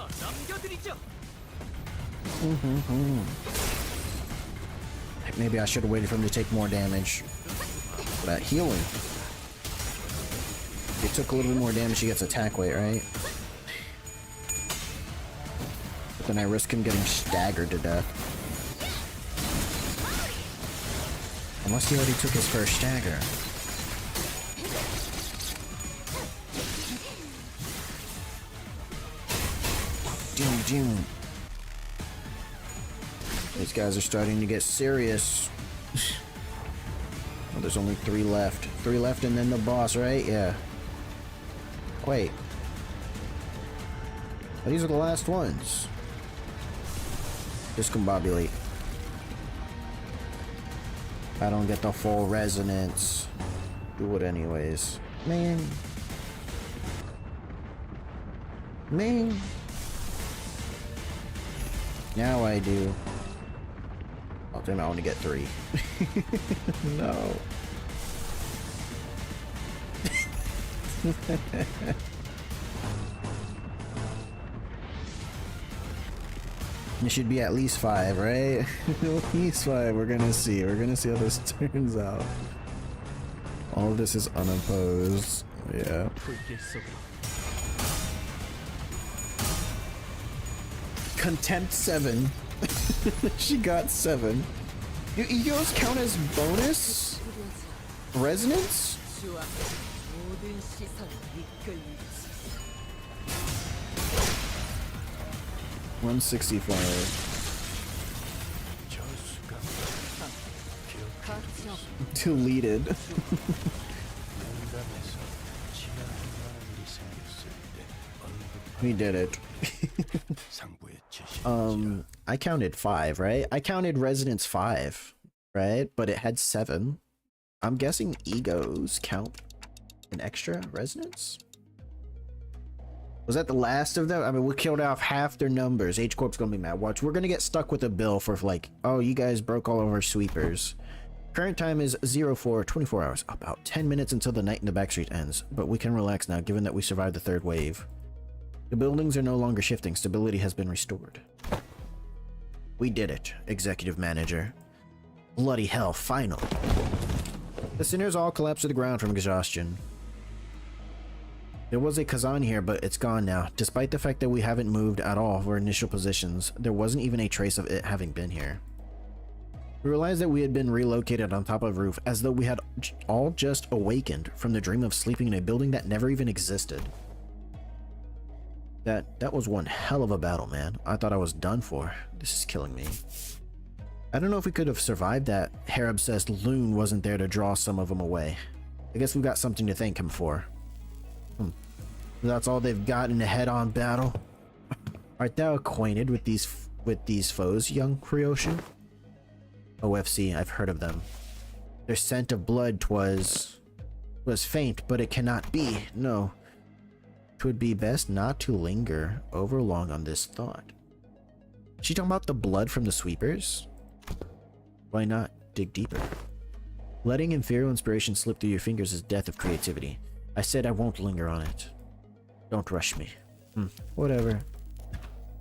Speaker 1: Maybe I should have waited for him to take more damage. That healing. If he took a little bit more damage, he gets attack weight, right? But then I risk him getting staggered to death. Unless he already took his first stagger. Doom. These guys are starting to get serious. Oh, there's only 3 left. 3 left and then the boss, right? Yeah. Wait. Oh, these are the last ones. Discombobulate. I don't get the full resonance. Do it anyways. Man. Now I do. Oh, damn, I only get 3. No. It should be at least 5, right? At least 5. We're gonna see. We're gonna see how this turns out. All of this is unopposed. Yeah. Contempt 7. She got 7. Do egos count as bonus? Resonance? 165. Deleted. We did it. I counted 5, right? I counted residents 5, right? But it had 7. I'm guessing egos count an extra residents? Was that the last of them? I mean, we killed off half their numbers. H Corp's gonna be mad. Watch, we're gonna get stuck with a bill for like, oh, you guys broke all of our sweepers. Current time is 04:24 hours. About 10 minutes until the night in the backstreet ends. But we can relax now, given that we survived the 3rd wave. The buildings are no longer shifting. Stability has been restored. We did it, executive manager. Bloody hell, finally. The sinners all collapsed to the ground from exhaustion. There was a Kazan here, but it's gone now. Despite the fact that we haven't moved at all of our initial positions, there wasn't even a trace of it having been here. We realized that we had been relocated on top of a roof, as though we had all just awakened from the dream of sleeping in a building that never even existed. That was one hell of a battle, man. I thought I was done for. This is killing me. I don't know if we could have survived that. Hair-obsessed loon wasn't there to draw some of them away. I guess we've got something to thank him for. That's all they've got in a head-on battle. Art thou acquainted with these foes, young Ryoshu? OFC, I've heard of them. Their scent of blood was faint, but it cannot be. No. 'Twould be best not to linger over long on this thought. She talking about the blood from the sweepers? Why not dig deeper? Letting inferior inspiration slip through your fingers is death of creativity. I said I won't linger on it. Don't rush me. Whatever.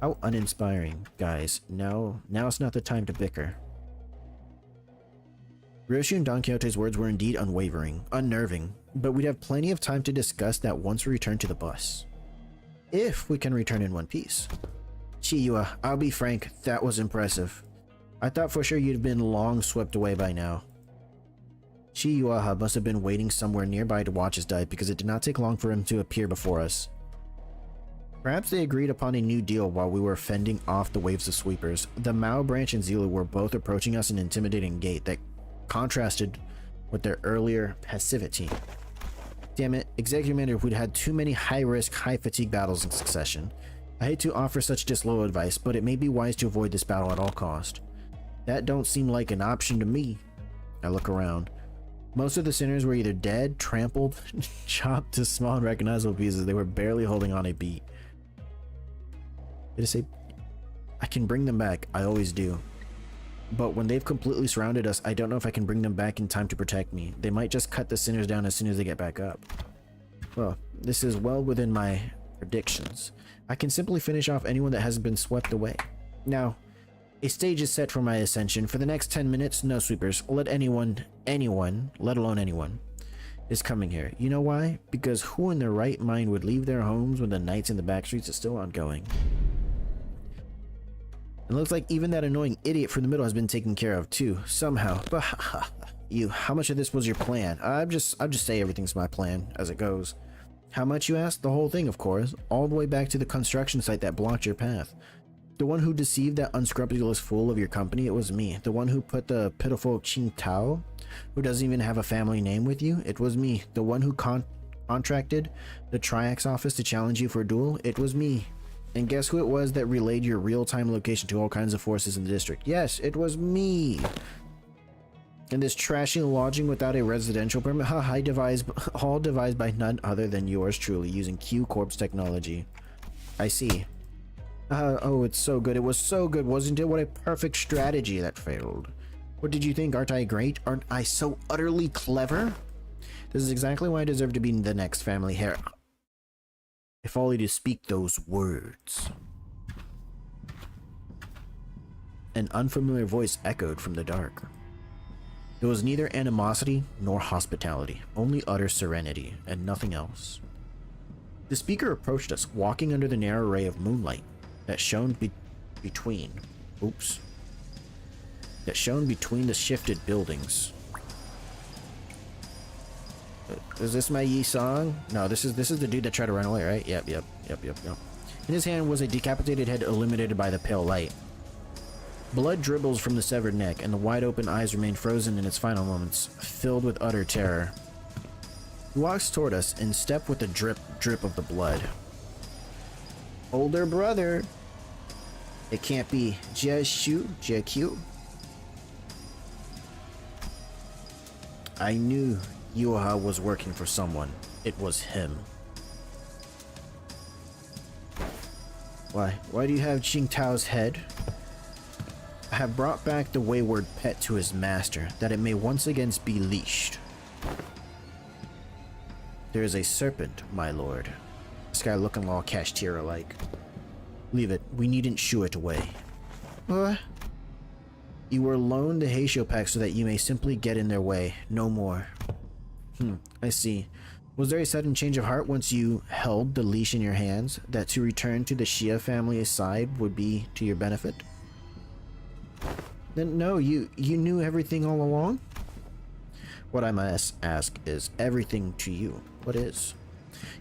Speaker 1: How uninspiring, guys. Now's not the time to bicker. Ryoshu and Don Quixote's words were indeed unwavering, unnerving, but we'd have plenty of time to discuss that once we return to the bus. If we can return in one piece. Chiyua, I'll be frank, that was impressive. I thought for sure you'd have been long swept away by now. Chiyuaha must have been waiting somewhere nearby to watch us die because it did not take long for him to appear before us. Perhaps they agreed upon a new deal while we were fending off the waves of sweepers. The Mao branch and Zulu were both approaching us in an intimidating gait that contrasted with their earlier passivity. Damn it, Executive Manager, we'd had too many high-risk, high-fatigue battles in succession. I hate to offer such disloyal advice, but it may be wise to avoid this battle at all cost. That don't seem like an option to me. I look around. Most of the sinners were either dead, trampled, chopped to small and recognizable pieces. They were barely holding on a beat. Did I say, I can bring them back, I always do. But when they've completely surrounded us, I don't know if I can bring them back in time to protect me. They might just cut the sinners down as soon as they get back up. Well, this is well within my predictions. I can simply finish off anyone that hasn't been swept away. Now, a stage is set for my ascension. For the next 10 minutes, no sweepers. Let anyone, let alone anyone, is coming here. You know why? Because who in their right mind would leave their homes when the nights in the backstreets are still ongoing? It looks like even that annoying idiot from the middle has been taken care of too, somehow. But you, how much of this was your plan? I'll just say everything's my plan as it goes. How much, you ask? The whole thing, of course, all the way back to the construction site that blocked your path. The one who deceived that unscrupulous fool of your company, it was me. The one who put the pitiful Qing Tao, who doesn't even have a family name, with you, it was me. The one who contracted the Triax office to challenge you for a duel, it was me. And guess who it was that relayed your real-time location to all kinds of forces in the district? Yes, it was me. And this trashy lodging without a residential permit, all devised by none other than yours truly, using Q Corp's technology. I see. Oh, it's so good. It was so good, wasn't it? What a perfect strategy that failed. What did you think? Aren't I great? Aren't I so utterly clever? This is exactly why I deserve to be the next family heir. If only to speak those words. An unfamiliar voice echoed from the dark. There was neither animosity nor hospitality, only utter serenity and nothing else. The speaker approached us, walking under the narrow ray of moonlight that shone between the shifted buildings. Is this my Yi song? No, this is the dude that tried to run away, right? Yep. In his hand was a decapitated head illuminated by the pale light. Blood dribbles from the severed neck, and the wide-open eyes remain frozen in its final moments, filled with utter terror. He walks toward us in step with the drip of the blood. Older brother. It can't be Jieshu, JQ. I knew Yuha was working for someone. It was him. Why? Why do you have Qingtao's head? I have brought back the wayward pet to his master, that it may once again be leashed. There is a serpent, my lord. This guy looking all cashier-like. Leave it. We needn't shoo it away. What? You were loaned the Heisho pack so that you may simply get in their way. No more. I see. Was there a sudden change of heart once you held the leash in your hands, that to return to the Shia family's side would be to your benefit? Then no, you knew everything all along? What I must ask is everything to you. What is?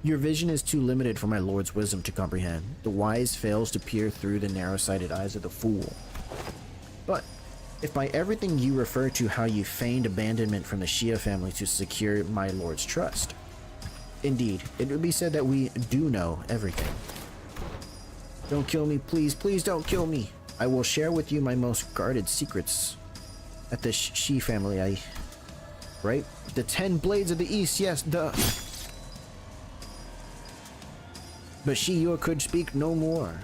Speaker 1: Your vision is too limited for my lord's wisdom to comprehend. The wise fails to peer through the narrow-sighted eyes of the fool. But if by everything you refer to how you feigned abandonment from the Shia family to secure my lord's trust, indeed, it would be said that we do know everything. Don't kill me, please, please don't kill me. I will share with you my most guarded secrets. At the Shi family, right? The 10 Blades of the East, yes, duh. But Shiyo could speak no more.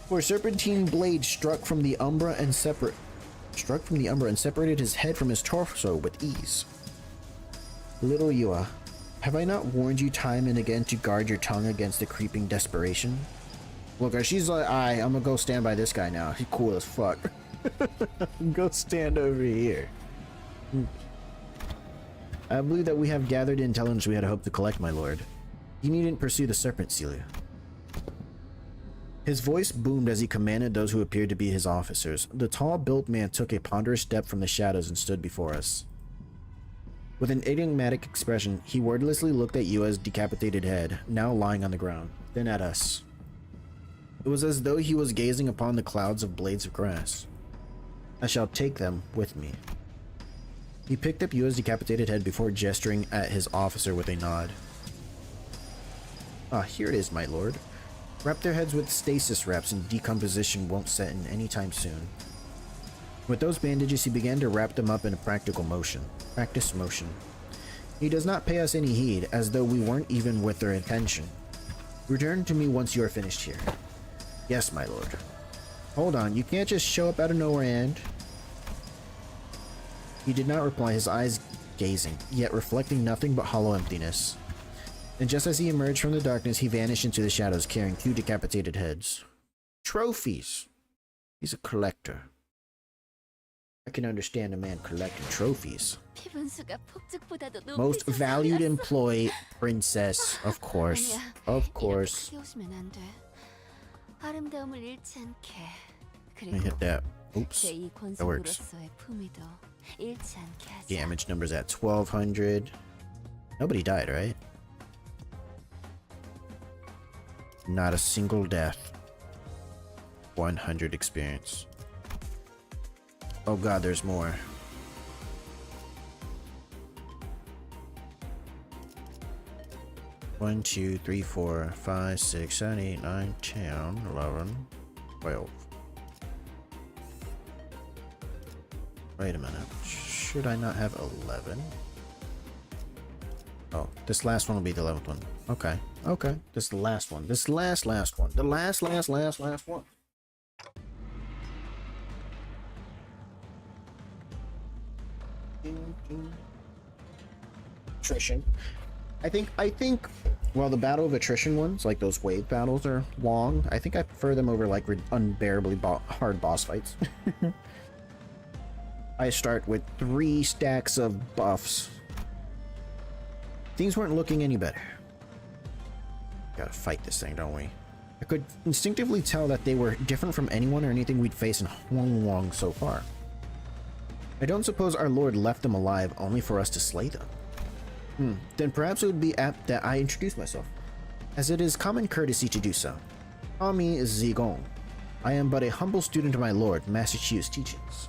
Speaker 1: For serpentine blade struck from the umbra and separated his head from his torso with ease. Little Yua, have I not warned you time and again to guard your tongue against the creeping desperation? Look, she's like, I'm gonna go stand by this guy now. He's cool as fuck. Go stand over here. I believe that we have gathered intelligence we had hoped to collect, my lord. You needn't pursue the serpent, Celia. His voice boomed as he commanded those who appeared to be his officers. The tall-built man took a ponderous step from the shadows and stood before us. With an enigmatic expression, he wordlessly looked at Yua's decapitated head, now lying on the ground, then at us. It was as though he was gazing upon the clouds of blades of grass. I shall take them with me. He picked up Yua's decapitated head before gesturing at his officer with a nod. Ah, here it is, my lord. Wrap their heads with stasis wraps and decomposition won't set in anytime soon. With those bandages, he began to wrap them up in a practice motion. He does not pay us any heed, as though we weren't even with their intention. Return to me once you are finished here. Yes, my lord. Hold on, you can't just show up out of nowhere and... He did not reply, his eyes gazing, yet reflecting nothing but hollow emptiness. And just as he emerged from the darkness, he vanished into the shadows, carrying 2 decapitated heads. Trophies! He's a collector. I can understand a man collecting trophies. Most valued employee, princess, of course. Of course. Let me hit that. Oops. That works. Damage numbers at 1200. Nobody died, right? Not a single death. 100 experience. Oh god, there's more. One, 2, 3, 4, 5, 6, 7, 8, 9, 10, 11, 12. Wait a minute. Should I not have 11? Oh, this last one will be the 11th one. Okay. Okay. This is the last one. This last one. The last one. Attrition. I think well, the battle of attrition ones, like those wave battles, are long. I think I prefer them over like unbearably hard boss fights. I start with 3 stacks of buffs. Things weren't looking any better. Gotta fight this thing, don't we? I could instinctively tell that they were different from anyone or anything we'd faced in Huanglong so far. I don't suppose our lord left them alive only for us to slay them. Then perhaps it would be apt that I introduce myself, as it is common courtesy to do so. Call me Zigong. I am but a humble student of my lord, Master Chu's teachings.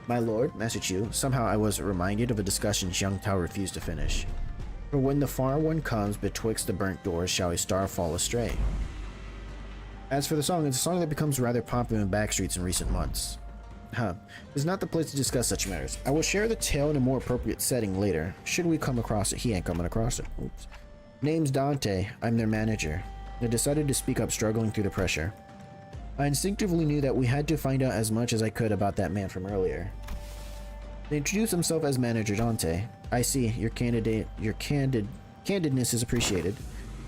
Speaker 1: My lord, Master Chu, somehow I was reminded of a discussion Xiang Tao refused to finish. For when the far one comes betwixt the burnt doors, shall a star fall astray? As for the song, it's a song that becomes rather popular in backstreets in recent months. It's not the place to discuss such matters. I will share the tale in a more appropriate setting later, should we come across it. He ain't coming across it. Oops. Name's Dante. I'm their manager. I decided to speak up, struggling through the pressure. I instinctively knew that we had to find out as much as I could about that man from earlier. They introduced himself as Manager Dante. I see. Your candidness is appreciated.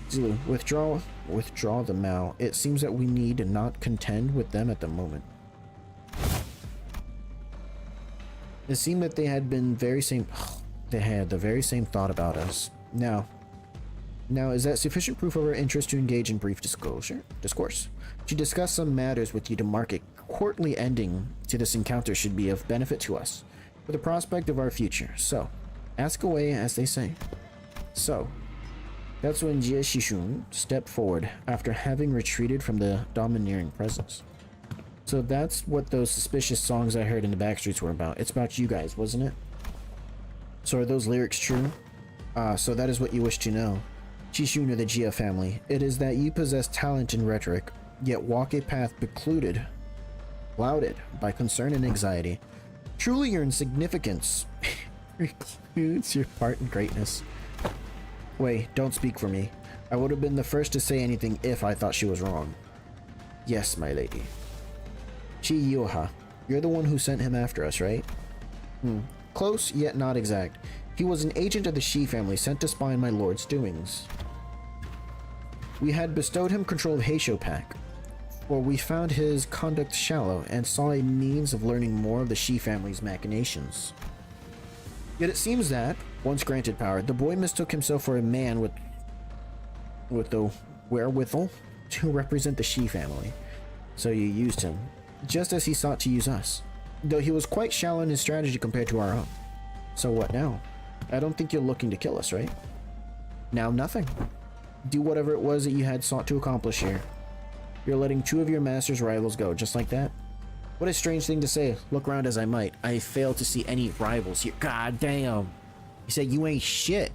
Speaker 1: Zulu, withdraw the Mao. It seems that we need not contend with them at the moment. It seemed that they had the very same thought about us. Now, is that sufficient proof of our interest to engage in brief discourse? To discuss some matters with you to mark a courtly ending to this encounter should be of benefit to us, for the prospect of our future. So, ask away, as they say. So, that's when Jie Shishun stepped forward after having retreated from the domineering presence. So that's what those suspicious songs I heard in the backstreets were about. It's about you guys, wasn't it? So are those lyrics true? So that is what you wish to know. Shishun of the Jia family. It is that you possess talent in rhetoric, yet walk a path clouded by concern and anxiety. Truly your insignificance precludes your part in greatness. Wait, don't speak for me. I would have been the first to say anything if I thought she was wrong. Yes, my lady. Chi Yoha, you're the one who sent him after us, right? Close, yet not exact. He was an agent of the Shi family sent to spy on my lord's doings. We had bestowed him control of Heisho Pack, for we found his conduct shallow and saw a means of learning more of the Shi family's machinations. Yet it seems that, once granted power, the boy mistook himself for a man with the wherewithal to represent the Shi family. So you used him, just as he sought to use us, though he was quite shallow in his strategy compared to our own. So what now? I don't think you're looking to kill us, right? Now nothing. Do whatever it was that you had sought to accomplish here. You're letting two of your master's rivals go, just like that? What a strange thing to say. Look around as I might, I fail to see any rivals here. God damn. You said you ain't shit.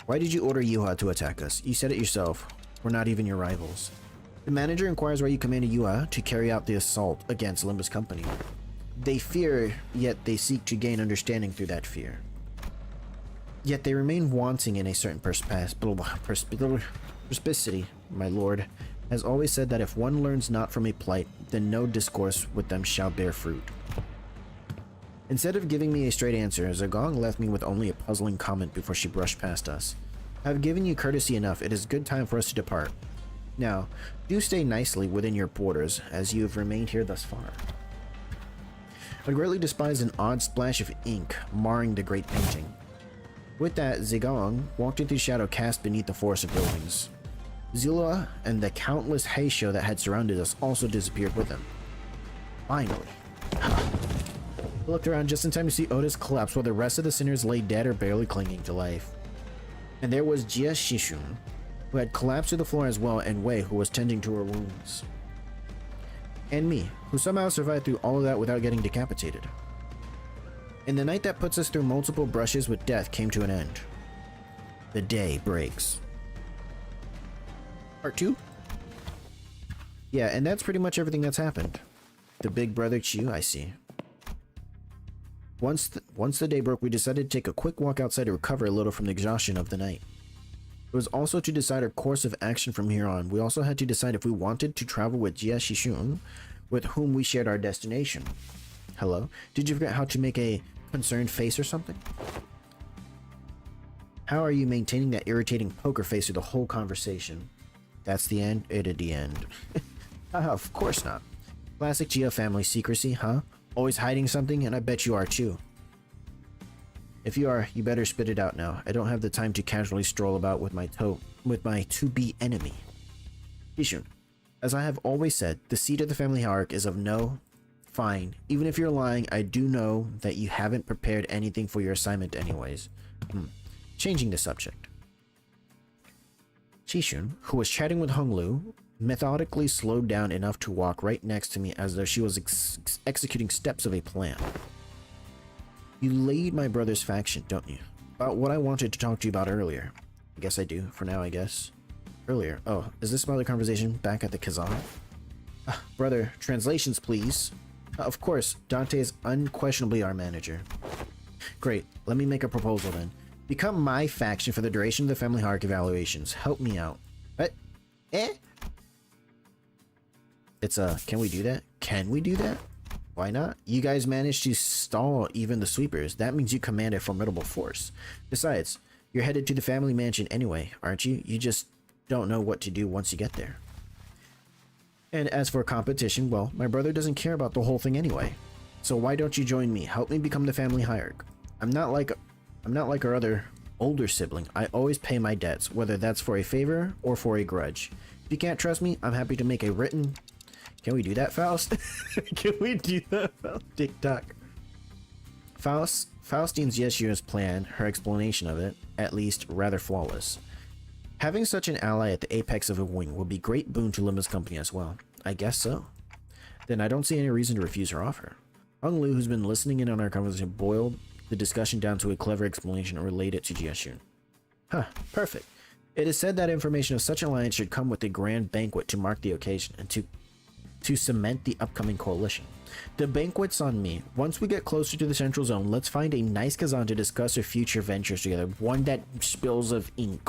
Speaker 1: Why did you order Yuha to attack us? You said it yourself. We're not even your rivals. The manager inquires why you commanded Yuha to carry out the assault against Limbus Company. They fear, yet they seek to gain understanding through that fear. Yet they remain wanting in a certain perspicacity. My lord has always said that if one learns not from a plight, then no discourse with them shall bear fruit. Instead of giving me a straight answer, Zagong left me with only a puzzling comment before she brushed past us. I have given you courtesy enough. It is good time for us to depart. Now, do stay nicely within your borders, as you have remained here thus far. I greatly despise an odd splash of ink marring the great painting. With that, Zigong walked into the shadow cast beneath the forest of buildings. Zilla and the countless Heisho that had surrounded us also disappeared with him. Finally. I looked around just in time to see Otis collapse while the rest of the sinners lay dead or barely clinging to life. And there was Jia Shishun, who had collapsed to the floor as well, and Wei, who was tending to her wounds. And me, who somehow survived through all of that without getting decapitated. And the night that puts us through multiple brushes with death came to an end. The day breaks. Part 2? Yeah, and that's pretty much everything that's happened. The big brother Chiu, I see. Once the day broke, we decided to take a quick walk outside to recover a little from the exhaustion of the night. It was also to decide our course of action from here on. We also had to decide if we wanted to travel with Jia Shishun, with whom we shared our destination. Hello? Did you forget how to make a concerned face or something? How are you maintaining that irritating poker face through the whole conversation? That's the end? It'd the end. Of course not. Classic Jia family secrecy, huh? Always hiding something, and I bet you are too. If you are, you better spit it out now. I don't have the time to casually stroll about with my to-be enemy. Ishun, as I have always said, the seat of the family hierarchy is of no... Fine. Even if you're lying, I do know that you haven't prepared anything for your assignment anyways. Changing the subject. Chishun, who was chatting with Honglu, methodically slowed down enough to walk right next to me as though she was executing steps of a plan. You lead my brother's faction, don't you? About what I wanted to talk to you about earlier. I guess I do, for now I guess. earlier. Oh, is this some other conversation back at the Kazan? Brother, translations please. Of course, Dante is unquestionably our manager. Great, let me make a proposal then. Become my faction for the duration of the family hierarchy evaluations. Help me out. What? It's can we do that? Can we do that? Why not? You guys managed to stall even the sweepers. That means you command a formidable force. Besides, you're headed to the family mansion anyway, aren't you? You just don't know what to do once you get there. And as for competition, well, my brother doesn't care about the whole thing anyway. So why don't you join me? Help me become the family hierarch. I'm not like our other older sibling. I always pay my debts, whether that's for a favor or for a grudge. If you can't trust me, I'm happy to make a written... Can we do that, Faust? Can we do that, Faust? TikTok. Faust deems Yeshua's plan, her explanation of it, at least rather flawless. Having such an ally at the apex of a wing will be great boon to Limbus company as well. I guess so. Then I don't see any reason to refuse her offer. Hung Lu, who's been listening in on our conversation, boiled the discussion down to a clever explanation and relayed it to Jieshun. Huh, perfect. It is said that information of such an alliance should come with a grand banquet to mark the occasion and to cement the upcoming coalition. The banquet's on me. Once we get closer to the central zone, let's find a nice Kazan to discuss our future ventures together. One that spills of ink.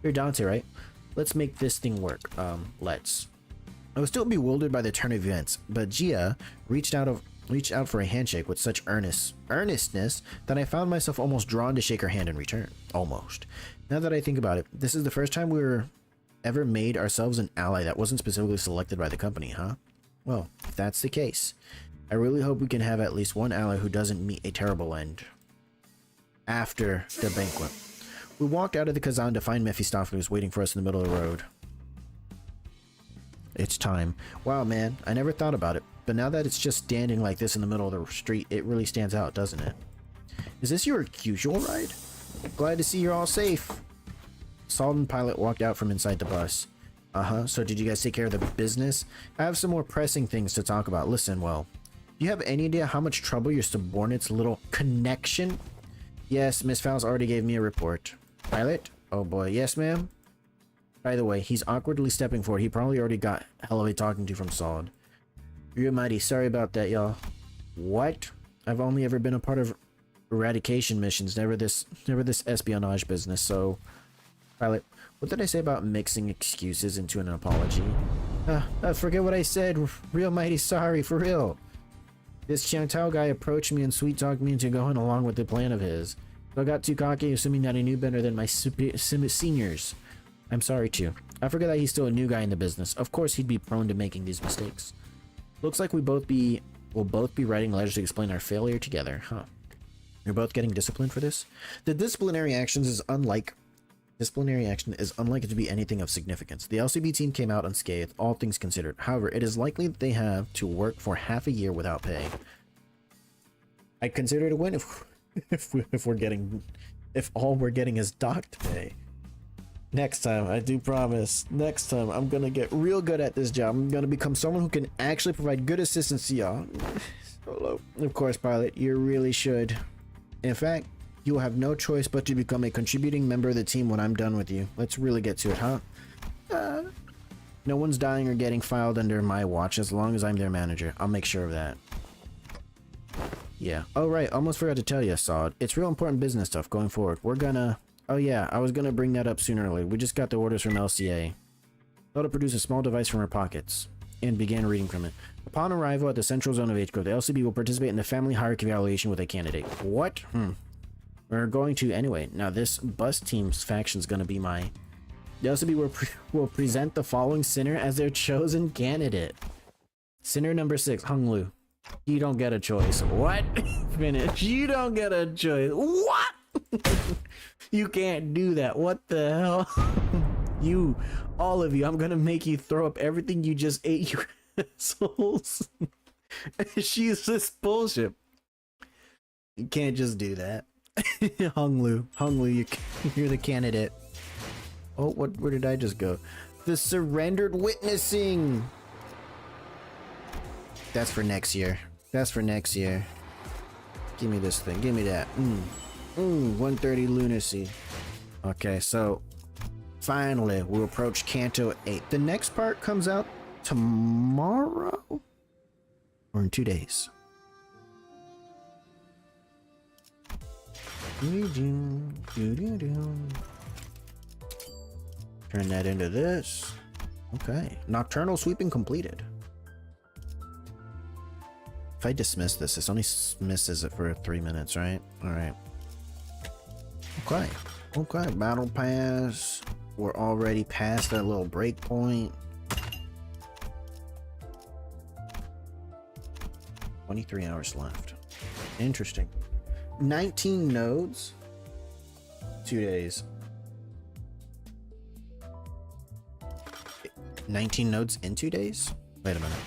Speaker 1: You're Dante, right? Let's make this thing work. Let's. I was still bewildered by the turn of events, but Gia reached out for a handshake with such earnestness that I found myself almost drawn to shake her hand in return. Almost. Now that I think about it, this is the first time we were ever made ourselves an ally that wasn't specifically selected by the company, huh? Well, if that's the case, I really hope we can have at least one ally who doesn't meet a terrible end. After the banquet, we walked out of the Kazan to find Mephistopheles waiting for us in the middle of the road. It's time. Wow, man, I never thought about it, but now that it's just standing like this in the middle of the street, it really stands out, doesn't it? Is this your usual ride? Glad to see you're all safe. Salt and Pilot walked out from inside the bus. So did you guys take care of the business? I have some more pressing things to talk about. Listen, well, do you have any idea how much trouble your subordinate's little connection? Yes, Miss Fowles already gave me a report. Pilot? Oh boy, yes ma'am? By the way, he's awkwardly stepping forward. He probably already got hell of a talking to from Solid. You're mighty sorry about that, y'all. What? I've only ever been a part of eradication missions, never this espionage business, so... Pilot, what did I say about mixing excuses into an apology? Forget what I said. Real mighty sorry, for real. This Chiang Tao guy approached me and sweet-talked me into going along with the plan of his. So I got too cocky, assuming that I knew better than my seniors. I'm sorry too. I forget that he's still a new guy in the business. Of course he'd be prone to making these mistakes. Looks like we'll both be writing letters to explain our failure together, huh? You're both getting disciplined for this? The disciplinary action is unlikely to be anything of significance. The LCB team came out unscathed, all things considered. However, it is likely that they have to work for half a year without pay. I'd consider it a win if all we're getting is docked pay. Next time, I do promise, next time I'm gonna get real good at this job. I'm gonna become someone who can actually provide good assistance to y'all. Of course, Pilot, you really should. In fact, you will have no choice but to become a contributing member of the team when I'm done with you. Let's really get to it, huh? No one's dying or getting filed under my watch as long as I'm their manager. I'll make sure of that. Yeah. Oh, right. Almost forgot to tell you, Sod. It's real important business stuff going forward. We're gonna... Oh, yeah. I was gonna bring that up sooner or later. We just got the orders from LCA. Thought to produce a small device from her pockets and began reading from it. Upon arrival at the central zone of H-Code, the LCB will participate in the family hierarchy evaluation with a candidate. What? We're going to anyway. Now this bus team's faction's gonna be my... The LCB will present the following sinner as their chosen candidate. Sinner number 6, Hung Lu. You don't get a choice. What? Finish. You don't get a choice. What? You can't do that. What the hell? You, all of you, I'm gonna make you throw up everything you just ate, you assholes. She's this bullshit. You can't just do that. Hung Lu, you're the candidate. Oh, where did I just go? The surrendered witnessing. That's for next year. That's for next year. Give me this thing. Give me that. 130 lunacy. Okay, so Finally, we'll approach Canto 8. The next part comes out tomorrow? Or in 2 days? Turn that into this. Okay. Nocturnal sweeping completed. If I dismiss this only misses it for 3 minutes, right? Alright. Okay. Okay. Battle pass. We're already past that little break point. 23 hours left. Interesting. 19 nodes. 2 days. 19 nodes in 2 days? Wait a minute.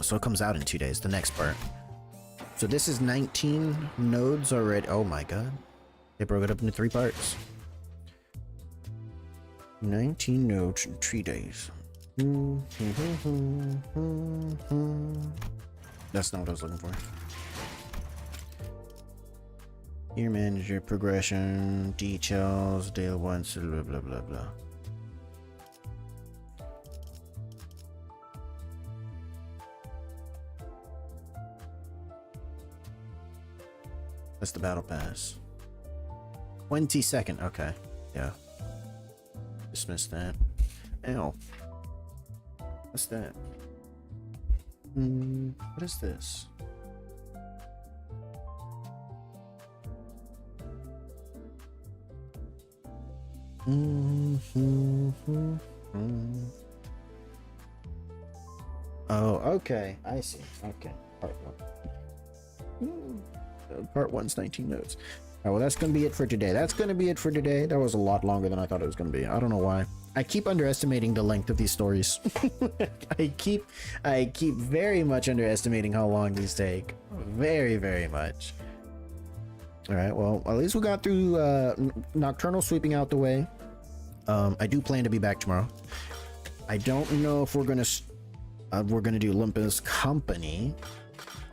Speaker 1: So it comes out in 2 days, the next part. So this is 19 nodes already. Oh my god. They broke it up into 3 parts. 19 nodes in 3 days. That's not what I was looking for. Here, manager, progression, details, day 1, blah blah blah blah. That's the battle pass. 22nd. Okay. Yeah. Dismiss that. Ow. What's that? What is this? Oh, okay. I see. Okay. Part 1. Part 1's 19 notes. Alright, well, that's gonna be it for today. That's gonna be it for today. That was a lot longer than I thought it was gonna be. I don't know why. I keep underestimating the length of these stories. I keep very much underestimating how long these take. Very, very much. Alright, well, at least we got through Nocturnal sweeping out the way. I do plan to be back tomorrow. I don't know if we're gonna do Limbus Company.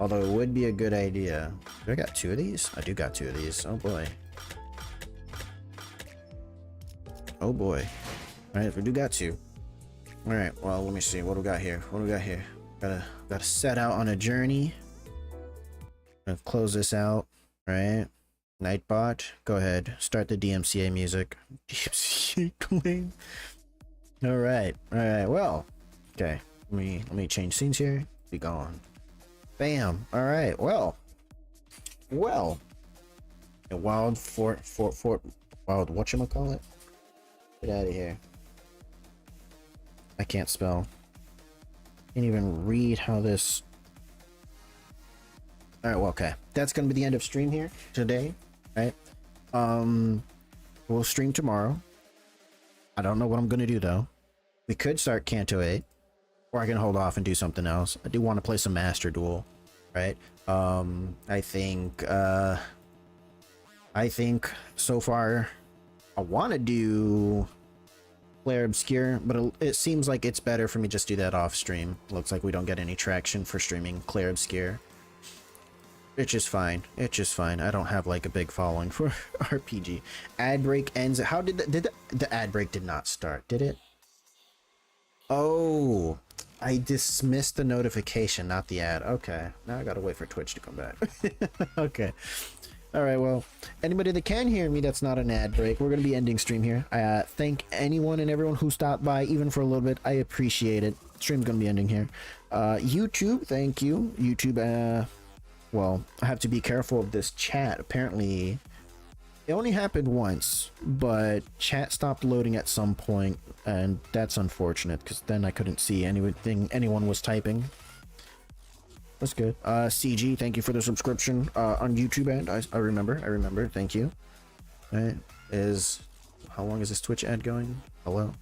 Speaker 1: Although it would be a good idea. Do I got 2 of these? I do got 2 of these. Oh boy. Oh boy. Alright, we do got 2. Alright, well, let me see. What do we got here? What do we got here? Gotta set out on a journey. Gonna close this out. Right? Nightbot. Go ahead. Start the DMCA music. DMCA clean. Alright. Alright, well. Okay. Let me change scenes here. Be gone. Bam. All right. Well. A wild wild whatchamacallit? Get out of here. I can't spell. Can't even read how this. All right. Well, okay. That's gonna be the end of stream here today. Right. We'll stream tomorrow. I don't know what I'm gonna do though. We could start Canto 8. Or I can hold off and do something else. I do want to play some Master Duel, right? I think so far I want to do Flare Obscure, but it seems like it's better for me just do that off stream. Looks like we don't get any traction for streaming Claire Obscure. It's just fine. It's just fine. I don't have like a big following for RPG. Ad break ends. How did the ad break did not start? Did it? Oh, I dismissed the notification, not the ad. Okay, now I gotta wait for Twitch to come back. Okay. All right, well, anybody that can hear me that's not an ad break, we're gonna be ending stream here. I thank anyone and everyone who stopped by, even for a little bit. I appreciate it. Stream's gonna be ending here. YouTube, thank you. YouTube, well, I have to be careful of this chat. Apparently, it only happened once, but chat stopped loading at some point, and that's unfortunate because then I couldn't see anything anyone was typing. That's good. CG, thank you for the subscription on YouTube, and I remember. Thank you. All right, how long is this Twitch ad going? Hello.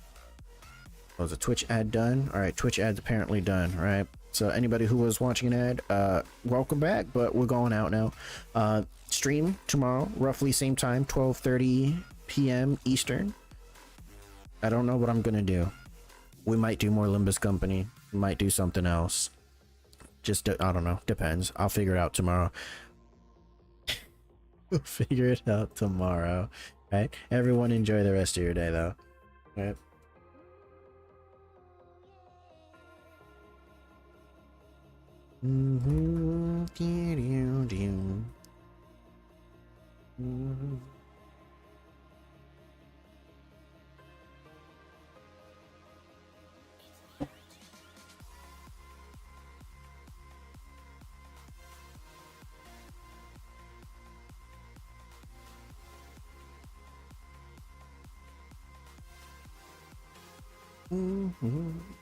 Speaker 1: Oh, is the Twitch ad done? All right, Twitch ad's apparently done. All right. So anybody who was watching an ad, welcome back. But we're going out now. Stream tomorrow, roughly same time, 12:30 p.m. Eastern. I don't know what I'm gonna do. We might do more Limbus Company. We might do something else. Just I don't know. Depends. I'll figure it out tomorrow. We'll figure it out tomorrow. Right? Everyone enjoy the rest of your day though. Right? Mm-hmm.